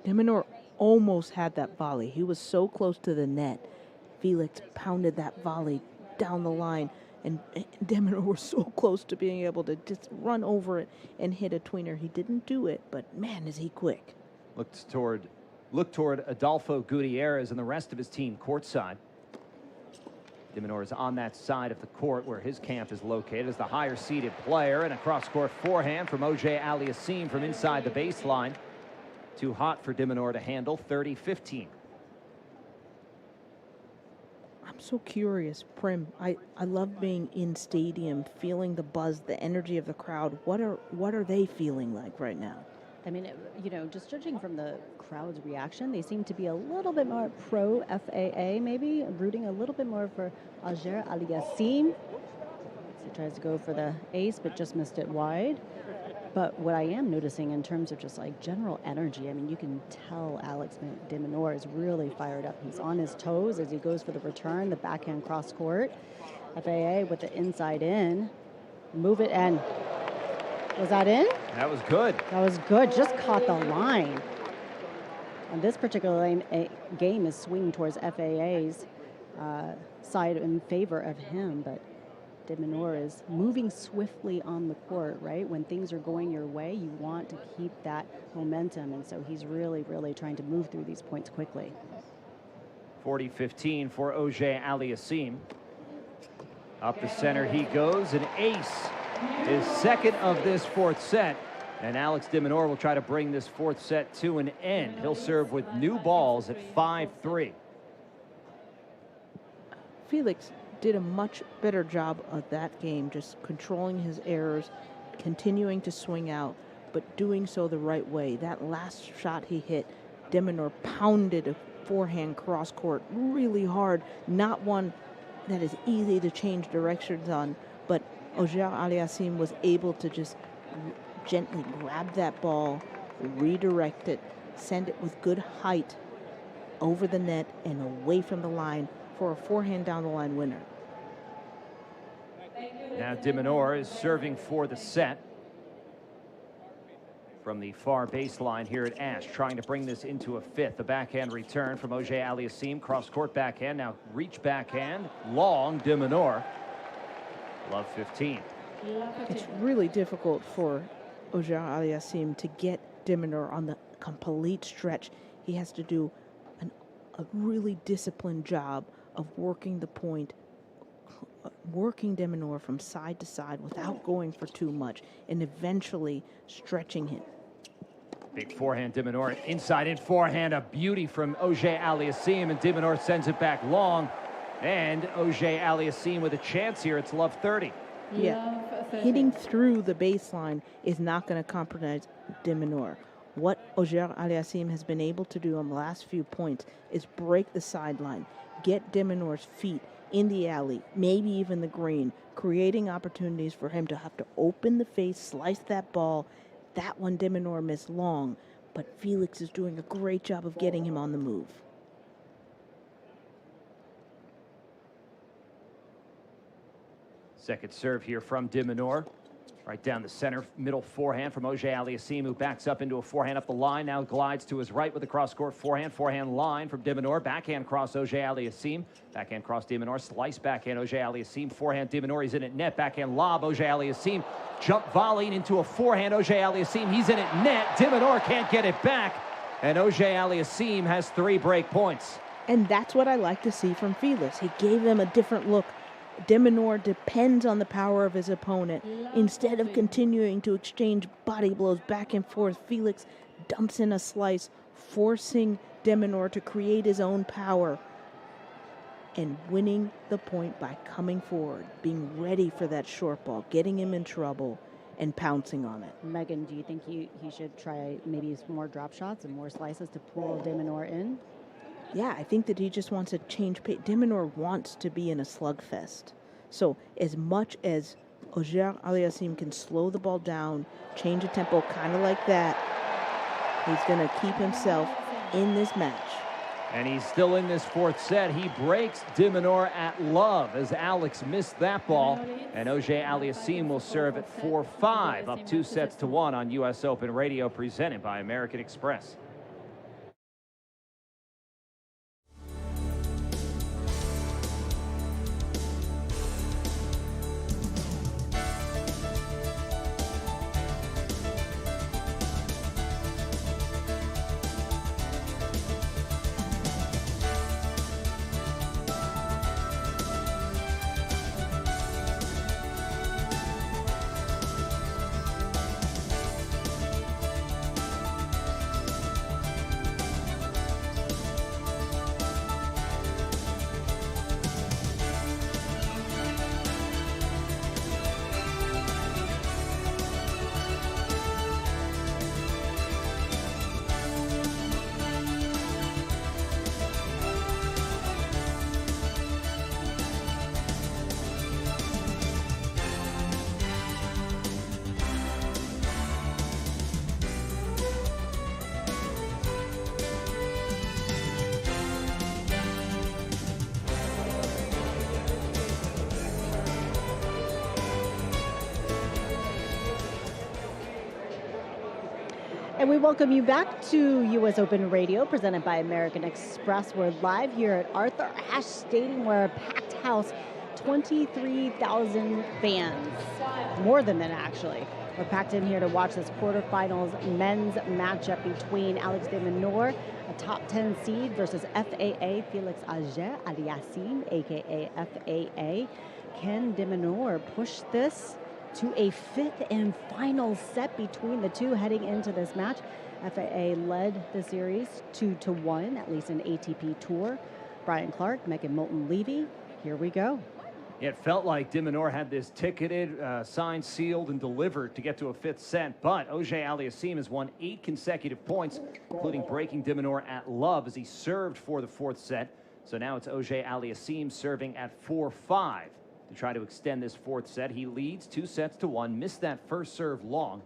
De Minaur almost had that volley. He was so close to the net. Felix pounded that volley down the line. And de Minaur was so close to being able to just run over it and hit a tweener. He didn't do it, but man, is he quick. Look toward Adolfo Gutierrez and the rest of his team courtside. De Minaur is on that side of the court where his camp is located as the higher-seeded player, and a cross-court forehand from Auger-Aliassime from inside the baseline. Too hot for de Minaur to handle, 30-15. I'm so curious, Prim. I love being in stadium, feeling the buzz, the energy of the crowd. What are they feeling like right now? I mean, just judging from the crowd's reaction, they seem to be a little bit more pro-FAA, maybe, rooting a little bit more for Auger-Aliassime. He tries to go for the ace, but just missed it wide. But what I am noticing in terms of just like general energy, I mean, you can tell Alex de Minaur is really fired up. He's on his toes as he goes for the return, the backhand cross court. FAA with the inside in. Move it, and was that in? That was good. That was good. Just caught the line. And this particular game is swinging towards FAA's side in favor of him, but de Minaur is moving swiftly on the court, right? When things are going your way, you want to keep that momentum, and so he's really, really trying to move through these points quickly. 40-15 for Auger-Aliassime. Up the center he goes, an ace. His second of this 4th set, and Alex de Minaur will try to bring this 4th set to an end. He'll serve with new balls at 5-3. Felix did a much better job of that game, just controlling his errors, continuing to swing out, but doing so the right way. That last shot he hit, de Minaur pounded a forehand cross court really hard, not one that is easy to change directions on, but Auger-Aliassime was able to just gently grab that ball, redirect it, send it with good height over the net and away from the line for a forehand down the line winner. Now de Minaur is serving for the set from the far baseline here at Ashe, trying to bring this into a 5th. The backhand return from Auger-Aliassime, cross-court backhand, now reach backhand, long de Minaur. Love 15. It's really difficult for Auger-Aliassime to get de Minaur on the complete stretch. He has to do a really disciplined job of working the point, working de Minaur from side to side without going for too much, and eventually stretching him. Big forehand, de Minaur, inside in forehand, a beauty from Auger-Aliassime, and de Minaur sends it back long, and Auger-Aliassime with a chance here. It's love 30. Yeah, hitting through the baseline is not going to compromise de Minaur. What Auger-Aliassime has been able to do on the last few points is break the sideline, get De Minaur's feet in the alley, maybe even the green, creating opportunities for him to have to open the face, slice that ball. That one De Minaur missed long, but Felix is doing a great job of getting him on the move. Second serve here from De Minaur. Right down the center, middle forehand from Auger-Aliassime, who backs up into a forehand up the line, now glides to his right with a cross-court forehand line from De Minaur, backhand cross Auger-Aliassime, backhand cross De Minaur, slice backhand Auger-Aliassime, forehand De Minaur, he's in at net, backhand lob Auger-Aliassime, jump volleying into a forehand Auger-Aliassime, he's in at net, De Minaur can't get it back, and Auger-Aliassime has 3 break points. And that's what I like to see from Felix. He gave him a different look. De Minaur depends on the power of his opponent. Instead of continuing to exchange body blows back and forth, Felix dumps in a slice, forcing De Minaur to create his own power and winning the point by coming forward, being ready for that short ball, getting him in trouble, and pouncing on it. Megan, do you think he should try maybe some more drop shots and more slices to pull De Minaur in? Yeah, I think that he just wants to change pace. De Minaur wants to be in a slugfest. So as much as Auger-Aliassime can slow the ball down, change the tempo kind of like that, he's going to keep himself in this match. And he's still in this 4th set. He breaks De Minaur at love as Alex missed that ball. And Auger-Aliassime will serve at 4-5, up 2-1 on U.S. Open Radio, presented by American Express. And we welcome you back to U.S. Open Radio, presented by American Express. We're live here at Arthur Ashe Stadium, where a packed house, 23,000 fans, more than that actually. We're packed in here to watch this quarterfinals men's matchup between Alex De Minaur, a top 10 seed, versus FAA Felix Auger-Aliassime, aka FAA. Can De Minaur push this to a 5th and final set between the two heading into this match? FAA led the series 2-1, at least in ATP Tour. Brian Clark, Megan Moulton-Levy, here we go. It felt like De Minaur had this ticketed, signed, sealed, and delivered to get to a 5th set, but Auger-Aliassime has won 8 consecutive points, including breaking De Minaur at love as he served for the 4th set. So now it's Auger-Aliassime serving at 4-5. To try to extend this 4th set. He leads 2-1, missed that first serve long.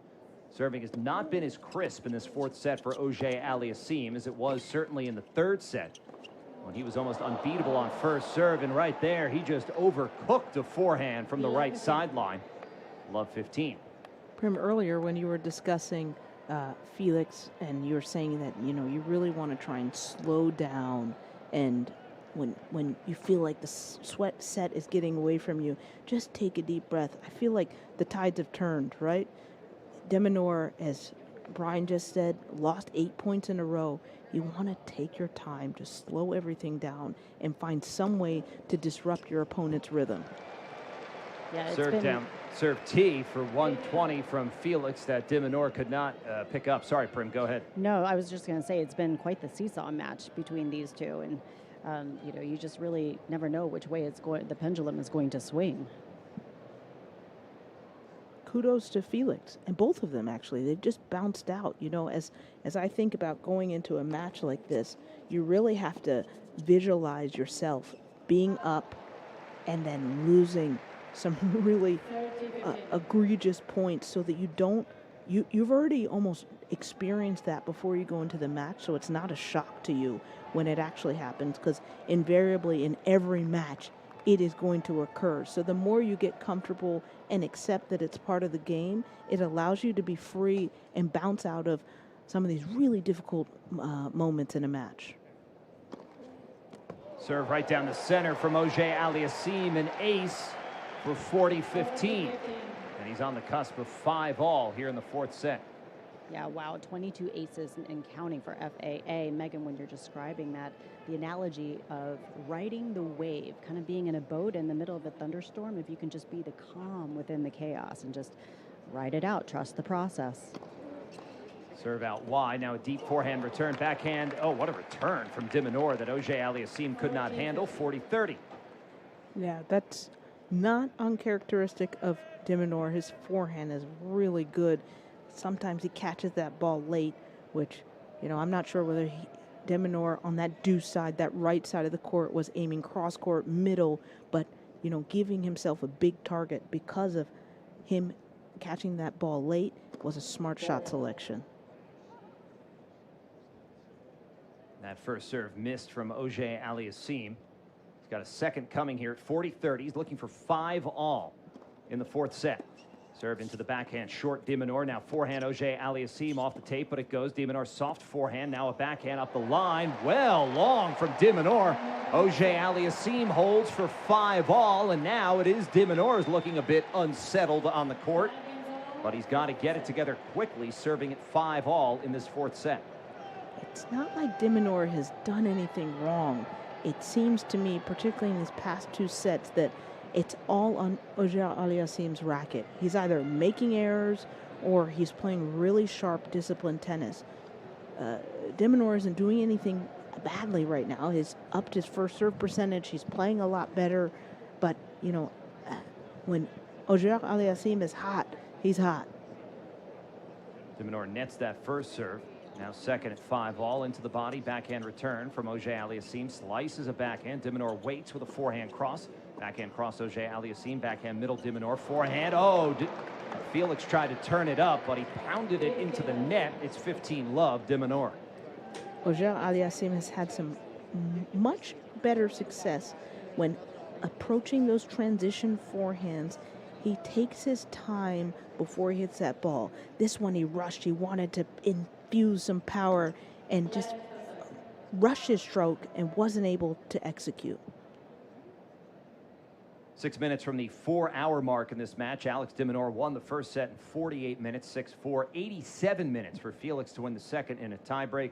Serving has not been as crisp in this 4th set for Auger-Aliassime as it was certainly in the 3rd set, when he was almost unbeatable on first serve. And right there, he just overcooked a forehand from the right sideline. Love 15. Prim, earlier when you were discussing Felix, and you were saying that, you know, you really want to try and slow down, and when you feel like the sweat set is getting away from you, just take a deep breath. I feel like the tides have turned, right? De Minaur, as Brian just said, lost 8 points in a row. You want to take your time to slow everything down and find some way to disrupt your opponent's rhythm. Yeah, serve down, serve T for 120 from Felix that De Minaur could not pick up. Sorry, Prim, go ahead. No, I was just going to say it's been quite the seesaw match between these two, and you know, you just really never know which way it's going. The pendulum is going to swing. kudos to Felix and both of them. Actually, they've just bounced out. You know, as I think about going into a match like this, you really have to visualize yourself being up and then losing some really egregious points, so that you don't. You've already almost experienced that before you go into the match, so it's not a shock to you when it actually happens, because invariably in every match it is going to occur. So the more you get comfortable and accept that it's part of the game, it allows you to be free and bounce out of some of these really difficult moments in a match. Serve right down the center from Auger Aliassime, an ace for 40-15. And he's on the cusp of 5-all here in the fourth set. Yeah, wow, 22 aces and counting for FAA. Megan, when you're describing that, the analogy of riding the wave, kind of being in a boat in the middle of a thunderstorm, if you can just be the calm within the chaos and just ride it out, trust the process. Serve out wide, now a deep forehand return, backhand. Oh, what a return from De Minaur that Auger Aliassime could not handle, 40-30. Yeah, that's not uncharacteristic of De Minaur. His forehand is really good. Sometimes he catches that ball late, which, you know, I'm not sure whether De Minaur on that deuce side, that right side of the court, was aiming cross-court middle, but, you know, giving himself a big target because of him catching that ball late was a smart shot selection. That first serve missed from Auger Aliassime. He's got a second coming here at 40-30. He's looking for 5-all in the fourth set. Serve into the backhand, short De Minaur. Now forehand, Auger Aliassime off the tape, but it goes. De Minaur soft forehand. Now a backhand up the line. Well, long from De Minaur. Auger Aliassime holds for 5-all, and now it is De Minaur is looking a bit unsettled on the court. But he's got to get it together quickly, serving at 5-all in this fourth set. It's not like De Minaur has done anything wrong. It seems to me, particularly in his past two sets, that it's all on Auger Aliassime's racket. He's either making errors or he's playing really sharp, disciplined tennis. De Minaur isn't doing anything badly right now. He's upped his first serve percentage. He's playing a lot better. But, you know, when Auger Aliassime is hot, he's hot. De Minaur nets that first serve. Now second at 5-all, into the body, backhand return from Auger Aliassime. Slices a backhand. De Minaur waits with a forehand cross. Backhand cross Auger Aliassime. Backhand middle De Minaur. Forehand. Oh, Felix tried to turn it up, but he pounded it into the net. It's 15-love De Minaur. Auger Aliassime has had some much better success when approaching those transition forehands. He takes his time before he hits that ball. This one he rushed. He wanted to infuse some power and just rushed his stroke and wasn't able to execute. 6 minutes from the 4-hour mark in this match. Alex De Minaur won the first set in 48 minutes, 6-4. 87 minutes for Felix to win the second in a tiebreak.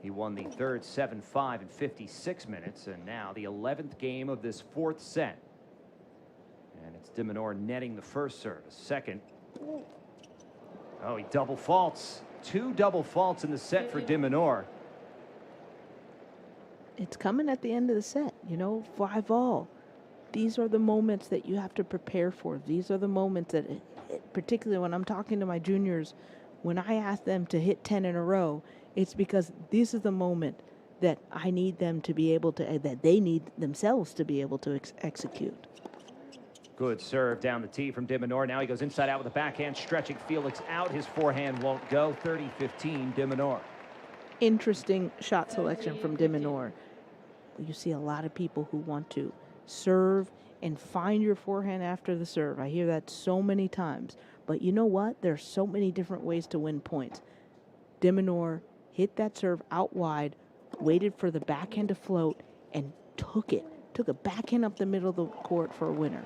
He won the third 7-5 in 56 minutes. And now the 11th game of this fourth set. And it's De Minaur netting the first serve. Second. Oh, he double faults. 2 double faults in the set for De Minaur. It's coming at the end of the set, you know, 5-all. These are the moments that you have to prepare for. These are the moments that, particularly when I'm talking to my juniors, when I ask them to hit 10 in a row, it's because this is the moment that I need them to be able to, that they need themselves to be able to execute. Good serve down the tee from De Minaur. Now he goes inside out with a backhand, stretching Felix out. His forehand won't go. 30-15 De Minaur. Interesting shot selection from De Minaur. You see a lot of people who want to serve and find your forehand after the serve. I hear that so many times. But you know what? There's so many different ways to win points. De Minaur hit that serve out wide, waited for the backhand to float, and took it. Took a backhand up the middle of the court for a winner.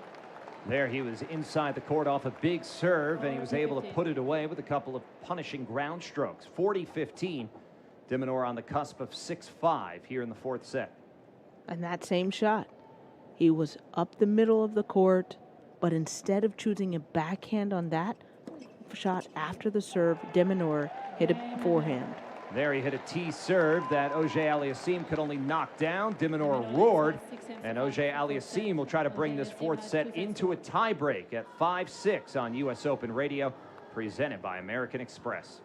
There he was inside the court off a big serve, and he was able to put it away with a couple of punishing ground strokes. 40-15. De Minaur on the cusp of 6-5 here in the fourth set. And that same shot. He was up the middle of the court, but instead of choosing a backhand on that shot after the serve, De Minaur hit a forehand. There he hit a tee serve that Auger Aliassime could only knock down. De Minaur roared, and Auger Aliassime will try to bring this fourth set into a tiebreak at 5-6 on US Open Radio, presented by American Express.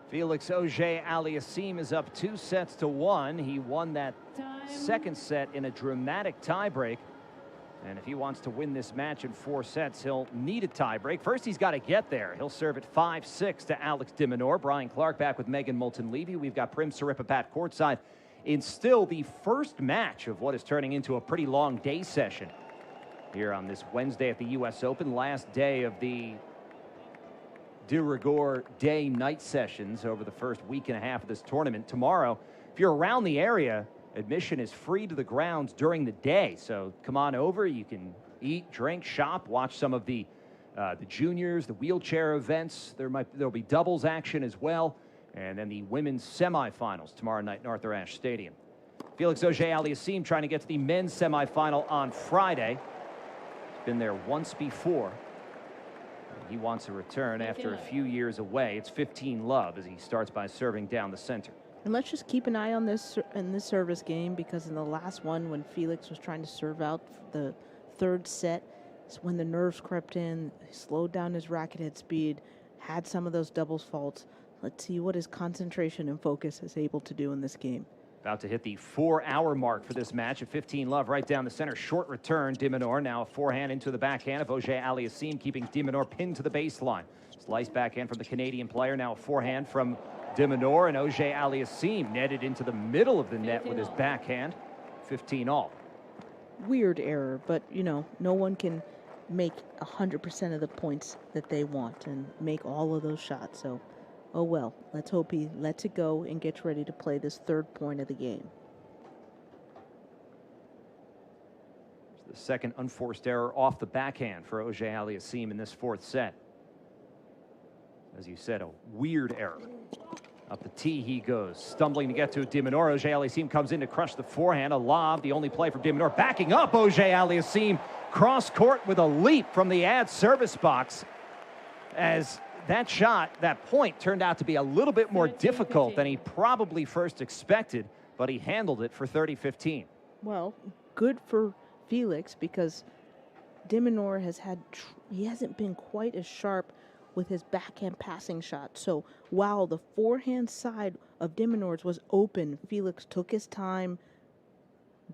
Felix Auger Aliassime is up 2-1. He won that second set in a dramatic tiebreak. And if he wants to win this match in 4 sets, he'll need a tiebreak. First, he's got to get there. He'll serve at 5-6 to Alex de Minaur. Brian Clark back with Megan Moulton-Levy. We've got Prim Saripapat courtside in still the first match of what is turning into a pretty long day session here on this Wednesday at the U.S. Open. Last day of the de rigueur day-night sessions over the first week and a half of this tournament. Tomorrow, if you're around the area, admission is free to the grounds during the day. So come on over. You can eat, drink, shop, watch some of the juniors, the wheelchair events. There'll be doubles action as well. And then the women's semifinals tomorrow night in Arthur Ashe Stadium. Felix Auger Aliassime trying to get to the men's semifinal on Friday. He's been there once before. He wants a return after a few years away. It's 15-love as he starts by serving down the center. And let's just keep an eye on this in this service game, because in the last one, when Felix was trying to serve out the third set, it's when the nerves crept in, he slowed down his racket head speed, had some of those doubles faults. Let's see what his concentration and focus is able to do in this game. About to hit the 4-hour mark for this match at 15-love right down the center. Short return, De Minaur now a forehand into the backhand of Auger Aliassime, keeping De Minaur pinned to the baseline. Slice backhand from the Canadian player, now a forehand from De Minaur, and Auger Aliassime netted into the middle of the net with his backhand. 15-all. Weird error, but, you know, no one can make 100% of the points that they want and make all of those shots, so... oh well, let's hope he lets it go and gets ready to play this third point of the game. The second unforced error off the backhand for Auger Aliassime in this fourth set. As you said, a weird error. Up the tee he goes, stumbling to get to De Minaur. Auger Aliassime comes in to crush the forehand. A lob, the only play for De Minaur. Backing up Auger Aliassime, cross court with a leap from the ad service box. As that shot, that point, turned out to be a little bit more difficult than he probably first expected, but he handled it for 30-15. Well, good for Felix, because De Minaur he hasn't been quite as sharp with his backhand passing shot. So while the forehand side of De Minaur's was open, Felix took his time,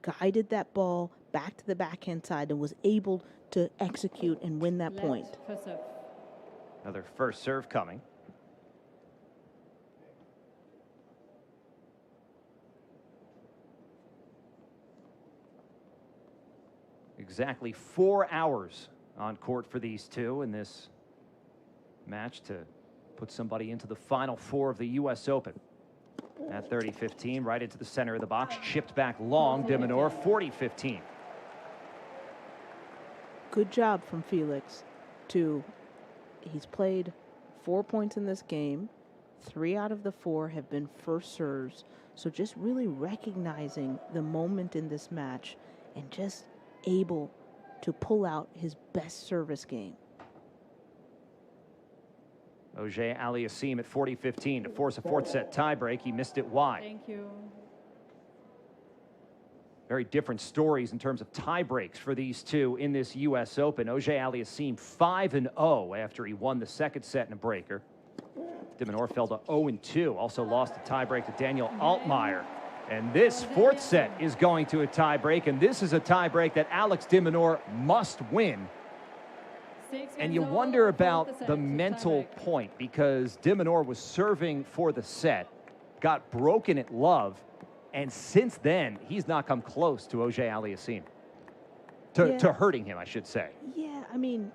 guided that ball back to the backhand side, and was able to execute and win that point. Another first serve coming. Exactly 4 hours on court for these two in this match to put somebody into the Final Four of the U.S. Open. At 30-15, right into the center of the box, chipped back long, De Minaur, 40-15. Good job from Felix. He's played 4 points in this game. 3 out of the 4 have been first serves. So just really recognizing the moment in this match and just able to pull out his best service game. Auger Aliassime at 40-15 to force a fourth set tiebreak. He missed it wide. Thank you. Very different stories in terms of tie breaks for these two in this U.S. Open. Auger Aliassime 5-0 after he won the second set in a breaker. De Minaur fell to 0-2, also lost a tiebreak to Daniel Altmaier. And this fourth set is going to a tiebreak, and this is a tiebreak that Alex de Minaur must win. And you wonder about the mental point, because de Minaur was serving for the set, got broken at love, and since then, he's not come close to Auger Aliassime. To hurting him, I should say. Yeah, I mean,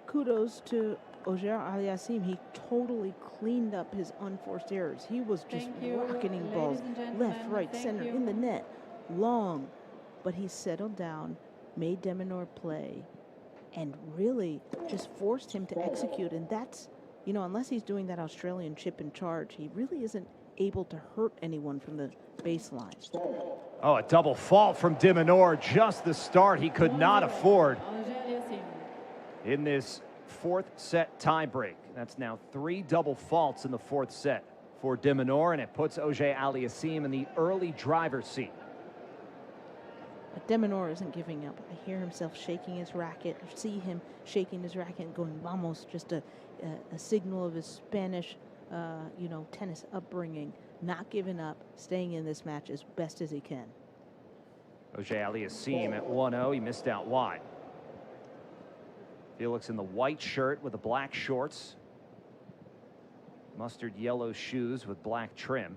kudos to Auger Aliassime. He totally cleaned up his unforced errors. He was just rocketing balls left, right, center, in the net, long. But he settled down, made de Minaur play, and really just forced him to execute. And that's, you know, unless he's doing that Australian chip and charge, he really isn't able to hurt anyone from the baseline. Oh, a double fault from de Minaur. Just the start he could not afford in this fourth set tiebreak. That's now 3 double faults in the fourth set for de Minaur, and it puts Auger Aliassime in the early driver's seat. But de Minaur isn't giving up. I hear himself shaking his racket, or see him shaking his racket and going, vamos, just a signal of his Spanish, you know, tennis upbringing. Not giving up, staying in this match as best as he can. Auger Aliassime at 1-0. He missed out wide. Felix in the white shirt with the black shorts. Mustard yellow shoes with black trim.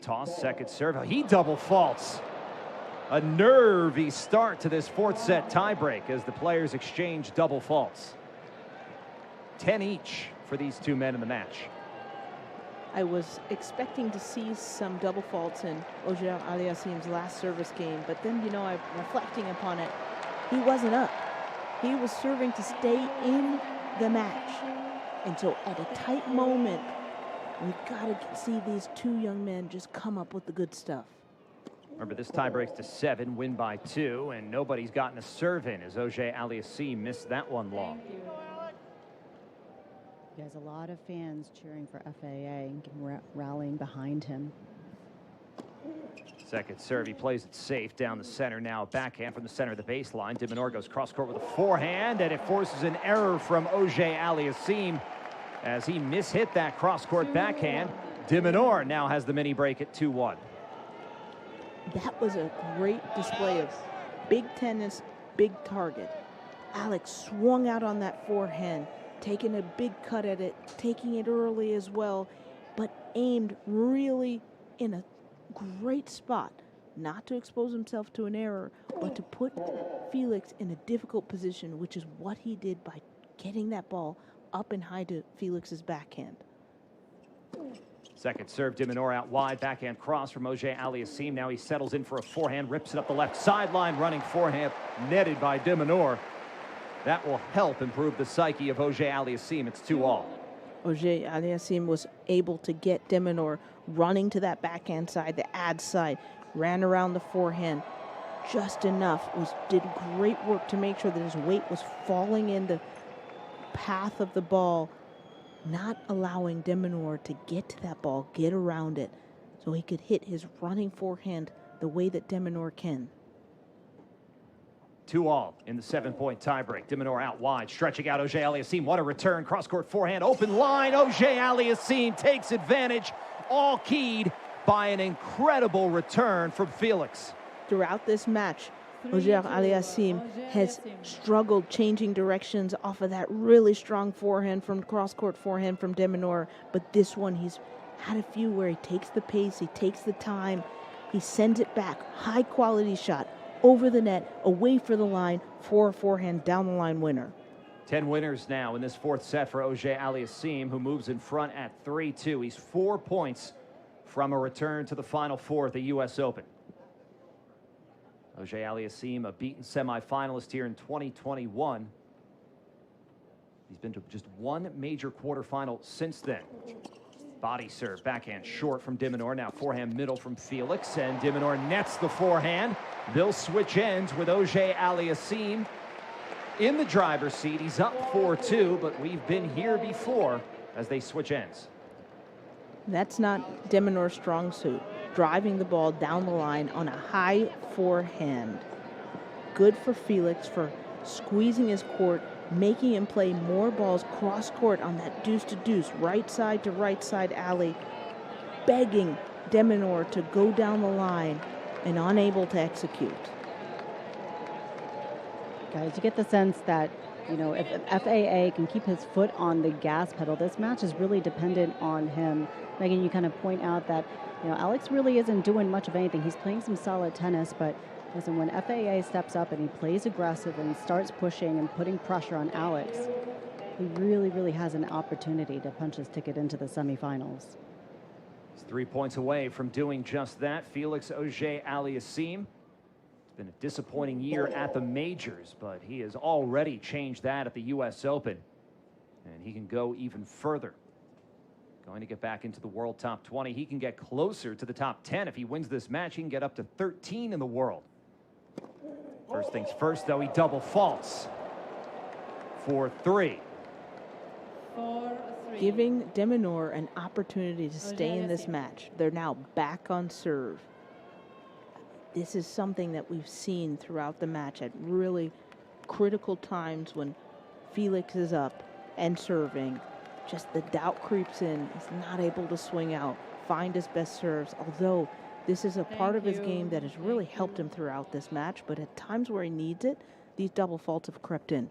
Toss, second serve. He double faults. A nervy start to this fourth set tiebreak as the players exchange double faults. 10 each for these two men in the match. I was expecting to see some double faults in Auger Aliassime's last service game, but then, you know, I'm reflecting upon it. He wasn't up. He was serving to stay in the match. And so at a tight moment, we've got to see these two young men just come up with the good stuff. Remember, this tie breaks to 7, win by 2, and nobody's gotten a serve in as Auger Aliassime missed that one long. He has a lot of fans cheering for FAA and rallying behind him. Second serve, he plays it safe down the center now. Backhand from the center of the baseline. De Minaur goes cross court with a forehand, and it forces an error from Auger Aliassime as he mishit that cross court backhand. De Minaur now has the mini break at 2-1. That was a great display of big tennis, big target. Alex swung out on that forehand, taking a big cut at it, taking it early as well, but aimed really in a great spot, not to expose himself to an error, but to put Felix in a difficult position, which is what he did by getting that ball up and high to Felix's backhand. Second serve, De Minaur out wide, backhand cross from Auger Aliassime. Now he settles in for a forehand, rips it up the left sideline, running forehand, netted by De Minaur. That will help improve the psyche of Auger Aliassime. It's 2-all. Auger Aliassime was able to get De Minaur running to that backhand side, the ad side, ran around the forehand just enough. Did great work to make sure that his weight was falling in the path of the ball, not allowing De Minaur to get to that ball, get around it, so he could hit his running forehand the way that De Minaur can. 2-all in the 7-point tiebreak. De Minaur out wide, stretching out Auger Aliassime. What a return. Cross-court forehand, open line. Auger Aliassime takes advantage, all keyed by an incredible return from Felix. Throughout this match, Auger Aliassime has struggled changing directions off of that really strong forehand from cross-court forehand from De Minaur. But this one, he's had a few where he takes the pace, he takes the time, he sends it back. High-quality shot. Over the net, away for the line, for a forehand down the line winner. 10 winners now in this fourth set for Auger Aliassime, who moves in front at 3-2. He's 4 points from a return to the Final Four at the U.S. Open. Auger Aliassime, a beaten semifinalist here in 2021. He's been to just one major quarterfinal since then. Body serve, backhand short from De Minaur. Now forehand middle from Felix, and De Minaur nets the forehand. They'll switch ends with Auger Aliassime in the driver's seat. He's up 4-2, but we've been here before as they switch ends. That's not De Minaur's strong suit. driving the ball down the line on a high forehand. Good for Felix for squeezing his court, making him play more balls cross court on that deuce-to-deuce, right side to right side alley, begging De Minaur to go down the line and unable to execute. Guys, you get the sense that, you know, if FAA can keep his foot on the gas pedal, this match is really dependent on him. Megan, you kind of point out that, you know, Alex really isn't doing much of anything. He's playing some solid tennis, but listen, when FAA steps up and he plays aggressive and starts pushing and putting pressure on Alex, he really, really has an opportunity to punch his ticket into the semifinals. He's 3 points away from doing just that. Felix Auger-Aliassime. It's been a disappointing year at the majors, but he has already changed that at the US Open. And he can go even further. Going to get back into the world top 20. He can get closer to the top 10. If he wins this match, he can get up to 13 in the world. First things first, though, he double faults for 3. Giving De Minaur an opportunity to stay in this match. They're now back on serve. This is something that we've seen throughout the match at really critical times when Felix is up and serving. Just the doubt creeps in. He's not able to swing out, find his best serves, although this is a part of his game that has really helped him throughout this match, but at times where he needs it, these double faults have crept in.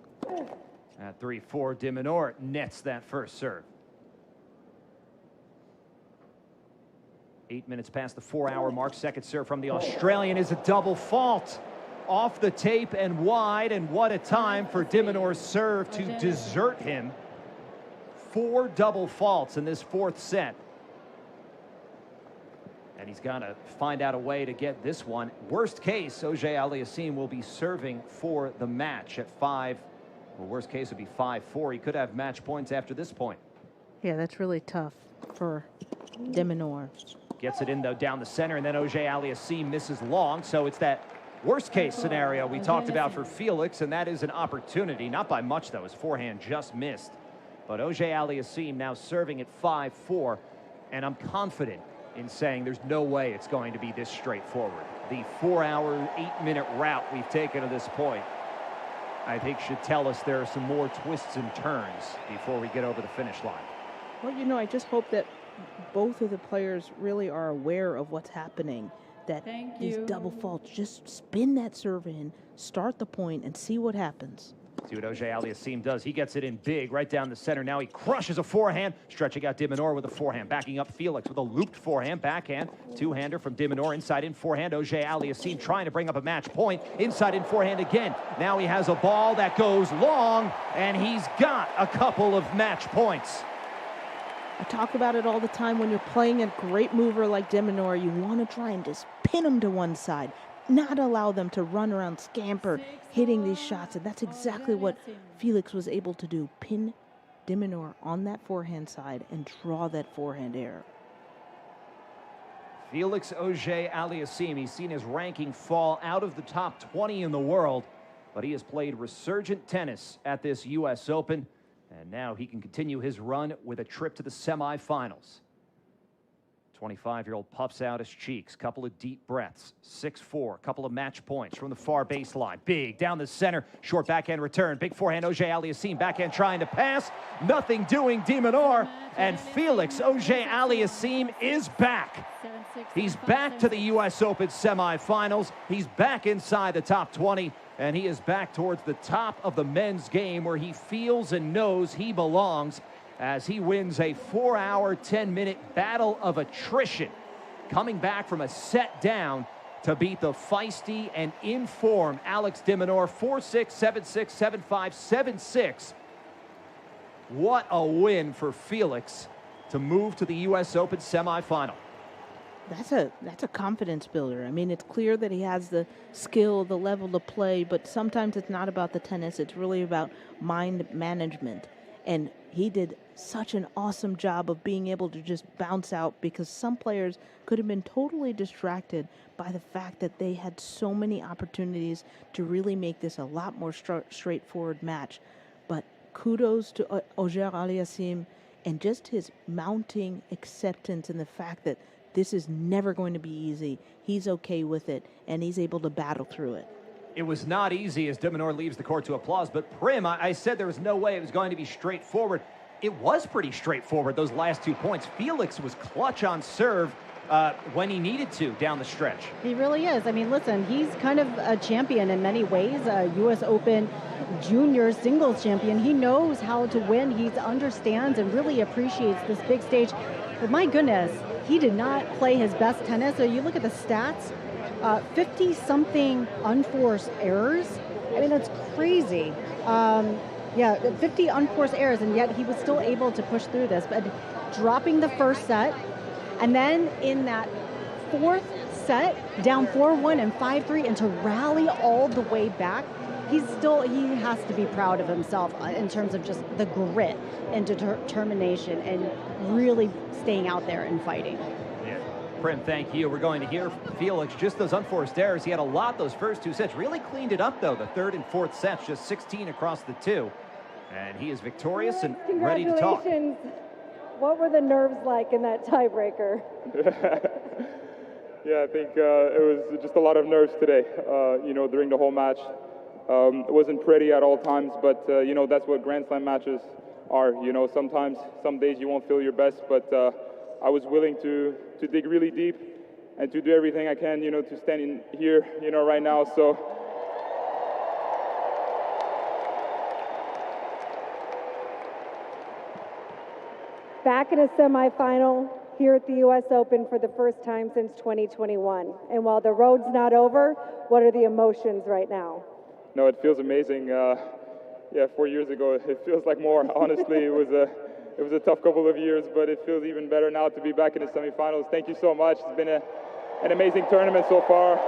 At 3-4, De Minaur nets that first serve. 8 minutes past the 4-hour mark. Second serve from the Australian is a double fault. Off the tape and wide, and what a time for De Minaur's serve to desert him. 4 double faults in this 4th set. And he's got to find out a way to get this one. Worst case, Auger-Aliassime will be serving for the match at 5. Well, worst case would be 5-4. He could have match points after this point. Yeah, that's really tough for De Minaur. Gets it in, though, down the center, and then Auger-Aliassime misses long. So it's that worst case scenario we talked about for Felix, and that is an opportunity. Not by much, though. His forehand just missed. But Auger-Aliassime now serving at 5-4, and I'm confident in saying there's no way it's going to be this straightforward. The 4-hour, 8-minute route we've taken to this point, I think, should tell us there are some more twists and turns before we get over the finish line. Well, you know, I just hope that both of the players really are aware of what's happening, that these double faults, just spin that serve in, start the point, and see what happens. See what Auger-Aliassime does. He gets it in big right down the center. Now he crushes a forehand, stretching out De Minaur with a forehand, backing up Felix with a looped forehand, backhand, two-hander from De Minaur, inside in forehand. Auger-Aliassime trying to bring up a match point, inside in forehand again. Now he has a ball that goes long, and he's got a couple of match points. I talk about it all the time. When you're playing a great mover like De Minaur, you want to try and just pin them to one side, not allow them to run around, scamper, hitting these shots. And that's exactly what Felix was able to do. Pin De Minaur on that forehand side and draw that forehand error. Felix Auger-Aliassime, he's seen his ranking fall out of the top 20 in the world, but he has played resurgent tennis at this U.S. Open, and now he can continue his run with a trip to the semifinals. 25-year-old puffs out his cheeks, couple of deep breaths, 6-4, couple of match points from the far baseline. Big down the center, short backhand return, big forehand Auger-Aliassime, backhand trying to pass, nothing doing De Minaur, and Felix Auger-Aliassime is back. He's back to the U.S. Open semifinals. He's back inside the top 20, and he is back towards the top of the men's game where he feels and knows he belongs, as he wins a 4-hour, 10-minute battle of attrition, coming back from a set down to beat the feisty and in-form Alex De Minaur 4-6, 7-6, 7-5, 7-6. What a win for Felix to move to the U.S. Open semifinal. That's a confidence builder. I mean, it's clear that he has the skill, the level to play, but sometimes it's not about the tennis. It's really about mind management. And he did such an awesome job of being able to just bounce out, because some players could have been totally distracted by the fact that they had so many opportunities to really make this a lot more straightforward match. But kudos to Auger-Aliassime and just his mounting acceptance and the fact that this is never going to be easy. He's okay with it, and he's able to battle through it. It was not easy as De Minaur leaves the court to applause, but Prim, I said there was no way it was going to be straightforward. It was pretty straightforward, those last 2 points. Felix was clutch on serve when he needed to down the stretch. He really is. I mean, listen, he's kind of a champion in many ways, a U.S. Open junior singles champion. He knows how to win. He understands and really appreciates this big stage. But my goodness, he did not play his best tennis. So you look at the stats, 50-something unforced errors. I mean, that's crazy. 50 unforced errors, and yet he was still able to push through this. But dropping the first set, and then in that fourth set, down 4-1 and 5-3, and to rally all the way back, he has to be proud of himself in terms of just the grit and determination and really staying out there and fighting. Prim, thank you. We're going to hear from Felix. Just those unforced errors. He had a lot those first 2 sets. Really cleaned it up, though. The third and fourth sets, just 16 across the 2. And he is victorious and ready to talk. Congratulations. What were the nerves like in that tiebreaker? Yeah, I think it was just a lot of nerves today, during the whole match. It wasn't pretty at all times, but, that's what Grand Slam matches are. Sometimes, some days you won't feel your best, but I was willing to dig really deep and to do everything I can, to stand in here, right now. So back in a semifinal here at the U.S. Open for the first time since 2021. And while the road's not over, what are the emotions right now? No, it feels amazing. 4 years ago, it feels like more. Honestly, it was a tough couple of years, but it feels even better now to be back in the semifinals. Thank you so much. It's been an amazing tournament so far.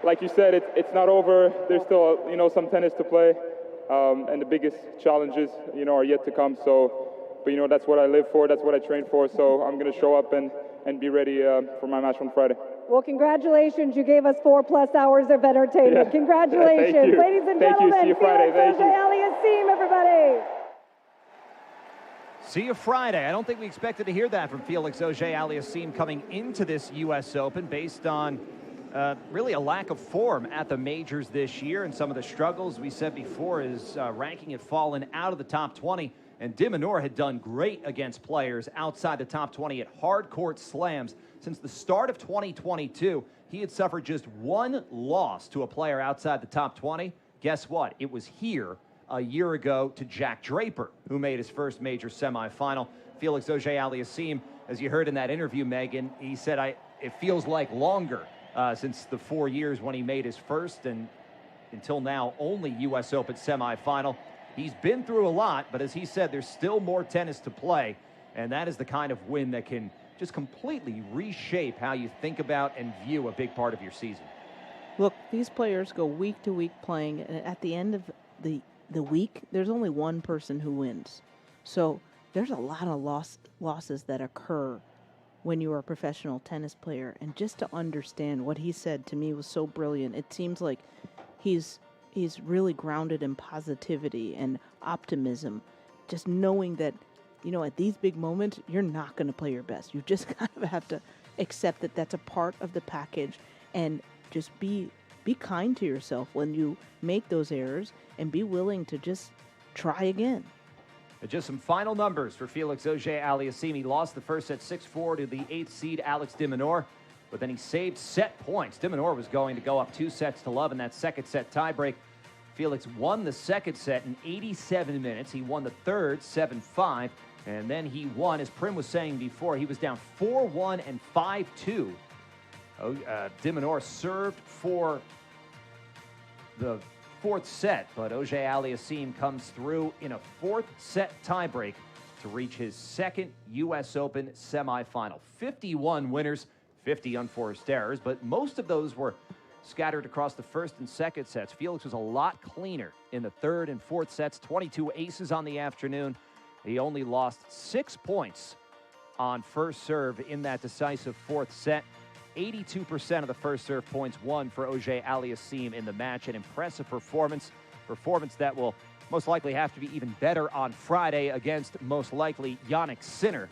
Like you said, it's not over. There's still, some tennis to play, and the biggest challenges, are yet to come. But that's what I live for. That's what I train for. So I'm going to show up and be ready for my match on Friday. Well, congratulations. You gave us 4+ hours of entertainment. Yeah. Congratulations. Thank you. Ladies and Thank gentlemen, you. See you Friday. Thank you. Anisimova, everybody. See you Friday. I don't think we expected to hear that from Felix Auger-Aliassime coming into this U.S. Open based on really a lack of form at the majors this year, and some of the struggles we said before. His ranking had fallen out of the top 20, and De Minaur had done great against players outside the top 20 at hard court slams. Since the start of 2022, he had suffered just 1 loss to a player outside the top 20. Guess what? It was here a year ago to Jack Draper, who made his first major semifinal. Felix Auger-Aliassime, as you heard in that interview, Megan, he said, it feels like longer since the 4 years when he made his first and until now only U.S. Open semifinal. He's been through a lot, but as he said, there's still more tennis to play, and that is the kind of win that can just completely reshape how you think about and view a big part of your season. Look, these players go week to week playing, and at the end of the week, there's only one person who wins. So there's a lot of losses that occur when you are a professional tennis player. And just to understand what he said to me was so brilliant. It seems like he's really grounded in positivity and optimism, just knowing that, at these big moments, you're not going to play your best. You just kind of have to accept that that's a part of the package, and just be kind to yourself when you make those errors, and be willing to just try again. Just some final numbers for Felix Auger-Aliassime. He lost the first set 6-4 to the 8th seed Alex De Minaur, but then he saved set points. De Minaur was going to go up 2-0 in that second set tiebreak. Felix won the second set in 87 minutes. He won the third 7-5, and then he won, as Prim was saying before, he was down 4-1 and 5-2. De Minaur served for the fourth set, but Auger-Aliassime comes through in a fourth set tiebreak to reach his second U.S. Open semifinal. 51 winners, 50 unforced errors, but most of those were scattered across the first and second sets. Felix was a lot cleaner in the third and fourth sets, 22 aces on the afternoon. He only lost 6 points on first serve in that decisive fourth set. 82% of the first serve points won for Auger Aliassime in the match. An impressive performance that will most likely have to be even better on Friday against most likely Jannik Sinner,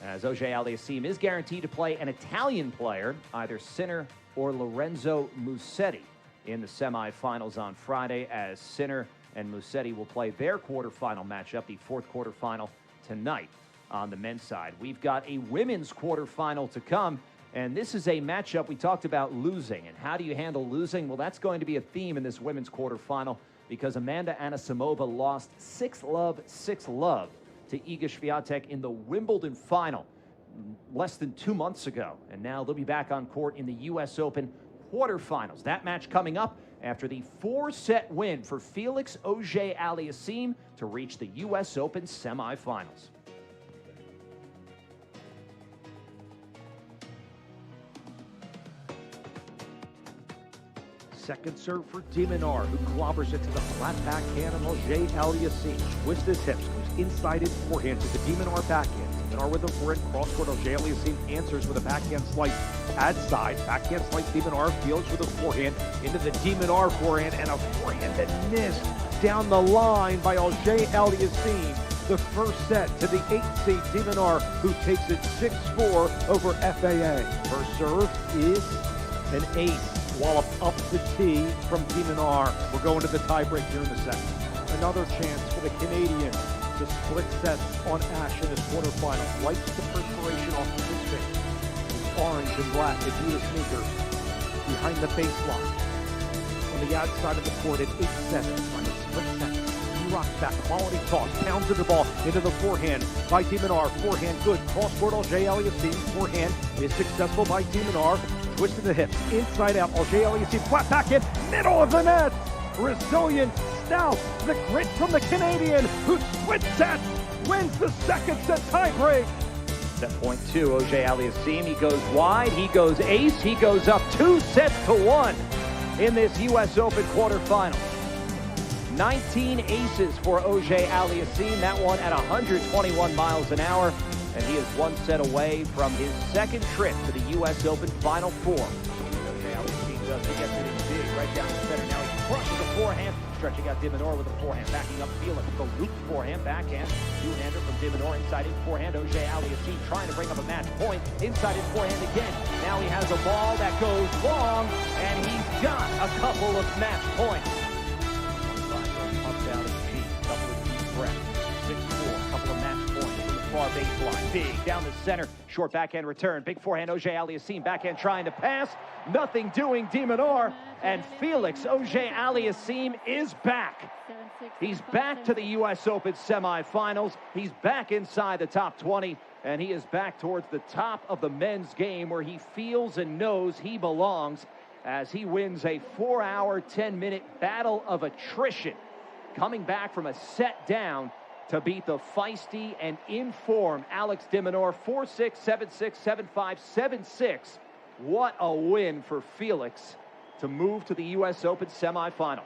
as Auger Aliassime is guaranteed to play an Italian player, either Sinner or Lorenzo Musetti, in the semifinals on Friday, as Sinner and Musetti will play their quarterfinal matchup, the fourth quarterfinal, tonight on the men's side. We've got a women's quarterfinal to come, and this is a matchup we talked about losing. And how do you handle losing? Well, that's going to be a theme in this women's quarterfinal, because Amanda Anisimova lost 6-love, 6-love to Iga Swiatek in the Wimbledon final less than 2 months ago. And now they'll be back on court in the U.S. Open quarterfinals. That match coming up after the 4-set win for Felix Auger Aliassime to reach the U.S. Open semifinals. Second serve for De Minaur, who clobbers it to the flat backhand of Auger Aliassime. Twists his hips, goes inside in forehand to the De Minaur backhand. De Minaur with a forehand cross-court. Auger Aliassime answers with a backhand slice ad side. Backhand slice De Minaur, Felix with a forehand into the De Minaur forehand, and a forehand that missed down the line by Auger Aliassime. The first set to the 8th seed De Minaur, who takes it 6-4 over FAA. First serve is an ace. Wallop up the tee from De Minaur. We're going to the tiebreak here in the second. Another chance for the Canadian to split sets on Ash in his quarterfinal. Wipes the perspiration off of his face. His orange and black Adidas sneakers behind the baseline. On the outside of the court at 8-7. Trying to split sets. He rocks back. Quality toss. Pounds of the ball into the forehand by De Minaur. Forehand good. Cross-court Auger Aliassime. Forehand is successful by De Minaur. Twisting the hips, inside out. Auger Aliassime, flat backhand, middle of the net. Resilient, stout, the grit from the Canadian, who split sets, wins the second set tiebreak. Set point 2, Auger Aliassime. He goes wide, he goes ace, he goes up 2-1 in this U.S. Open quarterfinal. 19 aces for Auger Aliassime. That one at 121 miles an hour. And he is 1 set away from his second trip to the U.S. Open Final Four. Auger Aliassime does. He gets it in big right down the center. Now he crushes the forehand, stretching out De Minaur with a forehand, backing up Felix. The loop forehand, backhand, two-hander from De Minaur, inside in forehand. Auger Aliassime trying to bring up a match point. Inside in forehand again. Now he has a ball that goes long, and he's got a couple of match points. Pumped out his cheeks, couple of deep breaths. 6-4, couple of match points. Far baseline, big down the center, short backhand return, big forehand. Auger Aliassime backhand trying to pass, nothing doing. De Minaur, and Felix Auger Aliassime is back. He's back to the U.S. Open semifinals. He's back inside the top 20, and he is back towards the top of the men's game, where he feels and knows he belongs, as he wins a 4-hour, 10-minute battle of attrition, coming back from a set down to beat the feisty and in-form Alex De Minaur 4-6, 7-6, 7-5, 7-6. What a win for Felix to move to the U.S. Open semifinal.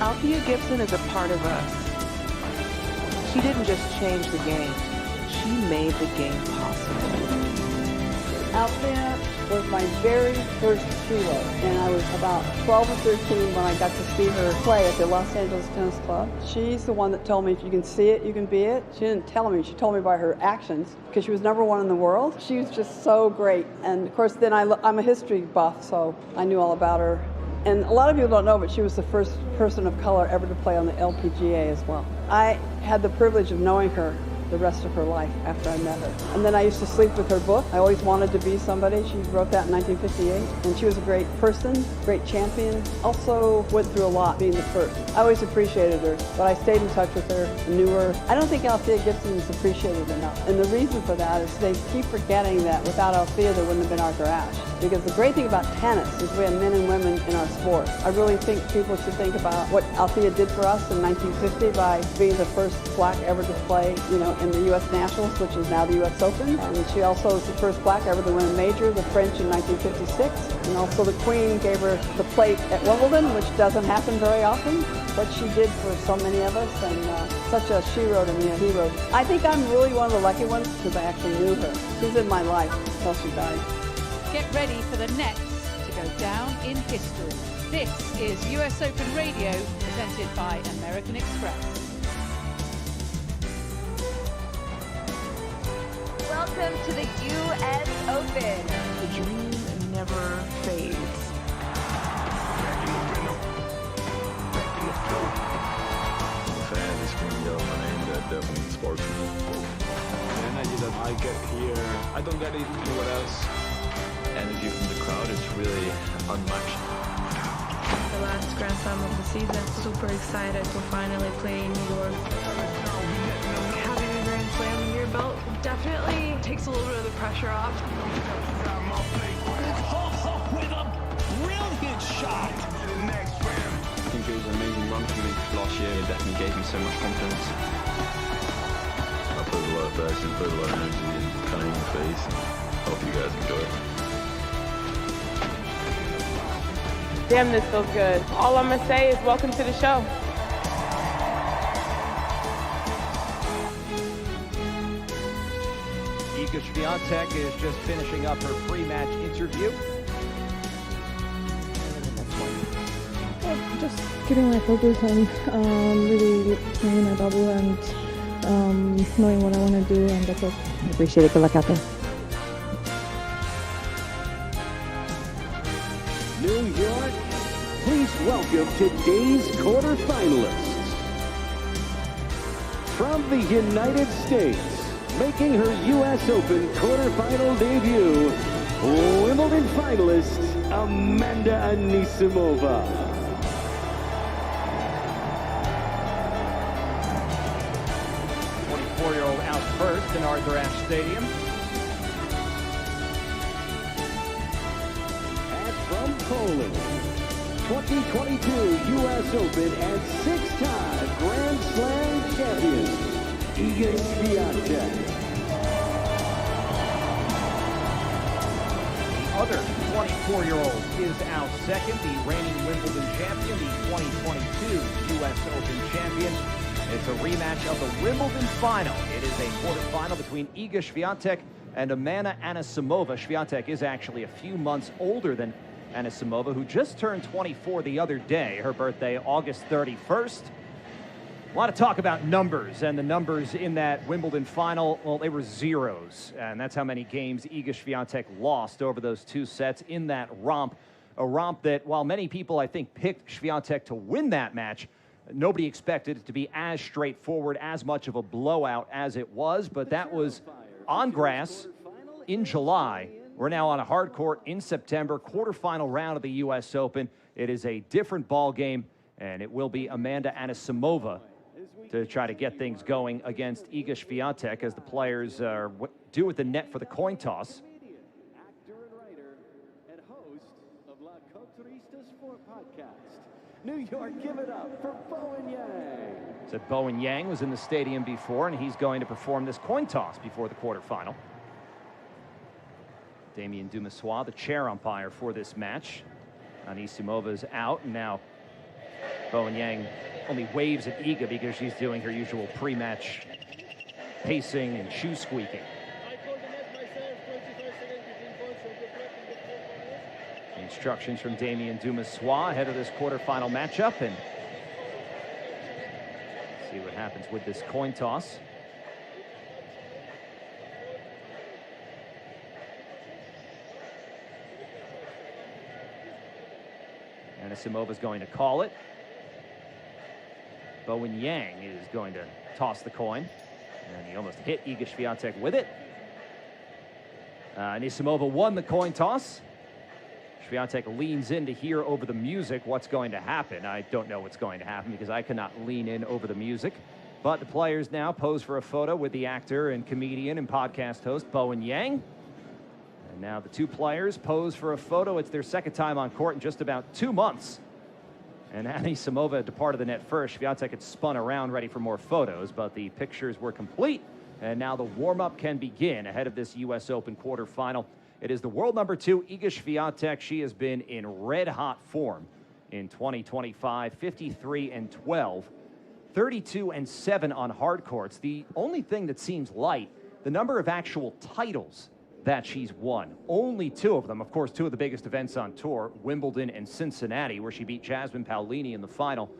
Althea Gibson is a part of us. She didn't just change the game. She made the game possible. Althea was my very first hero, and I was about 12 or 13 when I got to see her play at the Los Angeles Tennis Club. She's the one that told me if you can see it, you can be it. She didn't tell me, she told me by her actions, because she was #1 in the world. She was just so great. And of course, then I'm a history buff, so I knew all about her. And a lot of people don't know, but she was the first person of color ever to play on the LPGA as well. I had the privilege of knowing her the rest of her life after I met her. And then I used to sleep with her book. I always wanted to be somebody. She wrote that in 1958. And she was a great person, great champion. Also went through a lot being the first. I always appreciated her, but I stayed in touch with her, knew her. I don't think Althea Gibson is appreciated enough. And the reason for that is they keep forgetting that without Althea, there wouldn't have been Arthur Ashe. Because the great thing about tennis is we have men and women in our sport. I really think people should think about what Althea did for us in 1950 by being the first black ever to play, in the U.S. Nationals, which is now the U.S. Open. And she also was the first black ever to win a major, the French in 1956. And also the Queen gave her the plate at Wimbledon, which doesn't happen very often. What she did for so many of us, and such a shero to me, a hero. I think I'm really one of the lucky ones because I actually knew her. She's in my life until she died. Get ready for the next to go down in history. This is US Open Radio, presented by American Express. Welcome to the US Open. The dream never fades. The fan is from your name that definitely sparks me. The energy that I get here, I don't get it anywhere else. Energy from the crowd is really unmatched. The last Grand Slam of the season, super excited to finally play in New York. Having a Grand Slam in your belt definitely takes a little bit of the pressure off. With a brilliant shot. I think it was an amazing run for me last year. It definitely gave me so much confidence. I put a lot of passion, put a lot of energy and kind of in your face, and hope you guys enjoy it. Damn, this feels good. All I'm gonna say is welcome to the show. Iga Swiatek is just finishing up her pre-match interview. Just getting my focus and really playing my double and knowing what I want to do, and that's it. Appreciate it. Good luck out there. New York, please welcome today's quarterfinalists. From the United States, making her U.S. Open quarterfinal debut, Wimbledon finalist, Amanda Anisimova. 24-year-old out first in Arthur Ashe Stadium. And from Poland, 2022 U.S. Open and 6-time Grand Slam champion, Iga Swiatek. The other 24-year-old is out second, the reigning Wimbledon champion, the 2022 U.S. Open champion. It's a rematch of the Wimbledon final. It is a quarterfinal between Iga Swiatek and Amanda Anisimova. Swiatek is actually a few months older than Anisimova, who just turned 24 the other day. Her birthday, August 31st. A lot of talk about numbers, and the numbers in that Wimbledon final, well, they were zeros. And that's how many games Iga Swiatek lost over those two sets in that romp. A romp that, while many people, I think, picked Swiatek to win that match, nobody expected it to be as straightforward, as much of a blowout as it was. But that was on grass in July. We're now on a hard court in September, quarterfinal round of the U.S. Open. It is a different ball game, and it will be Amanda Anisimova to try to get things going against Iga Swiatek as the players are due at the net for the coin toss. Actor and writer and host of La Culturista Sport Podcast. New York, give it up for Bowen Yang. Said Bowen Yang was in the stadium before, and he's going to perform this coin toss before the quarterfinal. Damien Dumassois, the chair umpire for this match. Anisimova is out, and now Bowen Yang only waves at Iga because she's doing her usual pre-match pacing and shoe squeaking. Instructions from Damien Dumassois ahead of this quarterfinal matchup, and see what happens with this coin toss. Anisimova is going to call it. Bowen Yang is going to toss the coin, and he almost hit Iga Swiatek with it. Anisimova won the coin toss. Swiatek leans in to hear over the music what's going to happen. I don't know what's going to happen because I cannot lean in over the music. But the players now pose for a photo with the actor and comedian and podcast host Bowen Yang. And now the two players pose for a photo. It's their second time on court in just about 2 months. And Anisimova departed the net first. Swiatek had spun around ready for more photos, but the pictures were complete. And now the warm-up can begin ahead of this U.S. Open quarterfinal. It is the world number 2, Iga Swiatek. She has been in red-hot form in 2025, 53-12, 32-7 on hard courts. The only thing that seems light, the number of actual titles that she's won. Only 2 of them, of course, 2 of the biggest events on tour, Wimbledon and Cincinnati, where she beat Jasmine Paolini in the final.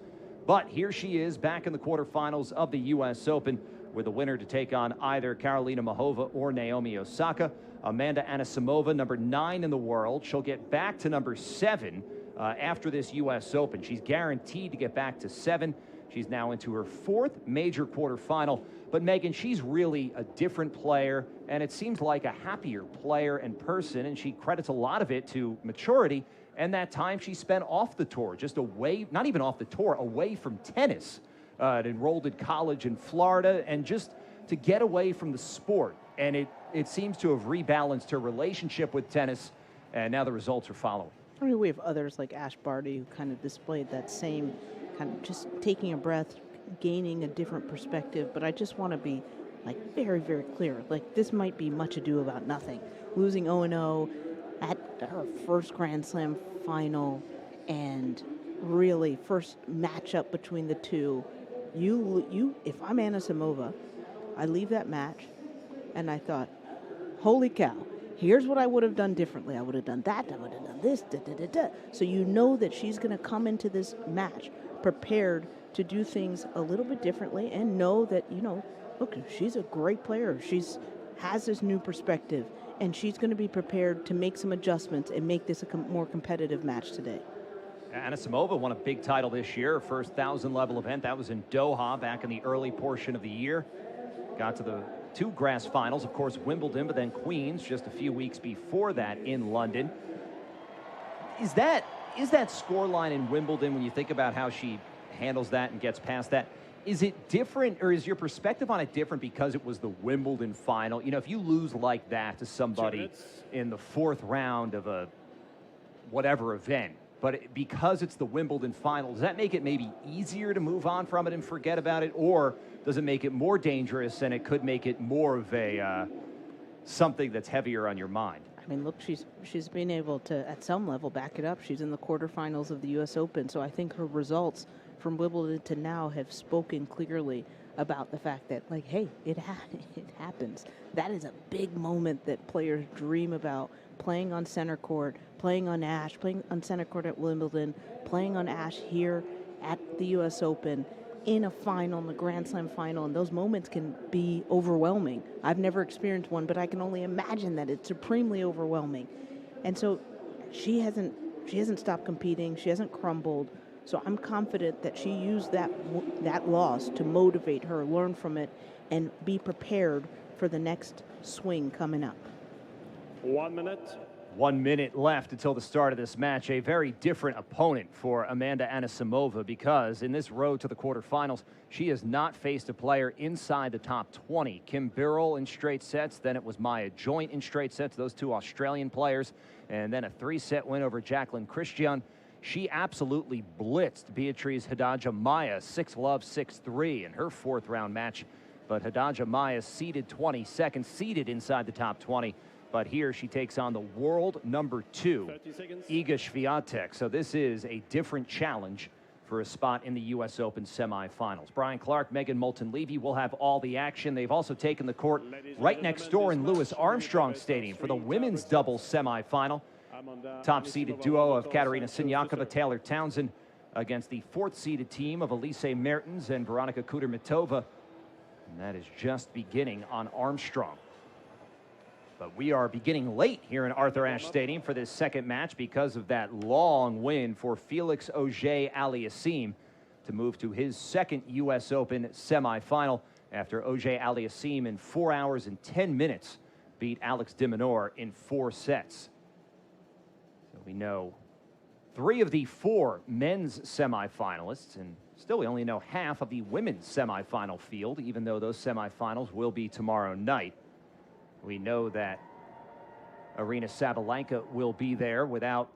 But here she is back in the quarterfinals of the U.S. Open with a winner to take on either Karolina Muchova or Naomi Osaka. Amanda Anisimova, number 9 in the world. She'll get back to number 7 after this U.S. Open. She's guaranteed to get back to 7. She's now into her 4th major quarterfinal. But Megan, she's really a different player, and it seems like a happier player and person, and she credits a lot of it to maturity and that time she spent off the tour, just away, not even off the tour, away from tennis. Enrolled at college in Florida, and just to get away from the sport. And it seems to have rebalanced her relationship with tennis, and now the results are following. I mean, we have others like Ash Barty who kind of displayed that same kind of just taking a breath, gaining a different perspective. But I just want to be like very, very clear. Like, this might be much ado about nothing. Losing 0-0 at her first Grand Slam final, and really first matchup between the two. If I'm Anisimova, I leave that match, and I thought, holy cow, here's what I would have done differently. I would have done that, I would have done this, So you know that she's going to come into this match prepared to do things a little bit differently, and know that, look, she's a great player. Has this new perspective, and she's going to be prepared to make some adjustments and make this a more competitive match today. Anisimova won a big title this year, her first 1,000-level event. That was in Doha back in the early portion of the year. Got to the 2 grass finals, of course, Wimbledon, but then Queens just a few weeks before that in London. Is that scoreline in Wimbledon, when you think about how she handles that and gets past that, is it different, or is your perspective on it different because it was the Wimbledon final? If you lose like that to somebody in the 4th round of a whatever event, but because it's the Wimbledon final, does that make it maybe easier to move on from it and forget about it? Or does it make it more dangerous, and it could make it more of a something that's heavier on your mind? I mean, look, she's been able to, at some level, back it up. She's in the quarterfinals of the U.S. Open, so I think her results from Wimbledon to now have spoken clearly about the fact that, like, hey, it happens. That is a big moment that players dream about, playing on center court, playing on Ash, playing on center court at Wimbledon, playing on Ash here at the U.S. Open, in a final, in the Grand Slam final, and those moments can be overwhelming. I've never experienced one, but I can only imagine that it's supremely overwhelming. And so she hasn't stopped competing. She hasn't crumbled. So I'm confident that she used that loss to motivate her, learn from it, and be prepared for the next swing coming up. 1 minute. 1 minute left until the start of this match. A very different opponent for Amanda Anisimova, because in this road to the quarterfinals, she has not faced a player inside the top 20. Kim Birrell in straight sets, then it was Maya Joint in straight sets, those 2 Australian players, and then a 3-set win over Jacqueline Christian. She absolutely blitzed Beatriz Haddad-Maia 6-love, 6-3 in her 4th round match. But Haddad-Maia seeded 22nd, seeded inside the top 20. But here she takes on the world number 2, Iga Swiatek. So this is a different challenge for a spot in the U.S. Open semifinals. Brian Clark, Megan Moulton-Levy will have all the action. They've also taken the court right next door in Louis Armstrong Stadium for the women's doubles semifinal. Top-seeded duo of Katerina Siniakova, Taylor Townsend against the fourth-seeded team of Elise Mertens and Veronika Kudermetova. And that is just beginning on Armstrong. But we are beginning late here in Arthur Ashe Stadium for this second match because of that long win for Felix Auger-Aliassime to move to his second U.S. Open semifinal after Auger-Aliassime in 4 hours and 10 minutes beat Alex De Minaur in 4 sets. So we know 3 of the 4 men's semifinalists, and still we only know half of the women's semifinal field, even though those semifinals will be tomorrow night. We know that Aryna Sabalenka will be there without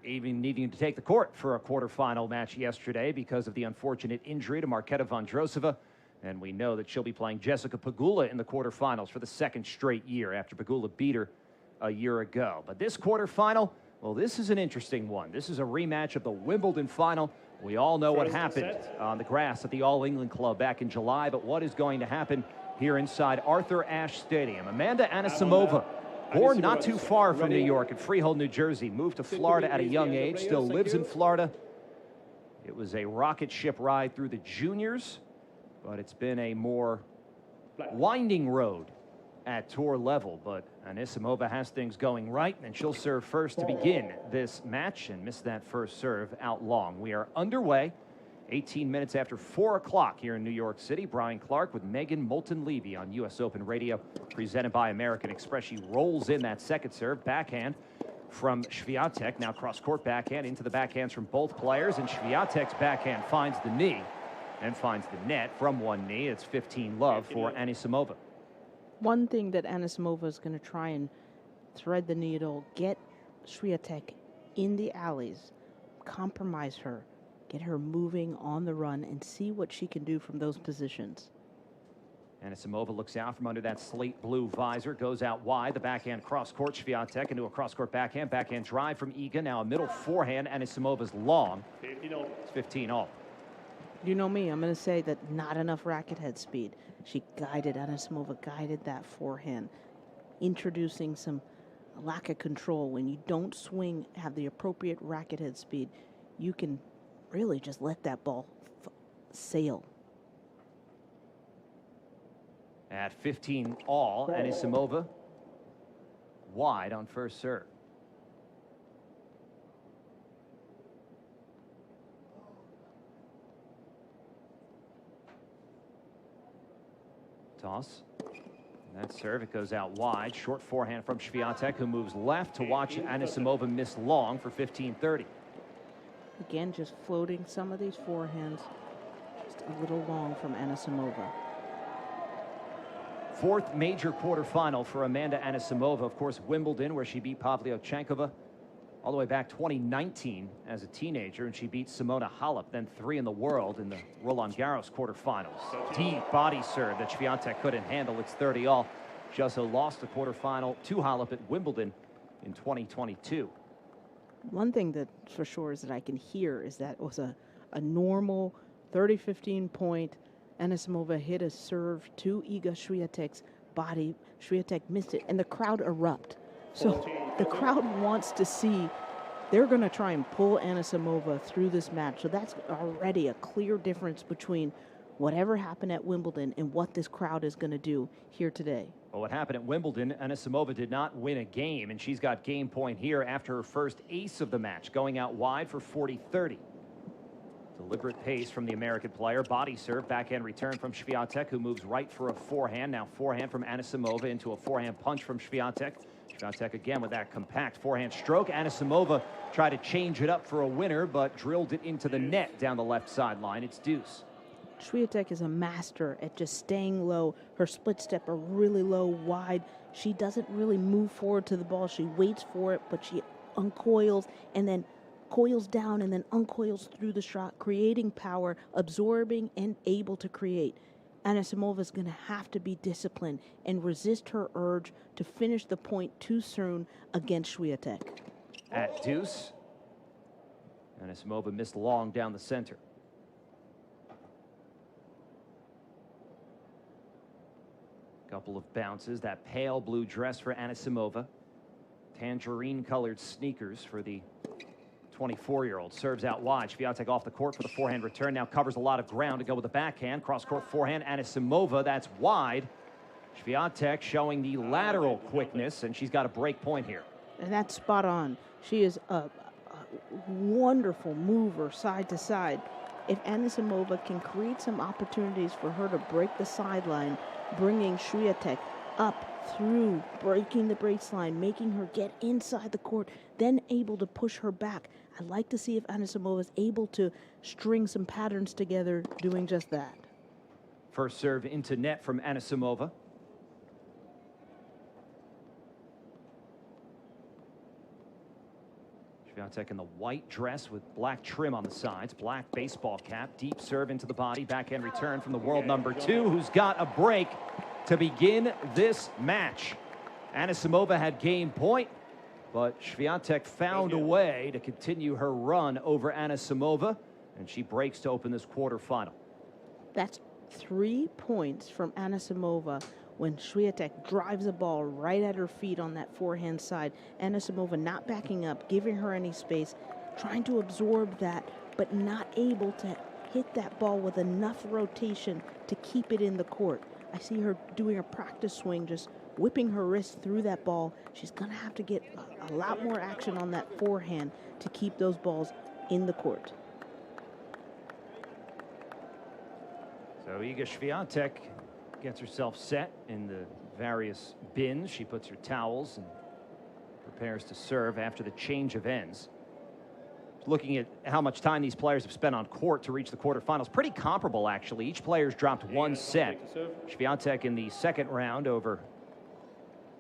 even needing to take the court for a quarterfinal match yesterday because of the unfortunate injury to Marketa Vondrousova. And we know that she'll be playing Jessica Pegula in the quarterfinals for the 2nd straight year after Pegula beat her a year ago. But this quarterfinal, well, this is an interesting one. This is a rematch of the Wimbledon final. We all know what happened on the grass at the All England Club back in July, but what is going to happen here inside Arthur Ashe Stadium? Amanda Anisimova, born not too far from New York at Freehold, New Jersey, moved to Florida at a young age, still lives in Florida. It was a rocket ship ride through the juniors, but it's been a more winding road at tour level. But Anisimova has things going right, and she'll serve first to begin this match and miss that first serve out long. We are underway. 18 minutes after 4 o'clock here in New York City. Brian Clark with Megan Moulton-Levy on U.S. Open Radio, presented by American Express. She rolls in that second serve, backhand from Swiatek. Now cross-court backhand into the backhands from both players, and Swiatek's backhand finds the knee and finds the net from one knee. It's 15-love for Anisimova. One thing that Anisimova is going to try and thread the needle, get Swiatek in the alleys, compromise her, get her moving on the run, and see what she can do from those positions. Anisimova looks out from under that slate blue visor, goes out wide. The backhand cross-court, Swiatek into a cross-court backhand. Backhand drive from Iga. Now a middle forehand. Anisimova's long. It's 15 all. You know me, I'm going to say that not enough racket head speed. She guided, Anisimova guided that forehand, introducing some lack of control. When you don't swing, have the appropriate racket head speed, you can really just let that ball sail. At 15 all, Anisimova wide on first serve. Toss. And that serve, it goes out wide. Short forehand from Swiatek, who moves left to watch Anisimova miss long for 15-30. Again, just floating some of these forehands, just a little long from Anisimova. 4th major quarterfinal for Amanda Anisimova. Of course, Wimbledon, where she beat Pavlyuchenkova all the way back 2019 as a teenager, and she beat Simona Halep, then 3 in the world in the Roland Garros quarterfinals. Deep body serve that Swiatek couldn't handle. It's 30 all. She also lost the quarterfinal to Halep at Wimbledon in 2022. One thing that for sure is that I can hear is that it was a normal 30-15 point. Anisimova hit a serve to Iga Swiatek's body. Swiatek missed it, and the crowd erupt. So the crowd wants to see. They're going to try and pull Anisimova through this match. So that's already a clear difference between whatever happened at Wimbledon and what this crowd is going to do here today. Well, what happened at Wimbledon, Anisimova did not win a game, and she's got game point here after her first ace of the match, going out wide for 40-30. Deliberate pace from the American player. Body serve, backhand return from Swiatek, who moves right for a forehand. Now forehand from Anisimova into a forehand punch from Swiatek. Swiatek again with that compact forehand stroke. Anisimova tried to change it up for a winner, but drilled it into the net down the left sideline. It's deuce. Swiatek is a master at just staying low. Her split step are really low, wide. She doesn't really move forward to the ball. She waits for it, but she uncoils and then coils down and then uncoils through the shot, creating power, absorbing and able to create. Anisimova is going to have to be disciplined and resist her urge to finish the point too soon against Swiatek. At deuce, Anisimova missed long down the center. Couple of bounces. That pale blue dress for Anisimova. Tangerine-colored sneakers for the 24-year-old. Serves out wide. Swiatek off the court for the forehand return. Now covers a lot of ground to go with the backhand. Cross-court forehand. Anisimova, that's wide. Swiatek showing the lateral quickness, and she's got a break point here. And that's spot on. She is a wonderful mover side to side. If Anisimova can create some opportunities for her to break the sideline, bringing Swiatek up through, breaking the baseline, making her get inside the court, then able to push her back. I'd like to see if Anisimova is able to string some patterns together doing just that. First serve into net from Anisimova. Swiatek in the white dress with black trim on the sides, black baseball cap, deep serve into the body, backhand return from the world number 2, who's got a break to begin this match. Anisimova had game point, but Swiatek found a way to continue her run over Anisimova, and she breaks to open this quarterfinal. That's 3 points from Anisimova when Swiatek drives the ball right at her feet on that forehand side. Anisimova not backing up, giving her any space, trying to absorb that, but not able to hit that ball with enough rotation to keep it in the court. I see her doing a practice swing, just whipping her wrist through that ball. She's going to have to get a lot more action on that forehand to keep those balls in the court. So Iga Swiatek gets herself set in the various bins. She puts her towels and prepares to serve after the change of ends. Looking at how much time these players have spent on court to reach the quarterfinals, pretty comparable actually. Each player's dropped one set. Swiatek in the second round over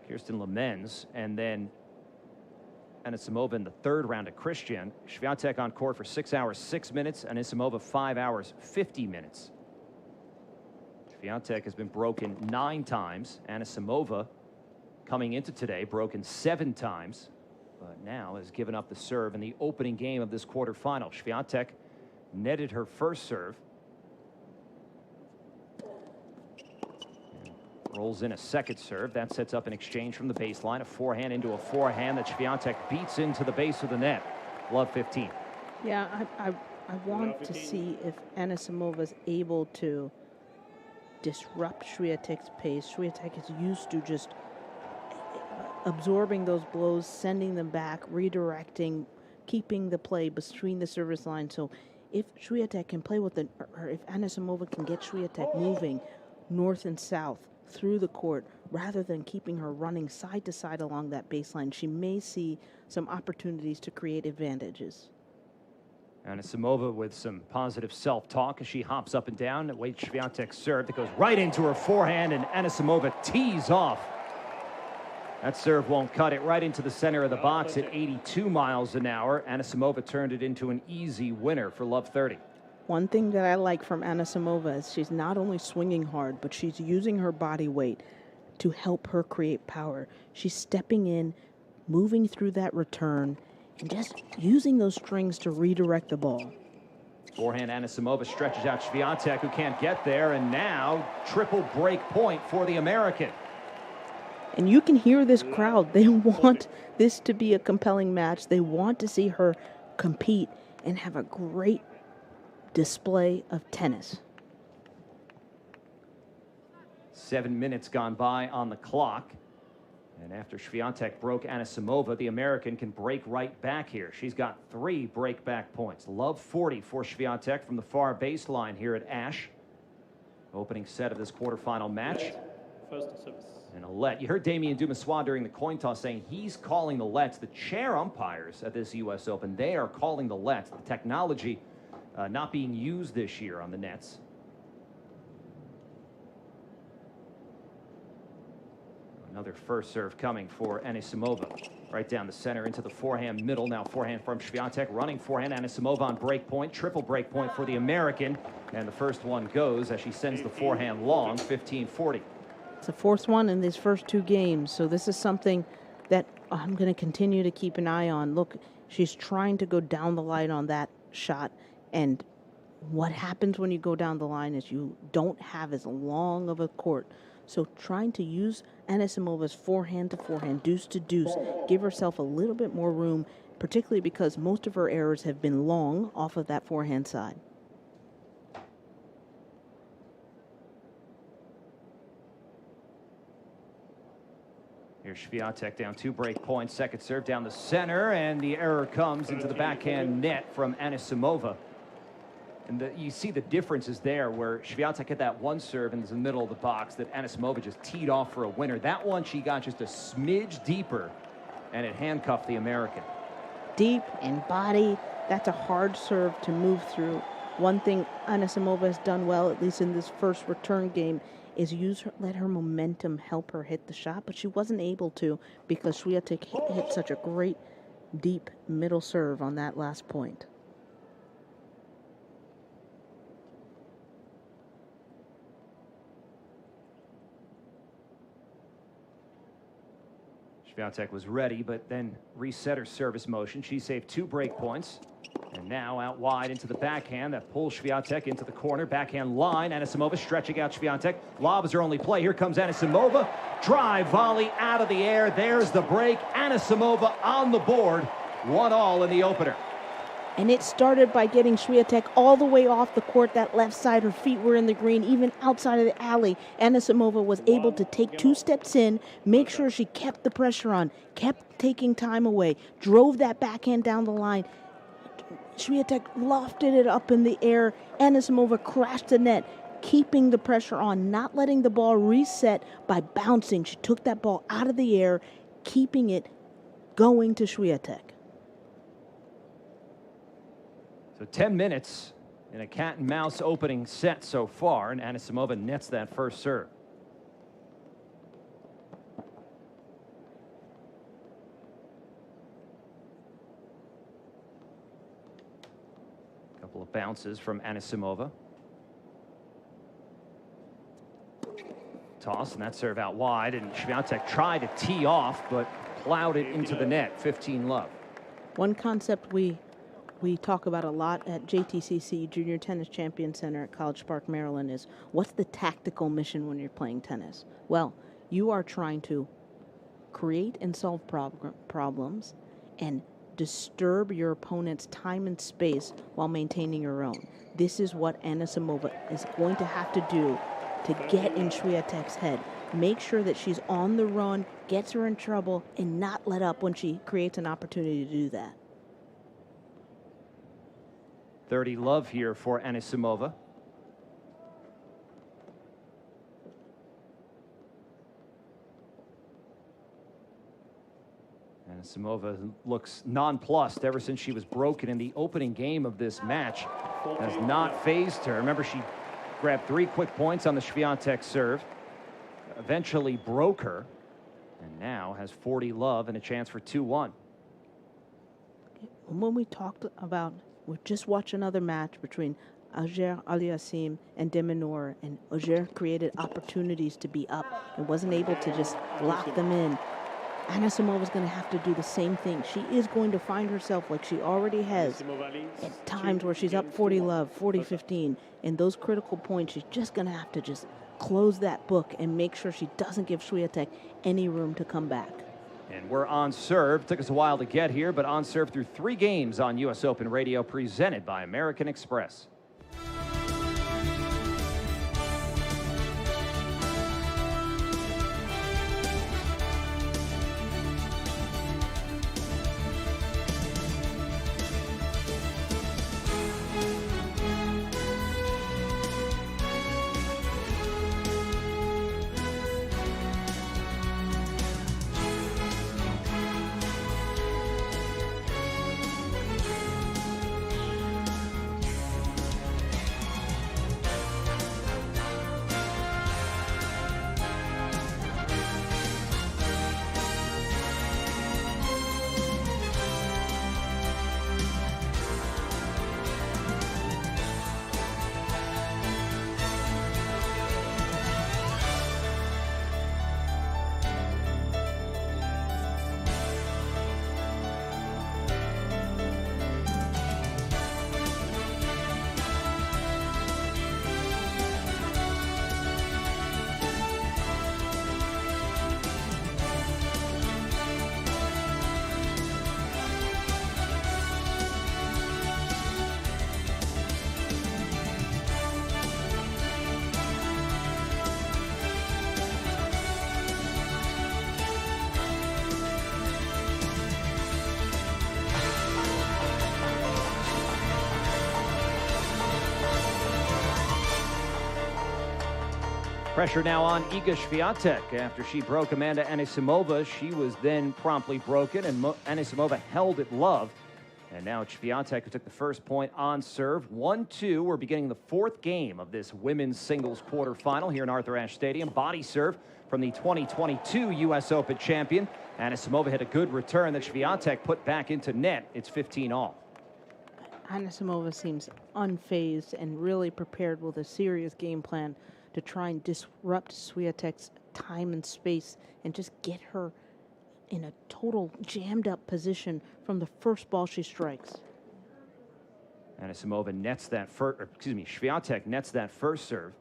Kirsten Lemens, and then Anisimova in the third round at Christian. Swiatek on court for 6 hours 6 minutes, Anisimova 5 hours 50 minutes. Swiatek has been broken 9 times. Anisimova, coming into today, broken 7 times, but now has given up the serve in the opening game of this quarterfinal. Swiatek netted her first serve. Rolls in a second serve. That sets up an exchange from the baseline. A forehand into a forehand that Swiatek beats into the base of the net. Love 15. Yeah, I want to see if Anisimova is able to disrupt Swiatek's pace. Swiatek is used to just absorbing those blows, sending them back, redirecting, keeping the play between the service line. So if Swiatek can play with or if Anisimova can get Swiatek moving north and south through the court rather than keeping her running side to side along that baseline, she may see some opportunities to create advantages. Anisimova with some positive self-talk as she hops up and down. Waits Swiatek's serve that goes right into her forehand, and Anisimova tees off. That serve won't cut it. Right into the center of the box at 82 miles an hour. Anisimova turned it into an easy winner for Love 30. One thing that I like from Anisimova is she's not only swinging hard, but she's using her body weight to help her create power. She's stepping in, moving through that return, and just using those strings to redirect the ball. Forehand Anisimova stretches out Swiatek, who can't get there, and now triple break point for the American. And you can hear this crowd. They want this to be a compelling match. They want to see her compete and have a great display of tennis. 7 minutes gone by on the clock. And after Swiatek broke Anisimova, the American can break right back here. She's got 3 break back points. Love 40 for Swiatek from the far baseline here at Ash. Opening set of this quarterfinal match. First service. And a let. You heard Damien Dumassois during the coin toss saying he's calling the lets. The chair umpires at this U.S. Open, they are calling the lets. The technology not being used this year on the nets. Another first serve coming for Anisimova. Right down the center into the forehand middle. Now forehand from Swiatek. Running forehand. Anisimova on break point. Triple break point for the American. And the first one goes as she sends the forehand long, 15-40. It's the 4th one in these first 2 games. So this is something that I'm going to continue to keep an eye on. Look, she's trying to go down the line on that shot, and what happens when you go down the line is you don't have as long of a court. So trying to use Anisimova's forehand to forehand, deuce to deuce, give herself a little bit more room, particularly because most of her errors have been long off of that forehand side. Here's Swiatek down 2 break points, second serve down the center, and the error comes into the backhand net from Anisimova. And you see the differences there where Swiatek had that one serve in the middle of the box that Anisimova just teed off for a winner. That one she got just a smidge deeper, and it handcuffed the American. Deep and body, that's a hard serve to move through. One thing Anisimova has done well, at least in this first return game, is let her momentum help her hit the shot, but she wasn't able to because Swiatek hit such a great deep middle serve on that last point. Swiatek was ready, but then reset her service motion. She saved 2 break points. And now out wide into the backhand that pulls Swiatek into the corner. Backhand line. Anisimova stretching out Swiatek. Lob is her only play. Here comes Anisimova. Drive volley out of the air. There's the break. Anisimova on the board. 1-all in the opener. And it started by getting Swiatek all the way off the court, that left side. Her feet were in the green, even outside of the alley. Anisimova was able to take 2 steps in, make sure she kept the pressure on, kept taking time away, drove that backhand down the line. Swiatek lofted it up in the air. Anisimova crashed the net, keeping the pressure on, not letting the ball reset by bouncing. She took that ball out of the air, keeping it going to Swiatek. So 10 minutes in a cat and mouse opening set so far, and Anisimova nets that first serve. Couple of bounces from Anisimova. Toss, and that serve out wide, and Swiatek tried to tee off, but plowed it into the net. 15-love. One concept we talk about a lot at JTCC, Junior Tennis Champion Center at College Park, Maryland, is what's the tactical mission when you're playing tennis? Well, you are trying to create and solve problems and disturb your opponent's time and space while maintaining your own. This is what Anisimova is going to have to do to get in Swiatek's head. Make sure that she's on the run, gets her in trouble, and not let up when she creates an opportunity to do that. 30-love here for Anisimova. Anisimova looks nonplussed ever since she was broken in the opening game of this match. Has not phased her. Remember, she grabbed 3 quick points on the Swiatek serve, eventually broke her, and now has 40-love and a chance for 2-1. When we talked about, we just watched another match between Auger Aliassime and De Minaur, and Auger created opportunities to be up and wasn't able to just lock them in. Anisimova is going to have to do the same thing. She is going to find herself, like she already has, at times where she's up 40-love, 40-15. In those critical points, she's just going to have to just close that book and make sure she doesn't give Swiatek any room to come back. And we're on serve. Took us a while to get here, but on serve through 3 games on US Open Radio, presented by American Express. Pressure now on Iga Swiatek. After she broke Amanda Anisimova, she was then promptly broken, and Anisimova held at love. And now Swiatek, who took the first point on serve. 1-2. We're beginning the fourth game of this women's singles quarterfinal here in Arthur Ashe Stadium. Body serve from the 2022 U.S. Open champion. Anisimova had a good return that Swiatek put back into net. It's 15-all. Anisimova seems unfazed and really prepared with a serious game plan to try and disrupt Swiatek's time and space and just get her in a total jammed up position from the first ball she strikes. Anisimova nets that Swiatek nets that first serve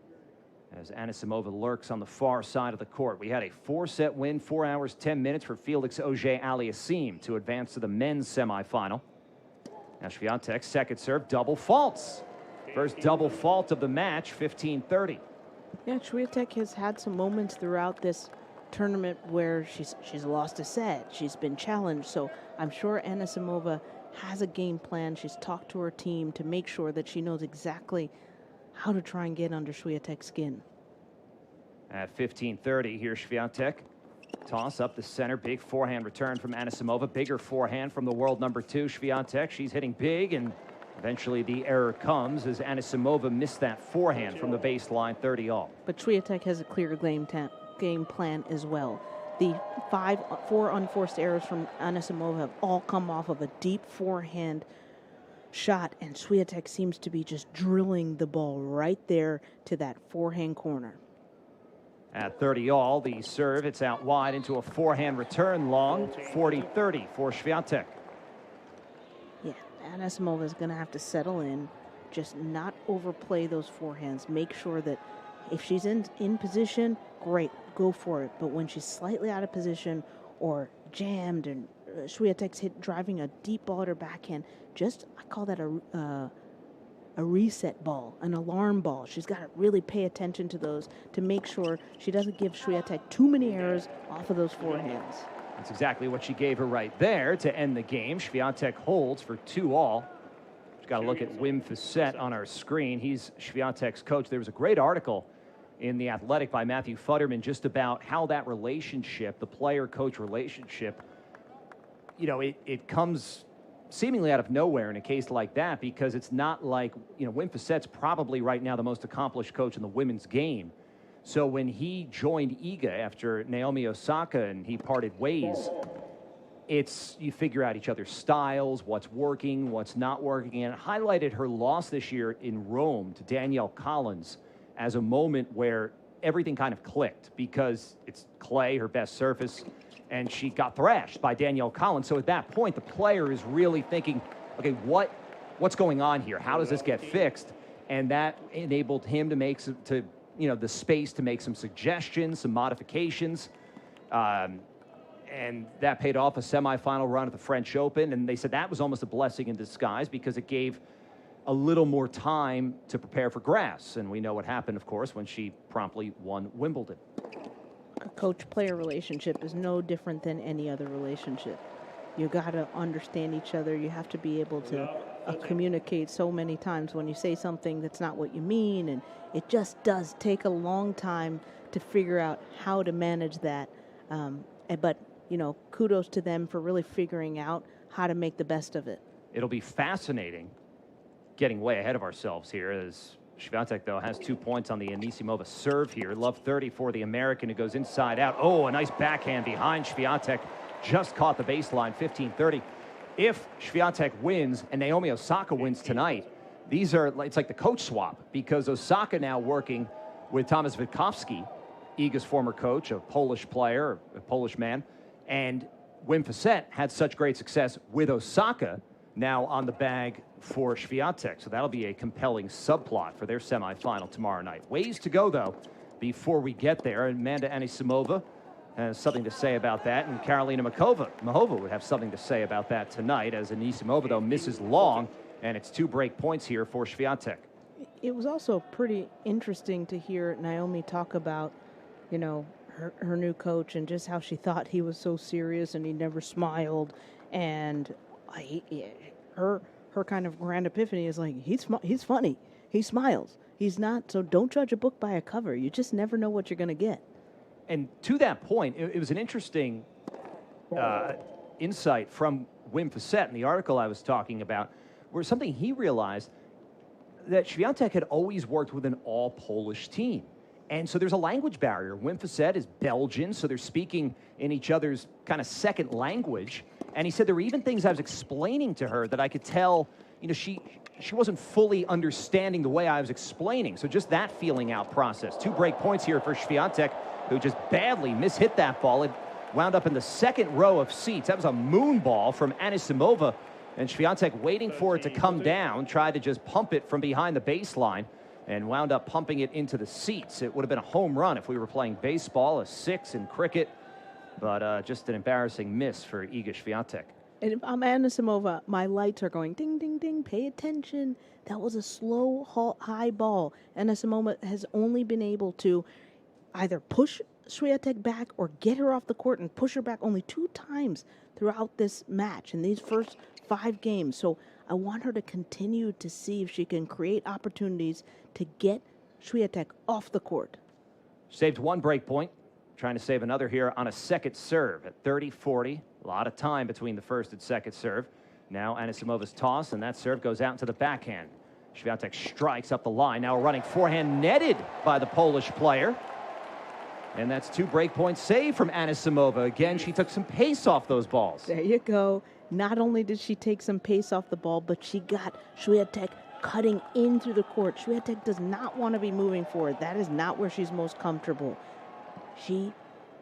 as Anisimova lurks on the far side of the court. We had a 4-set win, 4 hours, 10 minutes for Felix Auger-Aliassime to advance to the men's semifinal. Now Swiatek's second serve, double faults. First double fault of the match, 15-30. Yeah, Swiatek has had some moments throughout this tournament where she's lost a set. She's been challenged, so I'm sure Anisimova has a game plan. She's talked to her team to make sure that she knows exactly how to try and get under Swiatek's skin. At 15-30, here's Swiatek. Toss up the center, big forehand return from Anisimova. Bigger forehand from the world number 2, Swiatek. She's hitting big, and eventually the error comes as Anisimova missed that forehand from the baseline, 30-all. But Swiatek has a clear game plan as well. The 4 unforced errors from Anisimova have all come off of a deep forehand shot, and Swiatek seems to be just drilling the ball right there to that forehand corner. At 30-all, the serve, it's out wide into a forehand return long, 40-30 for Swiatek. Yeah, Anisimova is going to have to settle in, just not overplay those forehands. Make sure that if she's in position, great, go for it. But when she's slightly out of position or jammed and Swiatek's driving a deep ball at her backhand, I call that a reset ball, an alarm ball. She's got to really pay attention to those to make sure she doesn't give Swiatek too many errors off of those forehands. That's exactly what she gave her right there to end the game. Swiatek holds for 2-all. We've got to look at Wim Fissette on our screen. He's Swiatek's coach. There was a great article in The Athletic by Matthew Futterman just about how that relationship, the player-coach relationship, it comes seemingly out of nowhere in a case like that, because it's not like, Wim Fissette's probably right now the most accomplished coach in the women's game. So when he joined Iga after Naomi Osaka and he parted ways, you figure out each other's styles, what's working, what's not working. And it highlighted her loss this year in Rome to Danielle Collins as a moment where everything kind of clicked, because it's clay, her best surface, and she got thrashed by Danielle Collins. So at that point, the player is really thinking, okay, what's going on here? How does this get fixed? And that enabled him to make the space to make some suggestions, some modifications. And that paid off, a semifinal run at the French Open. And they said that was almost a blessing in disguise, because it gave a little more time to prepare for grass. And we know what happened, of course, when she promptly won Wimbledon. A coach-player relationship is no different than any other relationship. You got to understand each other. You have to be able to communicate so many times when you say something that's not what you mean. And it just does take a long time to figure out how to manage that. But kudos to them for really figuring out how to make the best of it. It'll be fascinating, getting way ahead of ourselves here, as Swiatek, though, has 2 points on the Anisimova serve here. Love 30 for the American, who goes inside out. Oh, a nice backhand behind Swiatek. Just caught the baseline, 15-30. If Swiatek wins and Naomi Osaka wins tonight, it's like the coach swap, because Osaka now working with Tomasz Witkowski, Iga's former coach, a Polish player, a Polish man, and Wim Fissette had such great success with Osaka, now on the bag for Swiatek. So that'll be a compelling subplot for their semifinal tomorrow night. Ways to go, though, before we get there. Amanda Anisimova has something to say about that, and Karolina Mahova would have something to say about that tonight, as Anisimova, though, misses long, and it's 2 break points here for Swiatek. It was also pretty interesting to hear Naomi talk about, her new coach, and just how she thought he was so serious and he never smiled. And her kind of grand epiphany is like, he's funny. He smiles. He's not, so don't judge a book by a cover. You just never know what you're going to get. And to that point, it was an interesting insight from Wim Fissette in the article I was talking about, where something he realized that Swiatek had always worked with an all-Polish team. And so there's a language barrier. Wim Fissette is Belgian, so they're speaking in each other's kind of second language. And he said there were even things I was explaining to her that I could tell, she wasn't fully understanding the way I was explaining. So just that feeling out process. 2 break points here for Swiatek, who just badly mishit that ball. It wound up in the second row of seats. That was a moon ball from Anisimova. And Swiatek, waiting for it to come down, tried to just pump it from behind the baseline and wound up pumping it into the seats. It would have been a home run if we were playing baseball, a 6 in cricket, but just an embarrassing miss for Iga Swiatek. And if I'm Anisimova, my lights are going ding, ding, ding, pay attention. That was a slow, high ball. Anisimova has only been able to either push Swiatek back or get her off the court and push her back only 2 times throughout this match in these first 5 games. So I want her to continue to see if she can create opportunities to get Swiatek off the court. Saved 1 break point, trying to save another here on a second serve at 30-40. A lot of time between the first and second serve. Now Anisimova's toss, and that serve goes out into the backhand. Swiatek strikes up the line. Now a running forehand netted by the Polish player. And that's 2 break points saved from Anisimova. Again, she took some pace off those balls. There you go. Not only did she take some pace off the ball, but she got Swiatek cutting in through the court. Swiatek does not want to be moving forward. That is not where she's most comfortable. She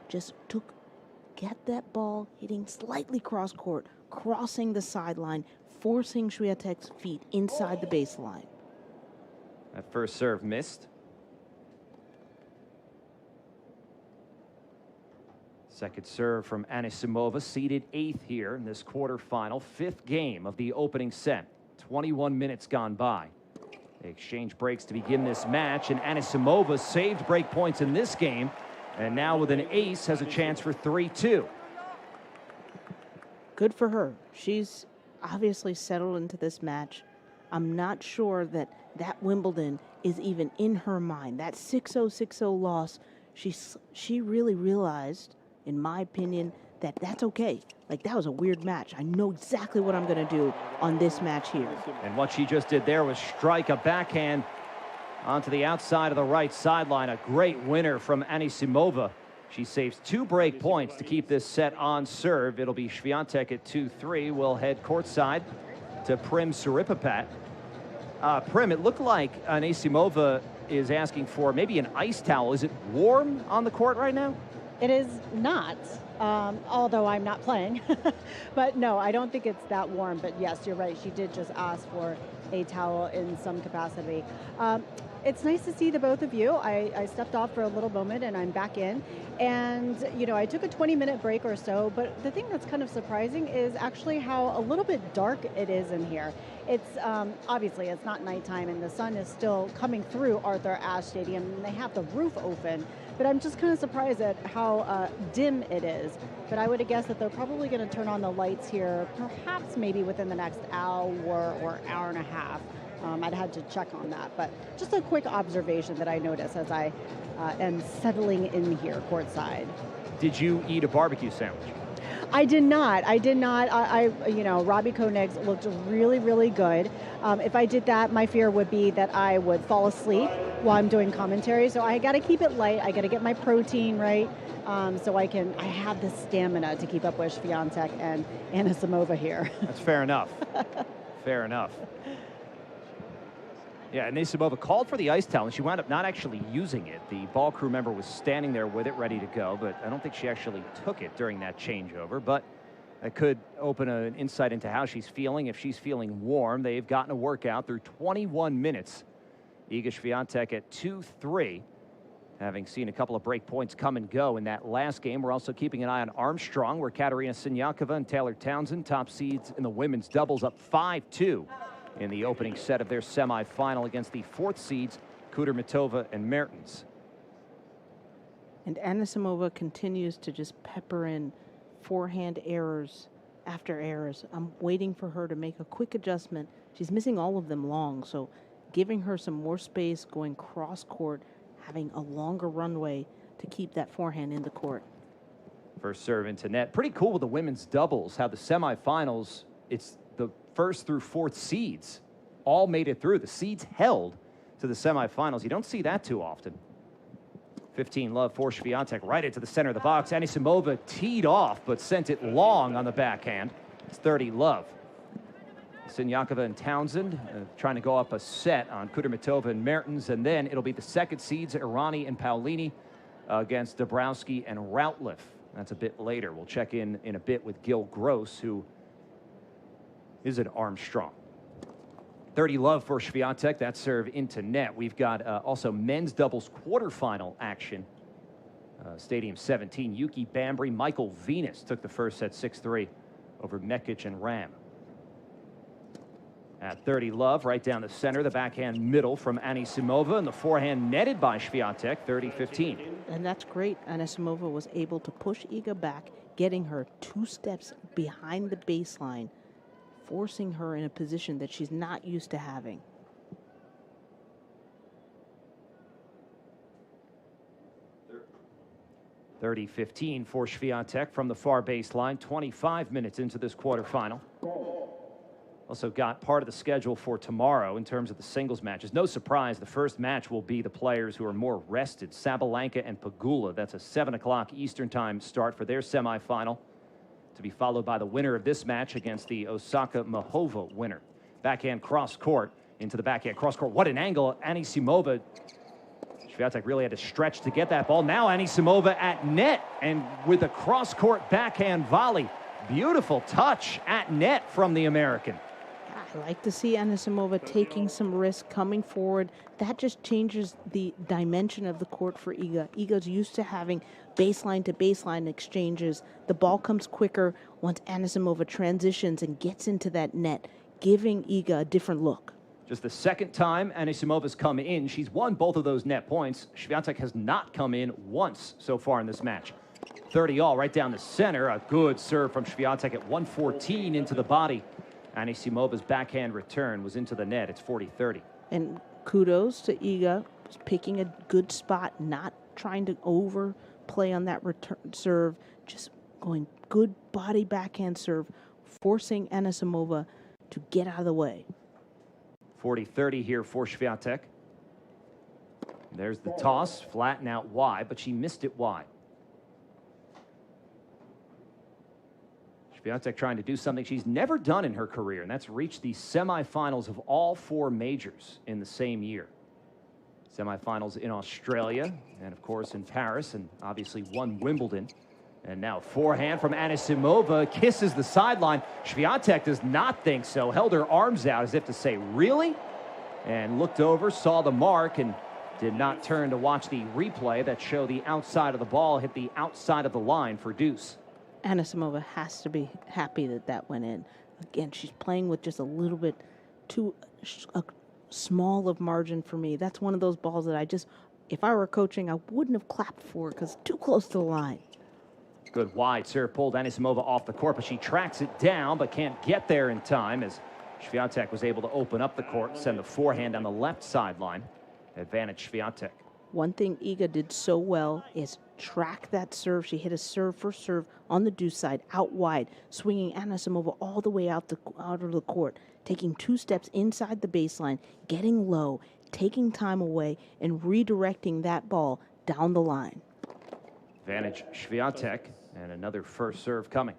just get that ball hitting slightly cross court, crossing the sideline, forcing Swiatek's feet inside the baseline. That first serve missed. Second serve from Anisimova, seeded 8th here in this quarterfinal, 5th game of the opening set. 21 minutes gone by. They exchange breaks to begin this match, and Anisimova saved break points in this game, and now with an ace has a chance for 3-2. Good for her. She's obviously settled into this match. I'm not sure that Wimbledon is even in her mind. That 6-0, 6-0 loss, she really realized, in my opinion, that's okay. Like, that was a weird match. I know exactly what I'm going to do on this match here. And what she just did there was strike a backhand onto the outside of the right sideline. A great winner from Anisimova. She saves 2 break points to keep this set on serve. It'll be Swiatek at 2-3. We'll head courtside to Prim Suripapat. Prim, it looked like Anisimova is asking for maybe an ice towel. Is it warm on the court right now? It is not, although I'm not playing. But no, I don't think it's that warm. But yes, you're right. She did just ask for a towel in some capacity. It's nice to see the both of you. I stepped off for a little moment and I'm back in. And, I took a 20-minute break or so. But the thing that's kind of surprising is actually how a little bit dark it is in here. It's obviously it's not nighttime and the sun is still coming through Arthur Ashe Stadium and they have the roof open. But I'm just kind of surprised at how dim it is. But I would have guessed that they're probably going to turn on the lights here, perhaps maybe within the next hour or hour and a half. I'd had to check on that. But just a quick observation that I noticed as I am settling in here courtside. Did you eat a barbecue sandwich? I did not. Robbie Koenig's looked really, really good. If I did that, my fear would be that I would fall asleep while I'm doing commentary. So I got to keep it light. I got to get my protein right, so I have the stamina to keep up with Swiatek and Anisimova here. That's fair enough. Fair enough. Yeah, Anisimova called for the ice towel, and she wound up not actually using it. The ball crew member was standing there with it, ready to go, but I don't think she actually took it during that changeover. But that could open an insight into how she's feeling. If she's feeling warm, they've gotten a workout through 21 minutes. Iga Swiatek at 2-3, having seen a couple of break points come and go in that last game. We're also keeping an eye on Armstrong, where Katerina Siniakova and Taylor Townsend, top seeds in the women's doubles, up 5-2. In the opening set of their semifinal against the 4th seeds, Kudermetova and Mertens. And Anisimova continues to just pepper in forehand errors after errors. I'm waiting for her to make a quick adjustment. She's missing all of them long, so giving her some more space, going cross court, having a longer runway to keep that forehand in the court. First serve into net. Pretty cool with the women's doubles, how the semifinals, it's the first through fourth seeds all made it through. The seeds held to the semifinals. You don't see that too often. 15-love for Swiatek right into the center of the box. Anisimova teed off, but sent it long on the backhand. It's 30-love. Siniakova and Townsend trying to go up a set on Kudermetova and Mertens, and then it'll be the second seeds, Irani and Paolini, against Dabrowski and Routliffe. That's a bit later. We'll check in a bit with Gil Gross, who is an Armstrong. 30-love for Swiatek. That serve into net. We've got also men's doubles quarterfinal action. Stadium 17. Yuki Bambry, Michael Venus took the first set 6-3 over Mekic and Ram. At 30-love, right down the center, the backhand middle from Anisimova, and the forehand netted by Swiatek, 30-15. And that's great. Anisimova was able to push Iga back, getting her 2 steps behind the baseline, forcing her in a position that she's not used to having. (30-15) for Swiatek from the far baseline, 25 minutes into this quarterfinal. Also got part of the schedule for tomorrow in terms of the singles matches. No surprise, the first match will be the players who are more rested, Sabalenka and Pegula. That's a 7 o'clock Eastern time start for their semifinal, to be followed by the winner of this match against the Osaka Mahova winner. Backhand cross court into the backhand cross court. What an angle. Anisimova. Swiatek really had to stretch to get that ball. Now Anisimova at net, and with a cross court backhand volley. Beautiful touch at net from the American. I like to see Anisimova taking some risk, coming forward. That just changes the dimension of the court for Iga. Iga's used to having baseline to baseline exchanges. The ball comes quicker once Anisimova transitions and gets into that net, giving Iga a different look. Just the second time Anisimova's come in. She's won both of those net points. Swiatek has not come in once so far in this match. 30-all right down the center. A good serve from Swiatek at 114 into the body. Anisimova's backhand return was into the net. It's 40-30. And kudos to Iga, picking a good spot, not trying to overplay on that return serve, just going good body backhand serve, forcing Anisimova to get out of the way. 40-30 here for Swiatek. There's the toss, flatten out wide, but she missed it wide. Swiatek trying to do something she's never done in her career, and that's reach the semifinals of all 4 majors in the same year. Semifinals in Australia, and of course in Paris, and obviously won Wimbledon. And now forehand from Anisimova, kisses the sideline. Swiatek does not think so, held her arms out as if to say, really? And looked over, saw the mark, and did not turn to watch the replay that showed the outside of the ball hit the outside of the line for deuce. Anisimova has to be happy that that went in. Again, she's playing with just a little bit too small of margin for me. That's one of those balls that I just, if I were coaching, I wouldn't have clapped for because too close to the line. Good wide serve pulled Anisimova off the court, but she tracks it down, but can't get there in time as Swiatek was able to open up the court, send the forehand on the left sideline. Advantage Swiatek. One thing Iga did so well is track that serve. She hit a serve for serve on the deuce side, out wide, swinging Anisimova all the way out of the court, taking 2 steps inside the baseline, getting low, taking time away, and redirecting that ball down the line. Advantage Swiatek, and another first serve coming.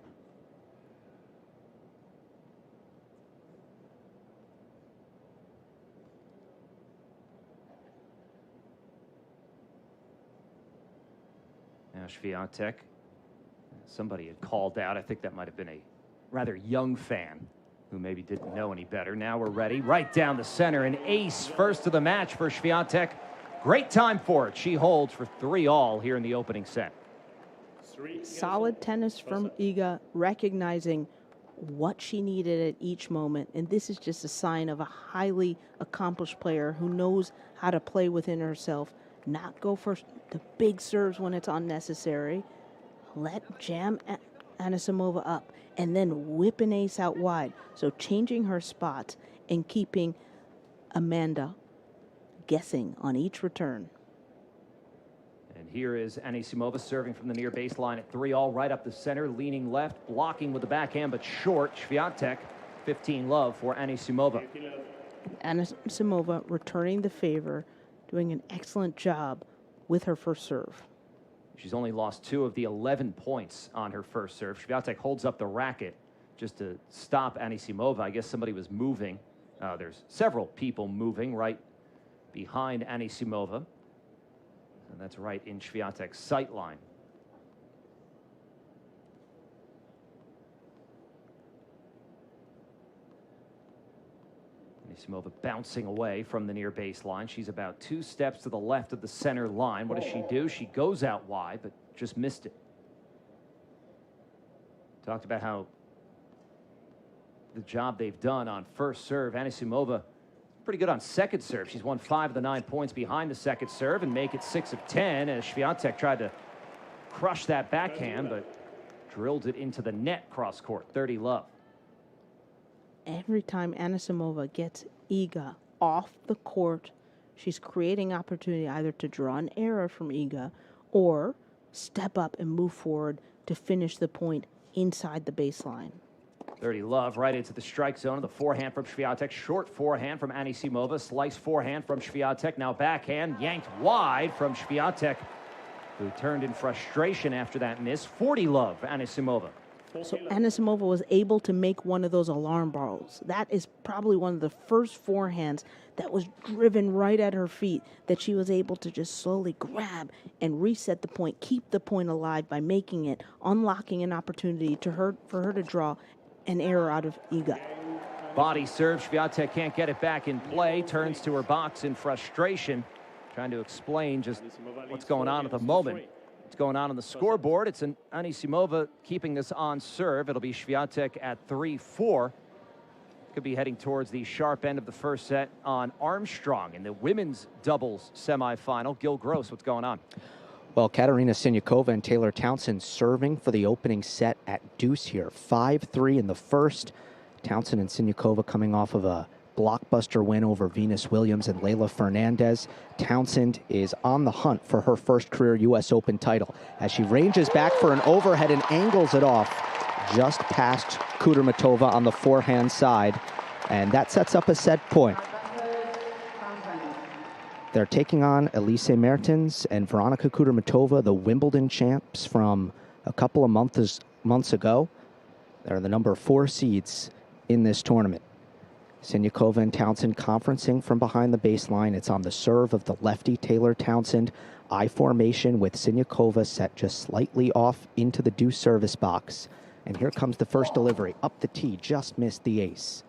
Now Swiatek, somebody had called out, I think that might have been a rather young fan who maybe didn't know any better. Now we're ready, right down the center, an ace first of the match for Swiatek. Great time for it. She holds for 3-all here in the opening set. Solid tennis from Iga, recognizing what she needed at each moment. And this is just a sign of a highly accomplished player who knows how to play within herself, not go for the big serves when it's unnecessary, let jam Anisimova up, and then whip an ace out wide. So changing her spots and keeping Amanda guessing on each return. And here is Anisimova serving from the near baseline at 3-all, right up the center, leaning left, blocking with the backhand, but short. Swiatek, 15-love for Anisimova. Anisimova returning the favor, doing an excellent job with her first serve. She's only lost 2 of the 11 points on her first serve. Swiatek holds up the racket just to stop Anisimova. I guess somebody was moving. There's several people moving right behind Anisimova. And that's right in Swiatek's sight line. Anisimova bouncing away from the near baseline. She's about 2 steps to the left of the center line. What does she do? She goes out wide, but just missed it. Talked about how the job they've done on first serve. Anisimova pretty good on second serve. She's won 5 of the 9 points behind the second serve and make it 6 of 10 as Swiatek tried to crush that backhand, but drilled it into the net cross court. 30-love. Every time Anisimova gets Iga off the court, she's creating opportunity either to draw an error from Iga or step up and move forward to finish the point inside the baseline. 30-love right into the strike zone. The forehand from Swiatek. Short forehand from Anisimova. Slice forehand from Swiatek. Now backhand yanked wide from Swiatek, who turned in frustration after that miss. 40-love Anisimova. So Anisimova was able to make one of those alarm balls. That is probably one of the first forehands that was driven right at her feet that she was able to just slowly grab and reset the point, keep the point alive by making it, unlocking an opportunity for her to draw an error out of Iga. Body serve. Swiatek can't get it back in play. Turns to her box in frustration, trying to explain just what's going on at the moment. What's going on the scoreboard? It's an Anisimova keeping this on serve. It'll be Swiatek at 3-4. Could be heading towards the sharp end of the first set on Armstrong in the women's doubles semifinal. Gil Gross, what's going on? Well, Katerina Siniakova and Taylor Townsend serving for the opening set at deuce here. 5-3 in the first. Townsend and Siniakova coming off of a blockbuster win over Venus Williams and Leylah Fernandez. Townsend is on the hunt for her first career U.S. Open title as she ranges back for an overhead and angles it off just past Kudermetova on the forehand side. And that sets up a set point. They're taking on Elise Mertens and Veronika Kudermetova, the Wimbledon champs from a couple of months ago. They're the number 4 seeds in this tournament. Siniakova and Townsend conferencing from behind the baseline. It's on the serve of the lefty Taylor Townsend. I formation with Siniakova set just slightly off into the deuce service box. And here comes the first delivery. Up the tee, just missed the ace.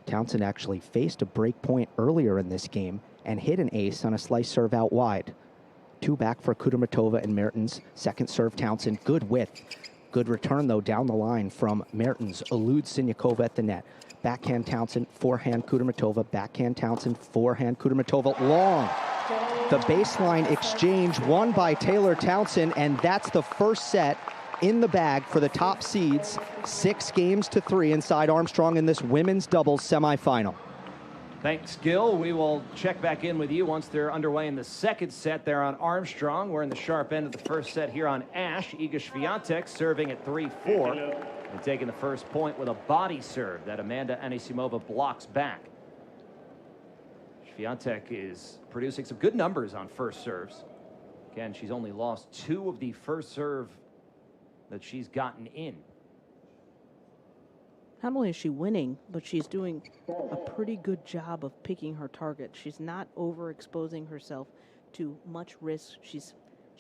Townsend actually faced a break point earlier in this game and hit an ace on a slice serve out wide. 2 back for Kudermetova and Mertens. Second serve Townsend, good width. Good return though down the line from Mertens. Eludes Siniakova at the net. Backhand Townsend, forehand Kudermetova. Backhand Townsend, forehand Kudermetova. Long. The baseline exchange won by Taylor Townsend, and that's the first set in the bag for the top seeds. 6-3 inside Armstrong in this women's doubles semifinal. Thanks, Gil. We will check back in with you once they're underway in the second set there on Armstrong. We're in the sharp end of the first set here on Ash. Iga Swiatek serving at 3-4 and taking the first point with a body serve that Amanda Anisimova blocks back. Swiatek is producing some good numbers on first serves. Again, she's only lost 2 of the first serve that she's gotten in. Not only is she winning, but she's doing a pretty good job of picking her target. She's not overexposing herself to much risk. She's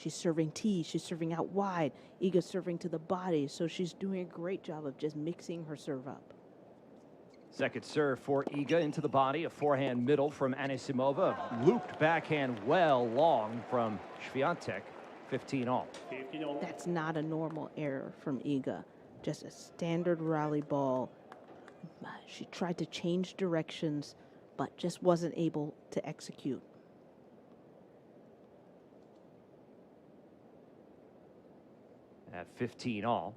serving tee, she's serving out wide. Iga's serving to the body, so she's doing a great job of just mixing her serve up. Second serve for Iga into the body, a forehand middle from Anisimova. Looped backhand well long from Swiatek. 15-all. That's not a normal error from Iga. Just a standard rally ball. She tried to change directions, but just wasn't able to execute. At 15-all.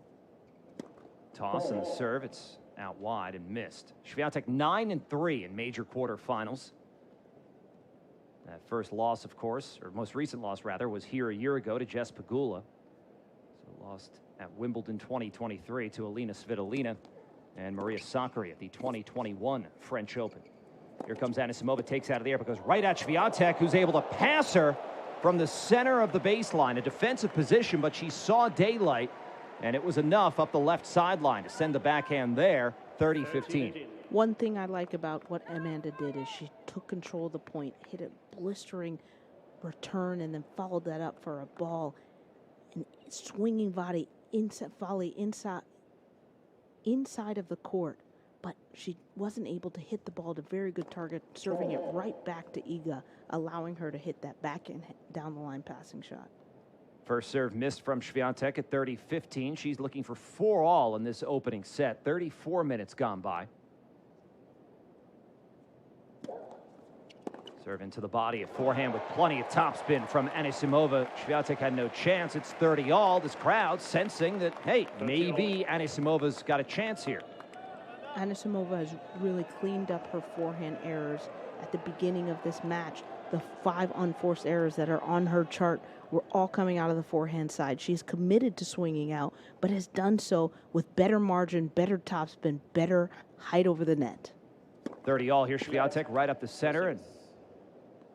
Toss and the serve. It's out wide and missed. Swiatek 9-3 in major quarterfinals. That first loss, of course, or most recent loss, rather, was here a year ago to Jess Pegula. So lost at Wimbledon 2023 to Alina Svitolina and Maria Sakkari at the 2021 French Open. Here comes Anisimova, takes out of the air, but goes right at Swiatek, who's able to pass her from the center of the baseline. A defensive position, but she saw daylight, and it was enough up the left sideline to send the backhand there, 30-15. One thing I like about what Amanda did is she took control of the point, hit a blistering return, and then followed that up for a ball. An swinging volley inside of the court, but she wasn't able to hit the ball to very good target, serving it right back to Iga, allowing her to hit that backhand down the line passing shot. First serve missed from Swiatek at 30-15. She's looking for 4-all in this opening set. 34 minutes gone by. Serve into the body, a forehand with plenty of topspin from Anisimova. Swiatek had no chance. It's 30-all. This crowd sensing that, hey, maybe Anisimova's got a chance here. Anisimova has really cleaned up her forehand errors at the beginning of this match. The 5 unforced errors that are on her chart were all coming out of the forehand side. She's committed to swinging out, but has done so with better margin, better topspin, better height over the net. 30-all here, Swiatek right up the center, and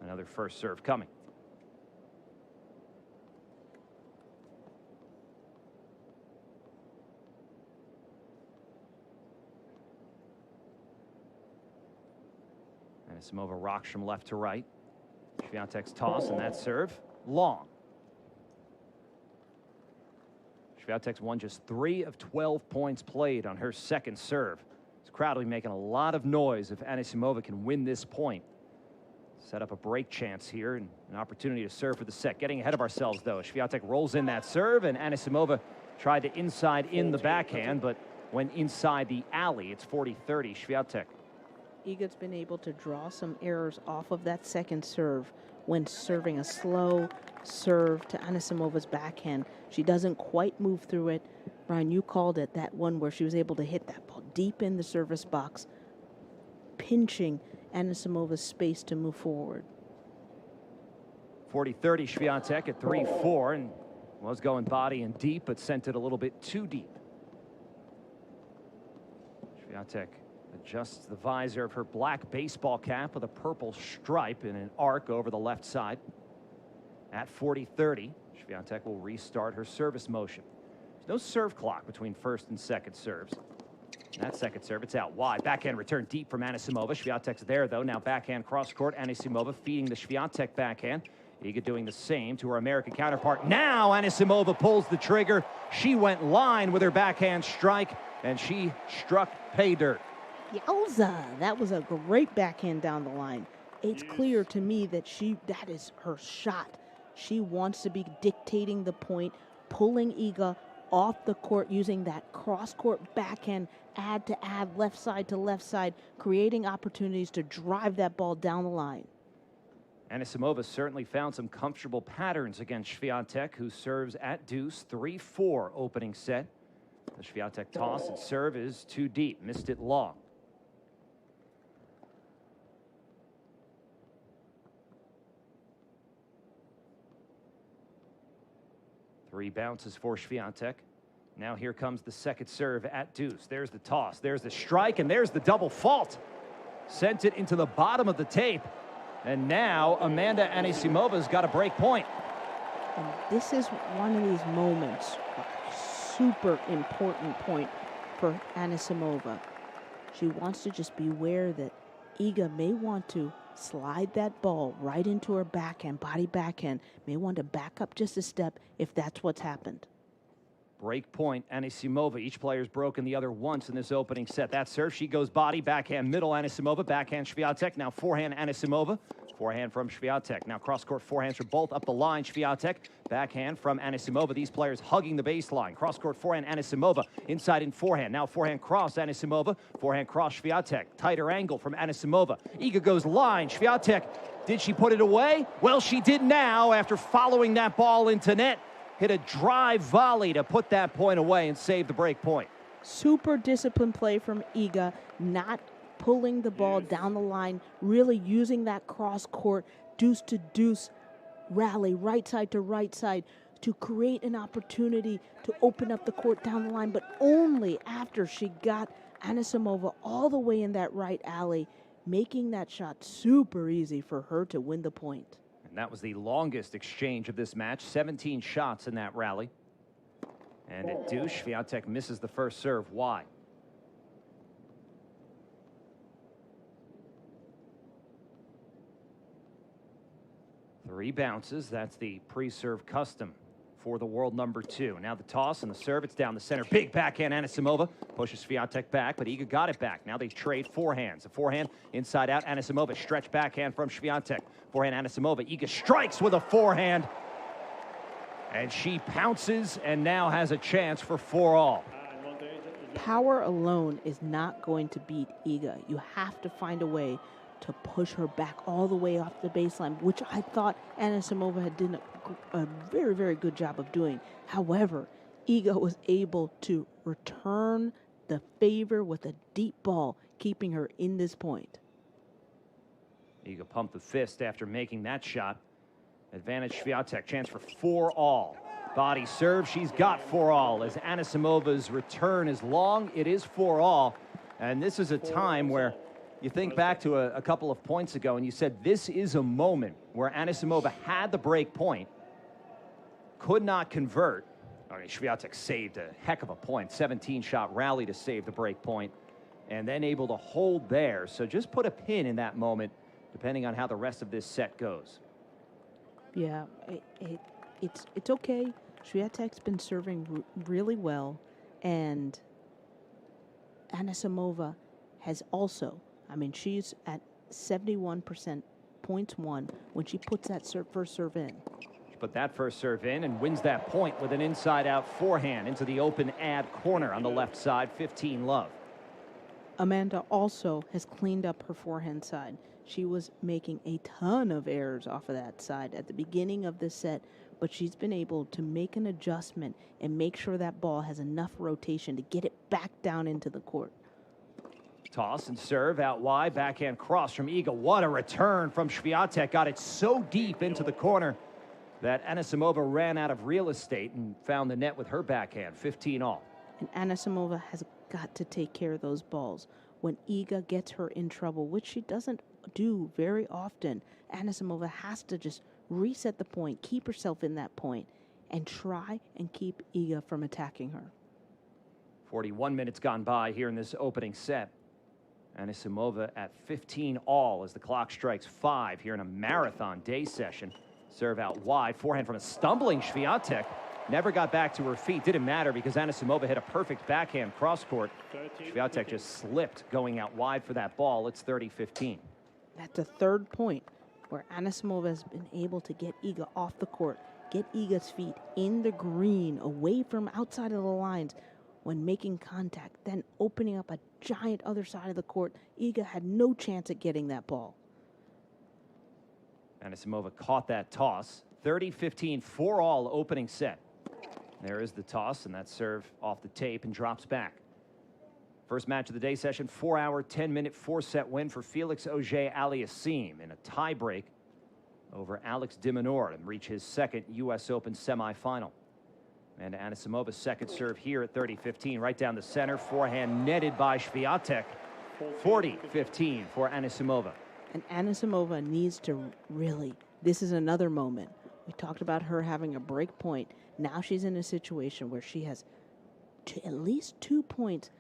another first serve coming. Anisimova rocks from left to right. Swiatek's toss, and that serve long. Swiatek's won just 3 of 12 points played on her second serve. This crowd will be making a lot of noise if Anisimova can win this point. Set up a break chance here and an opportunity to serve for the set. Getting ahead of ourselves, though. Swiatek rolls in that serve, and Anisimova tried to inside in the backhand, but went inside the alley. It's 40-30, Swiatek. Iga's been able to draw some errors off of that second serve when serving a slow serve to Anisimova's backhand. She doesn't quite move through it. Brian, you called it that one where she was able to hit that ball deep in the service box, pinching Anisimova's space to move forward. 40-30 Swiatek at 3-4, and was going body and deep, but sent it a little bit too deep. Swiatek adjusts the visor of her black baseball cap with a purple stripe in an arc over the left side. At 40-30, Swiatek will restart her service motion. There's no serve clock between first and second serves. That second serve, it's out wide. Backhand return deep from Anisimova. Swiatek's there, though. Now backhand cross court. Anisimova feeding the Swiatek backhand. Iga doing the same to her American counterpart. Now Anisimova pulls the trigger. She went line with her backhand strike, and she struck pay dirt. Yowza! That was a great backhand down the line. It's clear to me that that is her shot. She wants to be dictating the point, pulling Iga off the court using that cross-court backhand, add to add, left side to left side, creating opportunities to drive that ball down the line. Anisimova certainly found some comfortable patterns against Swiatek, who serves at deuce, 3-4 opening set. The Swiatek toss and serve is too deep, missed it long. Three bounces for Swiatek. Now here comes the second serve at deuce. There's the toss, there's the strike, and there's the double fault. Sent it into the bottom of the tape. And now Amanda Anisimova's got a break point. And this is one of these moments, a super important point for Anisimova. She wants to just be aware that Iga may want to slide that ball right into her backhand, body backhand, may want to back up just a step if that's what's happened. Break point, Anisimova. Each player's broken the other once in this opening set. That serve, she goes body, backhand, middle, Anisimova, backhand, Swiatek. Now forehand, Anisimova. Forehand from Swiatek. Now cross-court forehands for both up the line, Swiatek. Backhand from Anisimova. These players hugging the baseline. Cross-court forehand, Anisimova. Inside in forehand. Now forehand cross, Anisimova. Forehand cross, Swiatek. Tighter angle from Anisimova. Iga goes line, Swiatek. Did she put it away? Well, she did now after following that ball into net. Hit a drive volley to put that point away and save the break point. Super disciplined play from Iga, not pulling the ball down the line, really using that cross court, deuce to deuce rally, right side to right side, to create an opportunity to open up the court down the line, but only after she got Anisimova all the way in that right alley, making that shot super easy for her to win the point. And that was the longest exchange of this match, 17 shots in that rally. And at deuce, Swiatek misses the first serve wide. Three bounces, that's the pre-serve custom for the world number 2. Now the toss and the serve, it's down the center. Big backhand, Anisimova pushes Swiatek back, but Iga got it back. Now they trade forehands. A forehand inside out, Anisimova, stretch backhand from Swiatek. Forehand, Anisimova, Iga strikes with a forehand. And she pounces and now has a chance for 4-all. Power alone is not going to beat Iga. You have to find a way to push her back all the way off the baseline, which I thought Anisimova had done a very, very good job of doing. However, Iga was able to return the favor with a deep ball, keeping her in this point. Iga pumped the fist after making that shot. Advantage Swiatek, chance for 4-all. Body serve, she's got 4-all. As Anisimova's return is long, it is 4-all. And this is a time where you think back to a couple of points ago, and you said this is a moment where Anisimova had the break point, could not convert. I mean, Swiatek saved a heck of a point, 17-shot rally to save the break point, and then able to hold there. So just put a pin in that moment, depending on how the rest of this set goes. Yeah, it's okay. Swiatek's been serving really well, and Anisimova has also, I mean, she's at 71% points won when she puts that first serve in. She put that first serve in and wins that point with an inside-out forehand into the open ad corner on the left side, 15-love. Amanda also has cleaned up her forehand side. She was making a ton of errors off of that side at the beginning of the set, but she's been able to make an adjustment and make sure that ball has enough rotation to get it back down into the court. Toss and serve out wide, backhand cross from Iga. What a return from Swiatek. Got it so deep into the corner that Anisimova ran out of real estate and found the net with her backhand, 15-all. And Anisimova has got to take care of those balls. When Iga gets her in trouble, which she doesn't do very often, Anisimova has to just reset the point, keep herself in that point, and try and keep Iga from attacking her. 41 minutes gone by here in this opening set. Anisimova at 15-all as the clock strikes 5 here in a marathon day session. Serve out wide, forehand from a stumbling Swiatek. Never got back to her feet. Didn't matter because Anisimova hit a perfect backhand cross-court. Swiatek just slipped going out wide for that ball. It's 30-15. That's the third point where Anisimova has been able to get Iga off the court, get Iga's feet in the green, away from outside of the lines when making contact, then opening up a giant other side of the court. Iga had no chance at getting that ball. Anisimova caught that toss. 30-15, 4-all opening set. There is the toss, and that serve off the tape and drops back. First match of the day session, 4-hour, 10-minute, 4-set win for Felix Auger-Aliassime in a tiebreak over Alex De Minaur and reach his second U.S. Open semifinal. And Anisimova's second serve here at 30-15, right down the center. Forehand netted by Swiatek. 40-15 for Anisimova. And Anisimova needs to really, this is another moment. We talked about her having a break point. Now she's in a situation where she has at least 2 points.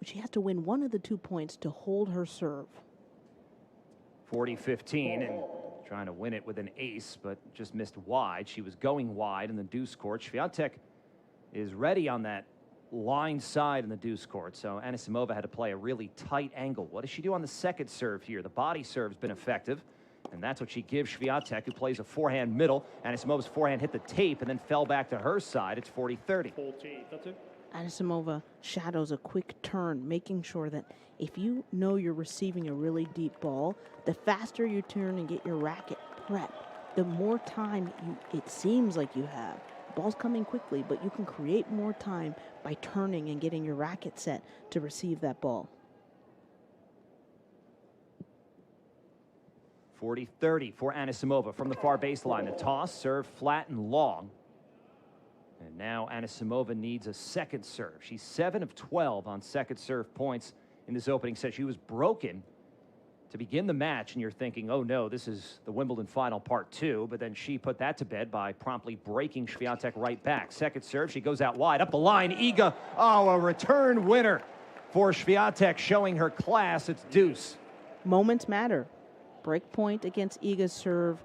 She has to win one of the 2 points to hold her serve. 40-15 and trying to win it with an ace, but just missed wide. She was going wide in the deuce court. Swiatek is ready on that line side in the deuce court, so Anisimova had to play a really tight angle. What does she do on the second serve here? The body serve's been effective, and that's what she gives Swiatek, who plays a forehand middle. Anisimova's forehand hit the tape and then fell back to her side. It's 40-30. Anisimova shadows a quick turn, making sure that if you know you're receiving a really deep ball, the faster you turn and get your racket prepped, the more time it seems like you have. Ball's coming quickly, but you can create more time by turning and getting your racket set to receive that ball. 40-30 for Anisimova from the far baseline. The toss, serve flat and long. And now Anisimova needs a second serve. She's 7 of 12 on second serve points in this opening set. She was broken to begin the match, and you're thinking, oh no, this is the Wimbledon final part 2, but then she put that to bed by promptly breaking Swiatek right back. Second serve, she goes out wide, up the line, Iga, oh, a return winner for Swiatek, showing her class. It's deuce. Moments matter. Break point against Iga's serve,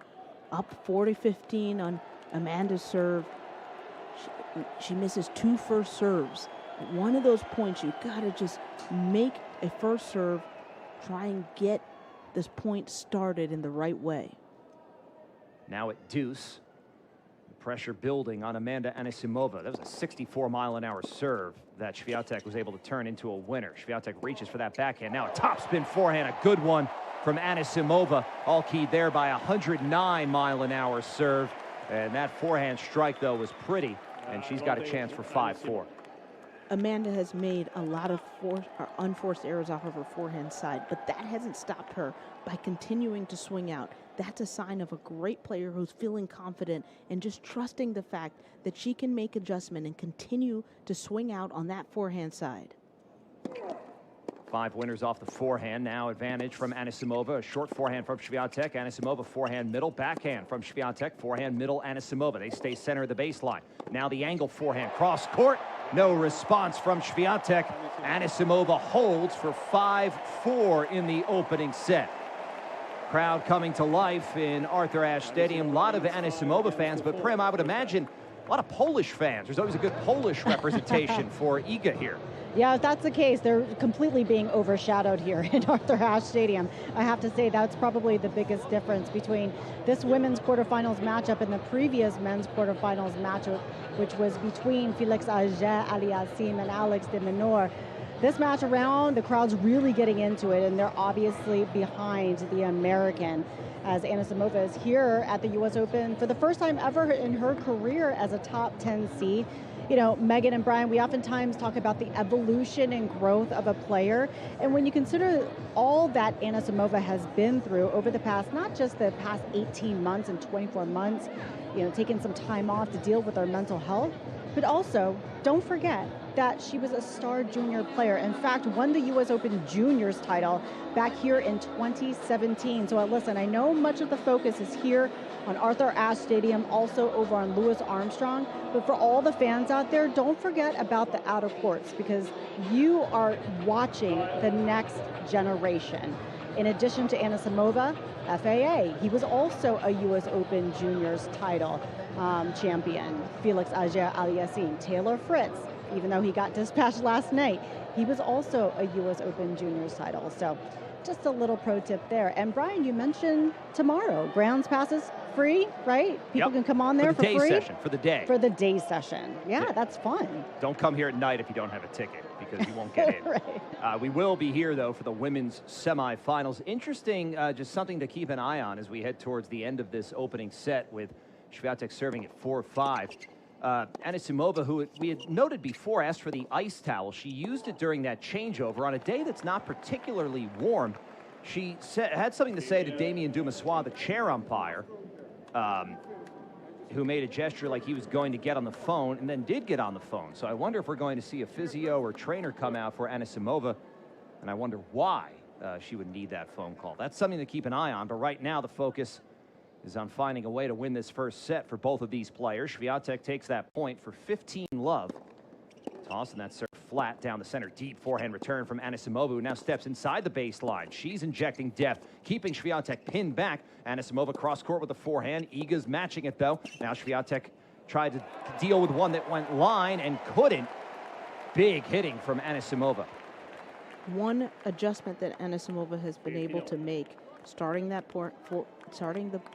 up 40-15 on Amanda's serve. She misses 2 first serves. One of those points, you've got to just make a first serve, try and get this point started in the right way. Now at deuce, the pressure building on Amanda Anisimova. That was a 64-mile-an-hour serve that Swiatek was able to turn into a winner. Swiatek reaches for that backhand. Now a topspin forehand, a good one from Anisimova. All keyed there by a 109-mile-an-hour serve. And that forehand strike, though, was pretty. And she's got a chance for 5-4. Amanda has made a lot of unforced errors off of her forehand side, but that hasn't stopped her by continuing to swing out. That's a sign of a great player who's feeling confident and just trusting the fact that she can make adjustment and continue to swing out on that forehand side. 5 winners off the forehand. Now advantage from Anisimova. A short forehand from Swiatek. Anisimova forehand middle. Backhand from Swiatek. Forehand middle Anisimova. They stay center of the baseline. Now the angle forehand. Cross court. No response from Swiatek. Anisimova holds for 5-4 in the opening set. Crowd coming to life in Arthur Ashe Stadium. A lot of Anisimova fans, but Prim, I would imagine a lot of Polish fans. There's always a good Polish representation for Iga here. Yeah, if that's the case, they're completely being overshadowed here in Arthur Ashe Stadium. I have to say that's probably the biggest difference between this women's quarterfinals matchup and the previous men's quarterfinals matchup, which was between Felix Auger-Aliassime and Alex de Minaur. This match around, the crowd's really getting into it, and they're obviously behind the American, as Anisimova is here at the U.S. Open for the first time ever in her career as a top 10 seed. You know, Megan and Brian, we oftentimes talk about the evolution and growth of a player. And when you consider all that Anisimova has been through over the past, not just the past 18 months and 24 months, you know, taking some time off to deal with her mental health, but also don't forget that she was a star junior player. In fact, won the U.S. Open Juniors title back here in 2017. So listen, I know much of the focus is here on Arthur Ashe Stadium, also over on Louis Armstrong. But for all the fans out there, don't forget about the outer courts, because you are watching the next generation. In addition to Anisimova, FAA, he was also a U.S. Open Juniors title champion. Felix Auger-Aliassime, Taylor Fritz, even though he got dispatched last night, he was also a U.S. Open Juniors title. So just a little pro tip there. And Brian, you mentioned tomorrow, grounds passes free, right? People can come on there for free. For the day session, for the day. For the day session. Yeah, that's fun. Don't come here at night if you don't have a ticket, because you won't get in. Right. We will be here, though, for the women's semifinals. Interesting, just something to keep an eye on as we head towards the end of this opening set, with Swiatek serving at 4-5. Anisimova, who we had noted before, asked for the ice towel. She used it during that changeover on a day that's not particularly warm. She had something to say to Damien Dumassois, the chair umpire, who made a gesture like he was going to get on the phone, and then did get on the phone. So I wonder if we're going to see a physio or trainer come out for Anisimova, and I wonder why she would need that phone call. That's something to keep an eye on, but right now the focus is on finding a way to win this first set for both of these players. Swiatek takes that point for 15-love. Tossing that serve flat down the center. Deep forehand return from Anisimova, who now steps inside the baseline. She's injecting depth, keeping Swiatek pinned back. Anisimova cross-court with the forehand. Iga's matching it, though. Now Swiatek tried to deal with one that went line and couldn't. Big hitting from Anisimova. One adjustment that Anisimova has been able to make, starting the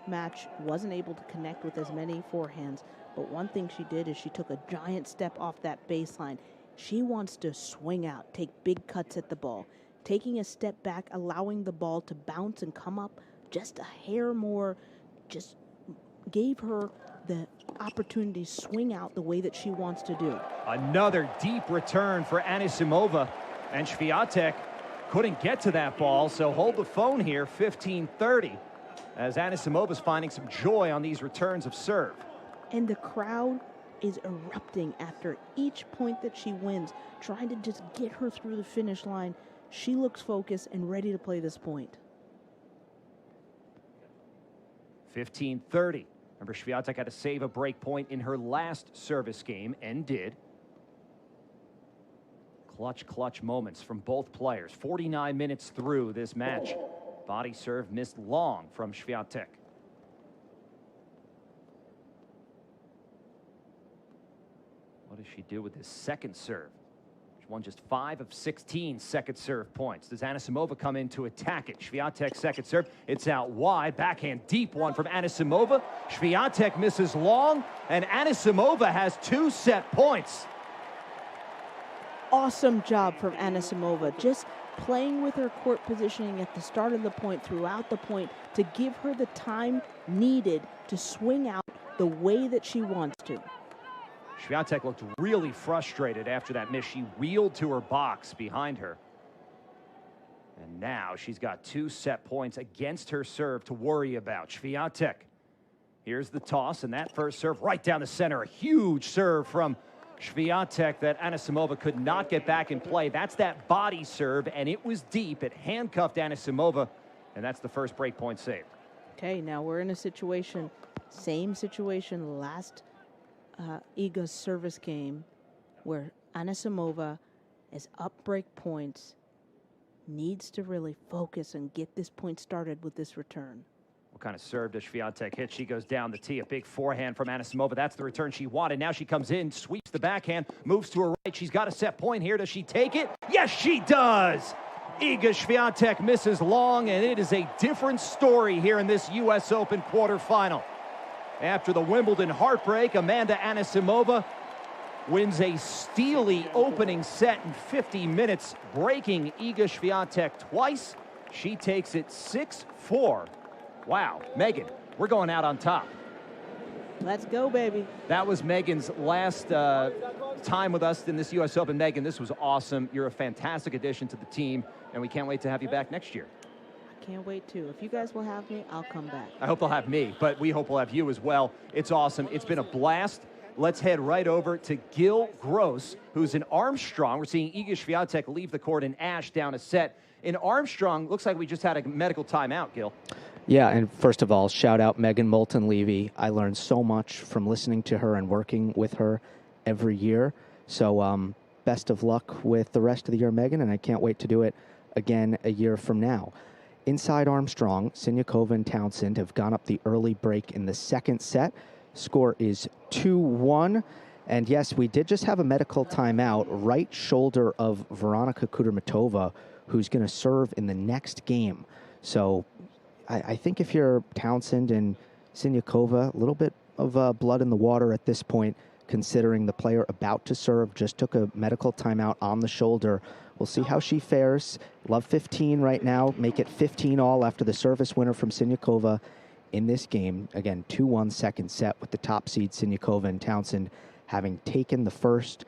match, wasn't able to connect with as many forehands, but one thing she did is she took a giant step off that baseline. She wants to swing out, take big cuts at the ball. Taking a step back, allowing the ball to bounce and come up just a hair more, just gave her the opportunities swing out the way that she wants to do. Another deep return for Anisimova, and Swiatek couldn't get to that ball, so hold the phone here, 15-30, as Anisimova's finding some joy on these returns of serve. And the crowd is erupting after each point that she wins, trying to just get her through the finish line. She looks focused and ready to play this point. 15-30. Remember, Swiatek had to save a break point in her last service game, and did. Clutch moments from both players. 49 minutes through this match. Body serve missed long from Swiatek. What does she do with this second serve? She won just 5 of 16 second serve points. Does Anisimova come in to attack it? Swiatek second serve. It's out wide. Backhand deep one from Anisimova. Swiatek misses long, and Anisimova has 2 set points. Awesome job from Anisimova, just playing with her court positioning at the start of the point, throughout the point, to give her the time needed to swing out the way that she wants to. Swiatek looked really frustrated after that miss. She wheeled to her box behind her. And now she's got 2 set points against her serve to worry about. Swiatek, here's the toss, and that first serve right down the center. A huge serve from Swiatek that Anisimova could not get back in play. That's that body serve, and it was deep. It handcuffed Anisimova, and that's the first break point saved. Okay, now we're in a situation, same situation last Iga's service game, where Anisimova is up break points, needs to really focus and get this point started with this return. What kind of serve does Swiatek hit? She goes down the tee. A big forehand from Anisimova. That's the return she wanted. Now she comes in, sweeps the backhand, moves to her right. She's got a set point here. Does she take it? Yes, she does! Iga Swiatek misses long, and it is a different story here in this U.S. Open quarterfinal. After the Wimbledon heartbreak, Amanda Anisimova wins a steely opening set in 50 minutes, breaking Iga Swiatek twice. She takes it 6-4. Wow, Megan, we're going out on top. Let's go, baby. That was Megan's last time with us in this U.S. Open. Megan, this was awesome. You're a fantastic addition to the team, and we can't wait to have you back next year. Can't wait to. If you guys will have me, I'll come back. I hope they'll have me, but we hope we'll have you as well. It's awesome. It's been a blast. Let's head right over to Gil Gross, who's in Armstrong. We're seeing Iga Swiatek leave the court and Ash down a set. In Armstrong, looks like we just had a medical timeout, Gil. Yeah, and first of all, shout out Megan Moulton-Levy. I learned so much from listening to her and working with her every year. So best of luck with the rest of the year, Megan, and I can't wait to do it again a year from now. Inside Armstrong, Siniakova and Townsend have gone up the early break in the second set. Score is 2-1. And yes, we did just have a medical timeout. Right shoulder of Veronika Kudermetova, who's going to serve in the next game. So I think if you're Townsend and Siniakova, a little bit of blood in the water at this point, considering the player about to serve just took a medical timeout on the shoulder. We'll see how she fares. Love 15 right now. Make it 15 all after the service winner from Siniakova in this game. Again, 2-1 second set with the top seed Siniakova and Townsend having taken the first.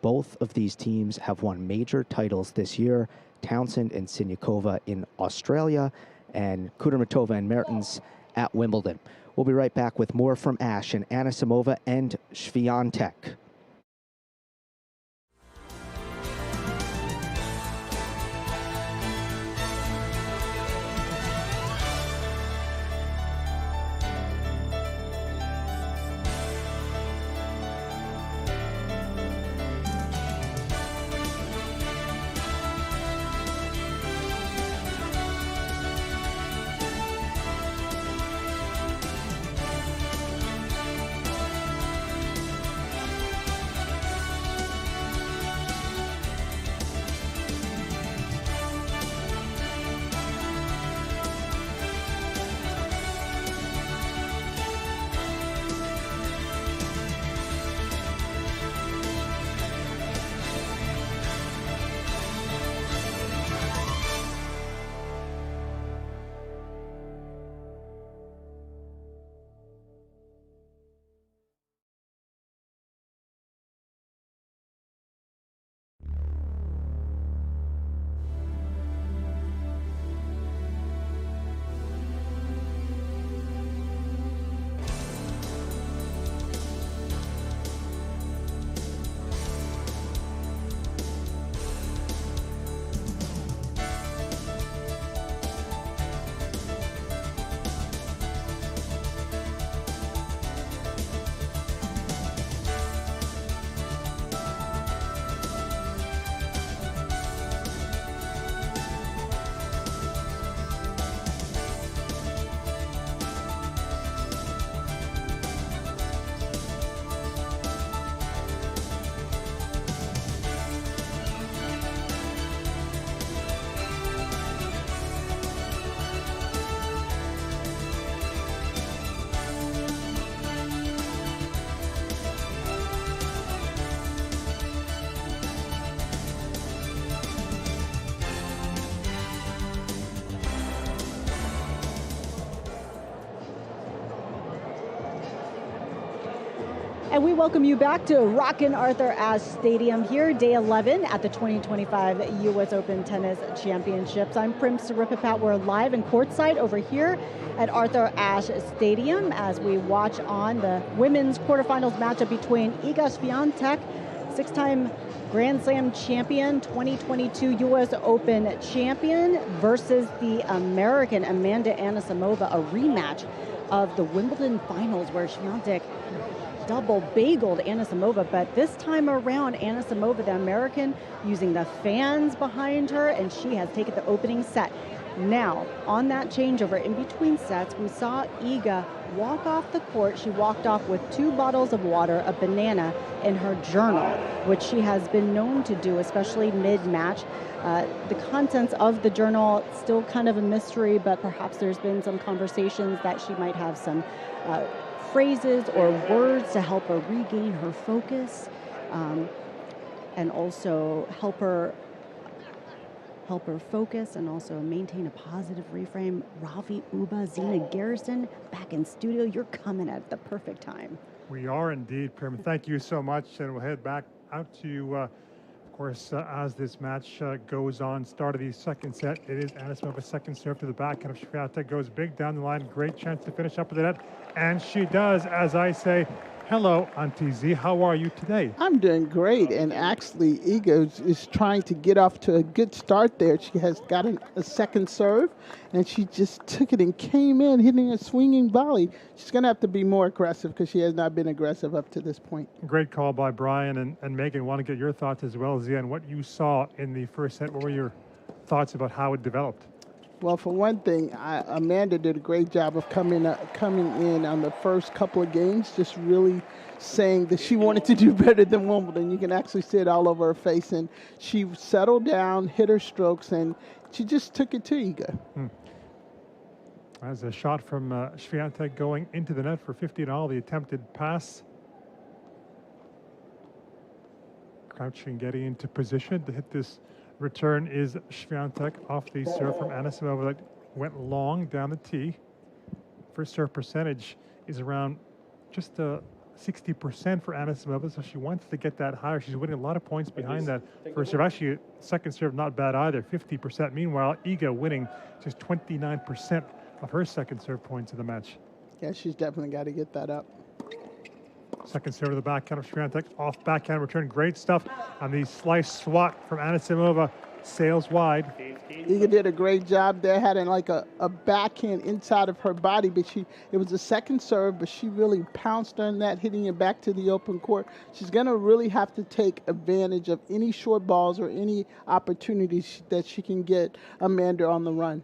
Both of these teams have won major titles this year. Townsend and Siniakova in Australia, and Kudermetova and Mertens at Wimbledon. We'll be right back with more from Ash and Anisimova and Swiatek. And we welcome you back to Rockin' Arthur Ashe Stadium here, day 11 at the 2025 U.S. Open Tennis Championships. I'm Prim Saripapat. We're live and courtside over here at Arthur Ashe Stadium as we watch on the women's quarterfinals matchup between Iga Swiatek, six-time Grand Slam champion, 2022 U.S. Open champion, versus the American Amanda Anisimova, a rematch of the Wimbledon finals where Swiatek double bageled Anisimova, but this time around, Anisimova, the American, using the fans behind her, and she has taken the opening set. Now, on that changeover in between sets, we saw Iga walk off the court. She walked off with 2 bottles of water, a banana, in her journal, which she has been known to do, especially mid-match. The contents of the journal, still kind of a mystery, but perhaps there's been some conversations that she might have some phrases or words to help her regain her focus, and also help her focus and also maintain a positive reframe. Rafi Uba, Zena Garrison, back in studio. You're coming at the perfect time. We are indeed, Prim. Thank you so much, and we'll head back out to, of course, as this match goes on. Start of the second set. It is Anisimova's second serve to the backhand of Swiatek. Goes big down the line. Great chance to finish up with the net. And she does, as I say. Hello, Auntie Z. How are you today? I'm doing great. And actually, Iga is trying to get off to a good start there. She has gotten a second serve, and she just took it and came in, hitting a swinging volley. She's going to have to be more aggressive because she has not been aggressive up to this point. Great call by Brian and Megan. Want to get your thoughts as well, Z, on what you saw in the first set. What were your thoughts about how it developed? Well, for one thing, Amanda did a great job of coming in on the first couple of games, just really saying that she wanted to do better than Wimbledon. You can actually see it all over her face. And she settled down, hit her strokes, and she just took it to Iga. As a shot from Swiatek going into the net for 50-all, the attempted pass. Crouching, getting into position to hit this. Return is Swiatek off the serve from Anisimova that went long down the tee. First serve percentage is around just 60% for Anisimova, so she wants to get that higher. She's winning a lot of points behind that first serve. Actually, second serve not bad either, 50%. Meanwhile, Iga winning just 29% of her second serve points of the match. Yeah, she's definitely got to get that up. Second serve to the backhand of Swiatek, off backhand return, great stuff. On the slice swat from Anisimova, sails wide. Iga did a great job there, having like a backhand inside of her body, but it was a second serve, but she really pounced on that, hitting it back to the open court. She's going to really have to take advantage of any short balls or any opportunities that she can get Amanda on the run.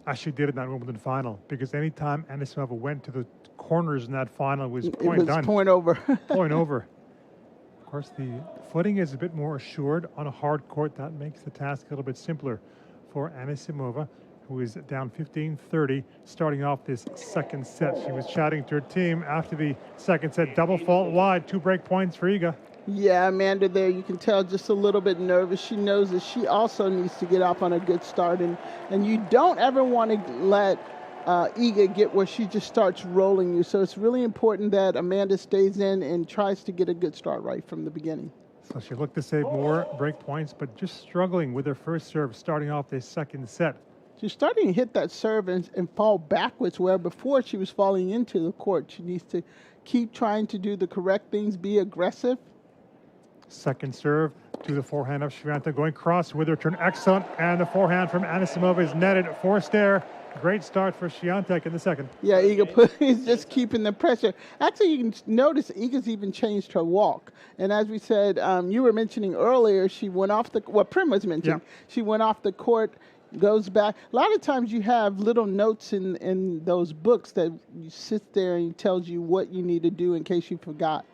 As she did in that Wimbledon final, because anytime Anisimova went to the corners in that final, it was done. Point over. Point over. Of course, the footing is a bit more assured on a hard court. That makes the task a little bit simpler for Anisimova, who is down 15-30, starting off this second set. She was chatting to her team after the second set. Double fault wide, 2 break points for Iga. Yeah, Amanda there, you can tell just a little bit nervous. She knows that she also needs to get off on a good start. And you don't ever want to let Iga get where she just starts rolling you. So it's really important that Amanda stays in and tries to get a good start right from the beginning. So she looked to save more break points, but just struggling with her first serve starting off this second set. She's starting to hit that serve and fall backwards, where before she was falling into the court. She needs to keep trying to do the correct things, be aggressive. Second serve to the forehand of Swiatek, going cross with return, excellent, and the forehand from Anisimova is netted, forced there. Great start for Swiatek in the second. Yeah, Iga is just keeping the pressure. Actually, you can notice Iga's even changed her walk. And as we said, you were mentioning earlier, she went off Prim was mentioning, she went off the court, goes back. A lot of times you have little notes in those books that you sit there and it tells you what you need to do in case you forgot.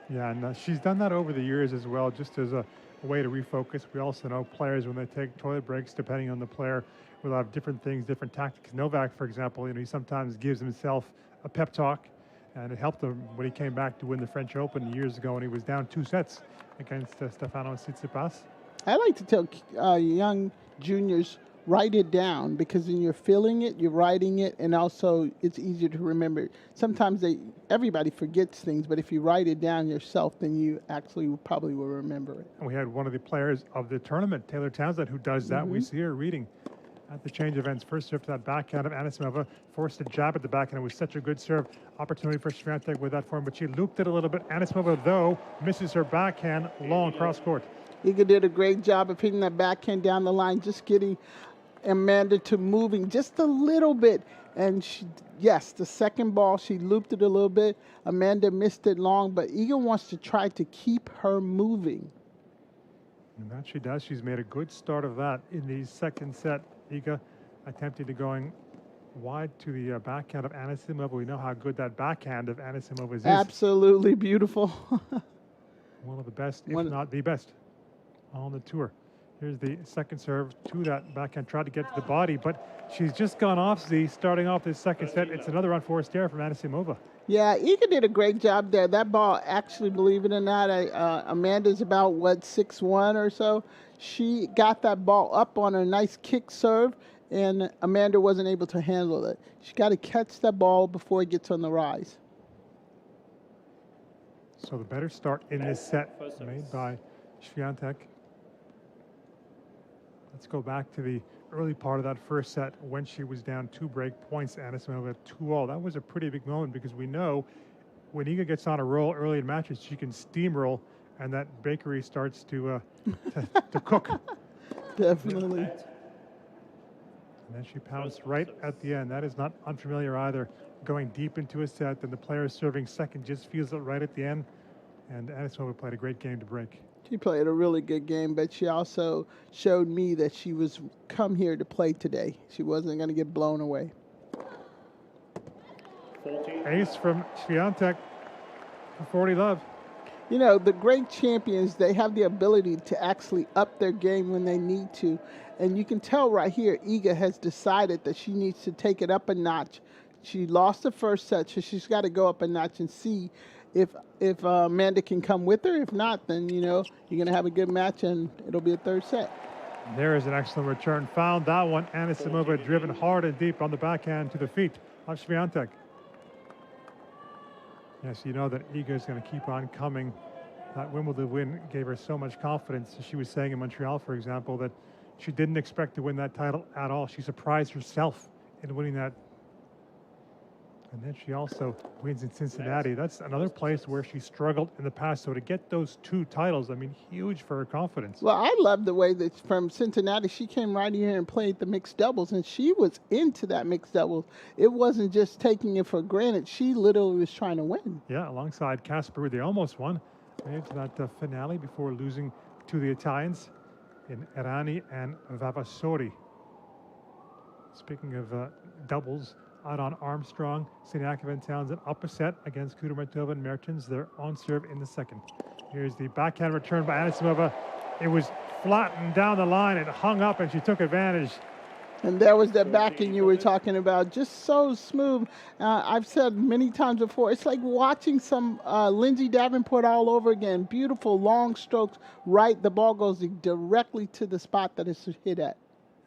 Yeah, and she's done that over the years as well, just as a way to refocus. We also know players, when they take toilet breaks, depending on the player, will have different things, different tactics. Novak, for example, he sometimes gives himself a pep talk, and it helped him when he came back to win the French Open years ago, and he was down 2 sets against Stefanos Tsitsipas. I like to tell young juniors write it down, because then you're feeling it, you're writing it, and also it's easier to remember. Sometimes everybody forgets things, but if you write it down yourself, then you actually probably will remember it. And we had one of the players of the tournament, Taylor Townsend, who does that. We see her reading at the change of ends. First serve to that backhand of Anisimova, forced a jab at the backhand. It was such a good serve opportunity for Swiatek with that form, but she looped it a little bit. Anisimova, though, misses her backhand long cross court. Iga did a great job of hitting that backhand down the line, just getting Amanda to moving just a little bit. And yes, the second ball, she looped it a little bit. Amanda missed it long, but Iga wants to try to keep her moving. And that she does. She's made a good start of that in the second set. Iga attempting to going wide to the backhand of Anisimova. We know how good that backhand of Anisimova is. Absolutely beautiful. One of the best, if not the best, on the tour. Here's the second serve to that backhand. Tried to get to the body, but she's just gone off Z, starting off this second set. It's another unforced error from Anisimova. Yeah, Iga did a great job there. That ball, actually, believe it or not, Amanda's about, 6'1" or so. She got that ball up on a nice kick serve, and Amanda wasn't able to handle it. She got to catch that ball before it gets on the rise. So the better start in this set made by Swiatek. Let's go back to the early part of that first set when she was down 2 break points. Anisimova 2-all. That was a pretty big moment, because we know when Iga gets on a roll early in matches, she can steamroll, and that bakery starts to cook. Definitely. And then she pounced right at the end. That is not unfamiliar either. Going deep into a set, and the player serving second just feels it right at the end. And Anisimova played a great game to break. She played a really good game, but she also showed me that she was come here to play today. She wasn't going to get blown away. Ace from Swiatek for 40 love. You know, the great champions, they have the ability to actually up their game when they need to. And you can tell right here, Iga has decided that she needs to take it up a notch. She lost the first set, so she's got to go up a notch and see if Amanda can come with her. If not, then, you know, you're going to have a good match, and it'll be a third set. There is an excellent return. Found that one. Anisimova driven hard and deep on the backhand to the feet of Swiatek. Yes, you know that Iga is going to keep on coming. That Wimbledon win gave her so much confidence. She was saying in Montreal, for example, that she didn't expect to win that title at all. She surprised herself in winning that. And then she also wins in Cincinnati. That's another place where she struggled in the past. So to get those 2 titles, I mean, huge for her confidence. Well, I love the way that from Cincinnati, she came right here and played the mixed doubles, and she was into that mixed doubles. It wasn't just taking it for granted. She literally was trying to win. Yeah, alongside Casper, they almost won. Made to that finale before losing to the Italians in Aryna and Vavasori. Speaking of doubles, out on Armstrong, Siniakova and Townsend up a set against Kudermetova and Mertens. They're on serve in the second. Here's the backhand return by Anisimova. It was flattened down the line. It hung up, and she took advantage. And there was that backing you were talking about, just so smooth. I've said many times before, it's like watching some Lindsay Davenport all over again. Beautiful long strokes, right? The ball goes directly to the spot that it's hit at.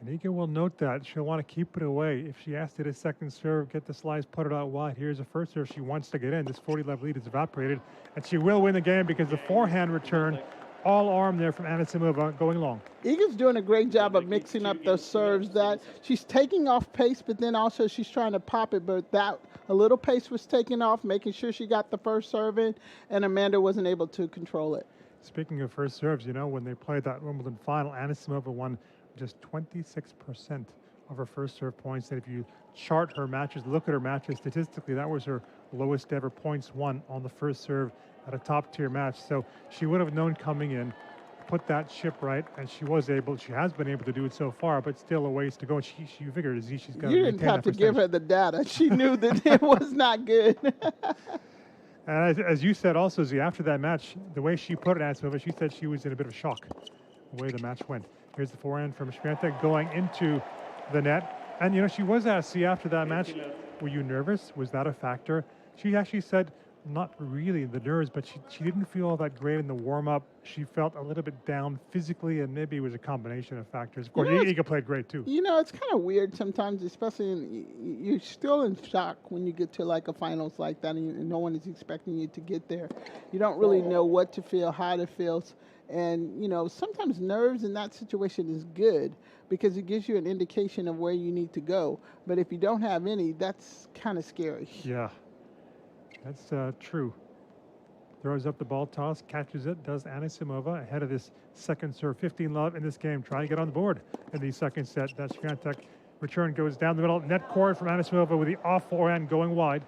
And Iga will note that. She'll want to keep it away. If she has to hit a second serve, get the slice, put it out wide. Here's a first serve she wants to get in. This 40-love lead is evaporated. And she will win the game because the forehand return, all arm there from Anisimova going long. Iga's doing a great job of mixing up those serves. That she's taking off pace, but then also she's trying to pop it. But that a little pace was taken off, making sure she got the first serve in, and Amanda wasn't able to control it. Speaking of first serves, you know, when they played that Wimbledon final, Anisimova won just 26% of her first serve points. And if you chart her matches, look at her matches statistically, that was her lowest ever points won on the first serve at a top tier match. So she would have known coming in, put that ship right, and she has been able to do it so far, but still a ways to go. And she figured she's got to. You didn't have to give her the data. She knew that it was not good. And as you said also, Z, after that match, the way she put it, Anisimova, she said she was in a bit of shock the way the match went. Here's the forehand from Swiatek going into the net. And, you know, she was asked, after that match, were you nervous? Was that a factor? She actually said, not really the nerves, but she didn't feel all that great in the warm-up. She felt a little bit down physically, and maybe it was a combination of factors. Of course, Iga played great too. You know, it's kind of weird sometimes, especially you're still in shock when you get to like a finals like that, and no one is expecting you to get there. You don't really know what to feel, how to feel, and you know, sometimes nerves in that situation is good because it gives you an indication of where you need to go. But if you don't have any, that's kind of scary. Yeah. That's true. Throws up the ball toss, catches it, does Anisimova ahead of this second serve. 15-love in this game, trying to get on the board in the second set. That Swiatek return goes down the middle. Net court from Anisimova with the off forehand going wide.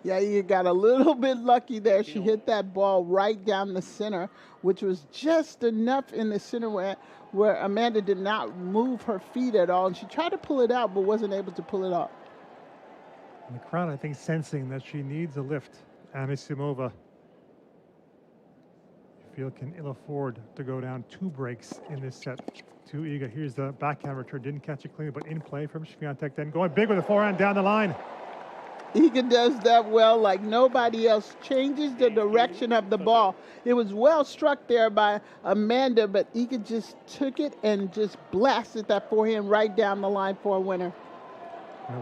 Yeah, you got a little bit lucky there. She hit that ball right down the center, which was just enough in the center where Amanda did not move her feet at all. And she tried to pull it out, but wasn't able to pull it out. And the crowd, I think, sensing that she needs a lift. Anisimova, you feel, can ill afford to go down 2 breaks in this set to Iga. Here's the backhand return. Didn't catch it clean, but in play from Swiatek. Then going big with the forehand down the line. Iga does that well like nobody else. Changes the direction of the ball. It was well struck there by Amanda, but Iga just took it and just blasted that forehand right down the line for a winner.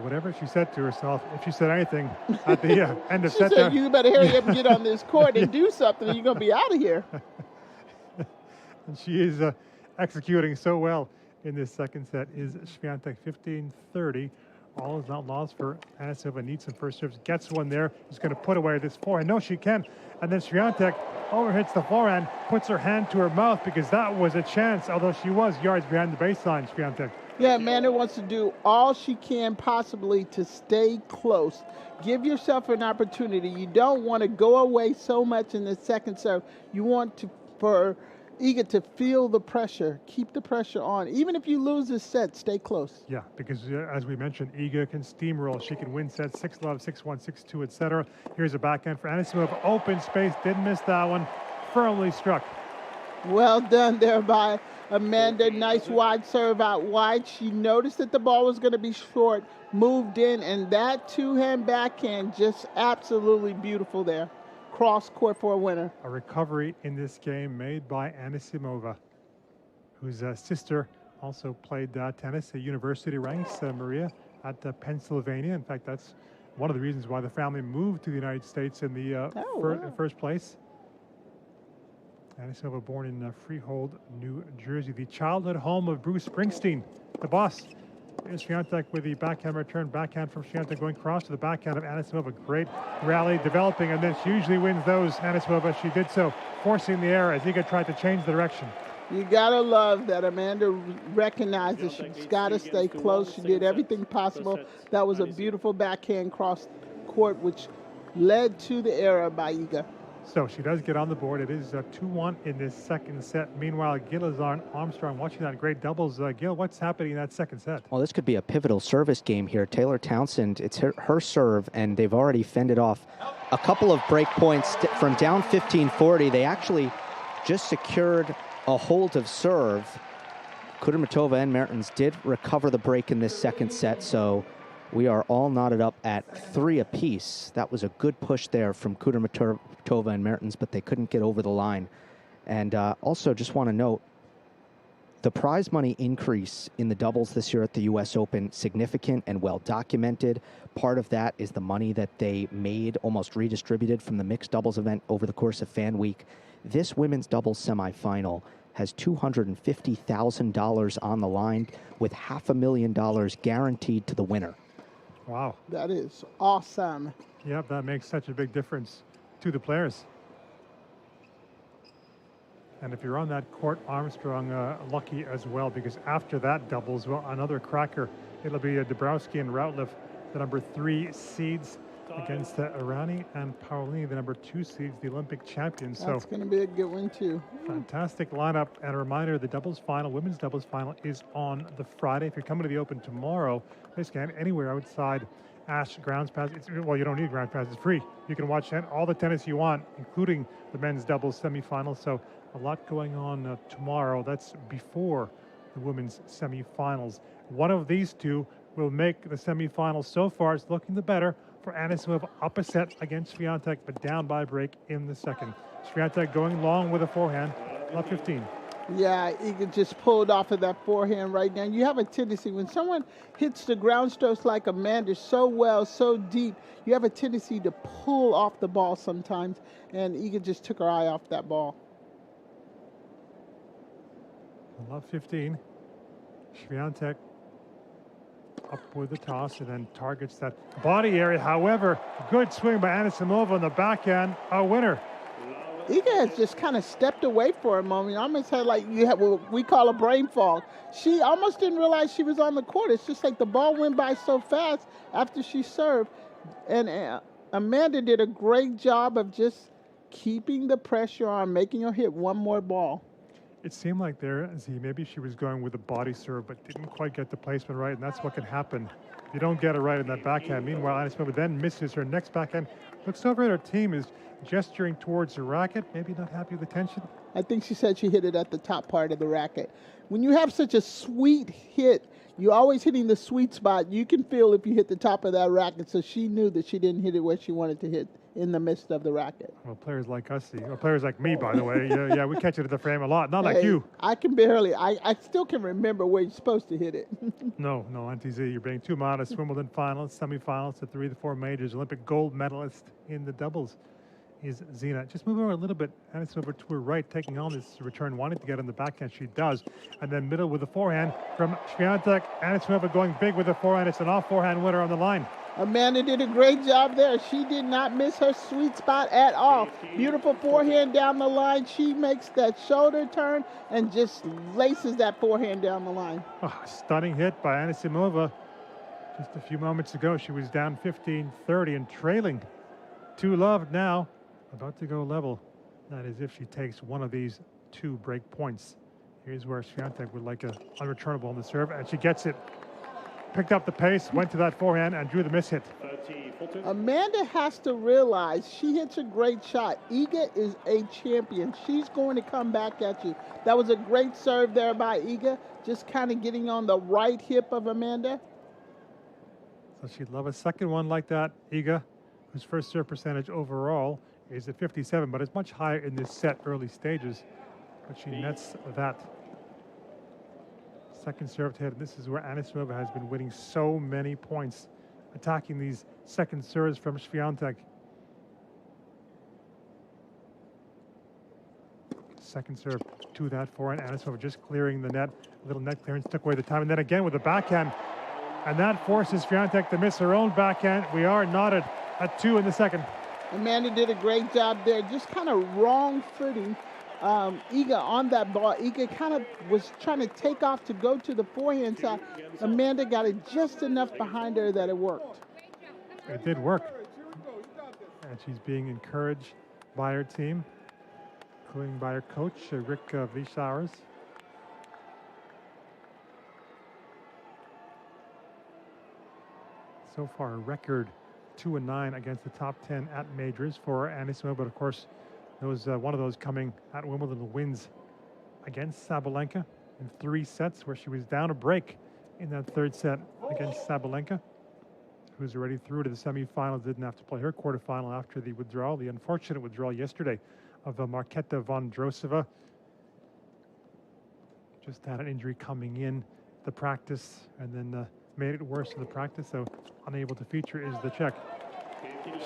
Whatever she said to herself, if she said anything at the end of she set, said, "You better hurry up and get on this court and do something, or you're going to be out of here." And she is executing so well in this second set. Is Swiatek 15-30. All is not lost for Anisimova. Needs some first serves. Gets one there. Is going to put away this forehand. No, she can. And then Swiatek overhits the forehand, puts her hand to her mouth because that was a chance, although she was yards behind the baseline, Swiatek. Yeah, Amanda wants to do all she can possibly to stay close. Give yourself an opportunity. You don't want to go away so much in the second serve. You want for Iga to feel the pressure, keep the pressure on. Even if you lose this set, stay close. Yeah, because as we mentioned, Iga can steamroll. She can win sets 6-love, 6-1, 6-2, etc. Here's a backhand for Anisimova. Open space, didn't miss that one. Firmly struck. Well done there by Amanda. Nice wide serve out wide. She noticed that the ball was going to be short, moved in, and that two-hand backhand just absolutely beautiful there. Cross court for a winner. A recovery in this game made by Anisimova, whose sister also played tennis at university ranks, Maria, at Pennsylvania. In fact, that's one of the reasons why the family moved to the United States in the first place. Anisimova born in Freehold, New Jersey, the childhood home of Bruce Springsteen, the boss. Here's Swiatek with the backhand return. Backhand from Swiatek going cross to the backhand of Anisimova. Great rally developing, and then she usually wins those. Anisimova, she did so, forcing the error as Iga tried to change the direction. You gotta love that Amanda recognized that she's gotta stay close. She did everything possible. That was a beautiful backhand cross court, which led to the error by Iga. So she does get on the board. It is 2-1 in this second set. Meanwhile, Gilizar Armstrong watching that great doubles. Gil, what's happening in that second set? Well, this could be a pivotal service game here. Taylor Townsend, it's her serve, and they've already fended off a couple of break points from down 15-40. They actually just secured a hold of serve. Kudermetova and Mertens did recover the break in this second set, so we are all knotted up at 3 apiece. That was a good push there from Kudermetova and Mertens, but they couldn't get over the line. And also just want to note, the prize money increase in the doubles this year at the U.S. Open, significant and well documented. Part of that is the money that they made almost redistributed from the mixed doubles event over the course of Fan Week. This women's doubles semifinal has $250,000 on the line with $500,000 guaranteed to the winner. Wow. That is awesome. Yep, that makes such a big difference to the players. And if you're on that court, Armstrong lucky as well, because after that doubles, well, another cracker. It'll be Dabrowski and Routliffe, the number 3 seeds, against Aryna and Paolini, the number 2 seeds, the Olympic champions. That's going to be a good one, too. Fantastic lineup. And a reminder, the doubles final, women's doubles final, is on the Friday. If you're coming to the Open tomorrow, basically anywhere outside Ash Grounds Pass, well, you don't need Grounds Pass, it's free. You can watch all the tennis you want, including the men's doubles semifinal. So a lot going on tomorrow. That's before the women's semifinals. One of these two will make the semifinals. So far, it's looking the better for Anisimova, up a set against Swiatek, but down by a break in the second. Swiatek going long with a forehand, love 15. Yeah, Iga just pulled off of that forehand right now. You have a tendency, when someone hits the ground strokes like Amanda so well, so deep, you have a tendency to pull off the ball sometimes, and Iga just took her eye off that ball. Love 15. Swiatek up with the toss and then targets that body area. However, good swing by Anisimova on the backhand, a winner. Iga has just kind of stepped away for a moment. I almost had like you have what we call a brain fog. She almost didn't realize she was on the court. It's just like the ball went by so fast after she served. And Amanda did a great job of just keeping the pressure on, making her hit one more ball. It seemed like there, maybe she was going with a body serve, but didn't quite get the placement right, and that's what can happen if you don't get it right in that backhand. Meanwhile, Anisimova then misses her next backhand. Looks over at her team, is gesturing towards the racket, maybe not happy with the tension. I think she said she hit it at the top part of the racket. When you have such a sweet hit, you're always hitting the sweet spot. You can feel if you hit the top of that racket, so she knew that she didn't hit it where she wanted to hit in the midst of the racket. Well, players like us see, or players like me, by the way, yeah, we catch it at the frame a lot, not Hey, like you. I can barely, I still can remember where you're supposed to hit it. No, Auntie Z, you're being too modest. Wimbledon finals, semifinals, the 3 of the 4 majors, Olympic gold medalist in the doubles is Zina. Just move over a little bit, Anisimova to her right, taking on this return, wanting to get on the backhand. She does. And then middle with the forehand from Swiatek. Anisimova going big with the forehand. It's an off forehand winner on the line. Amanda did a great job there. She did not miss her sweet spot at all. Beautiful forehand down the line. She makes that shoulder turn and just laces that forehand down the line. Oh, stunning hit by Anisimova. Just a few moments ago, she was down 15-30 and trailing 2-love now. About to go level. That is if she takes one of these 2 break points. Here's where Swiatek would like a unreturnable on the serve, and she gets it. Picked up the pace, went to that forehand, and drew the miss hit. Amanda has to realize she hits a great shot. Iga is a champion. She's going to come back at you. That was a great serve there by Iga, just kind of getting on the right hip of Amanda. So she'd love a second one like that. Iga, whose first serve percentage overall is at 57, but it's much higher in this set early stages. But she nets that second serve hit. And this is where Anisimova has been winning so many points, attacking these second serves from Swiatek. Second serve to that forehand. Anisimova just clearing the net. A little net clearance took away the time. And then again with the backhand. And that forces Swiatek to miss her own backhand. We are knotted at 2 in the second. Amanda did a great job there, just kind of wrong footing Iga on that ball. Iga kind of was trying to take off to go to the forehand side. Amanda got it just enough behind her that it worked. It did work. And she's being encouraged by her team, including by her coach, Rick Vischauers. So far, a record 2-9 against the top 10 at majors for Anisimova, but of course, there was one of those coming at Wimbledon wins against Sabalenka in 3 sets, where she was down a break in that 3rd set against Sabalenka, who's already through to the semifinals. Didn't have to play her quarterfinal after the withdrawal, the unfortunate withdrawal yesterday of Marketa Vondrousova. Just had an injury coming in the practice, and then made it worse in the practice, so unable to feature is the Czech.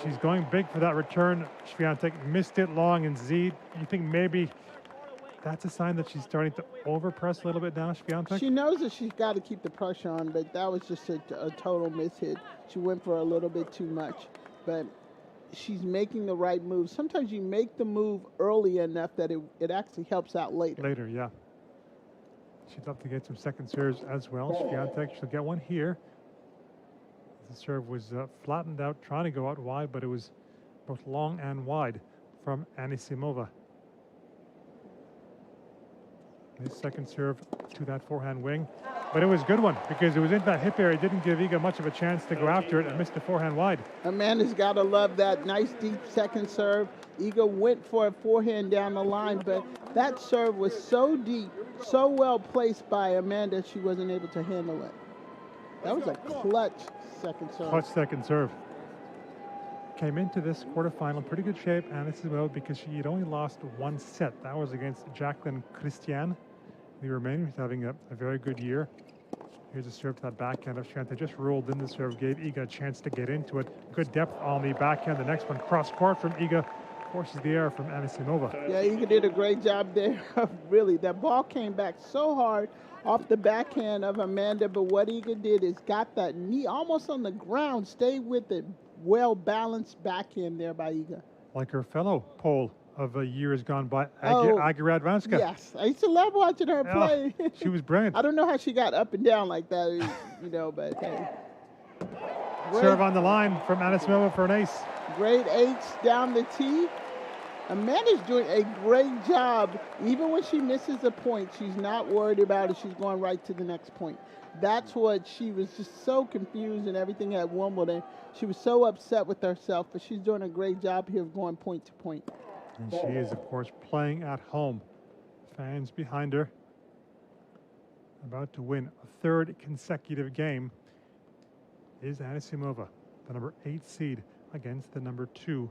She's going big for that return. Swiatek missed it long, and Z, you think maybe that's a sign that she's starting to overpress a little bit now, Swiatek? She knows that she's got to keep the pressure on, but that was just a total mishit. She went for a little bit too much, but she's making the right move. Sometimes you make the move early enough that it actually helps out later. Later, yeah. She'd love to get some second serves as well. Swiatek, she'll get one here. The serve was flattened out, trying to go out wide, but it was both long and wide from Anisimova. This second serve to that forehand wing, but it was a good one because it was in that hip area. It didn't give Iga much of a chance to go after it and missed the forehand wide. Amanda's got to love that nice deep second serve. Iga went for a forehand down the line, but that serve was so deep, so well placed by Amanda, she wasn't able to handle it. That was a clutch second serve. Clutch second serve. came into this quarterfinal in pretty good shape, Anisimova, because she had only lost one set. That was against Jacqueline Christian. The Romanian was having a very good year. Here's a serve to that backhand of Swiatek. Just rolled in the serve, gave Iga a chance to get into it. Good depth on the backhand. The next one, cross court from Iga, forces the error from Anisimova. Yeah, Iga did a great job there. Really, that ball came back so hard off the backhand of Amanda, but what Iga did is got that knee almost on the ground, stayed with it. Well-balanced backhand there by Iga. Like her fellow Pole of years gone by, Oh, Iga Radwanska. Yes, I used to love watching her play. She was brilliant. I don't know how she got up and down like that, but hey. Serve on the line from Anisimova for an ace. Great ace down the tee. Amanda's doing a great job. Even when she misses a point, she's not worried about it. She's going right to the next point. That's what she was just so confused and everything at Wimbledon. She was so upset with herself, but she's doing a great job here of going point to point. And she is, of course, playing at home. Fans behind her. About to win a third consecutive game is Anisimova, the number 8 seed against the number 2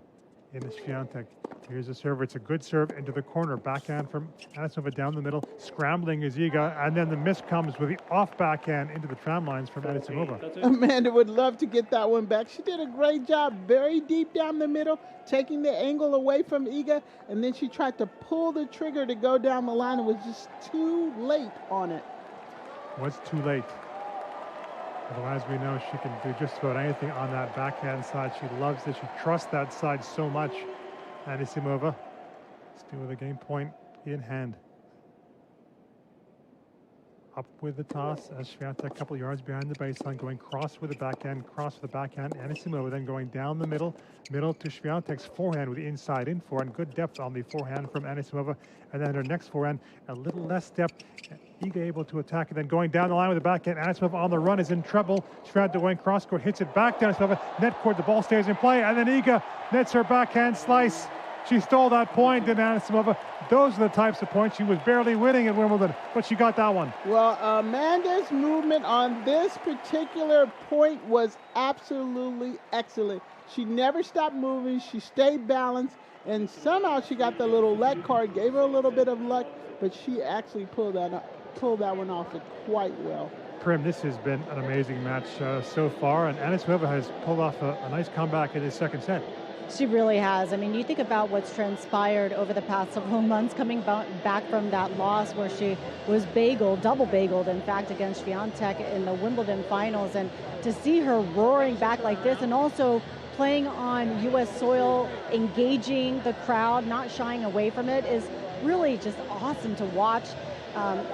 in Swiatek. Here's a serve. It's a good serve into the corner. Backhand from Anisimova down the middle. Scrambling is Iga, and then the miss comes with the off backhand into the tram lines from Anisimova. Amanda would love to get that one back. She did a great job, very deep down the middle, taking the angle away from Iga, and then she tried to pull the trigger to go down the line and was just too late on it. Was too late. Although, as we know, she can do just about anything on that backhand side. She loves it. She trusts that side so much. Anisimova still with a game point in hand. Up with the toss as Swiatek a couple yards behind the baseline, going cross with the backhand, Anisimova then going down the middle to Swiatek's forehand with the inside in forehand. Good depth on the forehand from Anisimova. And then her next forehand, a little less depth. Iga able to attack it, then going down the line with the backhand. Anisimova on the run is in trouble. Swiatek going cross court, hits it back down Anisimova. Net court, the ball stays in play, and then Iga nets her backhand slice. She stole that point, and Anisimova. Those are the types of points she was barely winning at Wimbledon, but she got that one. Well, Amanda's movement on this particular point was absolutely excellent. She never stopped moving. She stayed balanced, and somehow she got the little luck card, gave her a little bit of luck, but she actually pulled that one off quite well. Prim, this has been an amazing match so far, and Anisimova has pulled off a nice comeback in his second set. She really has. I mean, you think about what's transpired over the past several months, coming back from that loss where she was double bageled, in fact, against Swiatek in the Wimbledon finals. And to see her roaring back like this and also playing on U.S. soil, engaging the crowd, not shying away from it, is really just awesome to watch.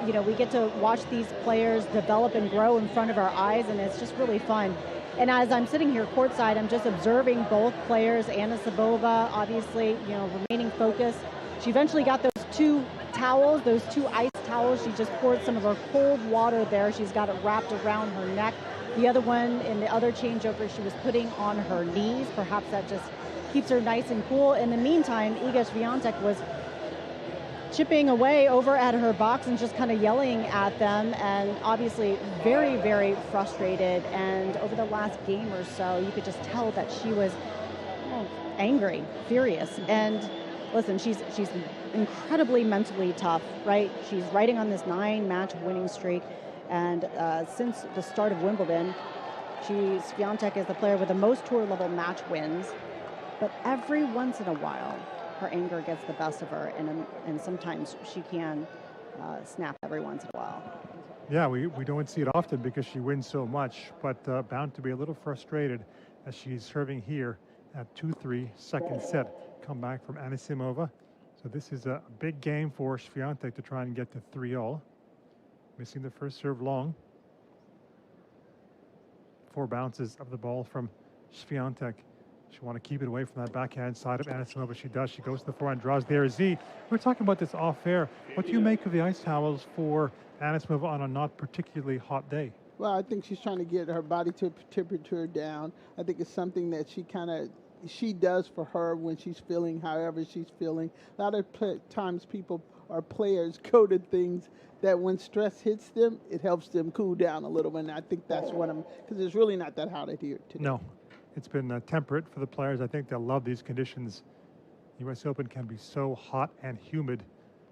We get to watch these players develop and grow in front of our eyes, and it's just really fun. And as I'm sitting here courtside, I'm just observing both players. Anisimova, obviously, remaining focused. She eventually got those 2 towels, those 2 ice towels. She just poured some of her cold water there. She's got it wrapped around her neck. The other one, in the other changeover, she was putting on her knees. Perhaps that just keeps her nice and cool. In the meantime, Iga Swiatek was chipping away over at her box and just kind of yelling at them, and obviously very, very frustrated. And over the last game or so, you could just tell that she was angry, furious. And listen, she's incredibly mentally tough, right? She's riding on this 9-match winning streak, and since the start of Wimbledon, Swiatek is the player with the most tour-level match wins. But every once in a while, her anger gets the best of her, and sometimes she can snap every once in a while. Yeah, we don't see it often because she wins so much, but bound to be a little frustrated as she's serving here at 2-3, second set. Come back from Anisimova. So this is a big game for Swiatek to try and get to 3-all. Missing the first serve long. 4 bounces of the ball from Swiatek. She want to keep it away from that backhand side of Anisimova. She does. She goes to the forehand, draws there. Z, we're talking about this off air. What do you make of the ice towels for Anisimova on a not particularly hot day? Well, I think she's trying to get her body temperature down. I think it's something that she does for her when she's feeling however she's feeling. A lot of times people or players go to things that when stress hits them, it helps them cool down a little bit. And I think that's because it's really not that hot here today. No. it's been temperate for the players. I think they'll love these conditions. U.S. Open can be so hot and humid.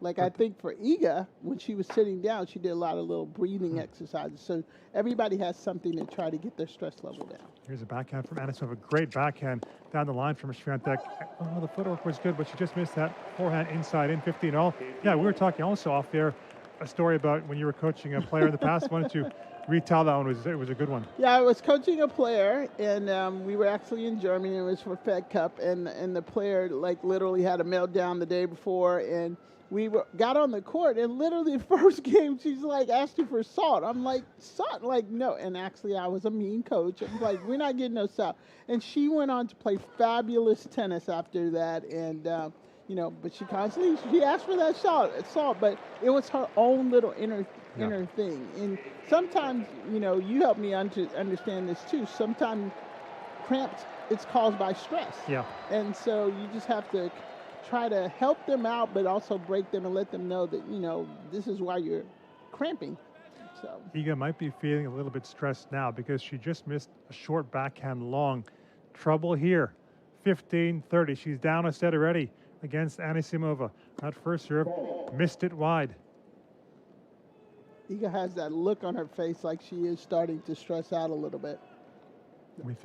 Like, I think for Iga, when she was sitting down, she did a lot of little breathing exercises. So everybody has something to try to get their stress level down. Here's a backhand from Anisimova. Great backhand down the line from Swiatek. Oh, the footwork was good, but she just missed that forehand inside in 15-all. Yeah, we were talking also off there a story about when you were coaching a player in the past. Why don't you retell that one? It was a good one. Yeah, I was coaching a player, and we were actually in Germany. It was for Fed Cup, and the player, like, literally had a meltdown the day before, and we got on the court, and literally the first game, she's like, asked you for salt. I'm like, salt? Like, no. And actually, I was a mean coach. I'm like, we're not getting no salt. And she went on to play fabulous tennis after that, and you know, but she constantly, she asked for that salt, but it was her own little inner thing. And sometimes, you know, you help me understand this too. Sometimes cramps, it's caused by stress. Yeah. And so you just have to try to help them out, but also break them and let them know that, you know, this is why you're cramping. So Iga might be feeling a little bit stressed now because she just missed a short backhand long. Trouble here. 15-30. She's down a set already against Anisimova. That first serve, missed it wide. Iga has that look on her face like she is starting to stress out a little bit.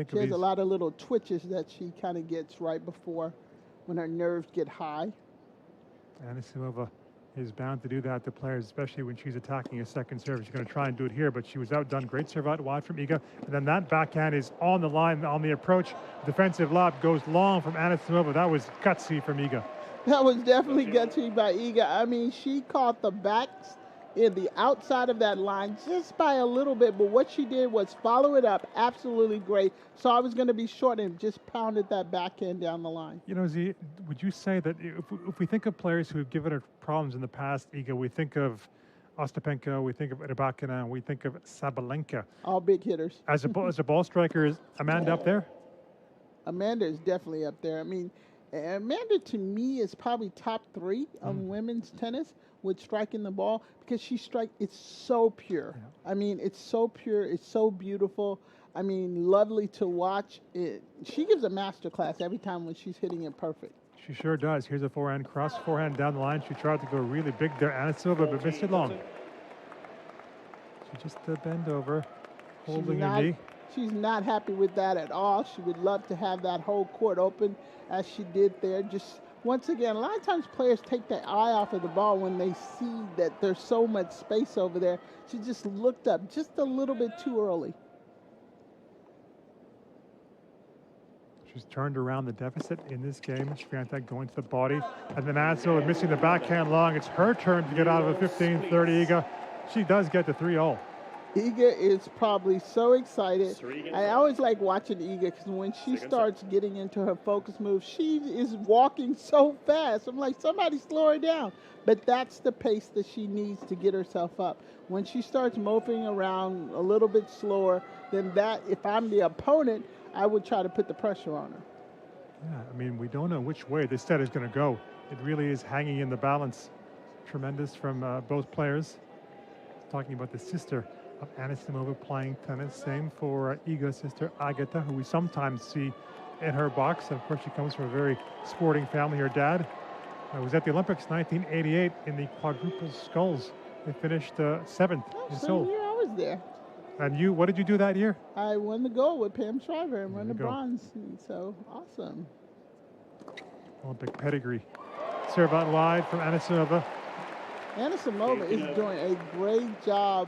She has a lot of little twitches that she kind of gets right before when her nerves get high. Anisimova is bound to do that to players, especially when she's attacking a second serve. She's going to try and do it here, but she was outdone. Great serve out wide from Iga. And then that backhand is on the line, on the approach. Defensive lob goes long from Anisimova. That was gutsy from Iga. That was definitely gutsy by Iga. I mean, she caught the backs in the outside of that line just by a little bit, but what she did was follow it up absolutely great. So I was going to be short and just pounded that backhand down the line. You know, Z, would you say that if we think of players who have given her problems in the past, Iga, we think of Ostapenko, we think of Rybakina, we think of Sabalenka. All big hitters. As a ball striker, is Amanda up there? Amanda is definitely up there. I mean, Amanda, to me, is probably top 3 of women's tennis with striking the ball because it's so pure. Yeah. I mean, it's so pure. It's so beautiful. I mean, lovely to watch. She gives a master class every time when she's hitting it perfect. She sure does. Here's a forehand cross, forehand down the line. She tried to go really big there, Anisimova, but missed it long. She just bend over, holding her knee. She's not happy with that at all. She would love to have that whole court open as she did there. Just once again, a lot of times players take their eye off of the ball when they see that there's so much space over there. She just looked up just a little bit too early. She's turned around the deficit in this game. Swiatek going to the body. And then Anisimova missing the backhand long. It's her turn to get out of a 15-30 Iga. She does get to 3-0. Iga is probably so excited. I always like watching Iga because when she starts getting into her focus move, she is walking so fast. I'm like, somebody slow her down. But that's the pace that she needs to get herself up. When she starts moping around a little bit slower, then that, if I'm the opponent, I would try to put the pressure on her. Yeah, I mean, we don't know which way this set is going to go. It really is hanging in the balance. Tremendous from both players. Talking about the sister of Anisimova playing tennis. Same for Iga's sister, Agata, who we sometimes see in her box. And of course, she comes from a very sporting family. Her dad was at the Olympics 1988 in the quadruple sculls. They finished 7th in Seoul. Same year I was there. And you, what did you do that year? I won the gold with Pam Shriver and won the bronze. So awesome. Olympic pedigree. Serve out wide from Anisimova. Anisimova is doing a great job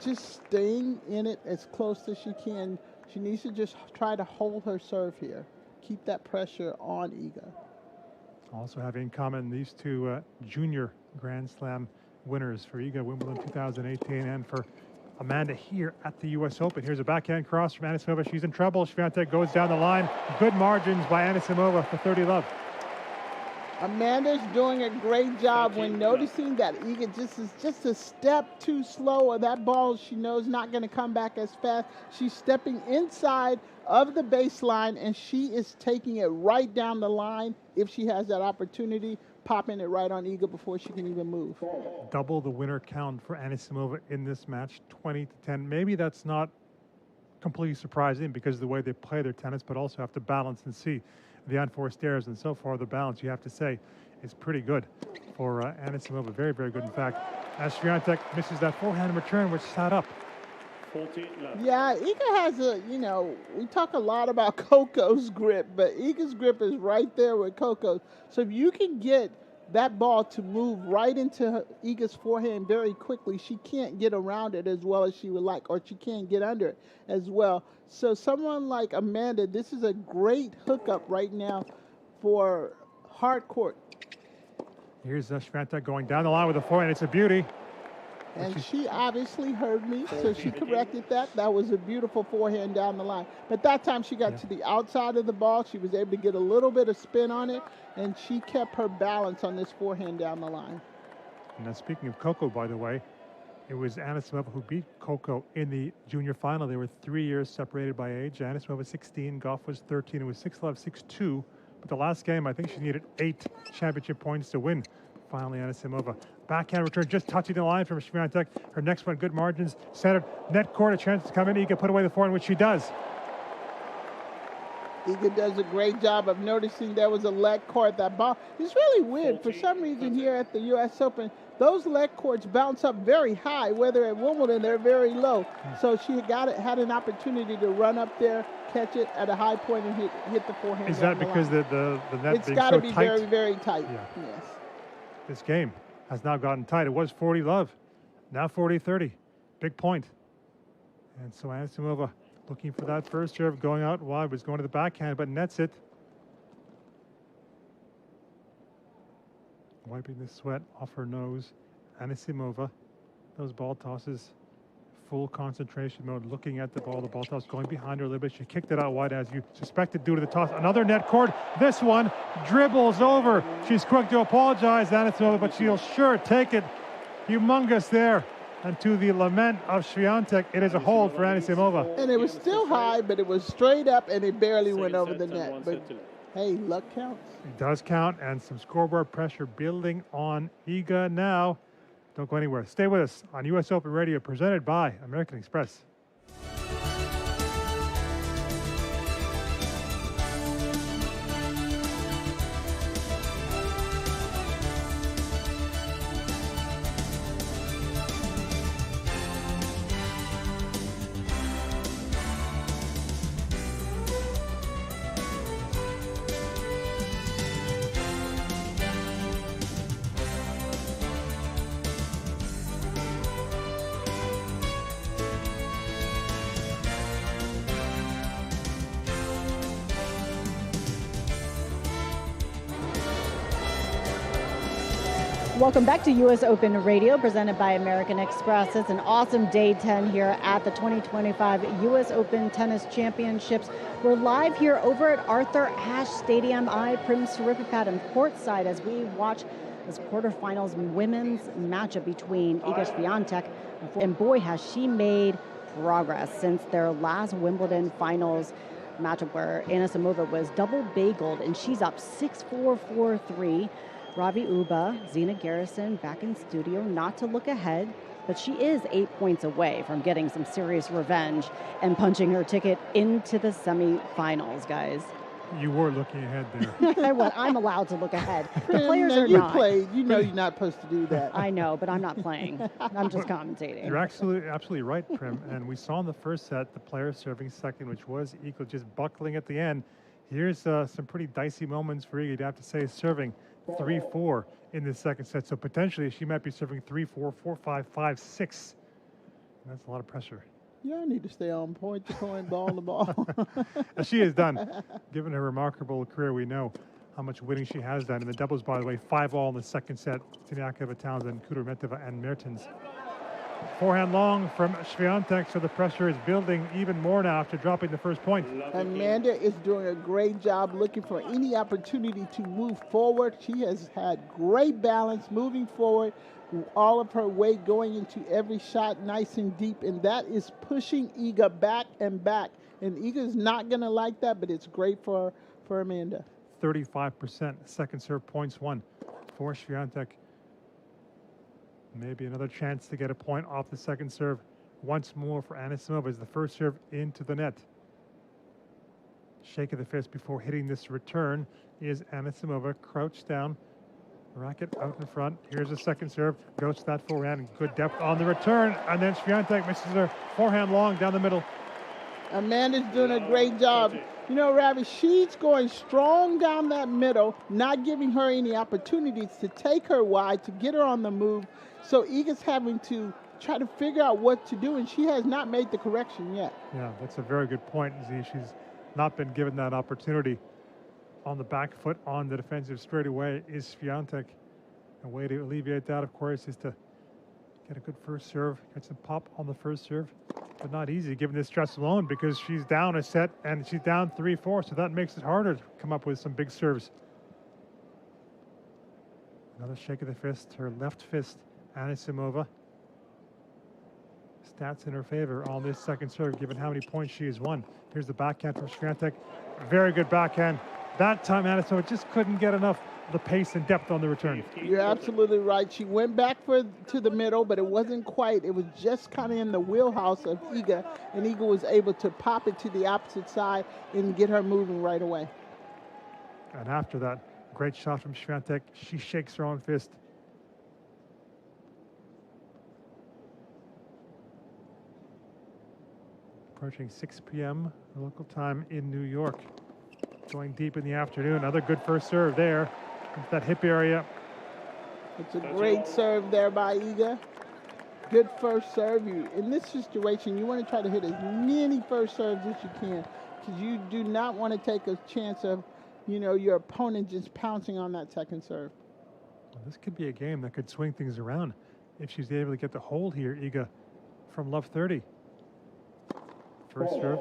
just staying in it as close as she can. She needs to just try to hold her serve here. Keep that pressure on Iga. Also having in common these two junior Grand Slam winners for Iga, Wimbledon 2018, and for Amanda here at the U.S. Open. Here's a backhand cross from Anisimova. She's in trouble. Swiatek goes down the line. Good margins by Anisimova for 30-love. Amanda's doing a great job when noticing that Iga is just a step too slow, or that ball she knows not going to come back as fast. She's stepping inside of the baseline, and she is taking it right down the line if she has that opportunity, popping it right on Iga before she can even move. Double the winner count for Anisimova in this match, 20-10. Maybe that's not completely surprising because of the way they play their tennis, but also have to balance and see the unforced errors. And so far, the balance, you have to say, is pretty good for Anisimova. Very, very good, in fact. As Swiatek misses that forehand return, which sat up. Yeah, Iga has we talk a lot about Coco's grip, but Iga's grip is right there with Coco's. So if you can get that ball to move right into Iga's forehand very quickly, she can't get around it as well as she would like, or she can't get under it as well. So someone like Amanda, this is a great hookup right now for hard court. Here's Swiatek going down the line with a forehand. It's a beauty. And she obviously heard me, so she corrected that. That was a beautiful forehand down the line. But that time she got to the outside of the ball. She was able to get a little bit of spin on it, and she kept her balance on this forehand down the line. And now speaking of Coco, by the way, it was Anisimova who beat Coco in the junior final. They were 3 years separated by age. Anisimova was 16, Goff was 13. It was 6-love, 6-2. But the last game, I think she needed 8 championship points to win. Finally, Anisimova. Backhand return, just touching the line from Swiatek. Her next one, good margins. Centered, net court, a chance to come in. Iga put away the forehand, which she does. Iga does a great job of noticing there was a leg court. That ball, it's really weird. For some reason here at the U.S. Open, those leg courts bounce up very high, whether at Wimbledon, they're very low. So she had an opportunity to run up there, catch it at a high point, and hit the forehand. Is that because the net being so tight? It's got to be very, very tight, yes. This game has now gotten tight. It was 40-love, now 40-30. Big point. And so Anisimova looking for that first serve, going out wide, was going to the backhand, but nets it. Wiping the sweat off her nose. Anisimova, those ball tosses, full concentration mode, looking at the ball toss going behind her a little bit. She kicked it out wide as you suspected due to the toss. Another net court. This one dribbles over. She's quick to apologize, Anisimova, but she'll sure take it. Humongous there. And to the lament of Swiatek, it is a hold for Anisimova. And it was still high, but it was straight up, and it barely went over the net. But hey, luck counts. It does count, and some scoreboard pressure building on Iga now. Don't go anywhere. Stay with us on U.S. Open Radio, presented by American Express. Welcome back to U.S. Open Radio, presented by American Express. It's an awesome day 10 here at the 2025 U.S. Open Tennis Championships. We're live here over at Arthur Ashe Stadium. I, Prim Suripapat, am courtside as we watch this quarterfinals women's matchup between Iga Swiatek, and boy, has she made progress since their last Wimbledon finals matchup where Anisimova was double bageled, and she's up 6-4, 4-3. Ravi Uba, Zina Garrison back in studio, not to look ahead, but she is 8 points away from getting some serious revenge and punching her ticket into the semifinals, guys. You were looking ahead there. I'm allowed to look ahead. The players are you not. Played. You know you're not supposed to do that. I know, but I'm not playing. I'm just commentating. You're absolutely right, Prim. And we saw in the first set the player serving second, which was Iga just buckling at the end. Here's some pretty dicey moments for Iga, you'd have to say, serving 3-4 in the second set. So potentially she might be serving 3-4, 4-5, 5-6. That's a lot of pressure. Yeah, I need to stay on point to point ball to ball. As she has done. Given her remarkable career, we know how much winning she has done. In the doubles, by the way, 5-all in the second set. Siniakova, Townsend, Kudermetova, and Mertens. Forehand long from Swiatek, so the pressure is building even more now after dropping the first point. Amanda is doing a great job looking for any opportunity to move forward. She has had great balance moving forward, all of her weight going into every shot nice and deep, and that is pushing Iga back and back. And Iga's not going to like that, but it's great for Amanda. 35% second serve points won for Swiatek. Maybe another chance to get a point off the second serve once more for Anisimova as the first serve into the net. Shake of the fist before hitting this return is Anisimova, crouched down, racket out in front. Here's a second serve, goes to that forehand, good depth on the return, and then Swiatek misses her forehand long down the middle. Amanda's doing a great job. You know, Ravi, she's going strong down that middle, not giving her any opportunities to take her wide, to get her on the move. So Iga's having to try to figure out what to do, and she has not made the correction yet. Yeah, that's a very good point, Z. She's not been given that opportunity. On the back foot on the defensive straightaway is Swiatek. A way to alleviate that, of course, is to get a good first serve, get some pop on the first serve, but not easy given this stress alone because she's down a set and she's down 3-4, so that makes it harder to come up with some big serves. Another shake of the fist, her left fist, Anisimova. Stats in her favor on this second serve, given how many points she has won. Here's the backhand from Swiatek. Very good backhand. That time, Anisimova just couldn't get enough of the pace and depth on the return. You're absolutely right. She went back to the middle, but it wasn't quite. It was just kind of in the wheelhouse of Iga, and Iga was able to pop it to the opposite side and get her moving right away. And after that, great shot from Swiatek. She shakes her own fist. Approaching 6 p.m. local time in New York. Going deep in the afternoon. Another good first serve there. Into that hip area. It's a great serve there by Iga. Good first serve. In this situation, you want to try to hit as many first serves as you can because you do not want to take a chance of, your opponent just pouncing on that second serve. Well, this could be a game that could swing things around if she's able to get the hold here, Iga, from love 30. First serve,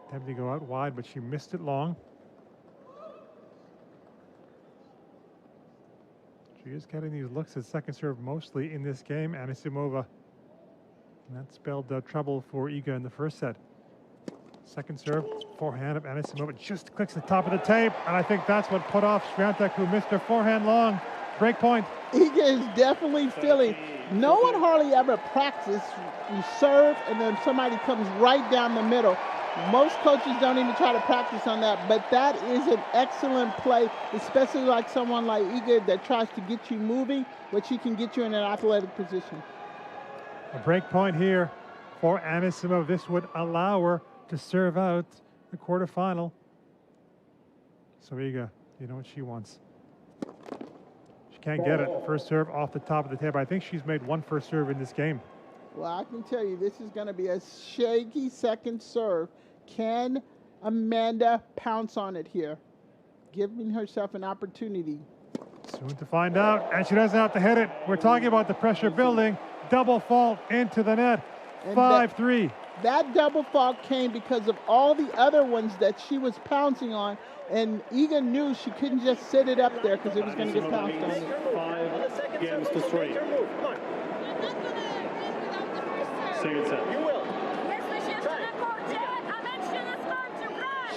attempting to go out wide, but she missed it long. She is getting these looks at second serve mostly in this game, Anisimova. And that spelled trouble for Iga in the first set. Second serve, forehand of Anisimova, just clicks the top of the tape, and I think that's what put off Swiatek, who missed her forehand long. Break point. Iga is definitely feeling. No one hardly ever practices. You serve, and then somebody comes right down the middle. Most coaches don't even try to practice on that, but that is an excellent play, especially like someone like Iga that tries to get you moving, but she can get you in an athletic position. A break point here for Anisimova. This would allow her to serve out the quarterfinal. So Iga, you know what she wants. She can't get it. First serve off the top of the table. I think she's made one first serve in this game. Well, I can tell you this is going to be a shaky second serve. Can Amanda pounce on it here? Giving herself an opportunity. Soon to find out, and she doesn't have to hit it. We're talking about the pressure building. Double fault into the net. 5-3. That double fault came because of all the other ones that she was pouncing on, and Iga knew she couldn't just sit it up there because it was going to get pounced on it. 5 games to 3. Second set.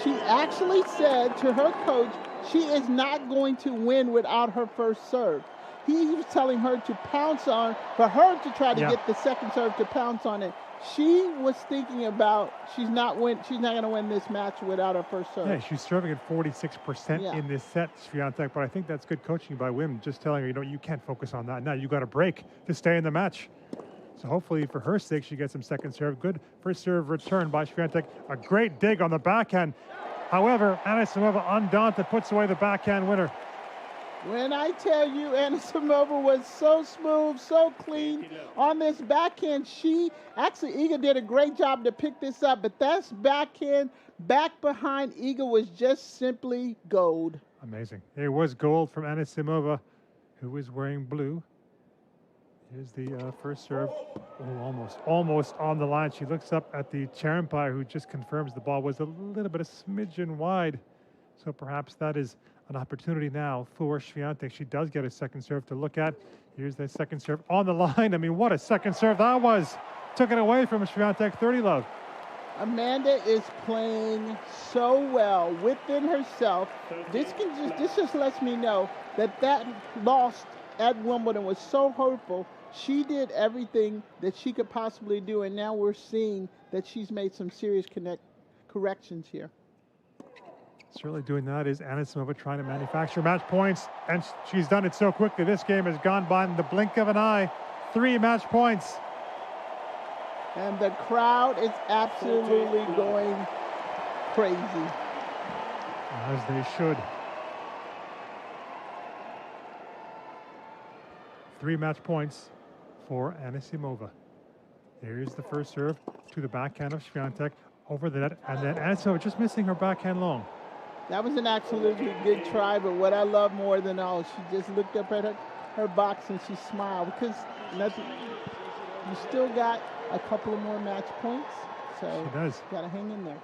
She actually said to her coach she is not going to win without her first serve. He was telling her to pounce on, for her to try to get the second serve to pounce on it. She was thinking about she's not going to win this match without her first serve. Yeah, she's serving at 46% in this set, Swiatek, but I think that's good coaching by Wim, just telling her, you can't focus on that. Now you got to break to stay in the match. So hopefully for her sake, she gets some second serve. Good first serve return by Swiatek. A great dig on the backhand. However, Anisimova, undaunted, puts away the backhand winner. When I tell you Anisimova was so smooth, so clean on this backhand, Iga did a great job to pick this up, but that's backhand back behind Iga was just simply gold. Amazing. It was gold from Anisimova, who is wearing blue. Here's the first serve. Oh, almost on the line. She looks up at the umpire, who just confirms the ball was a little bit, a smidgen wide. So perhaps that is an opportunity now for Swiatek. She does get a second serve to look at. Here's the second serve on the line. I mean, what a second serve that was. Took it away from Swiatek, 30 love. Amanda is playing so well within herself. This just lets me know that loss at Wimbledon was so hurtful She did everything that she could possibly do, and now we're seeing that she's made some serious corrections here. Certainly doing that is Anisimova trying to manufacture match points, and she's done it so quickly. This game has gone by in the blink of an eye. 3 match points. And the crowd is absolutely going crazy. As they should. 3 match points for Anisimova. Here's the first serve to the backhand of Swiatek over the net, and then Anisimova just missing her backhand long. That was an absolutely good try, but what I love more than all, she just looked up at her box and she smiled, because you still got a couple of more match points, so she does. Got to hang in there.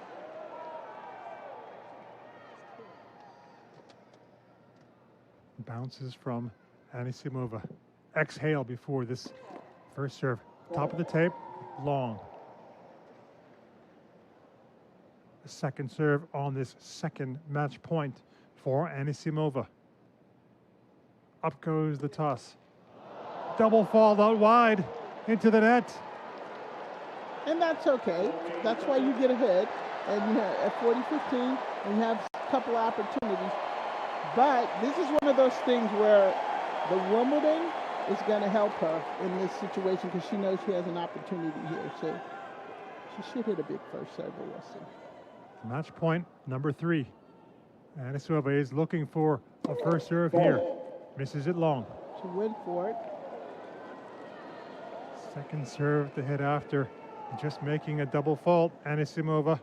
Bounces from Anisimova. Exhale before this first serve. Top of the tape, long. The second serve on this second match point for Anisimova. Up goes the toss. Double fall out wide into the net. And that's okay. That's why you get ahead. And you have at 40-15, and you have a couple of opportunities. But this is one of those things where the Wimbledon is going to help her in this situation, because she knows she has an opportunity here. So she should hit a big first serve, but we'll see. Match point number 3. Anisimova is looking for a first serve here. Misses it long. She went for it. Second serve to hit after. Just making a double fault, Anisimova.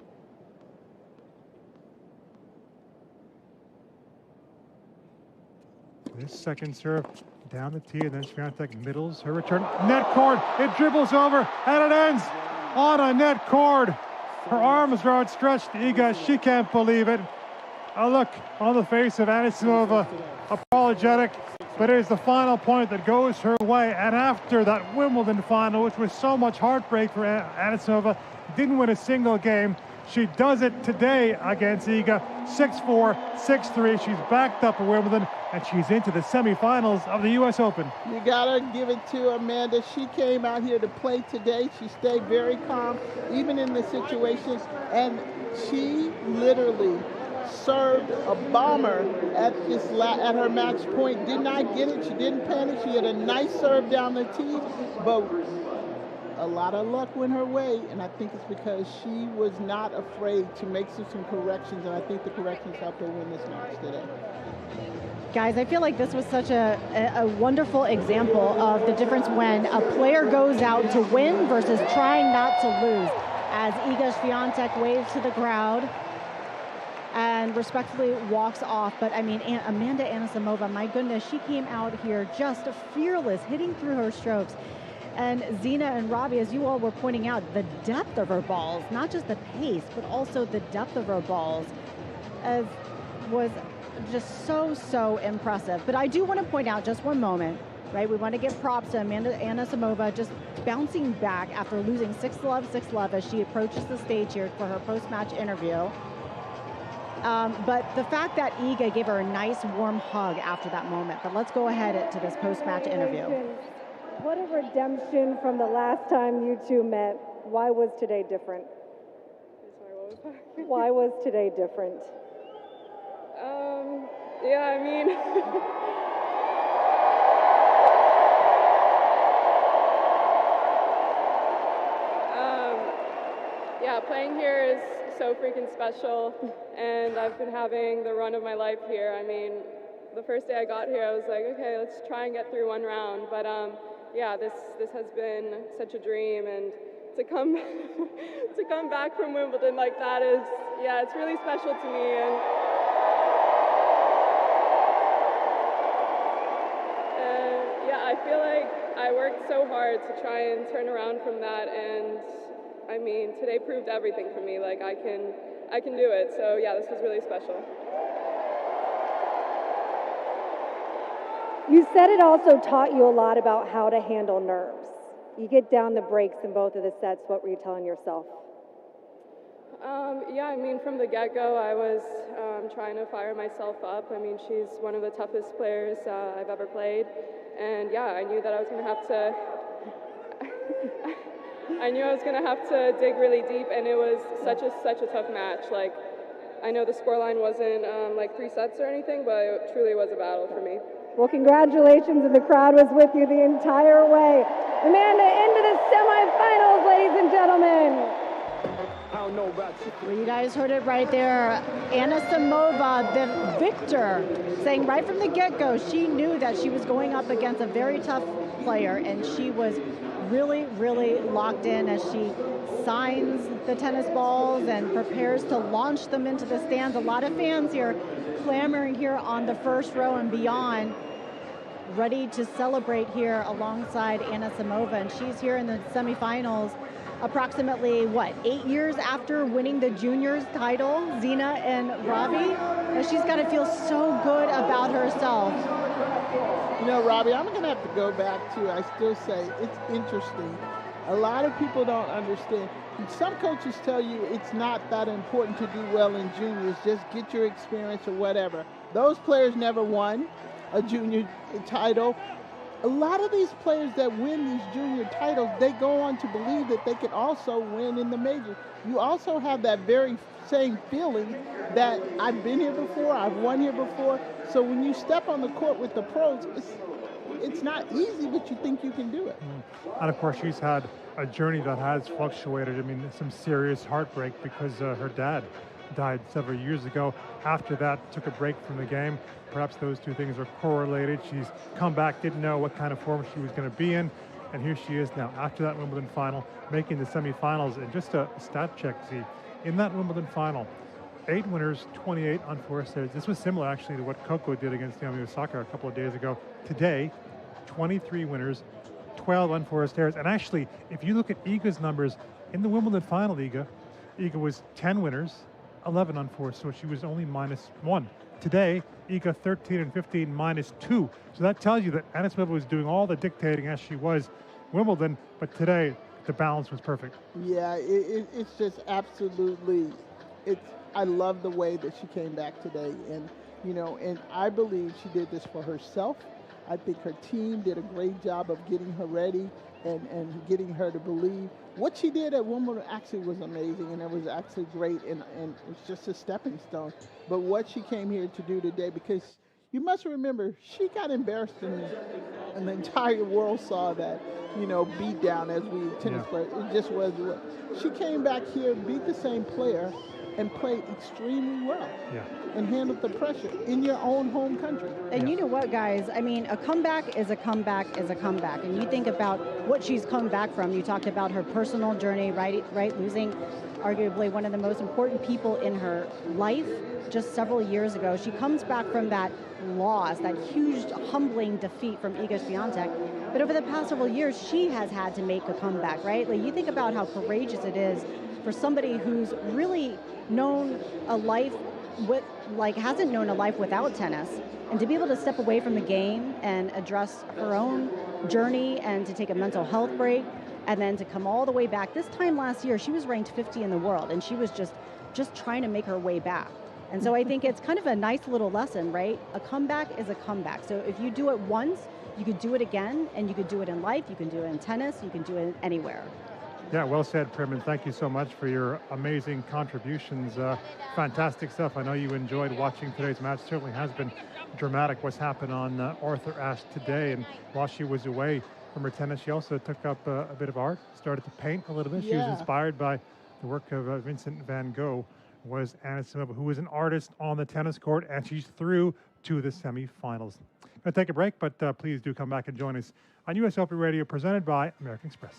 This second serve down the tee, and then Swiatek middles her return. Net cord, it dribbles over, and it ends on a net cord. Her arms are outstretched. Iga, she can't believe it. A look on the face of Anisimova, apologetic, but it is the final point that goes her way. And after that Wimbledon final, which was so much heartbreak for Anisimova, didn't win a single game, she does it today against Iga, 6-4, 6-3. She's backed up at Wimbledon, and she's into the semifinals of the U.S. Open. You gotta give it to Amanda. She came out here to play today. She stayed very calm, even in the situation, and she literally served a bomber at her match point. Did not get it. She didn't panic. She had a nice serve down the tee, but a lot of luck went her way, and I think it's because she was not afraid to make some corrections, and I think the corrections helped her win this match today. Guys, I feel like this was such a wonderful example of the difference when a player goes out to win versus trying not to lose. As Iga Swiatek waves to the crowd and respectfully walks off. But I mean, Amanda Anisimova, my goodness, she came out here just fearless, hitting through her strokes. And Zina and Robbie, as you all were pointing out, the depth of her balls, not just the pace, but also the depth of her balls, was just so impressive. But I do want to point out just one moment, right? We want to give props to Amanda Anisimova, just bouncing back after losing 6-love as she approaches the stage here for her post-match interview. But the fact that Iga gave her a nice warm hug after that moment. But let's go ahead to this post-match interview. What a redemption from the last time you two met. Why was today different? Sorry, what was that? Why was today different? Yeah, I mean, yeah, playing here is so freaking special, and I've been having the run of my life here. I mean, the first day I got here, I was like, okay, let's try and get through one round, but yeah, this has been such a dream, and to come to come back from Wimbledon like that is, yeah, it's really special to me. And yeah, I feel like I worked so hard to try and turn around from that, and I mean, today proved everything for me. Like, I can do it. So yeah, this was really special. You said it also taught you a lot about how to handle nerves. You get down the breaks in both of the sets. What were you telling yourself? Yeah, I mean, from the get-go, I was trying to fire myself up. I mean, she's one of the toughest players I've ever played. And yeah, I knew that I was going to have to I knew I was going to have to dig really deep, and it was such a tough match. Like, I know the scoreline wasn't like 3 sets or anything, but it truly was a battle for me. Well, congratulations, and the crowd was with you the entire way. Amanda, into the semifinals, ladies and gentlemen. Well, you guys heard it right there. Anisimova, the victor, saying right from the get-go, she knew that she was going up against a very tough player, and she was really, really locked in as she signs the tennis balls and prepares to launch them into the stands. A lot of fans here clamoring here on the first row and beyond, ready to celebrate here alongside Anisimova, and she's here in the semifinals approximately, 8 years after winning the juniors title, Zina and Robbie. She's got to feel so good about herself. You know, Robbie, I'm going to have to go back to, I still say, it's interesting. A lot of people don't understand. Some coaches tell you it's not that important to do well in juniors, just get your experience or whatever. Those players never won a junior title. A lot of these players that win these junior titles, they go on to believe that they can also win in the majors. You also have that very same feeling that I've been here before, I've won here before. So when you step on the court with the pros, it's not easy, but you think you can do it. And of course, she's had a journey that has fluctuated. I mean, some serious heartbreak because her dad died several years ago. After that, took a break from the game. Perhaps those two things are correlated. She's come back, didn't know what kind of form she was going to be in, and here she is now after that Wimbledon final, making the semifinals. And just a stat check, see, in that Wimbledon final, 8 winners, 28 unforced errors. This was similar actually to what Coco did against Naomi Osaka a couple of days ago. Today, 23 winners, 12 unforced errors. And actually, if you look at Iga's numbers in the Wimbledon final, Iga was 10 winners, 11 unforced, so she was only -1. Today, Iga 13 and 15, -2. So that tells you that Anisimova was doing all the dictating as she was Wimbledon, but today the balance was perfect. Yeah, it's just absolutely, I love the way that she came back today. And, you know, and I believe she did this for herself. I think her team did a great job of getting her ready and getting her to believe. What she did at Wimbledon actually was amazing, and it was actually great, and it's just a stepping stone. But what she came here to do today, because you must remember, she got embarrassed, and the entire world saw that, you know, beat down as we tennis players. It just was. She came back here, beat the same player, and played extremely well. Yeah. And handled the pressure in your own home country. And you know what, guys? I mean, a comeback is a comeback is a comeback. And you think about what she's come back from. You talked about her personal journey, right? Losing arguably one of the most important people in her life just several years ago. She comes back from that loss, that huge, humbling defeat from Iga Swiatek. But over the past several years, she has had to make a comeback, right? Like, you think about how courageous it is for somebody who's really known a life hasn't known a life without tennis, and to be able to step away from the game and address her own journey and to take a mental health break and then to come all the way back. This time last year, she was ranked 50 in the world, and she was just trying to make her way back. And so I think it's kind of a nice little lesson, right? A comeback is a comeback. So if you do it once, you could do it again, and you could do it in life, you can do it in tennis, you can do it anywhere. Yeah, well said, Prim, and thank you so much for your amazing contributions. Fantastic stuff. I know you enjoyed watching today's match. Certainly has been dramatic what's happened on Arthur Ashe today. And while she was away from her tennis, she also took up a bit of art, started to paint a little bit. She was inspired by the work of Vincent van Gogh, was Anisimova, who was an artist on the tennis court, and she's through to the semifinals. Going to take a break, but please do come back and join us on US Open Radio, presented by American Express.